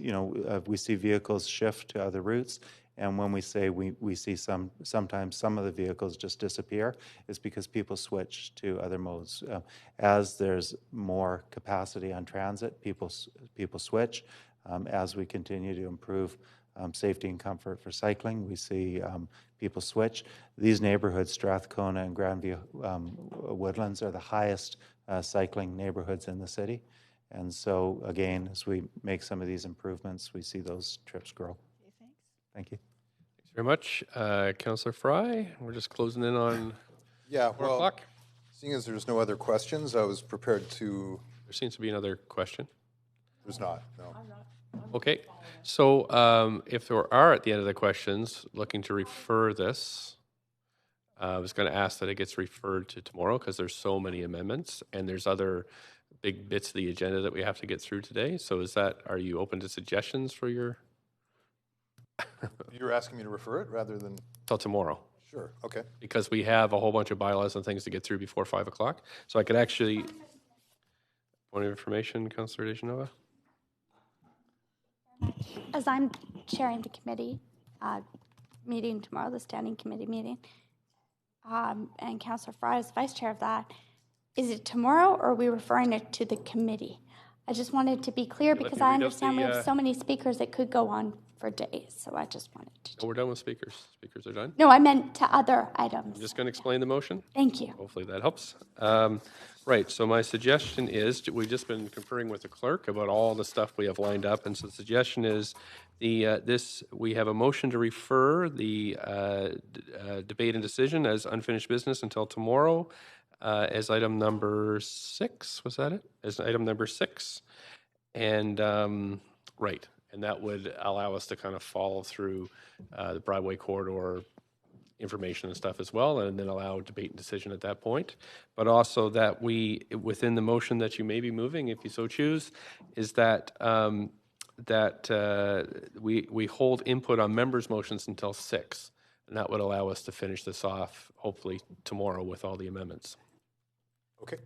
we see vehicles shift to other routes, and when we say we see sometimes some of the vehicles just disappear, it's because people switch to other modes. As there's more capacity on transit, people switch. As we continue to improve safety and comfort for cycling, we see people switch. These neighborhoods, Strathcona and Grandview Woodlands, are the highest cycling neighborhoods in the city. And so, again, as we make some of these improvements, we see those trips grow. Okay, thanks. Thank you. Thanks very much. Councillor Fry, we're just closing in on 4 o'clock. Seeing as there's no other questions, I was prepared to... There seems to be another question. There's not, no. Okay, so if there are at the end of the questions looking to refer this, I was going to ask that it gets referred to tomorrow because there's so many amendments and there's other big bits of the agenda that we have to get through today. So are you open to suggestions for your? You're asking me to refer it rather than? Till tomorrow. Sure, okay. Because we have a whole bunch of bylaws and things to get through before 5 o'clock. So I could actually, point of information, Councillor Dejanova? As I'm chairing the committee meeting tomorrow, the standing committee meeting, and Councillor Fry is vice chair of that, is it tomorrow or are we referring it to the committee? I just wanted to be clear because I understand we have so many speakers it could go on for days, so I just wanted to. Oh, we're done with speakers. Speakers are done? No, I meant to other items. I'm just going to explain the motion. Thank you. Hopefully that helps. Right, so my suggestion is, we've just been conferring with the clerk about all the stuff we have lined up, and so the suggestion is we have a motion to refer the debate and decision as unfinished business until tomorrow as item number 6, was that it? As item number 6. And, right, and that would allow us to kind of follow through the Broadway corridor information and stuff as well, and then allow debate and decision at that point. But also that we, within the motion that you may be moving, if you so choose, is that we hold input on members' motions until 6, and that would allow us to finish this off hopefully tomorrow with all the amendments. Okay.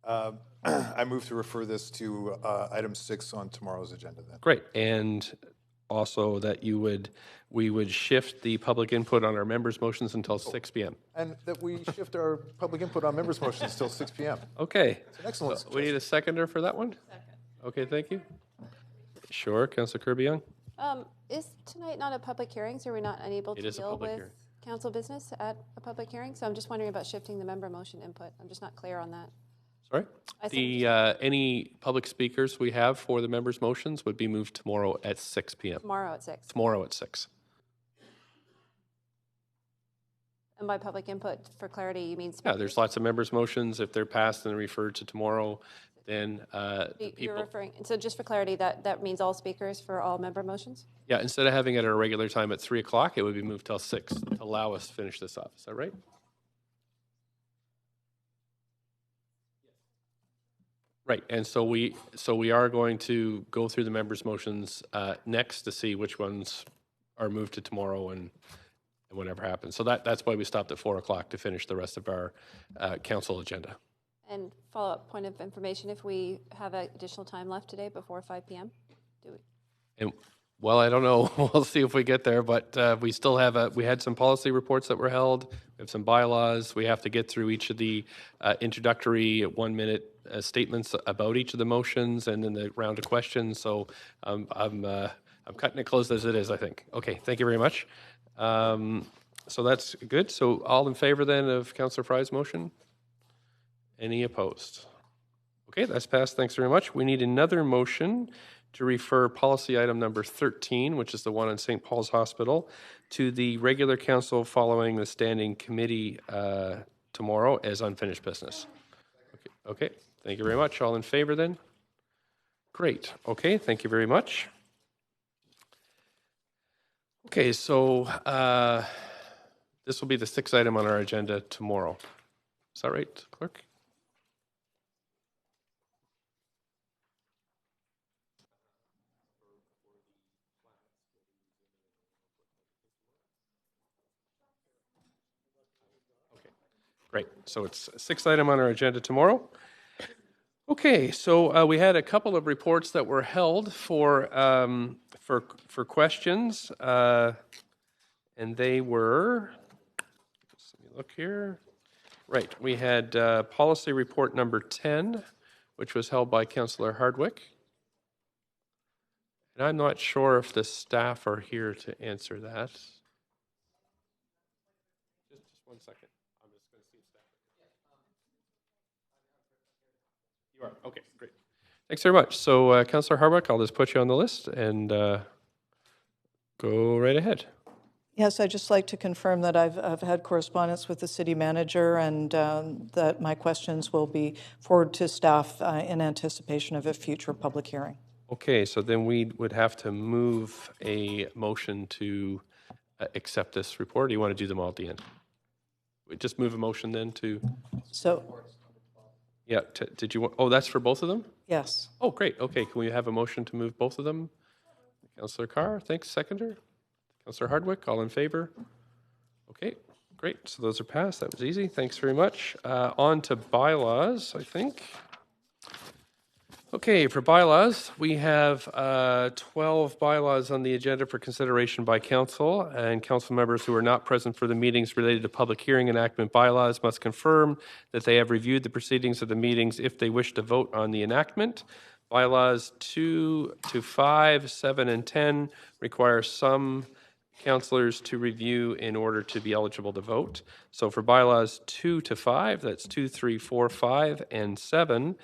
I move to refer this to item 6 on tomorrow's agenda then. Great, and also that we would shift the public input on our members' motions until 6 p.m. And that we shift our public input on members' motions until 6 p.m. Okay. It's an excellent So we need a seconder for that one? Second. Okay, thank you. Sure, Councillor Kirby-Young. Is tonight not a public hearing, so we're not unable to deal with council business at a public hearing? So I'm just wondering about shifting the member motion input. I'm just not clear on that. Sorry? Any public speakers we have for the members' motions would be moved tomorrow at 6 p.m. Tomorrow at 6. Tomorrow at 6. And by public input, for clarity, you mean speakers? Yeah, there's lots of members' motions. If they're passed and referred to tomorrow, then You're referring, so just for clarity, that means all speakers for all member motions? Yeah, instead of having it at our regular time at 3 o'clock, it would be moved till 6 to allow us to finish this off. Is that right? Right, and so we are going to go through the members' motions next to see which ones are moved to tomorrow and whatever happens. So that's why we stopped at 4 o'clock to finish the rest of our council agenda. And follow-up point of information, if we have additional time left today before 5 p.m., do we? And, well, I don't know. We'll see if we get there, but we still have we had some policy reports that were held. We have some bylaws. We have to get through each of the introductory 1-minute statements about each of the motions and then the round of questions. So I'm cutting it close as it is, I think. Okay, thank you very much. So that's good. So all in favor then of Councillor Fry's motion? Any opposed? Okay, that's passed. Thanks very much. We need another motion to refer policy item number 13, which is the one on St. Paul's Hospital, to the regular council following the standing committee tomorrow as unfinished business. Okay, thank you very much. All in favor then? Great. Okay, thank you very much. Okay, so this will be the 6th item on our agenda tomorrow. Is that right, Clerk? Great. So it's 6th item on our agenda tomorrow. Okay, so we had a couple of reports that were held for questions, and they were. Let me look here. Right, we had policy report number 10, which was held by Councillor Hardwick, and I'm not sure if the staff are here to answer that. Just one second. You are? Okay, great. Thanks very much. So, Councillor Hardwick, I'll just put you on the list and go right ahead. Yes, I'd just like to confirm that I've had correspondence with the city manager and that my questions will be forwarded to staff in anticipation of a future public hearing. Okay, so then we would have to move a motion to accept this report. Or do you want to do them all at the end? We just move a motion then to... So... Yeah, did you want, oh, that's for both of them? Yes. Oh, great. Okay, can we have a motion to move both of them? Councillor Carr, thanks. Seconder? Councillor Hardwick, all in favor? Okay, great. So those are passed. That was easy. Thanks very much. On to bylaws, I think. Okay, for bylaws, we have 12 bylaws on the agenda for consideration by council, and council members who are not present for the meetings related to public hearing enactment bylaws must confirm that they have reviewed the proceedings of the meetings if they wish to vote on the enactment. Bylaws 2 to 5, 7, and 10 require some councillors to review in order to be eligible to vote. So for bylaws 2 to 5, that's 2, 3, 4, 5, and 7,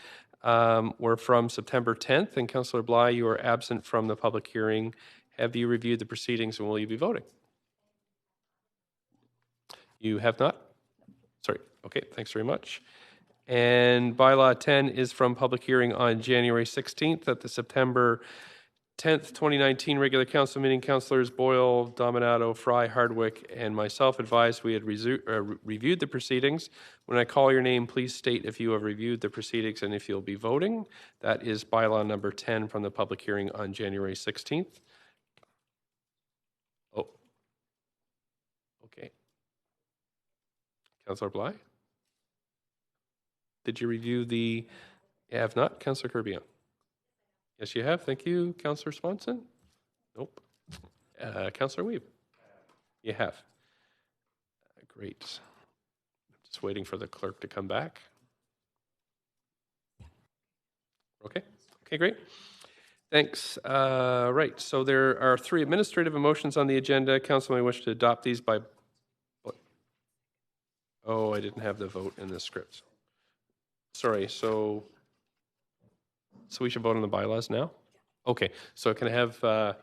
we're from September 10th, and Councillor Bly, you are absent from the public hearing. Have you reviewed the proceedings and will you be voting? You have not? Sorry. Okay, thanks very much. And bylaw 10 is from public hearing on January 16th at the September 10th, 2019 regular council meeting. Councillors Boyle, Dominato, Fry, Hardwick, and myself advised we had reviewed the proceedings. When I call your name, please state if you have reviewed the proceedings and if you'll be voting. That is bylaw number 10 from the public hearing on January 16th. Oh. Okay. Councillor Bly? Did you review the... You have not? Councillor Kirby? Yes, you have. Thank you. Councillor Swanson? Nope. Councillor Weeb? You have. Great. Just waiting for the clerk to come back. Okay. Okay, great. Thanks. Right. So there are 3 administrative motions on the agenda. Council may wish to adopt these by... Oh, I didn't have the vote in the script. Sorry. So we should vote on the bylaws now? Okay, so can I have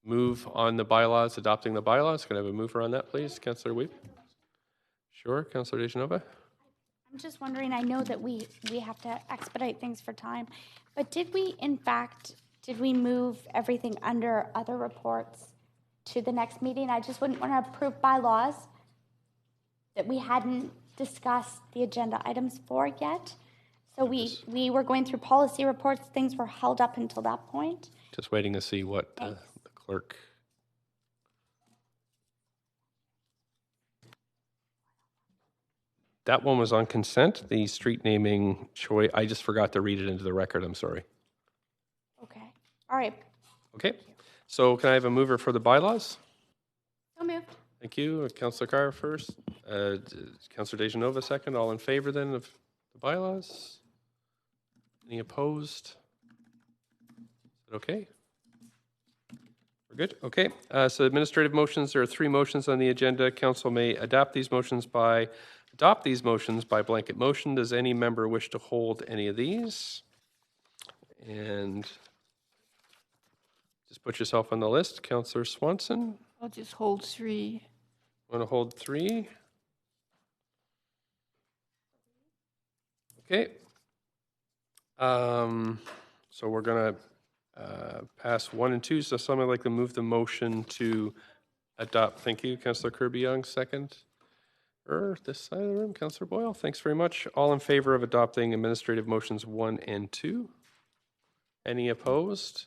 move on the bylaws, adopting the bylaws? Can I have a mover on that, please? Councillor Weeb? Sure, Councillor Dejanova? I'm just wondering, I know that we have to expedite things for time, but did we move everything under other reports to the next meeting? I just wouldn't want to approve bylaws that we hadn't discussed the agenda items for yet. So we were going through policy reports. Things were held up until that point. Just waiting to see what the clerk... that one was on consent. The street naming choice, I just forgot to read it into the record. I'm sorry. Okay. All right. Okay. So can I have a mover for the bylaws? So moved. Thank you. Councillor Carr first. Councillor Dejanova second. All in favor then of the bylaws? Any opposed? Is it okay? We're good? Okay. So administrative motions, there are 3 motions on the agenda. Council may adopt these motions by blanket motion. Does any member wish to hold any of these? And just put yourself on the list. Councillor Swanson. I'll just hold 3. Want to hold 3? Okay. So we're going to pass 1 and 2. So someone would like to move the motion to adopt. Thank you, Councillor Kirby-Young, second. This side of the room, Councillor Boyle. Thanks very much. All in favor of adopting administrative motions 1 and 2? Any opposed?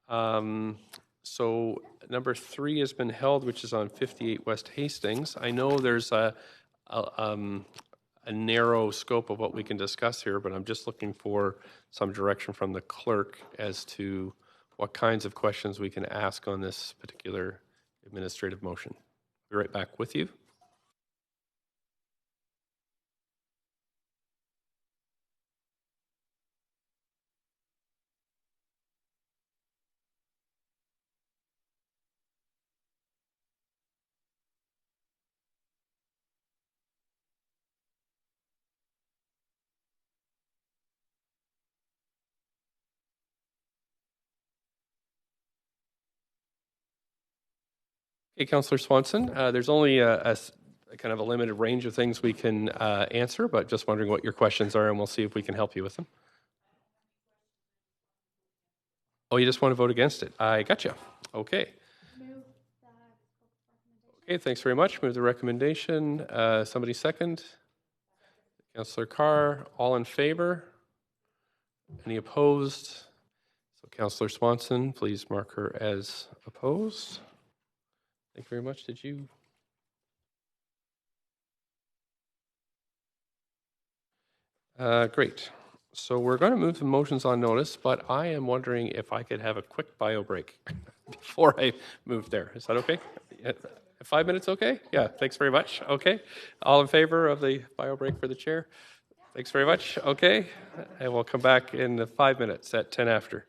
So number 3 has been held, which is on 58 West Hastings. I know there's a narrow scope of what we can discuss here, but I'm just looking for some direction from the clerk as to what kinds of questions we can ask on this particular administrative motion. I'll be right back with you. Okay, Councillor Swanson, there's only a kind of a limited range of things we can answer, but just wondering what your questions are, and we'll see if we can help you with them. Oh, you just want to vote against it? I gotcha. Okay. Okay, thanks very much. Move the recommendation. Somebody second? Councillor Carr, all in favor? Any opposed? So Councillor Swanson, please mark her as opposed. Thank you very much. Did you? Great. So we're going to move the motions on notice, but I am wondering if I could have a quick bio break before I move there. Is that okay? 5 minutes okay? Yeah, thanks very much. Okay. All in favor of the bio break for the chair? Thanks very much. Okay. And we'll come back in 5 minutes at 10 after.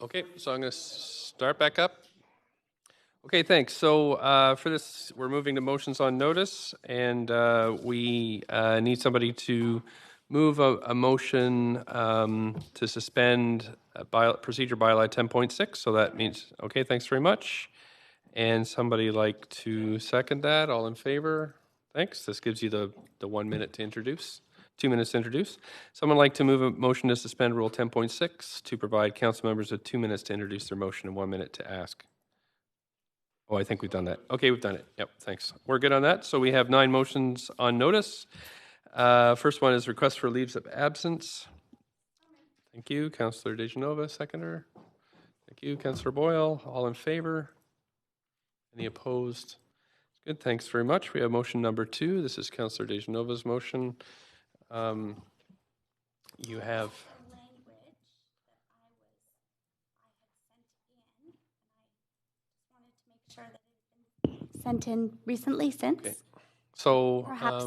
Okay, so I'm going to start back up. Okay, thanks. So for this, we're moving to motions on notice, and we need somebody to move a motion to suspend procedure bylaw 10.6. So that means, okay, thanks very much. And somebody like to second that? All in favor? Thanks. This gives you the 1 minute to introduce. 2 minutes to introduce. Someone like to move a motion to suspend Rule 10.6 to provide council members with 2 minutes to introduce their motion and 1 minute to ask. Oh, I think we've done that. Okay, we've done it. Yep, thanks. We're good on that. So we have 9 motions on notice. First one is request for leaves of absence. Thank you. Councillor Dejanova, seconder. Thank you. Councillor Boyle, all in favor? Any opposed? Good, thanks very much. We have motion number 2. This is Councillor Dejanova's motion. You have... Sent in recently since. Okay. So, Perhaps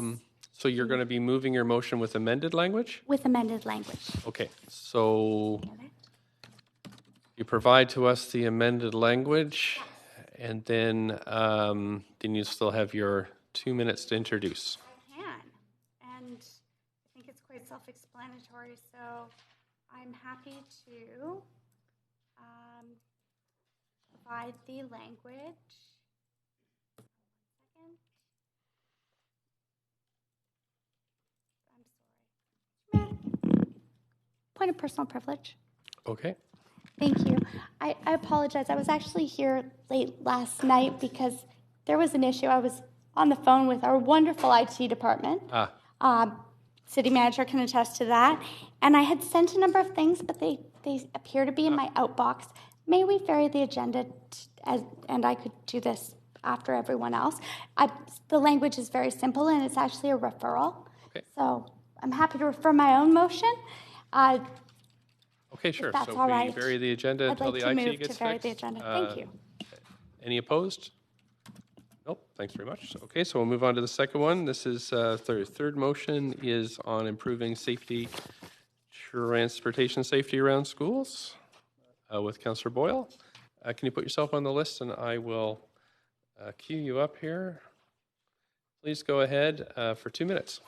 so you're going to be moving your motion with amended language? with amended language. Okay, so you provide to us the amended language, and then you still have your 2 minutes to introduce. I can, and I think it's quite self-explanatory, so I'm happy to provide the language. Point of personal privilege. Okay. Thank you. I apologize. I was actually here late last night because there was an issue. I was on the phone with our wonderful IT department. City manager can attest to that. And I had sent a number of things, but they appear to be in my outbox. May we vary the agenda, and I could do this after everyone else. The language is very simple, and it's actually a referral. Okay. So I'm happy to refer my own motion. Okay, sure. That's So all we right. vary the agenda I'd until like the to IT move gets to vary fixed. the agenda. Thank you. Any opposed? Nope, thanks very much. Okay, so we'll move on to the second one. This is third motion is on improving safety, transportation safety around schools with Councillor Boyle. Can you put yourself on the list, and I will queue you up here. Please go ahead for 2 minutes.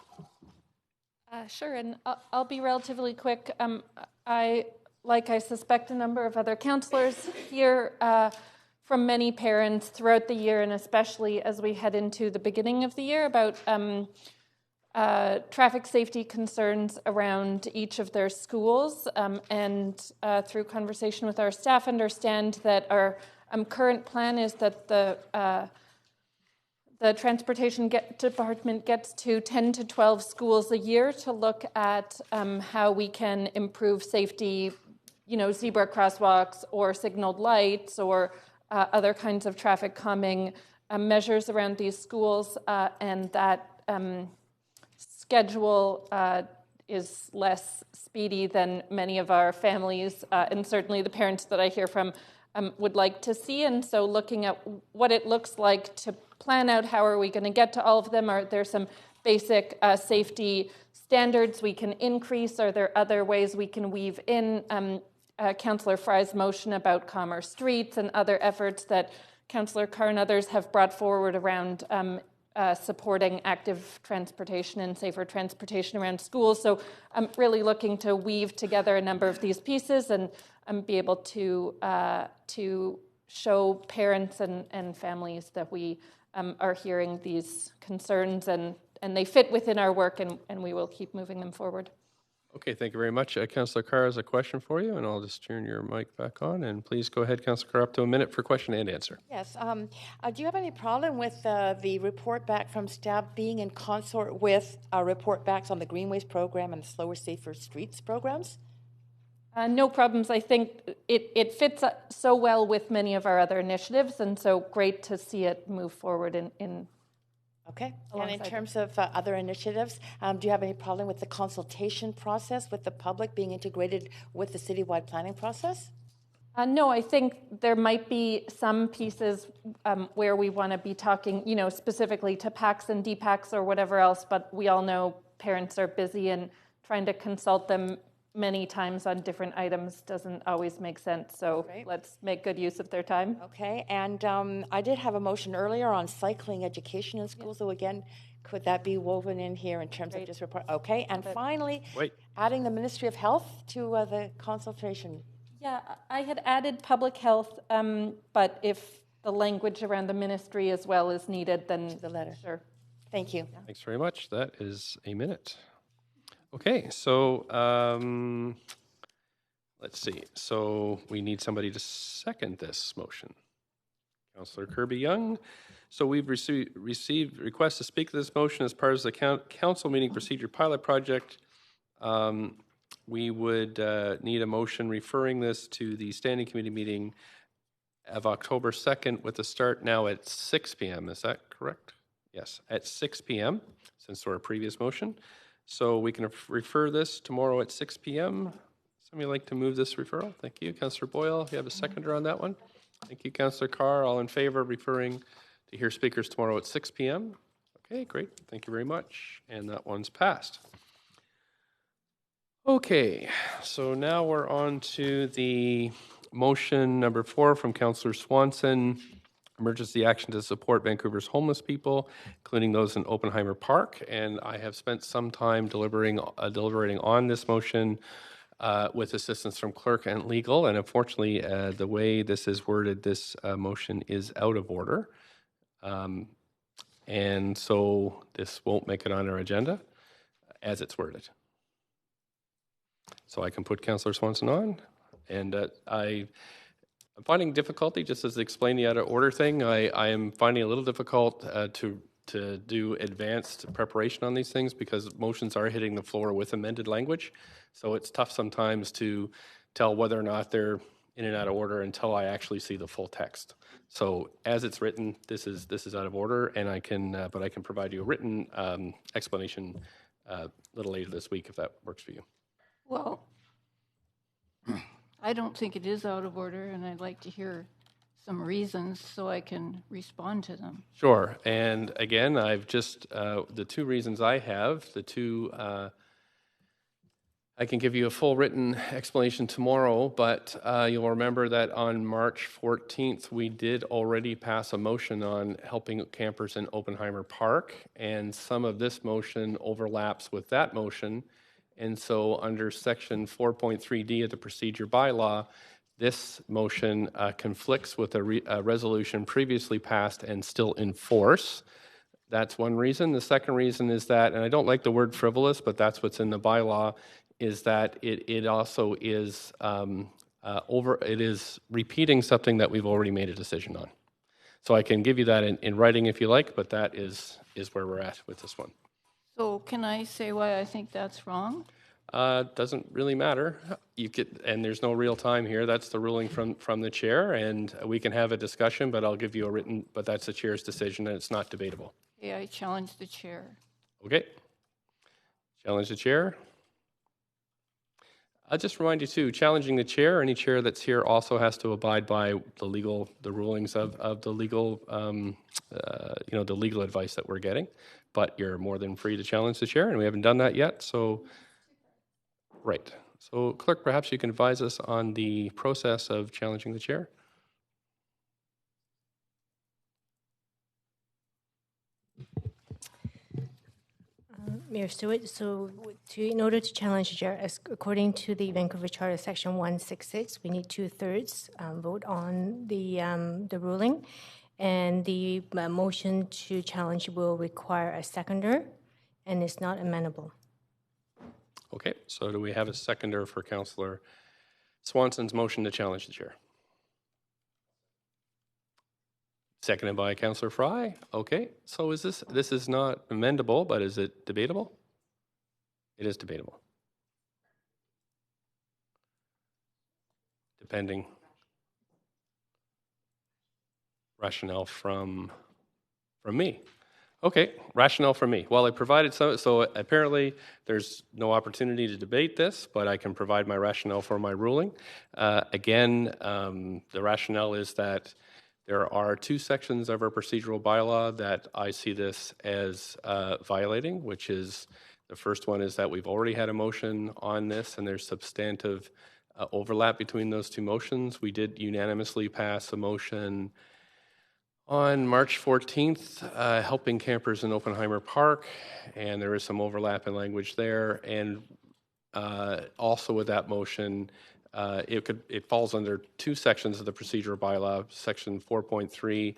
Sure, and I'll be relatively quick. I suspect a number of other councillors hear from many parents throughout the year, and especially as we head into the beginning of the year, about traffic safety concerns around each of their schools. And through conversation with our staff, understand that our current plan is that the Transportation Department gets to 10 to 12 schools a year to look at how we can improve safety, zebra crosswalks or signaled lights or other kinds of traffic calming measures around these schools. And that schedule is less speedy than many of our families and certainly the parents that I hear from would like to see. And so looking at what it looks like to plan out how are we going to get to all of them. Are there some basic safety standards we can increase? Are there other ways we can weave in Councillor Fry's motion about calmer streets and other efforts that Councillor Carr and others have brought forward around supporting active transportation and safer transportation around schools? So I'm really looking to weave together a number of these pieces and be able to show parents and families that we are hearing these concerns and they fit within our work and we will keep moving them forward. Okay, thank you very much. Councillor Carr has a question for you, and I'll just turn your mic back on. And please go ahead, Councillor Carr, up to a minute for question and answer. Yes. Do you have any problem with the report back from staff being in consort with report backs on the Greenways program and the Slower, Safer Streets programs? No problems. I think it fits so well with many of our other initiatives, and so great to see it move forward in Okay. And in terms of other initiatives, do you have any problem with the consultation process with the public being integrated with the citywide planning process? No, I think there might be some pieces where we want to be talking, specifically to PACs and DPACs or whatever else, but we all know parents are busy and trying to consult them many times on different items doesn't always make sense. So let's make good use of their time. Okay, and I did have a motion earlier on cycling education in schools. So again, could that be woven in here in terms of just report? Okay, and finally, adding the Ministry of Health to the consultation. Yeah, I had added public health, but if the language around the ministry as well is needed, then the letter. Sure. Thank you. Thanks very much. That is a minute. Okay, so let's see. So we need somebody to second this motion. Councillor Kirby-Yung. So we've received requests to speak to this motion as part of the council meeting procedure pilot project. We would need a motion referring this to the standing committee meeting of October 2nd with a start now at 6 p.m. Is that correct? Yes, at 6 p.m. since our previous motion. So we can refer this tomorrow at 6 p.m. Somebody like to move this referral? Thank you. Councillor Boyle, you have a seconder on that one? Thank you, Councillor Carr. All in favor of referring to hear speakers tomorrow at 6 p.m.? Okay, great. Thank you very much. And that one's passed. Okay, so now we're on to the motion number 4 from Councillor Swanson, emergency action to support Vancouver's homeless people, including those in Oppenheimer Park. And I have spent some time deliberating on this motion with assistance from clerk and legal. And unfortunately, the way this is worded, this motion is out of order. And so this won't make it on our agenda as it's worded. So I can put Councillor Swanson on. And I'm finding difficulty, just as explained the out of order thing, I am finding a little difficult to do advanced preparation on these things because motions are hitting the floor with amended language. So it's tough sometimes to tell whether or not they're in and out of order until I actually see the full text. So as it's written, this is out of order, and I can provide you a written explanation a little later this week if that works for you. Well, I don't think it is out of order, and I'd like to hear some reasons so I can respond to them. Sure. And again, I've just, the two reasons I have, I can give you a full written explanation tomorrow, but you'll remember that on March 14th, we did already pass a motion on helping campers in Oppenheimer Park, and some of this motion overlaps with that motion. And so under section 4.3D of the procedure bylaw, this motion conflicts with a resolution previously passed and still in force. That's one reason. The second reason is that, and I don't like the word frivolous, but that's what's in the bylaw, is that it also is it is repeating something that we've already made a decision on. So I can give you that in writing if you like, but that is where we're at with this one. So can I say why I think that's wrong? Doesn't really matter. And there's no real time here. That's the ruling from the chair, and we can have a discussion, but I'll give you a written, but that's the chair's decision, and it's not debatable. Okay, I challenge the chair. Okay. Challenge the chair. I'll just remind you too, challenging the chair, any chair that's here also has to abide by the rulings of the legal, the legal advice that we're getting. But you're more than free to challenge the chair, and we haven't done that yet. So, right. So, clerk, perhaps you can advise us on the process of challenging the chair. Mayor Stewart, so in order to challenge the chair, according to the Vancouver Charter Section 166, we need 2/3 vote on the ruling, and the motion to challenge will require a seconder, and it's not amendable. Okay, so do we have a seconder for Councillor Swanson's motion to challenge the chair? Seconded by Councillor Fry. Okay, so is this is not amendable, but is it debatable? It is debatable. Depending. Rationale from me. Okay, rationale from me. Well, I provided some, so apparently there's no opportunity to debate this, but I can provide my rationale for my ruling. Again, the rationale is that there are two sections of our procedural bylaw that I see this as violating, which is The first one is that we've already had a motion on this, and there's substantive overlap between those two motions. We did unanimously pass a motion on March 14th, helping campers in Oppenheimer Park, and there is some overlap in language there. And also with that motion, it falls under two sections of the procedural bylaw, section 4.3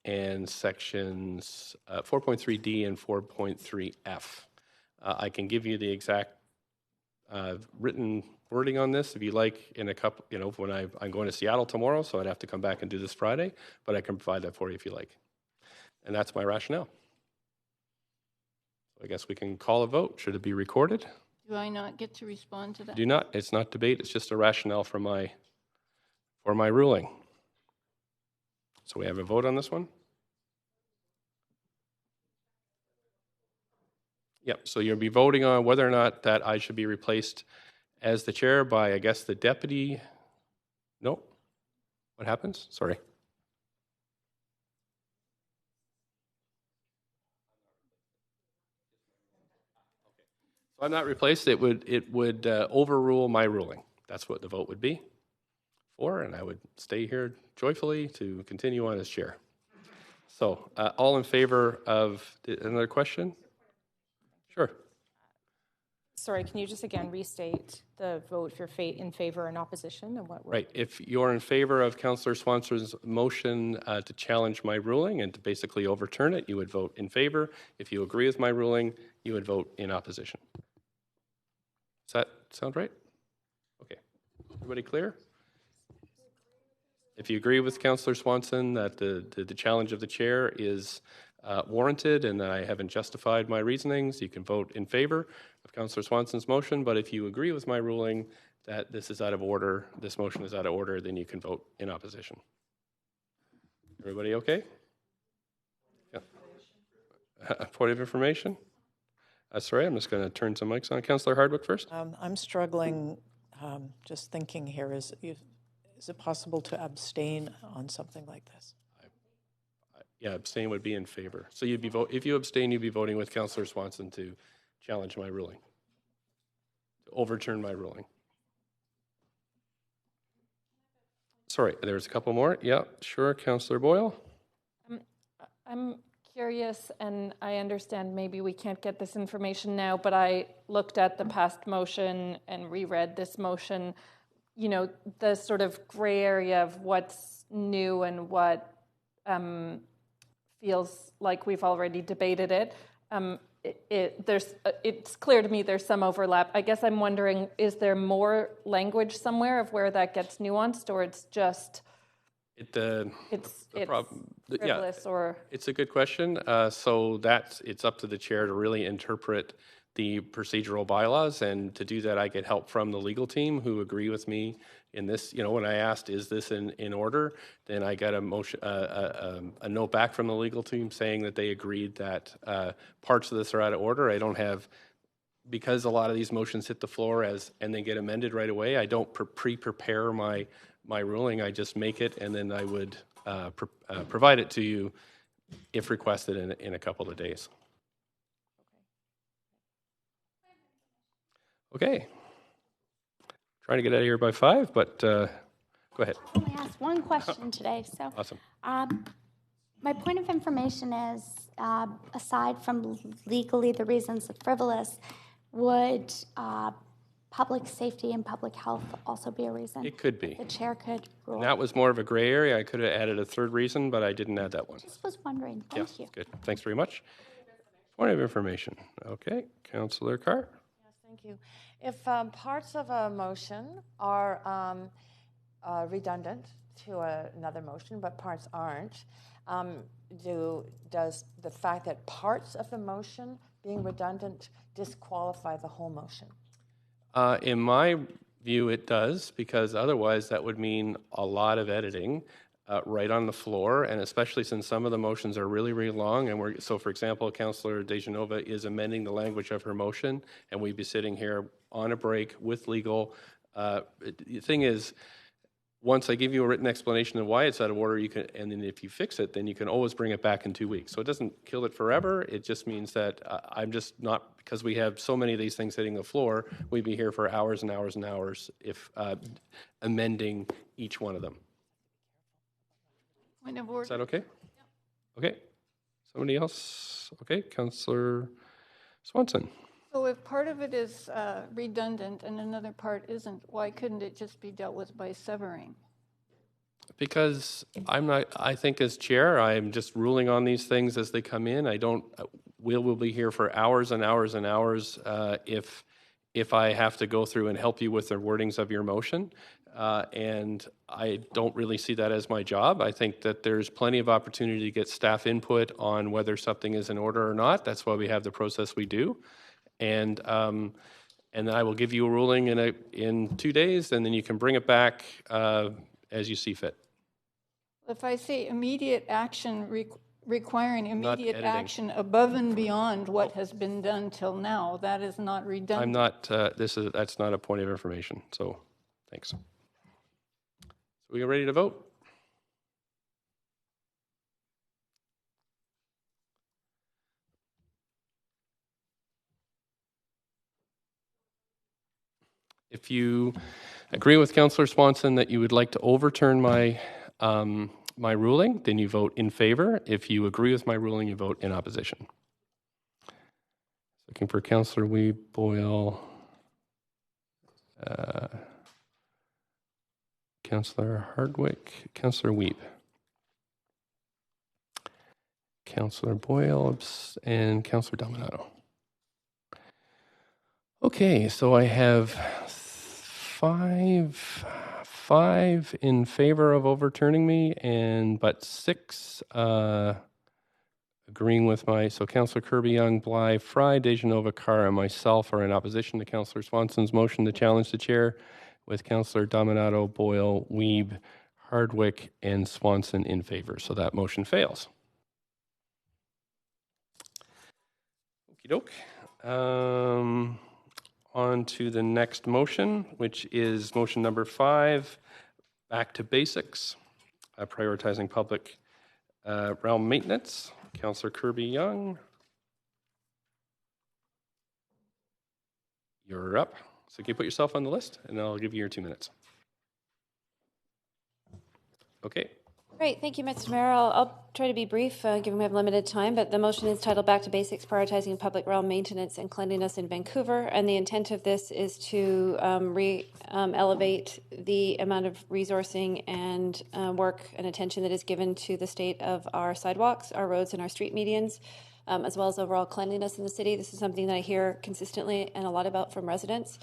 and sections 4.3D and 4.3F. I can give you the exact written wording on this if you like in a couple, when I'm going to Seattle tomorrow, so I'd have to come back and do this Friday, but I can provide that for you if you like. And that's my rationale. So I guess we can call a vote. Should it be recorded? Do I not get to respond to that? Do not. It's not debate. It's just a rationale for my ruling. So we have a vote on this one? Yep. So you'll be voting on whether or not that I should be replaced as the chair by, I guess, the deputy. No? What happens? Sorry. So I'm not replaced. It would overrule my ruling. That's what the vote would be for, and I would stay here joyfully to continue on as chair. So all in favor of another question? Sure. Sorry, can you just again restate the vote if you're in favor and opposition and what? Right. If you're in favor of Councillor Swanson's motion to challenge my ruling and to basically overturn it, you would vote in favor. If you agree with my ruling, you would vote in opposition. Does that sound right? Okay. Everybody clear? If you agree with Councillor Swanson that the challenge of the chair is warranted and that I haven't justified my reasonings, you can vote in favor of Councillor Swanson's motion. But if you agree with my ruling that this is out of order, this motion is out of order, then you can vote in opposition. Everybody okay? Yeah. Point of information? Sorry, I'm just going to turn some mics on. Councillor Hardwick first. I'm struggling just thinking here. Is it possible to abstain on something like this? Yeah, abstain would be in favor. So you'd be if you abstain, you'd be voting with Councillor Swanson to challenge my ruling, to overturn my ruling. Sorry, there's a couple more. Yeah, sure, Councillor Boyle. I'm curious, and I understand maybe we can't get this information now, but I looked at the past motion and reread this motion. The sort of gray area of what's new and what feels like we've already debated it. It's clear to me there's some overlap. I guess I'm wondering, is there more language somewhere of where that gets nuanced, or it's just it's frivolous? Or it's a good question. So it's up to the chair to really interpret the procedural bylaws, and to do that I get help from the legal team who agree with me in this. When I asked, is this in order, then I got a motion, a note back from the legal team saying that they agreed that parts of this are out of order. I don't have, because a lot of these motions hit the floor and they get amended right away, I don't pre-prepare my ruling. I just make it, and then I would provide it to you if requested in a couple of days. Okay. Trying to get out of here by 5, but go ahead. I only asked one question today. So, awesome. My point of information is, aside from legally the reasons of frivolous, would public safety and public health also be a reason? It could be. The chair could rule. And that was more of a gray area. I could have added a third reason, but I didn't add that one. Just was wondering. Thank you. Good. Thanks very much. Point of information. Okay. Councillor Carr. Yes, thank you. If parts of a motion are redundant to another motion, but parts aren't, does the fact that parts of the motion being redundant disqualify the whole motion? In my view, it does, because otherwise that would mean a lot of editing right on the floor, and especially since some of the motions are really, really long. And so, for example, Councillor Dejanova is amending the language of her motion, and we'd be sitting here on a break with legal. The thing is, once I give you a written explanation of why it's out of order, you can, and then if you fix it, then you can always bring it back in 2 weeks. So it doesn't kill it forever. It just means that I'm just not because we have so many of these things hitting the floor, we'd be here for hours and hours and hours if amending each one of them. Point of order. Is that okay? Okay. Somebody else? Okay, Councillor Swanson. So if part of it is redundant and another part isn't, why couldn't it just be dealt with by severing? Because I think as chair, I'm just ruling on these things as they come in. We'll be here for hours and hours and hours if I have to go through and help you with the wordings of your motion. And I don't really see that as my job. I think that there's plenty of opportunity to get staff input on whether something is in order or not. That's why we have the process we do. And then I will give you a ruling in 2 days, and then you can bring it back as you see fit. If I say immediate action requiring immediate editing. action above and beyond what has been done till now, that is not redundant. I'm not. That's not a point of information. So, thanks. So we are ready to vote. If you agree with Councillor Swanson that you would like to overturn my my ruling, then you vote in favor. If you agree with my ruling, you vote in opposition. Looking for Councillor Wiebe, Boyle, Councillor Hardwick, Councillor Wiebe, Councillor Boyle, and Councillor Dominato. Okay, so I have five in favor of overturning me, but 6 agreeing with so Councillor Kirby-Yung, Bly, Fry, Dejanova, Carr, and myself are in opposition to Councillor Swanson's motion to challenge the chair, with Councillor Dominato, Boyle, Wiebe, Hardwick, and Swanson in favor. So that motion fails. Okie doke. On to the next motion, which is motion number 5, back to basics, prioritizing public realm maintenance. Councillor Kirby-Yung, you're up. So can you put yourself on the list, and I'll give you your 2 minutes. Okay. Great, thank you, Mr. Mayor. I'll try to be brief, given we have limited time, but the motion is titled Back to Basics, Prioritizing Public Realm Maintenance and Cleanliness in Vancouver, and the intent of this is to elevate the amount of resourcing and work and attention that is given to the state of our sidewalks, our roads, and our street medians, as well as overall cleanliness in the city. This is something that I hear consistently and a lot about from residents,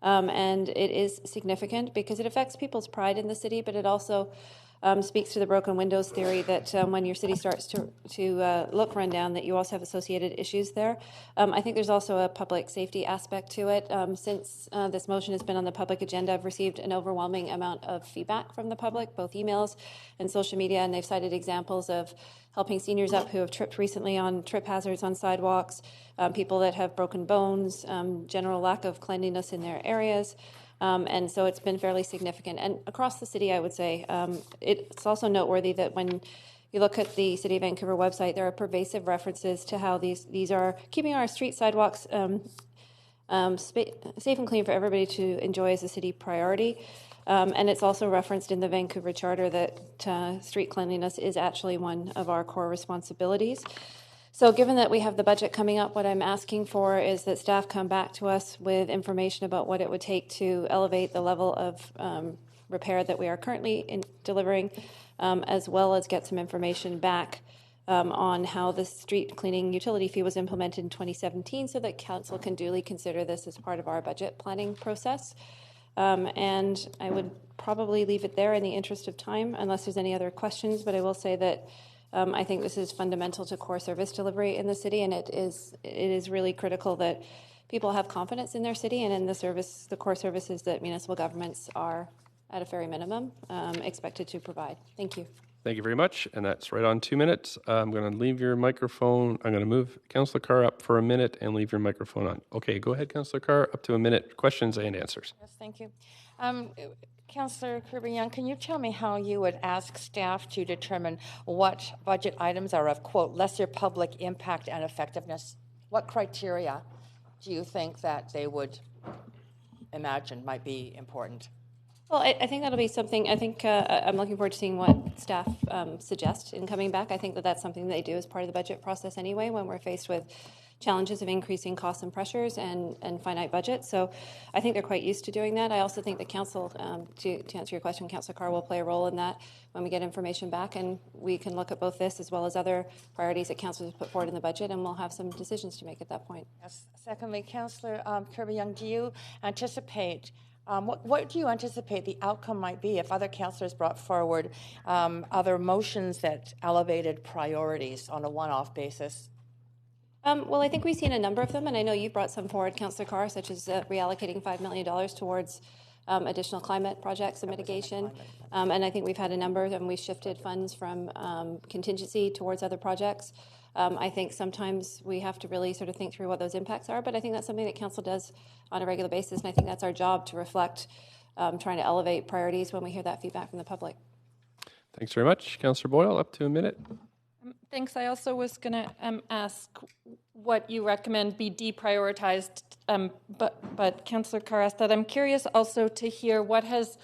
and it is significant because it affects people's pride in the city, but it also speaks to the broken windows theory that when your city starts to look run down, that you also have associated issues there. I think there's also a public safety aspect to it. Since this motion has been on the public agenda, I've received an overwhelming amount of feedback from the public, both emails and social media, and they've cited examples of helping seniors up who have tripped recently on trip hazards on sidewalks, people that have broken bones, general lack of cleanliness in their areas. And so it's been fairly significant. And across the city, I would say, it's also noteworthy that when you look at the City of Vancouver website, there are pervasive references to how these are keeping our street sidewalks safe and clean for everybody to enjoy as a city priority. And it's also referenced in the Vancouver Charter that street cleanliness is actually one of our core responsibilities. So given that we have the budget coming up, what I'm asking for is that staff come back to us with information about what it would take to elevate the level of repair that we are currently delivering, as well as get some information back on how the street cleaning utility fee was implemented in 2017 so that council can duly consider this as part of our budget planning process. And I would probably leave it there in the interest of time, unless there's any other questions, but I will say that I think this is fundamental to core service delivery in the city, and it is really critical that people have confidence in their city and in the core services that municipal governments are, at a very minimum, expected to provide. Thank you. Thank you very much, and that's right on 2 minutes. I'm going to leave your microphone. I'm going to move Councillor Carr up for a minute and leave your microphone on. Okay, go ahead, Councillor Carr, up to a minute. Questions and answers. Yes, thank you. Councillor Kirby-Yung, can you tell me how you would ask staff to determine what budget items are of, quote, lesser public impact and effectiveness? What criteria? do you think that they would imagine might be important? Well, I think that'll be something. I think I'm looking forward to seeing what staff suggest in coming back. I think that that's something they do as part of the budget process anyway when we're faced with challenges of increasing costs and pressures and finite budgets. So I think they're quite used to doing that. I also think the council, to answer your question, Councillor Carr will play a role in that when we get information back, and we can look at both this as well as other priorities that council has put forward in the budget, and we'll have some decisions to make at that point. Yes. Secondly, Councillor Kirby-Young, do you anticipate what do you anticipate the outcome might be if other councillors brought forward other motions that elevated priorities on a one-off basis? Well, I think we've seen a number of them, and I know you brought some forward, Councillor Carr, such as reallocating $5 million towards additional climate projects and mitigation. And I think we've had a number of them. We shifted funds from contingency towards other projects. I think sometimes we have to really sort of think through what those impacts are, but I think that's something that council does on a regular basis, and I think that's our job to reflect, trying to elevate priorities when we hear that feedback from the public. Thanks very much. Councillor Boyle, up to a minute. Thanks. I also was going to ask what you recommend be deprioritized, but Councillor Carr asked that. I'm curious also to hear what has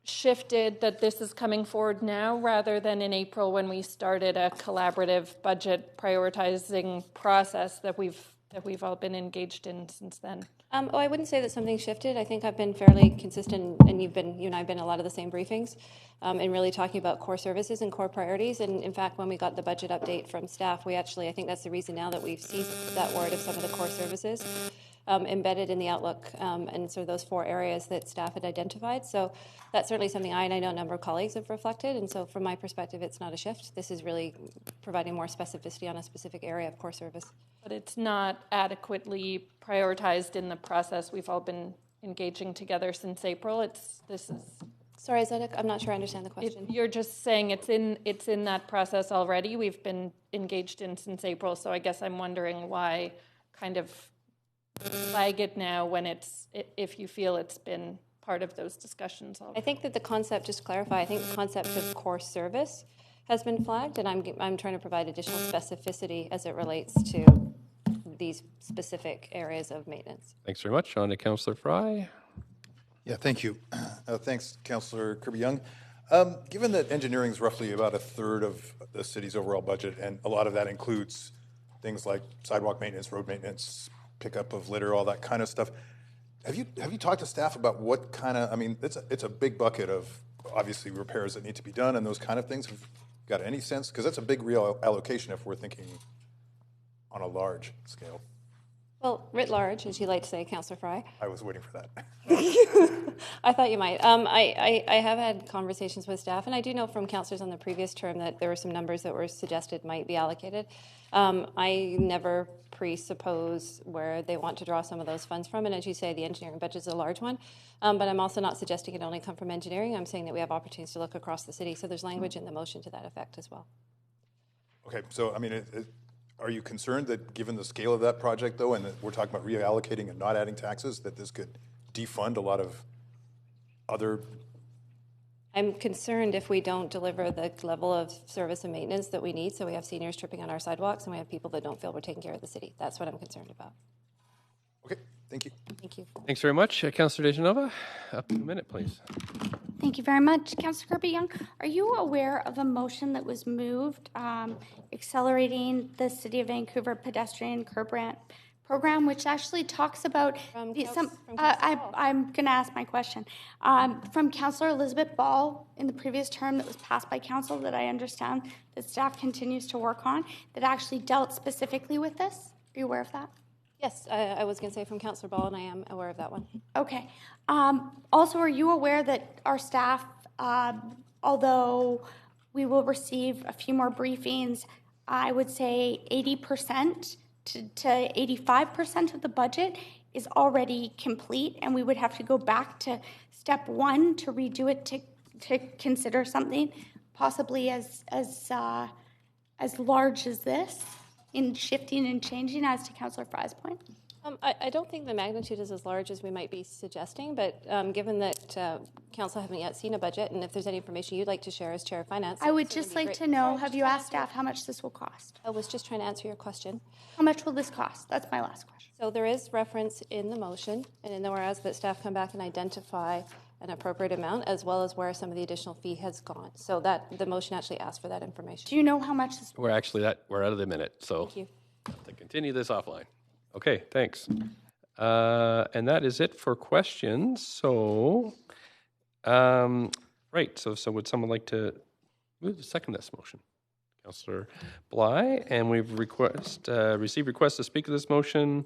shifted that this is coming forward now rather than in April when we started a collaborative budget prioritizing process that we've all been engaged in since then. I wouldn't say that something shifted. I think I've been fairly consistent, and you and I have been in a lot of the same briefings, in really talking about core services and core priorities. And in fact, when we got the budget update from staff, I think that's the reason now that we've seized that word of some of the core services embedded in the outlook, and so those 4 areas that staff had identified. So that's certainly something I know a number of colleagues have reflected, and so from my perspective, it's not a shift. This is really providing more specificity on a specific area of core service. But it's not adequately prioritized in the process we've all been engaging together since April. Sorry, I'm not sure I understand the question. You're just saying it's in that process already. We've been engaged in since April, so I guess I'm wondering why kind of flag it now when if you feel it's been part of those discussions already. I think that the concept, just to clarify, I think the concept of core service has been flagged, and I'm trying to provide additional specificity as it relates to these specific areas of maintenance. Thanks very much. On to Councillor Fry. Yeah, thank you. Thanks, Councillor Kirby-Young. Given that engineering is roughly about a third of the city's overall budget, and a lot of that includes things like sidewalk maintenance, road maintenance, pickup of litter, all that kind of stuff, have you talked to staff about what kind of, it's a big bucket of obviously repairs that need to be done and those kind of things. Have you got any sense? Because that's a big real allocation if we're thinking on a large scale. Well, writ large, as you like to say, Councillor Fry. I was waiting for that. I thought you might. I have had conversations with staff, and I do know from councillors on the previous term that there were some numbers that were suggested might be allocated. I never presuppose where they want to draw some of those funds from, and as you say, the engineering budget is a large one, but I'm also not suggesting it only come from engineering. I'm saying that we have opportunities to look across the city, so there's language in the motion to that effect as well. Okay, so are you concerned that given the scale of that project, though, and that we're talking about reallocating and not adding taxes, that this could defund a lot of other? I'm concerned if we don't deliver the level of service and maintenance that we need, so we have seniors tripping on our sidewalks and we have people that don't feel we're taking care of the city. That's what I'm concerned about. Okay, thank you. Thank you. Thanks very much. Councillor Dejanova, up to a minute, please. Thank you very much. Councillor Kirby-Young, are you aware of a motion that was moved accelerating the City of Vancouver pedestrian curb ramp program, which actually talks about I'm going to ask my question from Councillor Elizabeth Ball in the previous term that was passed by council that I understand that staff continues to work on, that actually dealt specifically with this. Are you aware of that? Yes, I was going to say from Councillor Ball, and I am aware of that one. Okay. Also, are you aware that our staff, although we will receive a few more briefings, I would say 80% to 85% of the budget is already complete, and we would have to go back to step 1 to redo it to consider something possibly as large as this in shifting and changing, as to Councillor Fry's point? I don't think the magnitude is as large as we might be suggesting, but given that council haven't yet seen a budget, and if there's any information you'd like to share as Chair of Finance. I would just like to know, have you asked staff how much this will cost? I was just trying to answer your question. How much will this cost? That's my last question. So there is reference in the motion and in the whereas that staff come back and identify an appropriate amount as well as where some of the additional fee has gone. So that the motion actually asks for that information. Do you know how much this? We're out of the minute, so Thank you. to continue this offline. Okay, thanks. And that is it for questions. So, right, so would someone like to move to second this motion? Councillor Bly, and we've received requests to speak to this motion.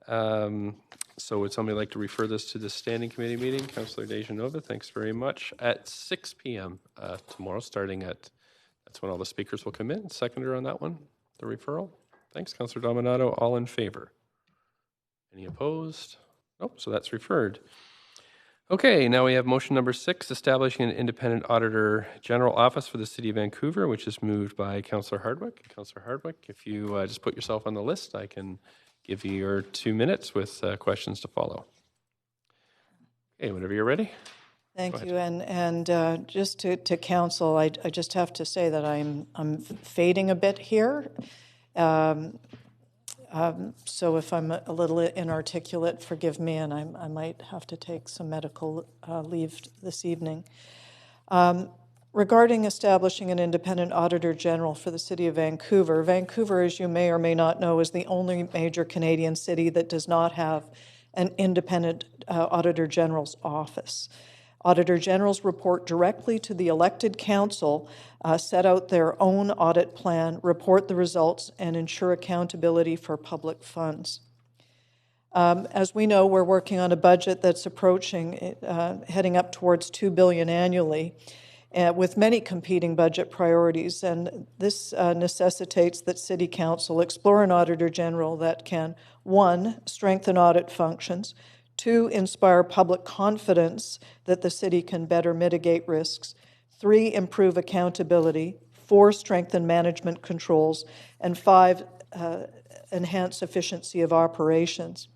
So would somebody like to refer this to the standing committee meeting? Councillor Dejanova, thanks very much. At 6 p.m. Tomorrow, that's when all the speakers will come in. Seconder on that one, the referral. Thanks, Councillor Dominato. All in favor? Any opposed? Nope, so that's referred. Okay, now we have motion number 6, establishing an independent auditor general office for the City of Vancouver, which is moved by Councillor Hardwick. Councillor Hardwick, if you just put yourself on the list, I can give you your 2 minutes with questions to follow. Okay, whenever you're ready. Thank you, and just to council, I just have to say that I'm fading a bit here. So if I'm a little inarticulate, forgive me, and I might have to take some medical leave this evening. Regarding establishing an independent auditor general for the City of Vancouver, Vancouver, as you may or may not know, is the only major Canadian city that does not have an independent auditor general's office. Auditor generals report directly to the elected council, set out their own audit plan, report the results, and ensure accountability for public funds. As we know, we're working on a budget that's approaching, heading up towards $2 billion annually, with many competing budget priorities, and this necessitates that City Council explore an auditor general that can, 1, strengthen audit functions, 2, inspire public confidence that the city can better mitigate risks, 3, improve accountability, 4, strengthen management controls, and 5, enhance efficiency of operations.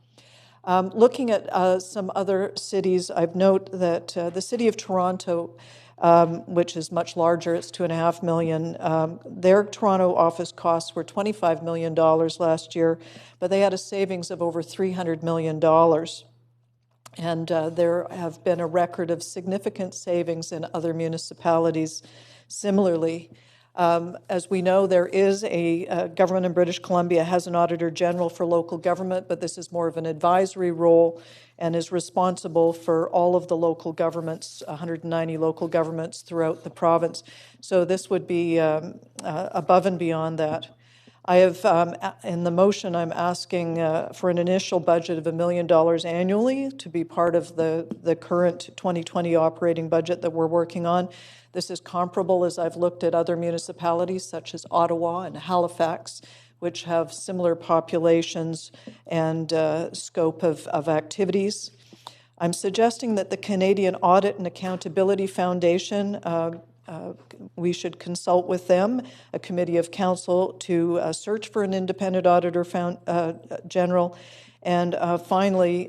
Looking at some other cities, I've note that the City of Toronto, which is much larger, it's $2.5 million. Their Toronto office costs were $25 million last year, but they had a savings of over $300 million. And there have been a record of significant savings in other municipalities similarly. As we know, there is a government in British Columbia has an auditor general for local government, but this is more of an advisory role and is responsible for all of the local governments, 190 local governments throughout the province. So this would be above and beyond that. I have, in the motion, I'm asking for an initial budget of $1 million annually to be part of the current 2020 operating budget that we're working on. This is comparable as I've looked at other municipalities such as Ottawa and Halifax, which have similar populations and scope of activities. I'm suggesting that the Canadian Audit and Accountability Foundation, we should consult with them, a committee of council, to search for an independent auditor general, and finally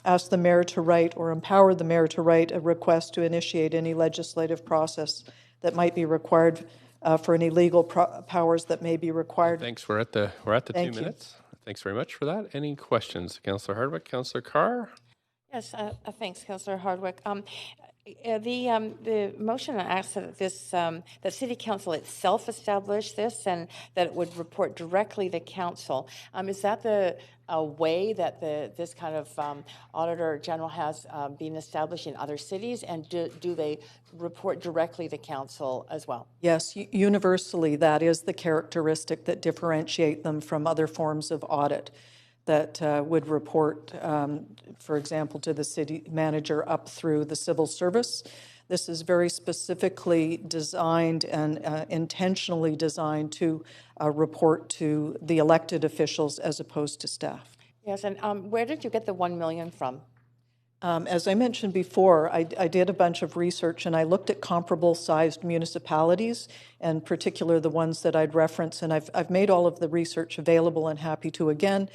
ask the mayor to write or empower the mayor to write a request to initiate any legislative process that might be required for any legal powers that may be required. Thanks. We're at the 2 minutes. Thanks very much for that. Any questions, Councillor Hardwick? Councillor Carr? Yes, thanks, Councillor Hardwick. The motion asks that that City Council itself establish this and that it would report directly to Council. Is that the way that this kind of Auditor General has been established in other cities, and do they report directly to Council as well? Yes, universally that is the characteristic that differentiate them from other forms of audit that would report, for example, to the city manager up through the civil service. This is very specifically designed and intentionally designed to report to the elected officials as opposed to staff. Yes, and where did you get the $1 million from? As I mentioned before, I did a bunch of research and I looked at comparable sized municipalities, and particular the ones that I'd referenced, and I've made all of the research available and happy to again.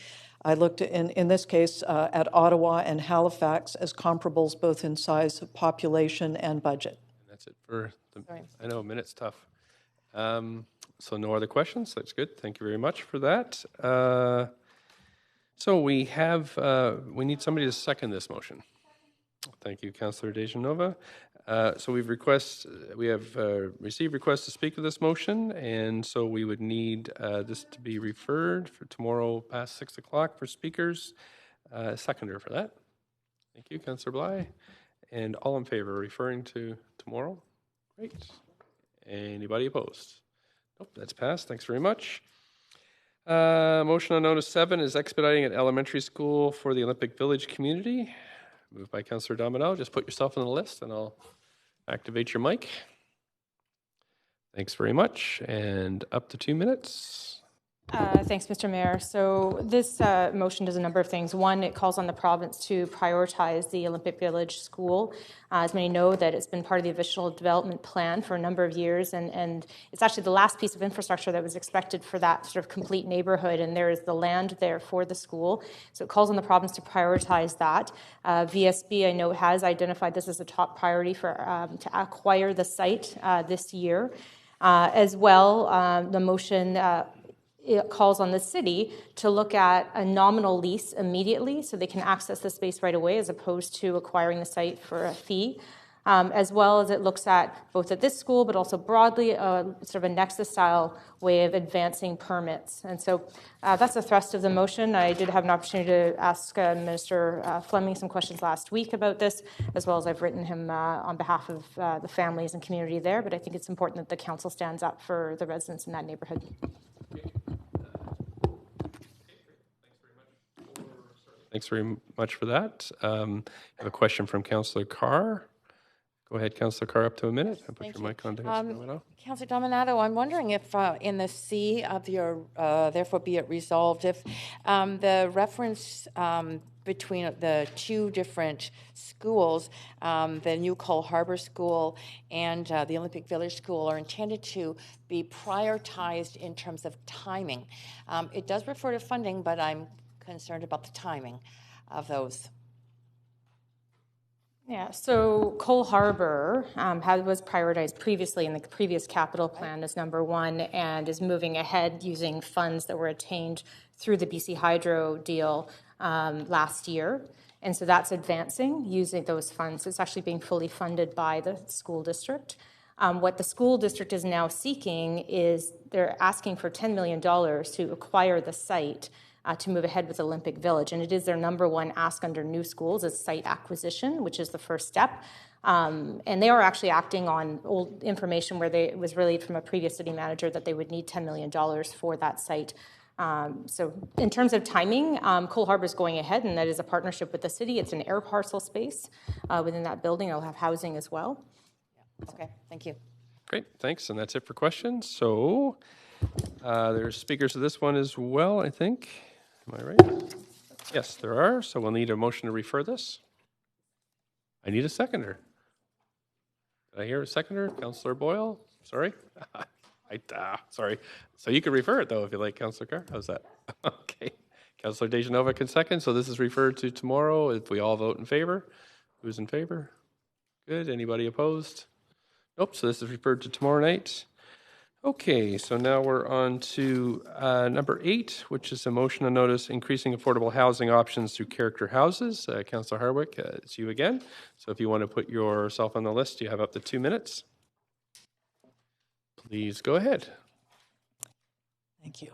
I looked in this case at Ottawa and Halifax as comparables both in size of population and budget. That's it for the, I know a minute's tough. So no other questions. That's good. Thank you very much for that. So we need somebody to second this motion. Thank you, Councillor Dejanova. So we have received requests to speak to this motion, and so we would need this to be referred for tomorrow past 6 o'clock for speakers. Seconder for that. Thank you, Councillor Bly. And all in favor referring to tomorrow? Great. Anybody opposed? Nope, that's passed. Thanks very much. Motion on notice 7 is expediting at elementary school for the Olympic Village community. Moved by Councillor Domino. Just put yourself on the list and I'll activate your mic. Thanks very much. And up to 2 minutes. Thanks, Mr. Mayor. So this motion does a number of things. One, it calls on the province to prioritize the Olympic Village School. As many know, that it's been part of the official development plan for a number of years, and it's actually the last piece of infrastructure that was expected for that sort of complete neighborhood, and there is the land there for the school. So it calls on the province to prioritize that. VSB, I know, has identified this as a top priority for to acquire the site this year. As well, the motion it calls on the city to look at a nominal lease immediately so they can access the space right away as opposed to acquiring the site for a fee, as well as it looks at both at this school but also broadly sort of a Nexus-style way of advancing permits. And so that's the thrust of the motion. I did have an opportunity to ask Minister Fleming some questions last week about this, as well as I've written him on behalf of the families and community there, but I think it's important that the council stands up for the residents in that neighborhood. Thanks very much for that. I have a question from Councillor Carr. Go ahead, Councillor Carr, up to a minute. I'll put your mic on to Councillor Dominato, I'm wondering if in the C of your therefore be it resolved, if the reference between the two different schools, the new Cole Harbour School and the Olympic Village School, are intended to be prioritized in terms of timing. It does refer to funding, but I'm concerned about the timing of those. Yeah, so Cole Harbour was prioritized previously in the previous capital plan as number 1 and is moving ahead using funds that were attained through the BC Hydro deal last year. And so that's advancing using those funds. It's actually being fully funded by the school district. What the school district is now seeking is they're asking for $10 million to acquire the site to move ahead with Olympic Village. And it is their number 1 ask under new schools is site acquisition, which is the first step. And they are actually acting on old information where it was relayed from a previous city manager that they would need $10 million for that site. So in terms of timing, Cole Harbour is going ahead, and that is a partnership with the city. It's an air parcel space within that building. It'll have housing as well. Okay, thank you. Great, thanks. And that's it for questions. So there's speakers to this one as well, I think. Am I right? Yes, there are. So we'll need a motion to refer this. I need a seconder. Did I hear a seconder? Councillor Boyle? Sorry. Sorry. So you can refer it, though, if you like, Councillor Carr. How's that? Okay. Councillor Dejanova can second. So this is referred to tomorrow. If we all vote in favor. Who's in favor? Good. Anybody opposed? Nope. So this is referred to tomorrow night. Okay, so now we're on to number 8, which is a motion on notice increasing affordable housing options through character houses. Councillor Hardwick, it's you again. So if you want to put yourself on the list, you have up to 2 minutes. Please go ahead. Thank you.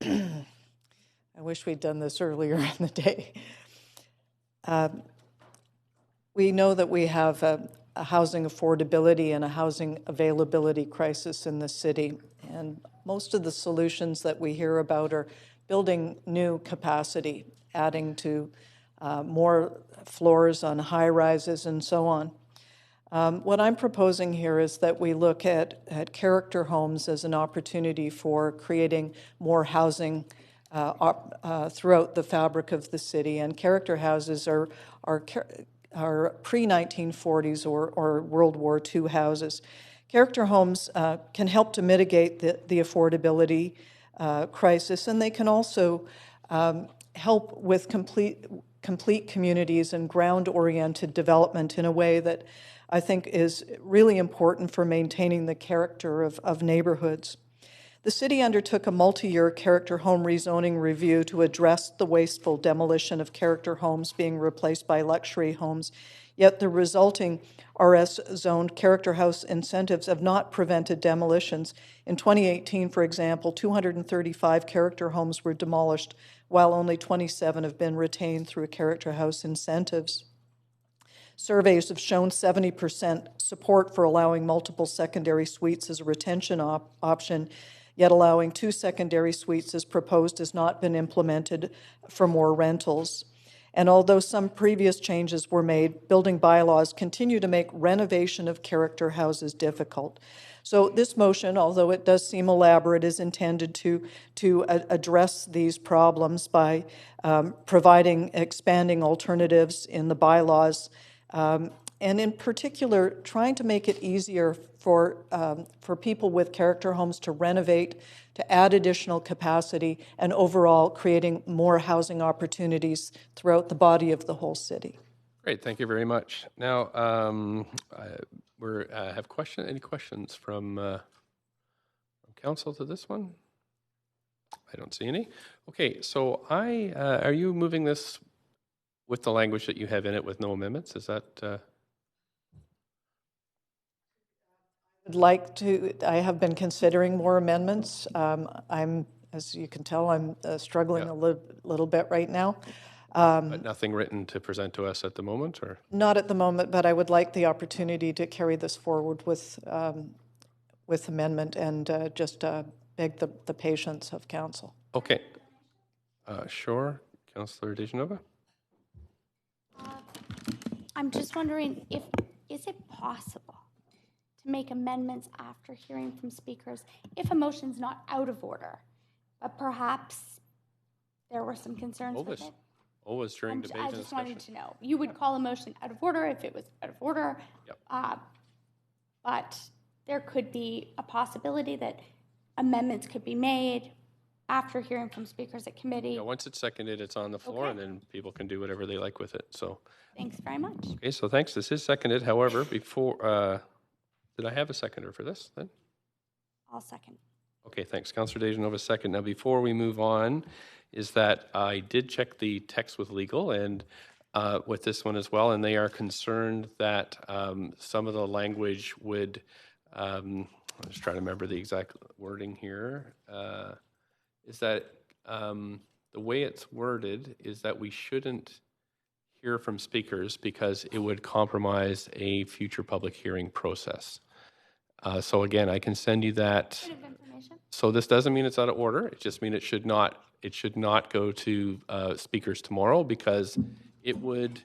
I wish we'd done this earlier in the day. We know that we have a housing affordability and a housing availability crisis in the city. And most of the solutions that we hear about are building new capacity, adding to more floors on high rises and so on. What I'm proposing here is that we look at character homes as an opportunity for creating more housing throughout the fabric of the city. And character houses are pre-1940s or World War II houses. Character homes can help to mitigate the affordability crisis, and they can also help with complete communities and ground-oriented development in a way that I think is really important for maintaining the character of neighborhoods. The city undertook a multi-year character home rezoning review to address the wasteful demolition of character homes being replaced by luxury homes, yet the resulting RS-zoned character house incentives have not prevented demolitions. In 2018, for example, 235 character homes were demolished, while only 27 have been retained through character house incentives. Surveys have shown 70% support for allowing multiple secondary suites as a retention option, yet allowing 2 secondary suites as proposed has not been implemented for more rentals. And although some previous changes were made, building bylaws continue to make renovation of character houses difficult. So this motion, although it does seem elaborate, is intended to address these problems by expanding alternatives in the bylaws, and in particular, trying to make it easier for people with character homes to renovate, to add additional capacity, and overall creating more housing opportunities throughout the body of the whole city. Great, thank you very much. Now, we have any questions from council to this one? I don't see any. Okay, so are you moving this with the language that you have in it with no amendments? Is that? I have been considering more amendments. As you can tell, I'm struggling a little bit right now. But nothing written to present to us at the moment, or? Not at the moment, but I would like the opportunity to carry this forward with amendment and just beg the patience of council. Okay. Sure. Councillor Dejanova? I'm just wondering is it possible to make amendments after hearing from speakers if a motion's not out of order, but perhaps there were some concerns with it? Always during debate and I just discussion. wanted to know. You would call a motion out of order if it was out of order, but there could be a possibility that amendments could be made after hearing from speakers at committee. Yeah, once it's seconded, it's on the floor, and then people can do whatever they like with it. So. Thanks very much. Okay, so thanks. This is seconded. However, before, did I have a seconder for this then? I'll second. Okay, thanks. Councillor Dejanova, second. Now, before we move on, is that I did check the text with legal and with this one as well, and they are concerned that some of the language would, I'm just trying to remember the exact wording here, is that the way it's worded is that we shouldn't hear from speakers because it would compromise a future public hearing process. So again, I can send you that. So this doesn't mean it's out of order. It just means it should not go to speakers tomorrow because it would,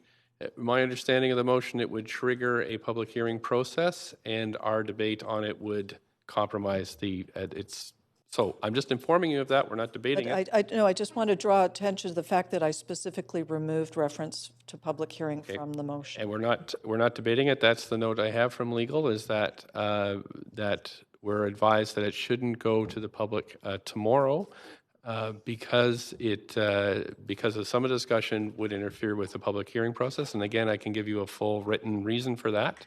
my understanding of the motion, it would trigger a public hearing process and our debate on it would compromise so I'm just informing you of that. We're not debating it. I just want to draw attention to the fact that I specifically removed reference to public hearing from the motion. And we're not debating it. That's the note I have from legal is that that we're advised that it shouldn't go to the public tomorrow because of some of the discussion would interfere with the public hearing process. And again, I can give you a full written reason for that.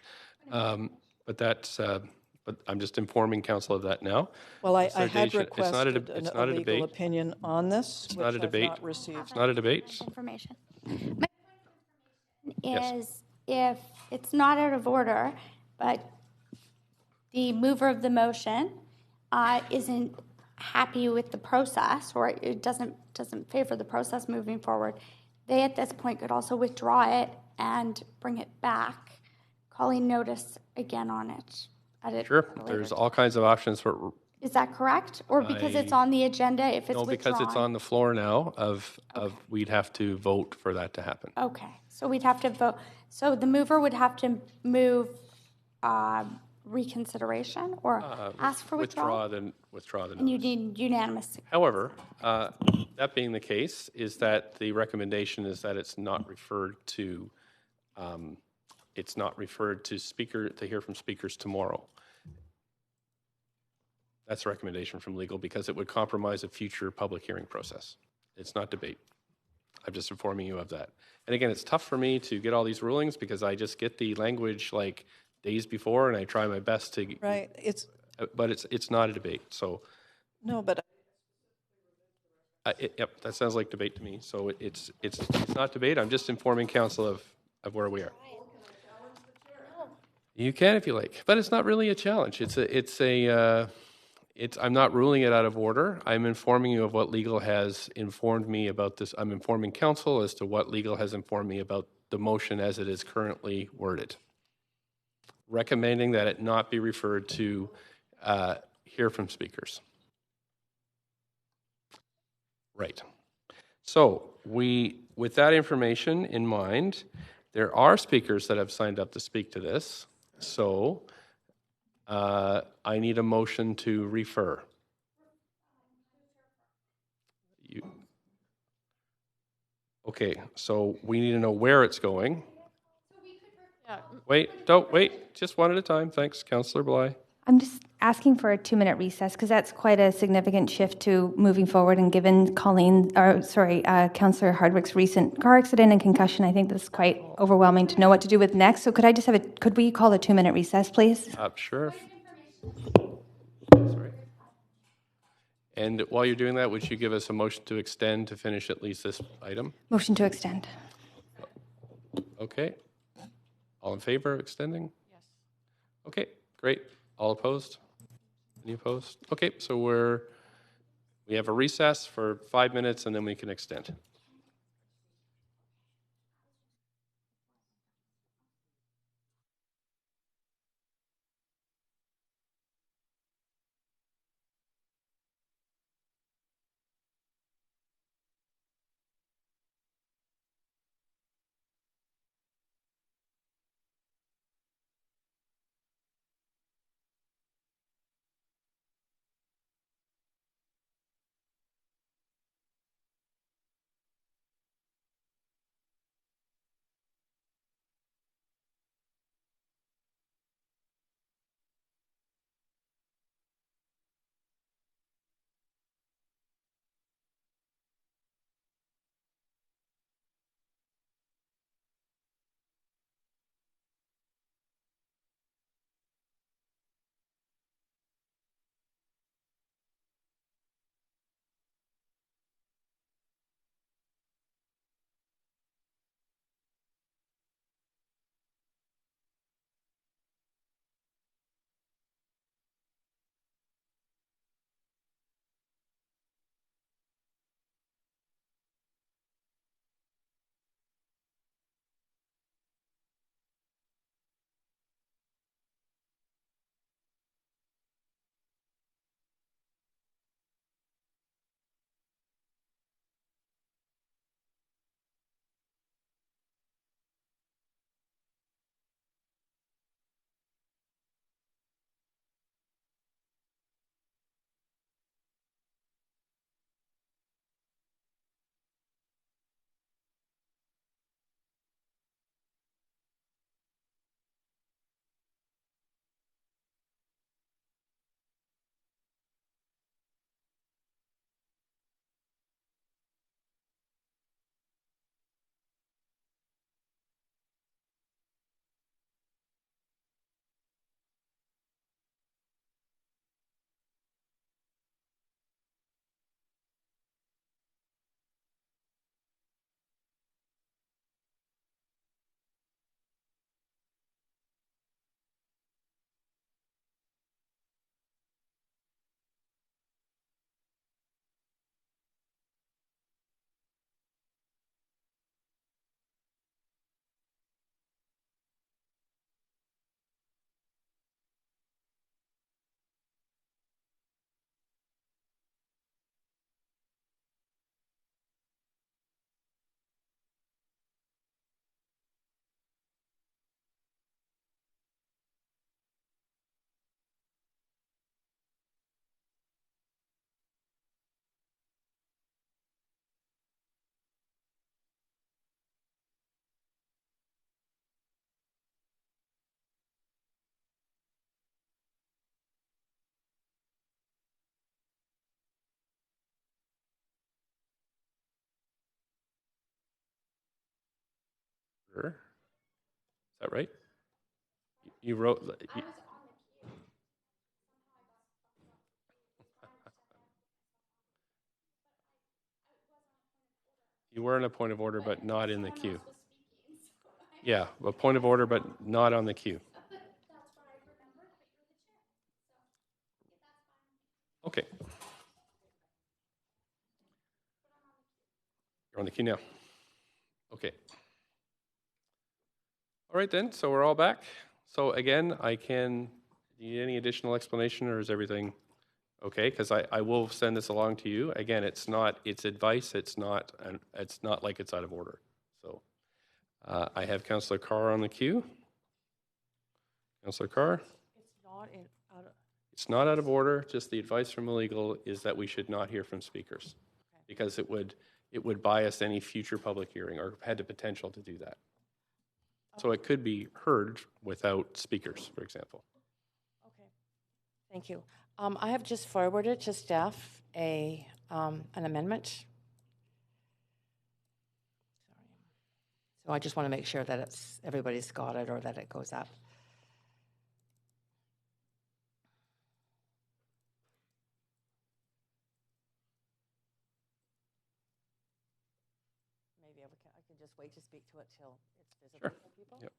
But I'm just informing council of that now. Well, I had requested a legal debate. opinion on this, It's which not a debate. I've not received. It's not a debate. Information. My question is if it's not out of order, but the mover of the motion isn't happy with the process or it doesn't favor the process moving forward, they at this point could also withdraw it and bring it back, calling notice again on it. Sure, there's all kinds of options for. Is that correct? Or because it's on the agenda, if it's No, withdrawn? because it's on the floor now we'd have to vote for that to happen. Okay, so we'd have to vote. So the mover would have to move reconsideration or ask for withdrawal? Withdraw the And you need unanimous. However, that being the case, is that the recommendation is that it's not referred to to hear from speakers tomorrow. That's a recommendation from legal because it would compromise a future public hearing process. It's not debate. I'm just informing you of that. And again, it's tough for me to get all these rulings because I just get the language like days before, and I try my best to. Right. But it's not a debate. So. No, but. Yep, that sounds like debate to me. So it's not debate. I'm just informing council of where we are. You can if you like, but it's not really a challenge. I'm not ruling it out of order. I'm informing you of what legal has informed me about this. I'm informing council as to what legal has informed me about the motion as it is currently worded. Recommending that it not be referred to hear from speakers. Right. So with that information in mind, there are speakers that have signed up to speak to this. So I need a motion to refer. Okay, so we need to know where it's going. Wait, just one at a time. Thanks, Councillor Bly. I'm just asking for a 2-minute recess because that's quite a significant shift to moving forward. And given Councillor Hardwick's recent car accident and concussion, I think this is quite overwhelming to know what to do with next. So could we call a 2-minute recess, please? Sure. Sorry. And while you're doing that, would you give us a motion to extend to finish at least this item? Motion to extend. Okay. All in favor of extending? Yes. Okay, great. All opposed? Any opposed? Okay, so we have a recess for 5 minutes and then we can extend. order. Is that right? You wrote. You were in a point of order, but not in the queue. Yeah, a point of order, but not on the queue. Okay. You're on the queue now. Okay. All right then, so we're all back. So again, need any additional explanation, or is everything okay? Because I will send this along to you. Again, it's advice, it's not like it's out of order. So I have Councillor Carr on the queue. Councillor Carr? It's not out of order, just the advice from legal is that we should not hear from speakers, because it would bias any future public hearing, or had the potential to do that. So it could be heard without speakers, for example. Okay, thank you. I have just forwarded to staff an amendment. So I just want to make sure that everybody's got it, or that it goes up. Maybe I can just wait to speak to it till it's visible for people. Yep.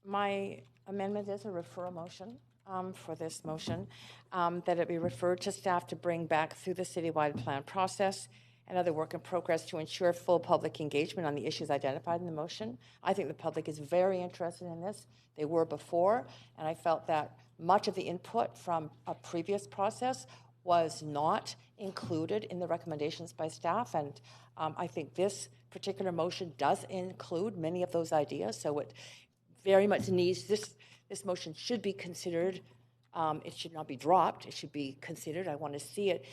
My amendment is a referral motion for this motion, that it be referred to staff to bring back through the citywide plan process and other work in progress to ensure full public engagement on the issues identified in the motion. I think the public is very interested in this. They were before, and I felt that much of the input from a previous process was not included in the recommendations by staff, and I think this particular motion does include many of those ideas, so it very much needs, this motion should be considered. It should not be dropped. It should be considered. I want to see it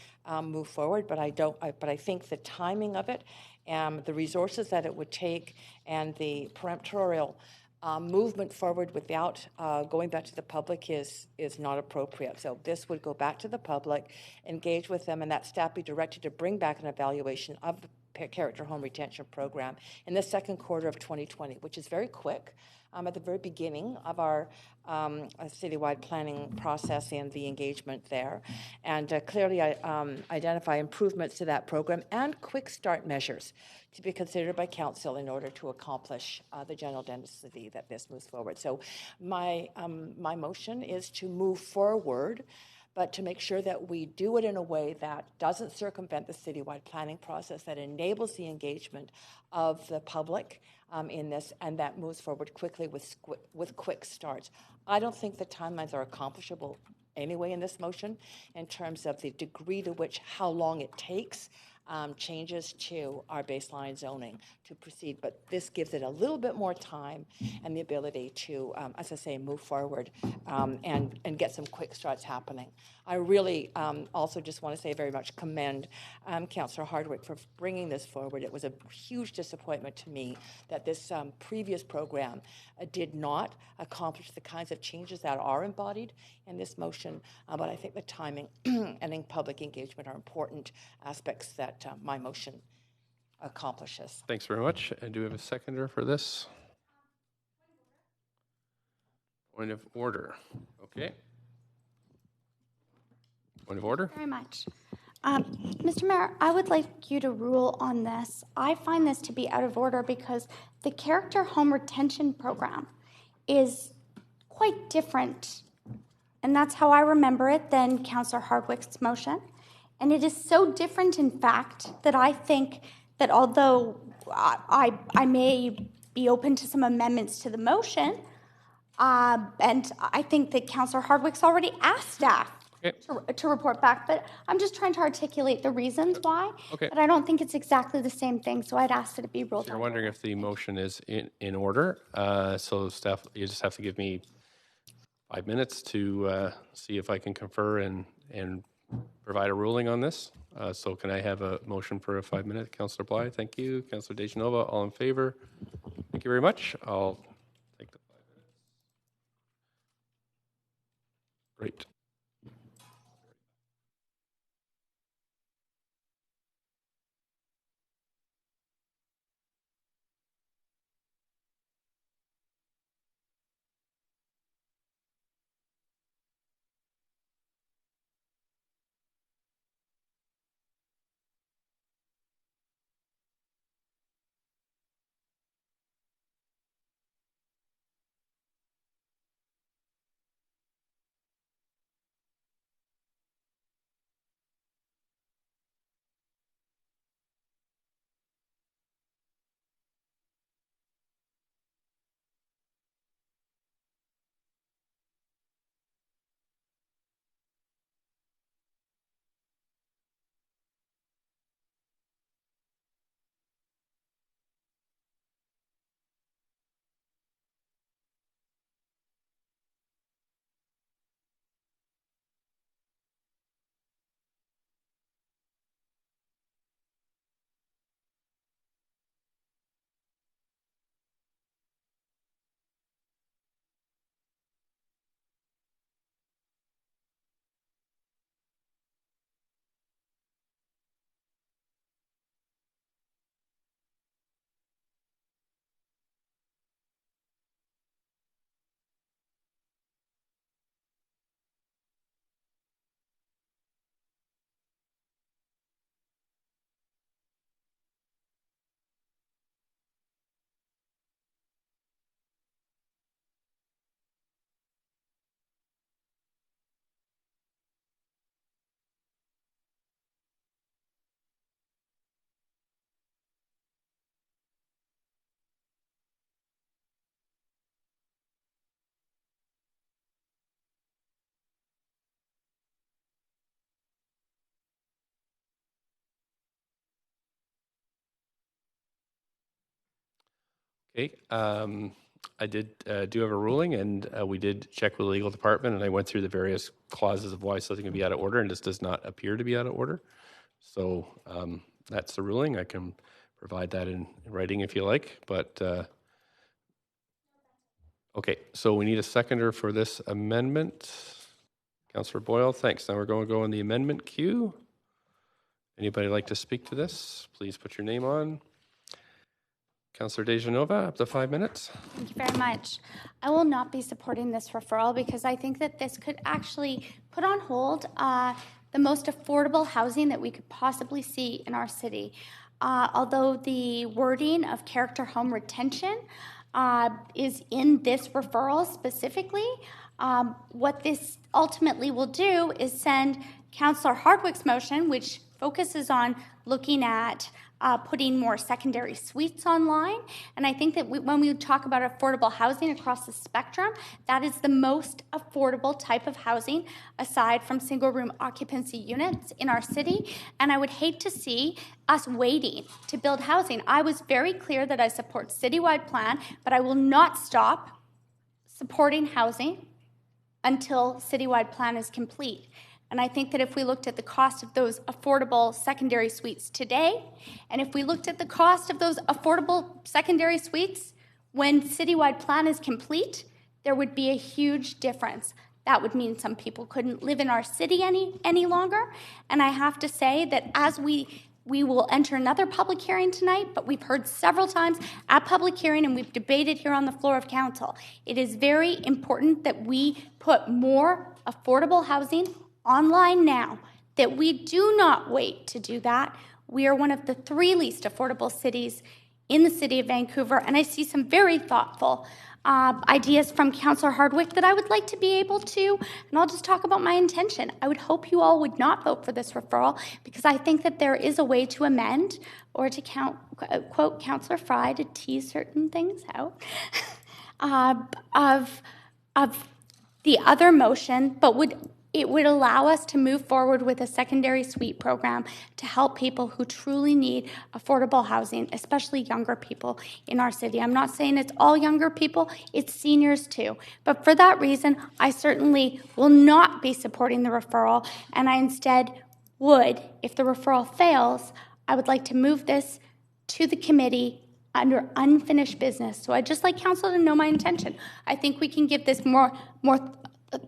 move forward, but I think the timing of it, the resources that it would take, and the peremptorial movement forward without going back to the public is not appropriate. So this would go back to the public, engage with them, and that staff be directed to bring back an evaluation of the Character Home Retention Program in the second quarter of 2020, which is very quick. At the very beginning of our citywide planning process and the engagement there, and clearly identify improvements to that program and quick start measures to be considered by council in order to accomplish the general density that this moves forward. So my motion is to move forward, but to make sure that we do it in a way that doesn't circumvent the citywide planning process, that enables the engagement of the public in this, and that moves forward quickly with quick starts. I don't think the timelines are accomplishable anyway in this motion in terms of the degree to which how long it takes changes to our baseline zoning to proceed, but this gives it a little bit more time and the ability to, as I say, move forward and get some quick starts happening. I really also just want to say very much commend Councillor Hardwick for bringing this forward. It was a huge disappointment to me that this previous program did not accomplish the kinds of changes that are embodied in this motion, but I think the timing and public engagement are important aspects that my motion accomplishes. Thanks very much. And do we have a seconder for this? Point of order. Okay. Point of order. Very much. Mr. Mayor, I would like you to rule on this. I find this to be out of order because the Character Home Retention Program is quite different, and that's how I remember it, than Councillor Hardwick's motion. And it is so different, in fact, that I think that although I may be open to some amendments to the motion, and I think that Councillor Hardwick's already asked staff to report back, but I'm just trying to articulate the reasons why. Okay. But I don't think it's exactly the same thing, so I'd ask that it be ruled So you're out. wondering if the motion is in order. So staff, you just have to give me 5 minutes to see if I can confer and provide a ruling on this. So can I have a motion for a 5-minute? Councillor Bly, thank you. Councillor Dejanova, all in favor? Thank you very much. I'll take the 5 minutes. Great. Okay, I did do have a ruling, and we did check with the legal department, and I went through the various clauses of why something can be out of order, and this does not appear to be out of order. So that's the ruling. I can provide that in writing if you like, but okay, so we need a seconder for this amendment. Councillor Boyle, thanks. Now we're going to go in the amendment queue. Anybody like to speak to this? Please put your name on. Councillor Dejanova, up to 5 minutes. Thank you very much. I will not be supporting this referral because I think that this could actually put on hold the most affordable housing that we could possibly see in our city. Although the wording of character home retention is in this referral specifically, what this ultimately will do is send Councillor Hardwick's motion, which focuses on looking at putting more secondary suites online. And I think that when we talk about affordable housing across the spectrum, that is the most affordable type of housing aside from single room occupancy units in our city. And I would hate to see us waiting to build housing. I was very clear that I support citywide plan, but I will not stop supporting housing until citywide plan is complete. And I think that if we looked at the cost of those affordable secondary suites today, and if we looked at the cost of those affordable secondary suites when citywide plan is complete, there would be a huge difference. That would mean some people couldn't live in our city any longer. And I have to say that as we will enter another public hearing tonight, but we've heard several times at public hearing and we've debated here on the floor of council. It is very important that we put more affordable housing online now, that we do not wait to do that. We are one of the 3 least affordable cities in the city of Vancouver, and I see some very thoughtful ideas from Councillor Hardwick that I would like to be able to, and I'll just talk about my intention. I would hope you all would not vote for this referral because I think that there is a way to amend or to quote Councillor Fry, to tease certain things out of the other motion, but would It would allow us to move forward with a secondary suite program to help people who truly need affordable housing, especially younger people in our city. I'm not saying it's all younger people, it's seniors too. But for that reason, I certainly will not be supporting the referral, and I instead would, if the referral fails, I would like to move this to the committee under unfinished business. So I'd just like council to know my intention. I think we can give this more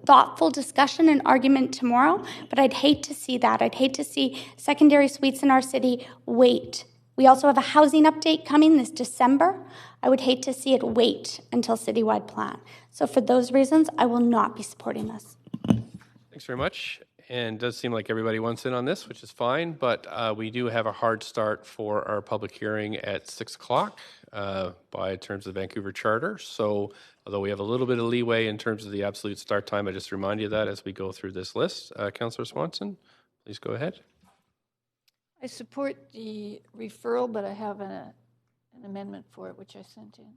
thoughtful discussion and argument tomorrow, but I'd hate to see that. I'd hate to see secondary suites in our city wait. We also have a housing update coming this December. I would hate to see it wait until citywide plan. So for those reasons, I will not be supporting this. Thanks very much. And it does seem like everybody wants in on this, which is fine, but we do have a hard start for our public hearing at 6 o'clock by terms of the Vancouver Charter. So although we have a little bit of leeway in terms of the absolute start time, I just remind you of that as we go through this list. Councillor Swanson, please go ahead. I support the referral, but I have an amendment for it, which I sent in.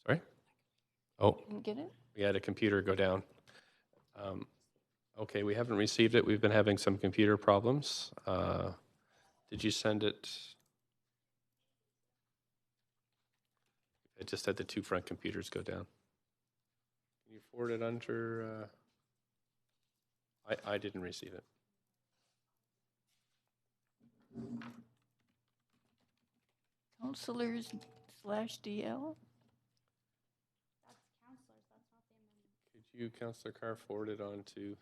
Sorry? Oh. Didn't get it? We had a computer go down. Okay, we haven't received it. We've been having some computer problems. Did you send it? It just had the two front computers go down. Can you forward it under? I didn't receive it. Councilors/DL? Could you, Councillor Carr, forward it on to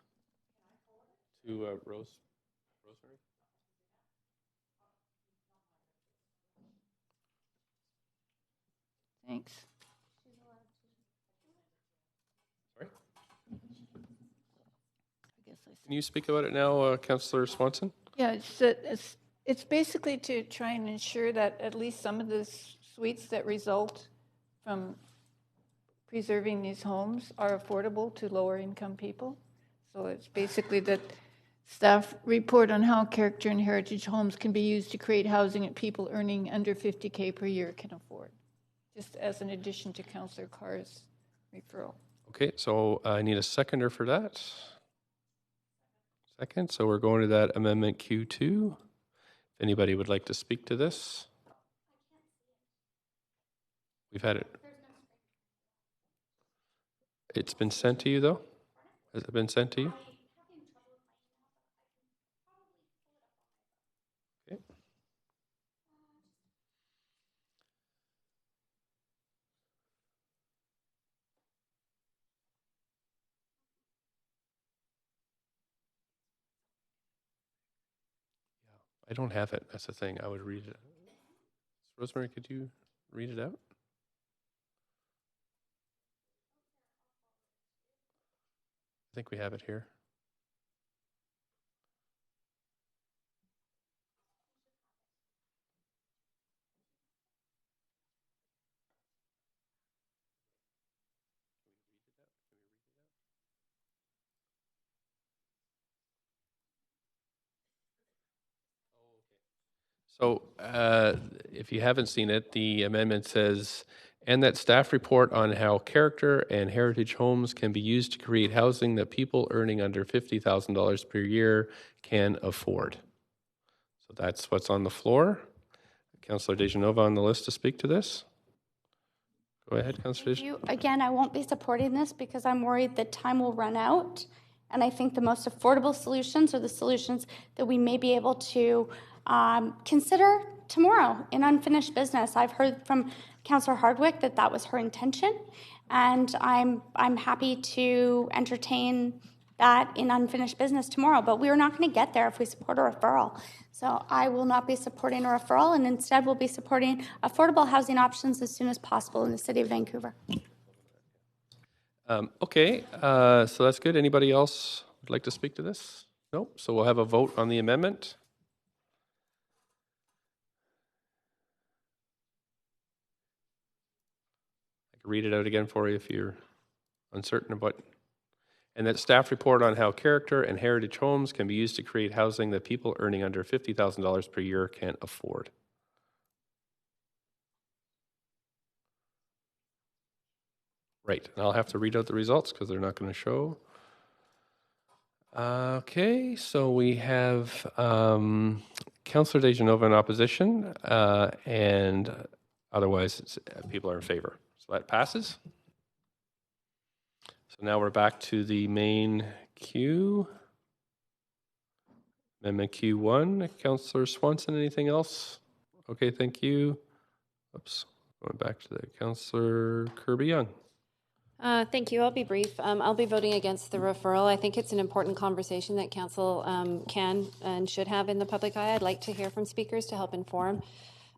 Rosemary? Thanks. Sorry? Can you speak about it now, Councillor Swanson? Yeah, it's basically to try and ensure that at least some of the suites that result from preserving these homes are affordable to lower income people. So it's basically that staff report on how character and heritage homes can be used to create housing that people earning under $50,000 per year can afford, just as an addition to Councillor Carr's referral. Okay, so I need a seconder for that. Second, so we're going to that amendment Q2. If anybody would like to speak to this. We've had it. It's been sent to you, though? Has it been sent to you? Okay. I don't have it. That's the thing. I would read it. Rosemary, could you read it out? I think we have it here. So if you haven't seen it, the amendment says, and that staff report on how character and heritage homes can be used to create housing that people earning under $50,000 per year can afford. So that's what's on the floor. Councillor Dejanova on the list to speak to this. Go ahead, Councillor Dejanova. Again, I won't be supporting this because I'm worried that time will run out. And I think the most affordable solutions are the solutions that we may be able to consider tomorrow in unfinished business. I've heard from Councillor Hardwick that that was her intention, and I'm happy to entertain that in unfinished business tomorrow. But we're not going to get there if we support a referral. So I will not be supporting a referral, and instead will be supporting affordable housing options as soon as possible in the City of Vancouver. Okay, so that's good. Anybody else would like to speak to this? No? So we'll have a vote on the amendment. Read it out again for you if you're uncertain of what. And that staff report on how character and heritage homes can be used to create housing that people earning under $50,000 per year can't afford. Right, and I'll have to read out the results because they're not going to show. Okay, so we have Councillor DeGenova in opposition, and otherwise people are in favor. So that passes. So now we're back to the main queue. Amendment Q1. Councillor Swanson, anything else? Okay, thank you. Oops, going back to the Councillor Kirby-Yung. Thank you. I'll be brief. I'll be voting against the referral. I think it's an important conversation that Council can and should have in the public eye. I'd like to hear from speakers to help inform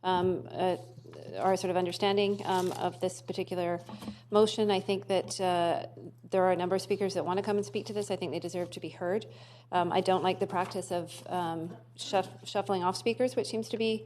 our sort of understanding of this particular motion. I think that there are a number of speakers that want to come and speak to this. I think they deserve to be heard. I don't like the practice of shuffling off speakers, which seems to be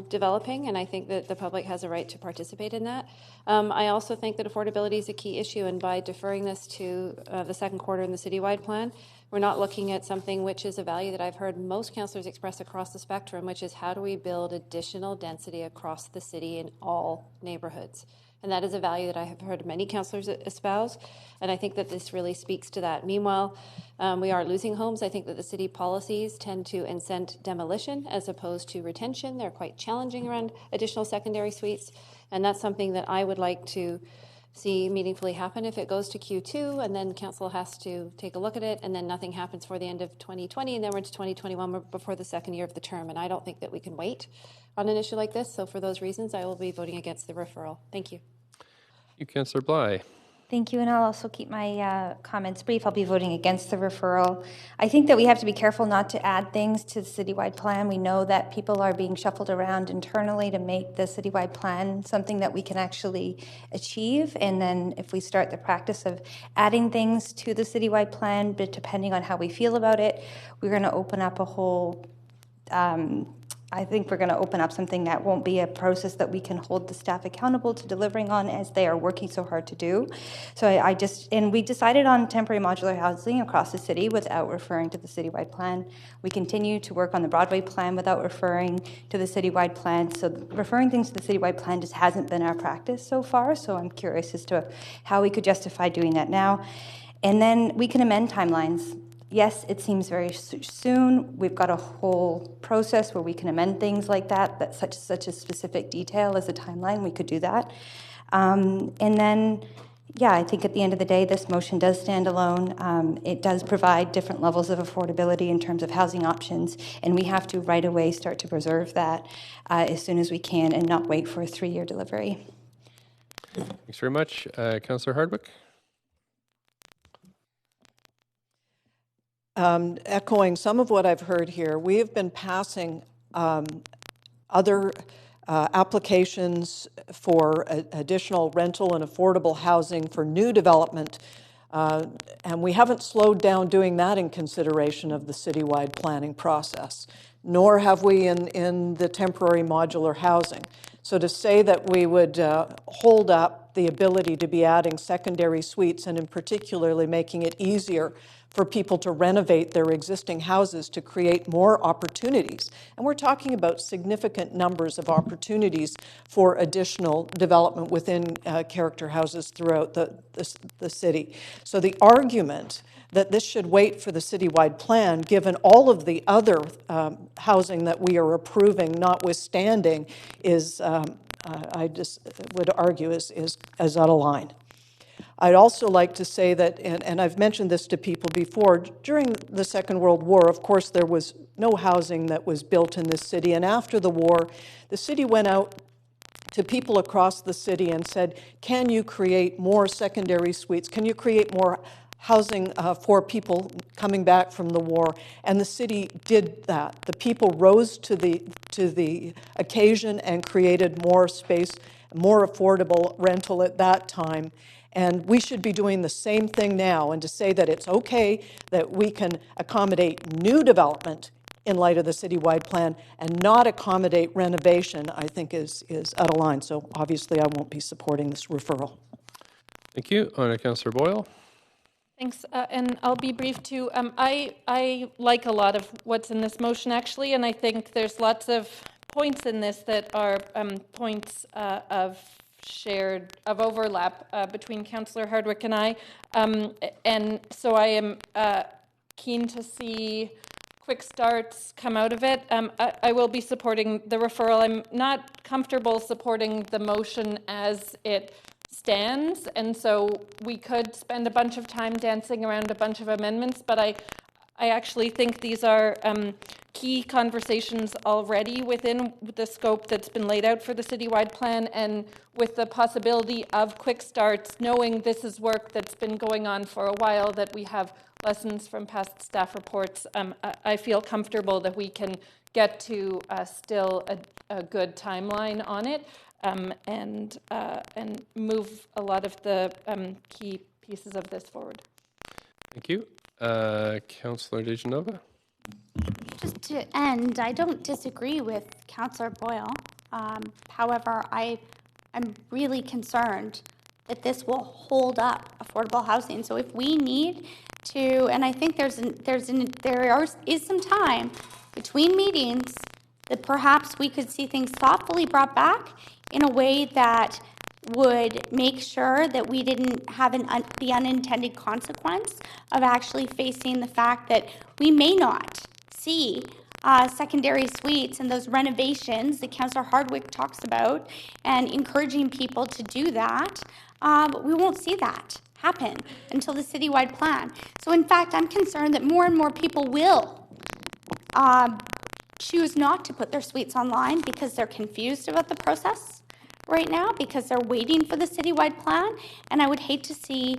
developing, and I think that the public has a right to participate in that. I also think that affordability is a key issue, and by deferring this to the second quarter in the citywide plan, we're not looking at something which is a value that I've heard most councillors express across the spectrum, which is how do we build additional density across the city in all neighbourhoods. And that is a value that I have heard many councillors espouse, and I think that this really speaks to that. Meanwhile, we are losing homes. I think that the city policies tend to incent demolition as opposed to retention. They're quite challenging around additional secondary suites, and that's something that I would like to see meaningfully happen if it goes to Q2, and then council has to take a look at it, and then nothing happens for the end of 2020, and then we're into 2021 before the second year of the term, and I don't think that we can wait on an issue like this. So for those reasons, I will be voting against the referral. Thank you. You, Councillor Bly. Thank you, and I'll also keep my comments brief. I'll be voting against the referral. I think that we have to be careful not to add things to the citywide plan. We know that people are being shuffled around internally to make the citywide plan something that we can actually achieve, and then if we start the practice of adding things to the citywide plan, but depending on how we feel about it, we're going to open up a whole I think we're going to open up something that won't be a process that we can hold the staff accountable to delivering on, as they are working so hard to do. So and we decided on temporary modular housing across the city without referring to the citywide plan. We continue to work on the Broadway plan without referring to the citywide plan. So referring things to the citywide plan just hasn't been our practice so far. So I'm curious as to how we could justify doing that now. And then we can amend timelines. Yes, it seems very soon. We've got a whole process where we can amend things like that, that's such a specific detail as a timeline. We could do that. And then, yeah, I think at the end of the day, this motion does stand alone. It does provide different levels of affordability in terms of housing options, and we have to right away start to preserve that as soon as we can and not wait for a 3-year delivery. Thanks very much. Councillor Hardwick. Echoing some of what I've heard here, we have been passing other applications for additional rental and affordable housing for new development, and we haven't slowed down doing that in consideration of the citywide planning process, nor have we in the temporary modular housing. So to say that we would hold up the ability to be adding secondary suites, and in particularly making it easier for people to renovate their existing houses to create more opportunities. And we're talking about significant numbers of opportunities for additional development within character houses throughout the city. So the argument that this should wait for the citywide plan, given all of the other housing that we are approving, notwithstanding, is, I just would argue, is out of line. I'd also like to say that, and I've mentioned this to people before, during the Second World War, of course, there was no housing that was built in this city. And after the war, the city went out to people across the city and said, can you create more secondary suites? Can you create more housing for people coming back from the war? And the city did that. The people rose to the occasion and created more space, more affordable rental at that time. And we should be doing the same thing now. And to say that it's okay that we can accommodate new development in light of the citywide plan and not accommodate renovation, I think is out of line. So obviously I won't be supporting this referral. Thank you. On to Councillor Boyle. Thanks, and I'll be brief too. I like a lot of what's in this motion actually, and I think there's lots of points in this that are points of overlap between Councillor Hardwick and I. And so I am keen to see quick starts come out of it. I will be supporting the referral. I'm not comfortable supporting the motion as it stands, and so we could spend a bunch of time dancing around a bunch of amendments, but I actually think these are key conversations already within the scope that's been laid out for the citywide plan, and with the possibility of quick starts, knowing this is work that's been going on for a while, that we have lessons from past staff reports, I feel comfortable that we can get to still a good timeline on it, and move a lot of the key pieces of this forward. Thank you. Councillor DeGenova? Just to end, I don't disagree with Councillor Boyle. However, I'm really concerned that this will hold up affordable housing. So if we need to, and I think there is some time between meetings that perhaps we could see things thoughtfully brought back in a way that would make sure that we didn't have the unintended consequence of actually facing the fact that we may not see secondary suites and those renovations that Councillor Hardwick talks about, and encouraging people to do that. We won't see that happen until the citywide plan. So in fact, I'm concerned that more and more people will choose not to put their suites online because they're confused about the process right now, because they're waiting for the citywide plan. And I would hate to see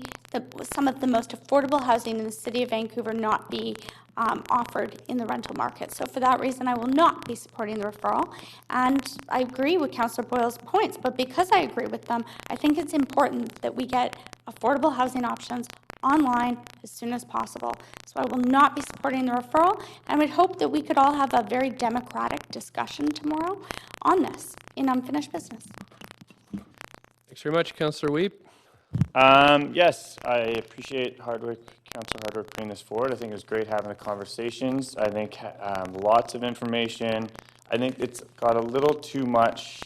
some of the most affordable housing in the city of Vancouver not be offered in the rental market. So for that reason, I will not be supporting the referral. And I agree with Councillor Boyle's points, but because I agree with them, I think it's important that we get affordable housing options online as soon as possible. So I will not be supporting the referral, and would hope that we could all have a very democratic discussion tomorrow on this in unfinished business. Thanks very much, Councillor Weep. Yes, I appreciate Councillor Hardwick bringing this forward. I think it was great having the conversations. I think lots of information. I think it's got a little too much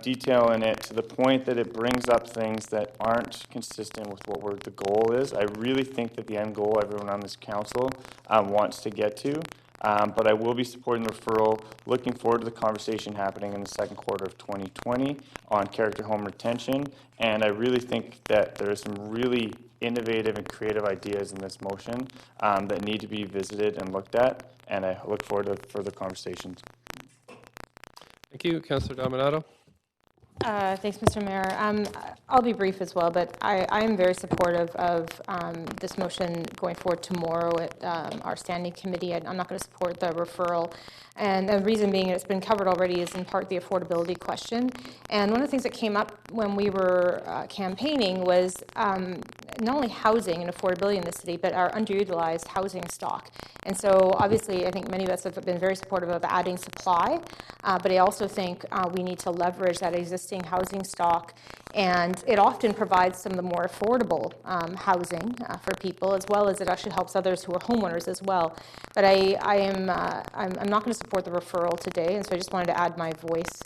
detail in it, to the point that it brings up things that aren't consistent with what the goal is. I really think that the end goal everyone on this council wants to get to. But I will be supporting the referral, looking forward to the conversation happening in the second quarter of 2020 on character home retention. And I really think that there are some really innovative and creative ideas in this motion that need to be visited and looked at. And I look forward to further conversations. Thank you. Councillor Dominato? Thanks, Mr. Mayor. I'll be brief as well, but I am very supportive of this motion going forward tomorrow at our standing committee. I'm not going to support the referral, and the reason being, it's been covered already, is in part the affordability question. And one of the things that came up when we were campaigning was not only housing and affordability in the city, but our underutilized housing stock. And so obviously, I think many of us have been very supportive of adding supply, but I also think we need to leverage that existing housing stock, and it often provides some of the more affordable housing for people, as well as it actually helps others who are homeowners as well. But I'm not going to support the referral today, and so I just wanted to add my voice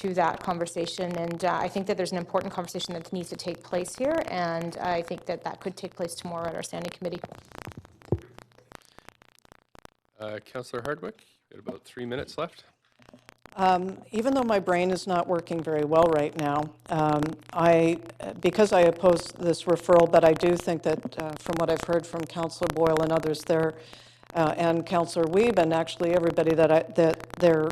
to that conversation. And I think that there's an important conversation that needs to take place here, and I think that could take place tomorrow at our standing committee. Councillor Hardwick, you got about 3 minutes left. Even though my brain is not working very well right now, because I oppose this referral, but I do think that from what I've heard from Councillor Boyle and others there, and Councillor Weeb, and actually everybody, that there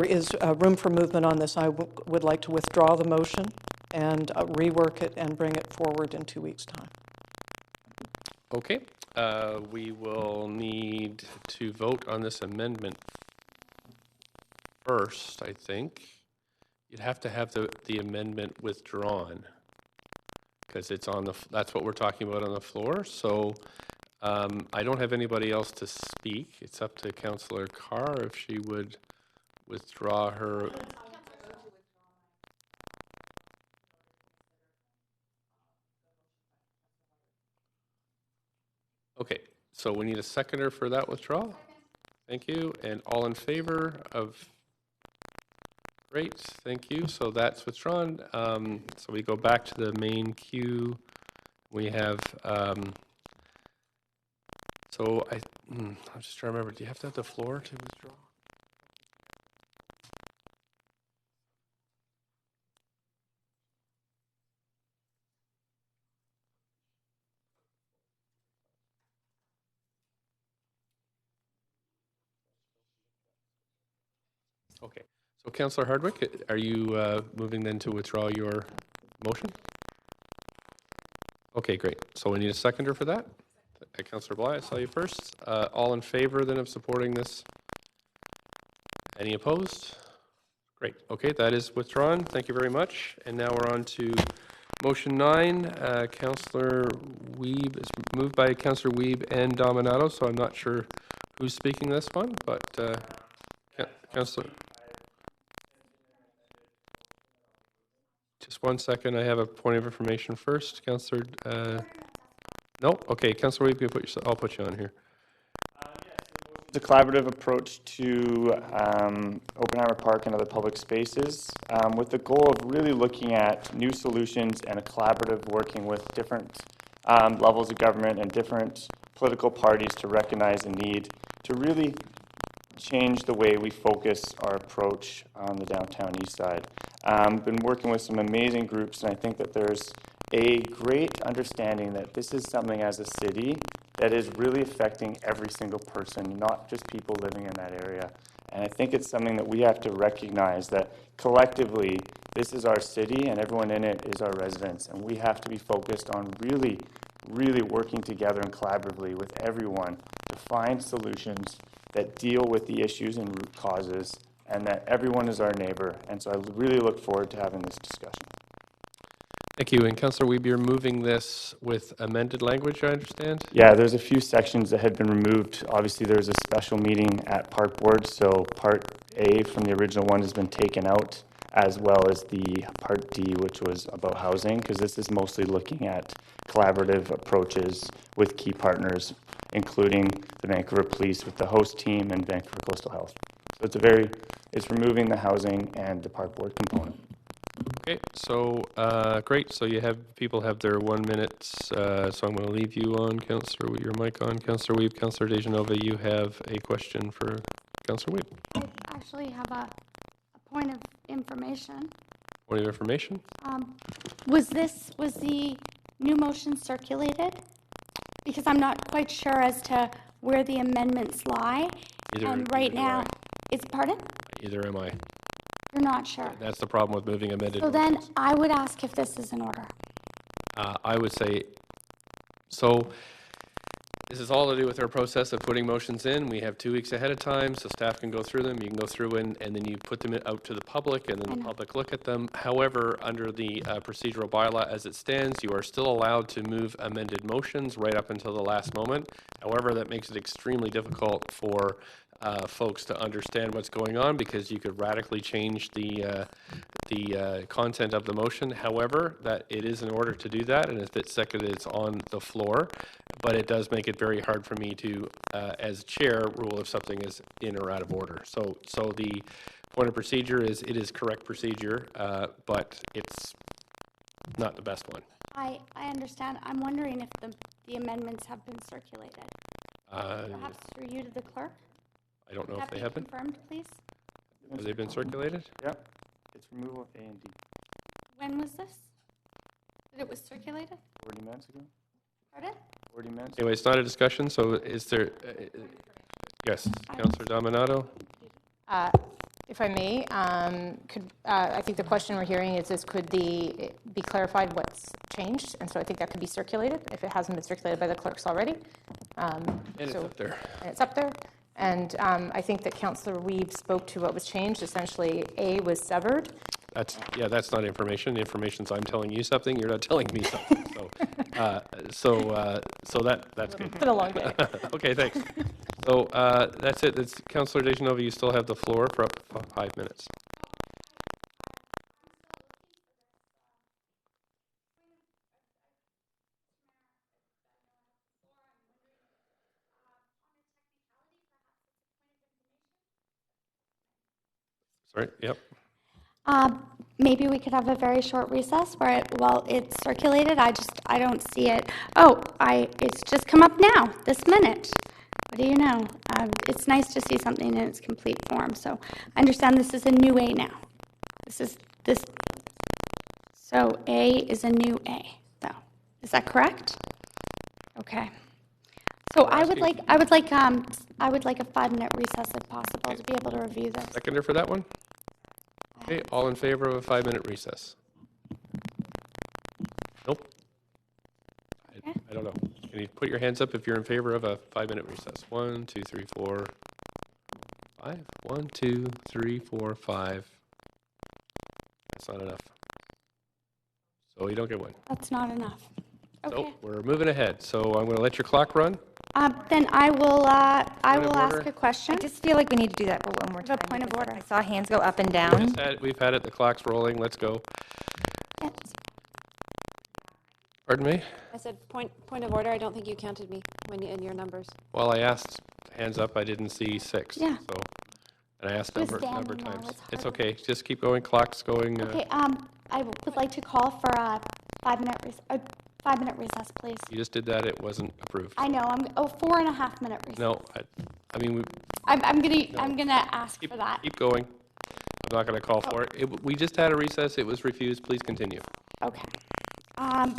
is room for movement on this, I would like to withdraw the motion and rework it and bring it forward in 2 weeks' time. Okay. We will need to vote on this amendment first, I think. You'd have to have the amendment withdrawn, because it's on that's what we're talking about on the floor. So I don't have anybody else to speak. It's up to Councillor Carr if she would withdraw her. Okay, so we need a seconder for that withdrawal. Thank you. And all in favor of Great, thank you. So that's withdrawn. So we go back to the main queue. We have, I'm just trying to remember, do you have to have the floor to withdraw? Okay, so Councillor Hardwick, are you moving then to withdraw your motion? Okay, great. So we need a seconder for that. Councillor Bly, I saw you first. All in favor then of supporting this? Any opposed? Great. Okay, that is withdrawn. Thank you very much. And now we're on to motion 9. Councillor Wiebe is moved by Councillor Wiebe and Dominato, so I'm not sure who's speaking this one, but Councillor. Just 1 second. I have a point of information first. Councillor. No? Okay, Councillor Wiebe, I'll put you on here. It's a collaborative approach to Oppenheimer Park and other public spaces with the goal of really looking at new solutions and a collaborative working with different levels of government and different political parties to recognize the need to really change the way we focus our approach on the downtown east side. Been working with some amazing groups, and I think that there's a great understanding that this is something as a city that is really affecting every single person, not just people living in that area. And I think it's something that we have to recognize that collectively, this is our city and everyone in it is our residents. And we have to be focused on really, really working together and collaboratively with everyone to find solutions that deal with the issues and root causes, and that everyone is our neighbor. And so I really look forward to having this discussion. Thank you. And Councillor Wiebe, you're moving this with amended language, I understand? Yeah, there's a few sections that had been removed. Obviously, there was a special meeting at Park Board, so Part A from the original one has been taken out, as well as the Part D, which was about housing, because this is mostly looking at collaborative approaches with key partners, including the Vancouver Police with the host team and Vancouver Coastal Health. So it's removing the housing and the Park Board component. Okay, so great. So people have their 1 minute. So I'm going to leave you on, Councillor, with your mic on. Councillor Wiebe, Councillor Dejanova, you have a question for Councillor Wiebe. I actually have a point of information. Point of information? Was the new motion circulated? Because I'm not quite sure as to where the amendments lie. And right now, pardon? Either am I. You're not sure. That's the problem with moving amended So motions. then I would ask if this is in order. I would say, so this is all to do with our process of putting motions in. We have 2 weeks ahead of time, so staff can go through them. You can go through and then you put them out to the public, and then the public look at them. However, under the procedural bylaw as it stands, you are still allowed to move amended motions right up until the last moment. However, that makes it extremely difficult for folks to understand what's going on, because you could radically change the content of the motion. However, that it is in order to do that, and if it's seconded, it's on the floor. But it does make it very hard for me to, as chair, rule if something is in or out of order. So the point of procedure is it is correct procedure, but it's not the best one. I understand. I'm wondering if the amendments have been circulated. Perhaps through you to the clerk? I don't know if they have been. Confirmed, please. Have they been circulated? Yep. It's removal of A and D. When was this? That it was circulated? 40 minutes ago. Pardon? 40 minutes. Anyway, it's not a discussion, so is there, yes, Councillor Dominato? If I may, I think the question we're hearing is could be clarified what's changed? And so I think that could be circulated if it hasn't been circulated by the clerks already. And it's up there. And it's up there. And I think that Councillor Wiebe spoke to what was changed. Essentially, A was severed. That's not information. The information's I'm telling you something, you're not telling me something. So that's good. It's been a long day. Okay, thanks. So that's it. It's Councillor Dejanova, you still have the floor for up to 5 minutes. Sorry, yep. Maybe we could have a very short recess where it's circulated. I don't see it. Oh, it's just come up now, this minute. What do you know? It's nice to see something in its complete form. So I understand this is a new A now. So A is a new A, though. Is that correct? Okay. So I would like a 5-minute recess if possible to be able to review this. Seconder for that one? Okay, all in favor of a 5-minute recess? Nope. I don't know. Can you put your hands up if you're in favor of a 5-minute recess? 1, 2, 3, 4, 5. 1, 2, 3, 4, 5. That's not enough. So you don't get one. That's not enough. Okay. So we're moving ahead. So I'm going to let your clock run. Then I will ask a question. I just feel like we need to do that for one more time. A point of order. I saw hands go up and down. We've had it. The clock's rolling. Let's go. Pardon me? I said point of order. I don't think you counted me in your numbers. Well, I asked hands up. I didn't see 6. Yeah. So, and I asked Just number standing there times. was It's hard. okay. Just keep going. Clock's going. Okay. I would like to call for a 5-minute recess, please. You just did that. It wasn't approved. I know. 4.5-minute recess. No, I mean, I'm gonna ask for that. keep going. I'm not going to call for it. We just had a recess. It was refused. Please continue. Okay. I'm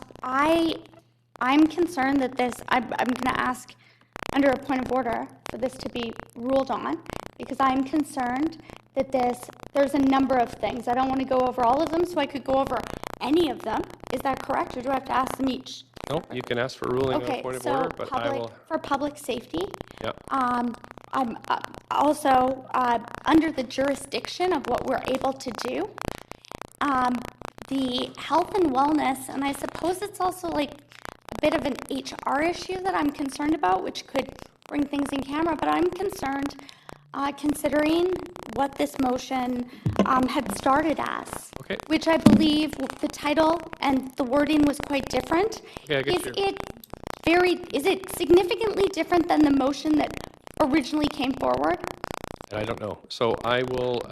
concerned that I'm going to ask under a point of order for this to be ruled on because I'm concerned that there's a number of things. I don't want to go over all of them, so I could go over any of them. Is that correct, or do I have to ask them each? No, you can ask for ruling on Okay, point of so order, but I will. for public safety, Yeah. I'm also under the jurisdiction of what we're able to do. The health and wellness, and I suppose it's also like a bit of an HR issue that I'm concerned about, which could bring things in camera, but I'm concerned considering what this motion had started as, which I believe the title and the wording was quite different. Okay, Is it significantly different than the motion that originally came forward? I don't know. So I will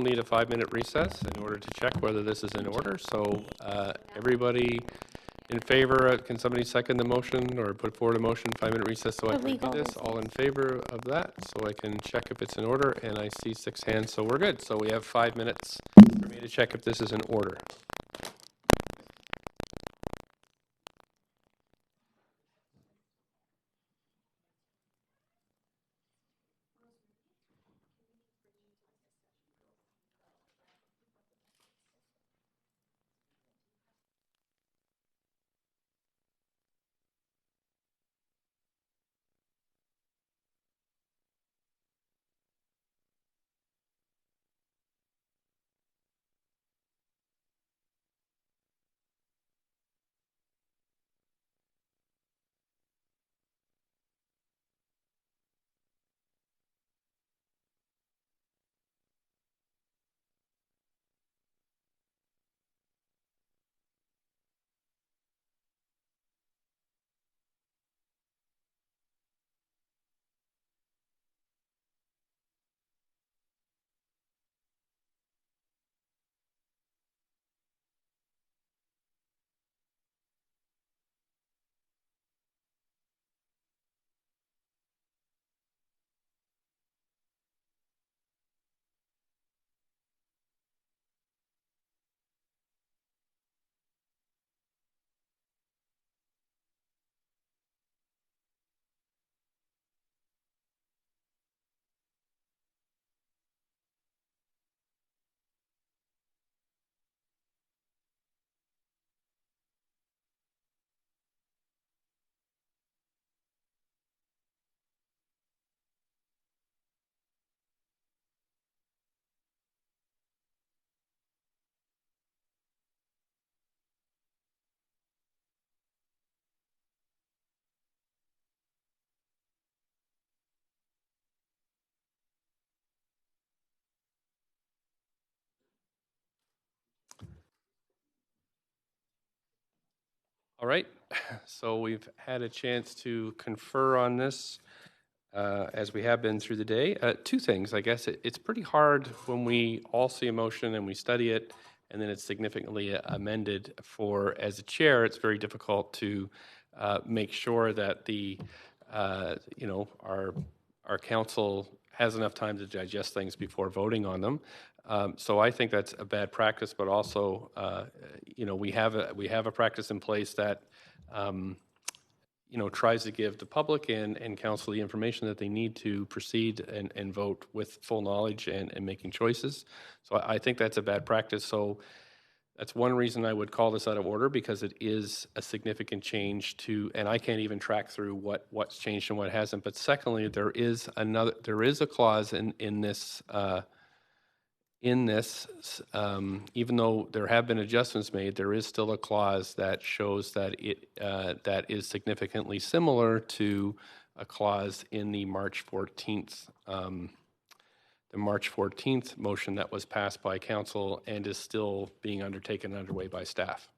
need a 5-minute recess in order to check whether this is in order. So everybody in favor, can somebody second the motion or put forward a motion, 5-minute recess so I can do this? All in favor of that so I can check if it's in order, and I see 6 hands, so we're good. So we have 5 minutes for me to check if this is in order. All right, so we've had a chance to confer on this. as we have been through the day. Two things, I guess. It's pretty hard when we all see a motion and we study it, and then it's significantly amended. As a chair, it's very difficult to make sure that our council has enough time to digest things before voting on them. So I think that's a bad practice, but also, we have a practice in place that tries to give the public and council the information that they need to proceed and vote with full knowledge and making choices. So I think that's a bad practice. So that's one reason I would call this out of order, because it is a significant change and I can't even track through what's changed and what hasn't. But secondly, there is a clause in this, even though there have been adjustments made, there is still a clause that shows that that is significantly similar to a clause in the March 14th motion that was passed by council and is still being undertaken underway by staff.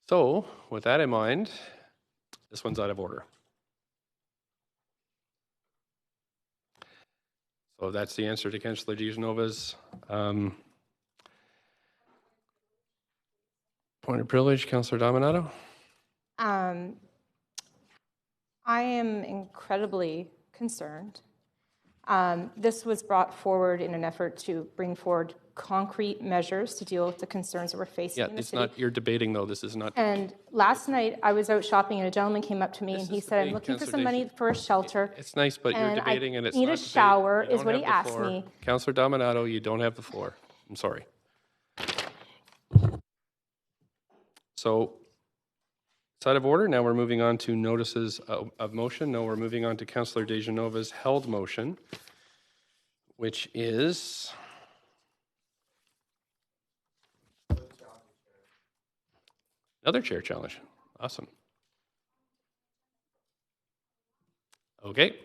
So with that in mind, this one's out of order. So that's the answer to Councillor DeGenova's point of privilege. Councillor Dominato? I am incredibly concerned. This was brought forward in an effort to bring forward concrete measures to deal with the concerns that we're facing in the city. You're debating though, this is not. And last night I was out shopping and a gentleman came up to me and he said, I'm looking for some money for a shelter. It's nice, but you're debating and it's need not a shower is what he asked floor. me. Councillor Dominato, you don't have the floor. I'm sorry. So it's out of order. Now we're moving on to notices of motion. No, we're moving on to Councillor DeGenova's held motion, which is another chair challenge. Awesome. Okay.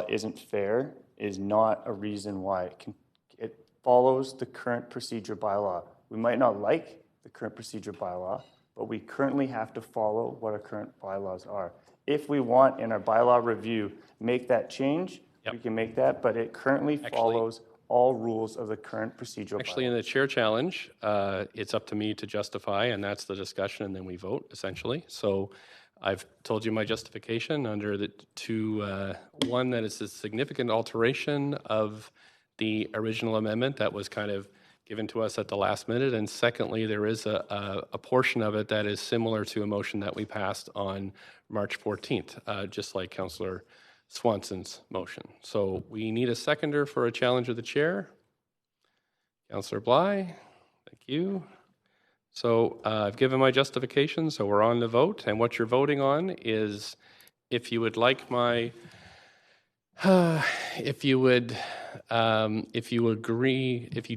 Isn't fair is not a reason why it follows the current procedure bylaw. We might not like the current procedure bylaw, but we currently have to follow what our current bylaws are. If we want in our bylaw review make that change, we can make that, but it currently follows all rules of the current procedural Actually, in the chair challenge, it's up to me to justify, and that's the discussion, and then we vote, essentially. So I've told you my justification under the one, that it's a significant alteration of the original amendment that was kind of given to us at the last minute. And secondly, there is a portion of it that is similar to a motion that we passed on March 14th, just like Councillor Swanson's motion. So we need a seconder for a challenge of the chair. Councillor Bly, thank you. So I've given my justification, so we're on the vote. And what you're voting on is, if you would like my, if you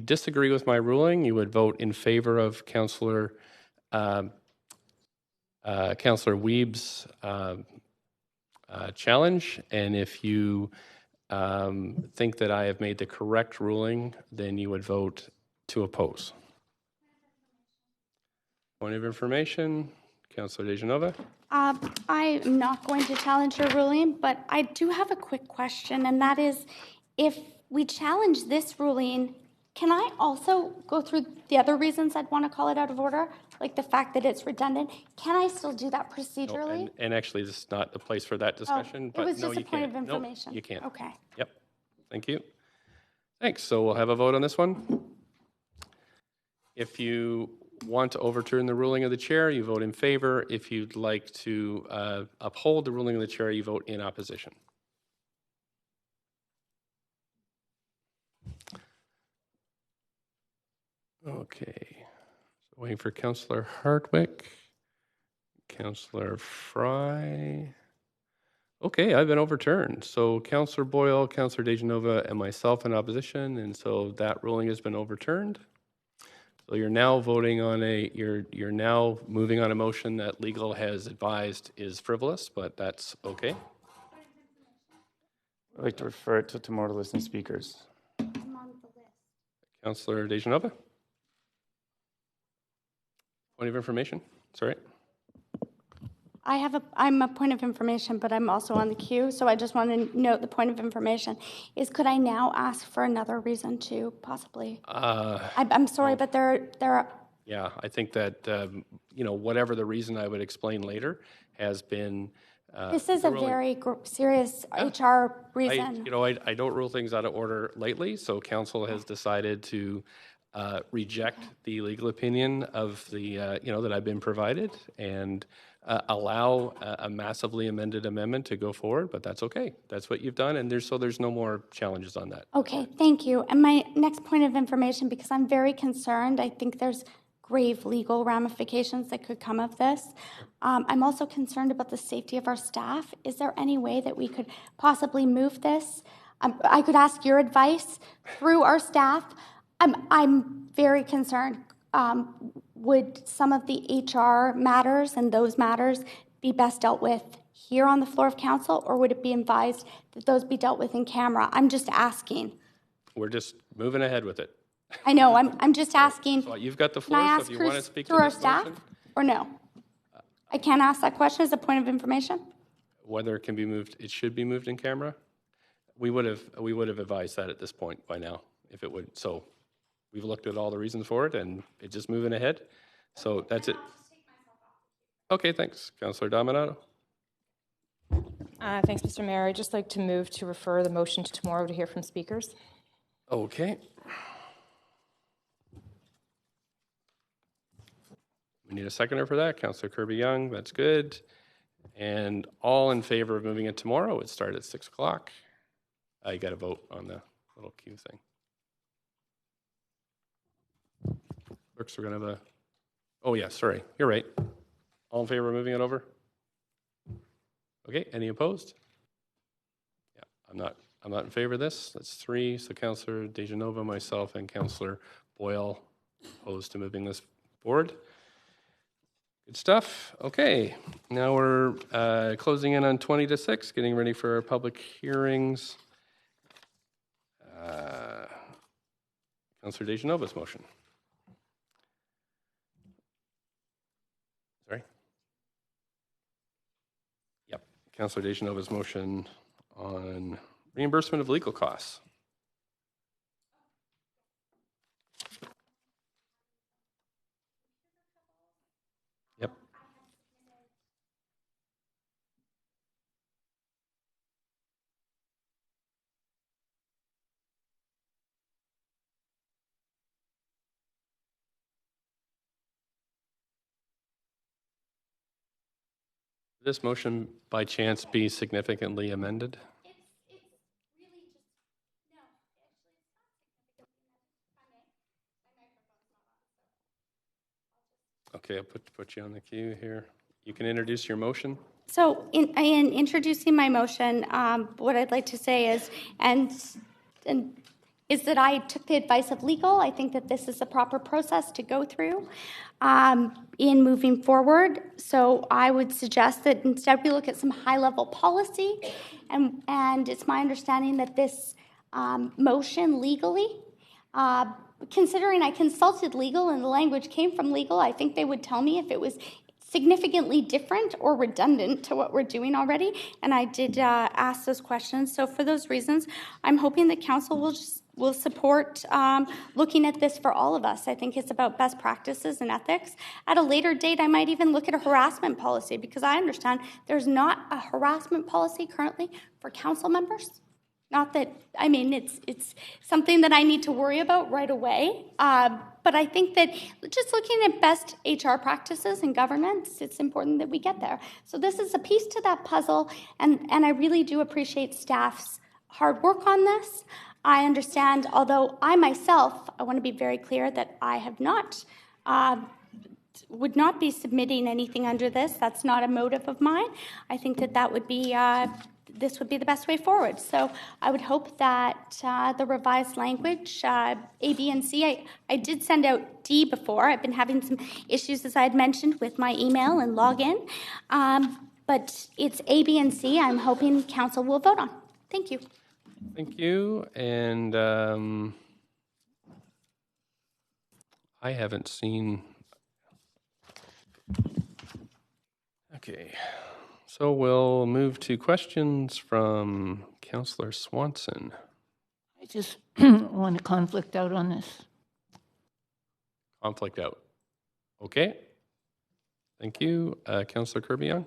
disagree with my ruling, you would vote in favor of Councillor Weeb's challenge. And if you think that I have made the correct ruling, then you would vote to oppose. Point of information, Councillor DeGenova. I'm not going to challenge your ruling, but I do have a quick question, and that is, if we challenge this ruling, can I also go through the other reasons I'd want to call it out of order, like the fact that it's redundant? Can I still do that procedurally? No, and actually, this is not the place for that discussion. But it was no, just a you point can't. of information. No, you can't. Okay. Yep. Thank you. Thanks. So we'll have a vote on this one. If you want to overturn the ruling of the chair, you vote in favor. If you'd like to uphold the ruling of the chair, you vote in opposition. Okay. So waiting for Councillor Hardwick, Councillor Fry. Okay, I've been overturned. So Councillor Boyle, Councillor DeGenova, and myself in opposition, and so that ruling has been overturned. So you're now voting on you're now moving on a motion that legal has advised is frivolous, but that's okay. I'd like to refer it to more to listen speakers. I'm on the list. Councillor DeGenova. Point of information. Sorry. I'm a point of information, but I'm also on the queue, so I just want to note the point of information is could I now ask for another reason to possibly? I'm sorry, but there are. Yeah, I think that, whatever the reason I would explain later has been. This is a very serious HR reason. I don't rule things out of order lightly, so council has decided to reject the legal opinion of the, that I've been provided and allow a massively amended amendment to go forward, but that's okay. That's what you've done, and there's no more challenges on that. Okay, thank you. And my next point of information, because I'm very concerned, I think there's grave legal ramifications that could come of this. I'm also concerned about the safety of our staff. Is there any way that we could possibly move this? I could ask your advice through our staff. I'm very concerned. Would some of the HR matters and those matters be best dealt with here on the floor of council, or would it be advised that those be dealt with in camera? I'm just asking. We're just moving ahead with it. I know, I'm just asking. So you've got the floor, Can I so ask if you want to speak to through our this staff, motion, or no? I can't ask that question as a point of information? whether it can be moved, it should be moved in camera. We would have advised that at this point by now, if it would. So we've looked at all the reasons for it, and it's just moving ahead. So that's it. Okay, thanks. Councillor Dominato. Thanks, Mr. Mayor. I'd just like to move to refer the motion to tomorrow to hear from speakers. Okay. We need a seconder for that. Councillor Kirby-Young, that's good. And all in favor of moving it tomorrow, it started at 6 o'clock. You got to vote on the little queue thing. Clerks, we're going to have a... Oh, yeah, sorry. You're right. All in favor of moving it over? Okay, any opposed? Yeah, I'm not in favor of this. That's 3. So Councillor Dejanova, myself, and Councillor Boyle opposed to moving this forward. Good stuff. Okay, now we're closing in on 20 to 6, getting ready for our public hearings. Councillor Dejanova's motion. Sorry. Yep, Councillor Dejanova's motion on reimbursement of legal costs. Yep. This motion, by chance, be significantly amended? Okay, I'll put you on the queue here. You can introduce your motion. So in introducing my motion, what I'd like to say is, is that I took the advice of legal. I think that this is the proper process to go through in moving forward. So I would suggest that instead we look at some high-level policy, and it's my understanding that this motion legally, considering I consulted legal and the language came from legal, I think they would tell me if it was significantly different or redundant to what we're doing already, and I did ask those questions. So for those reasons, I'm hoping that council will support looking at this for all of us. I think it's about best practices and ethics. At a later date, I might even look at a harassment policy, because I understand there's not a harassment policy currently for council members. Not that, I mean, it's something that I need to worry about right away. But I think that just looking at best HR practices and governance, it's important that we get there. So this is a piece to that puzzle, and I really do appreciate staff's hard work on this. I understand, although I myself, I want to be very clear that I have not, would not be submitting anything under this. That's not a motive of mine. I think that would be, this would be the best way forward. So I would hope that the revised language, A, B, and C, I did send out D before. I've been having some issues, as I had mentioned, with my email and login. But it's A, B, and C I'm hoping council will vote on. Thank you. Thank you. And I haven't seen... Okay, so we'll move to questions from Councillor Swanson. I just want to conflict out on this. Conflict out. Okay. Thank you. Councillor Kirby-Yung?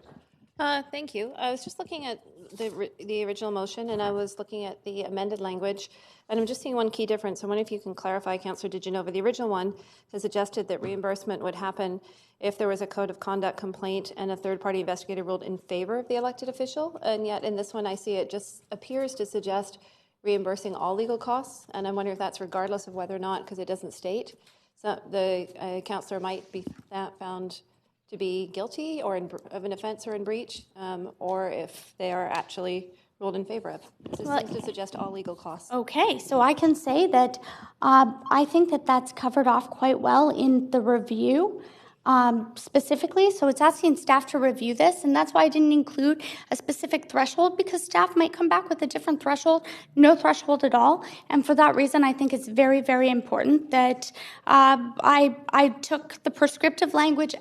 Thank you. I was just looking at the original motion, and I was looking at the amended language, and I'm just seeing one key difference. I wonder if you can clarify, Councillor DiGenova. The original one has suggested that reimbursement would happen if there was a code of conduct complaint and a third-party investigator ruled in favor of the elected official, and yet in this one I see it just appears to suggest reimbursing all legal costs, and I'm wondering if that's regardless of whether or not, because it doesn't state. So the councillor might be found to be guilty or of an offence or in breach, or if they are actually ruled in favor of. This seems to suggest all legal costs. Okay, so I can say that I think that that's covered off quite well in the review. Specifically, so it's asking staff to review this, and that's why I didn't include a specific threshold, because staff might come back with a different threshold, no threshold at all, and for that reason I think it's very, very important that I took the prescriptive language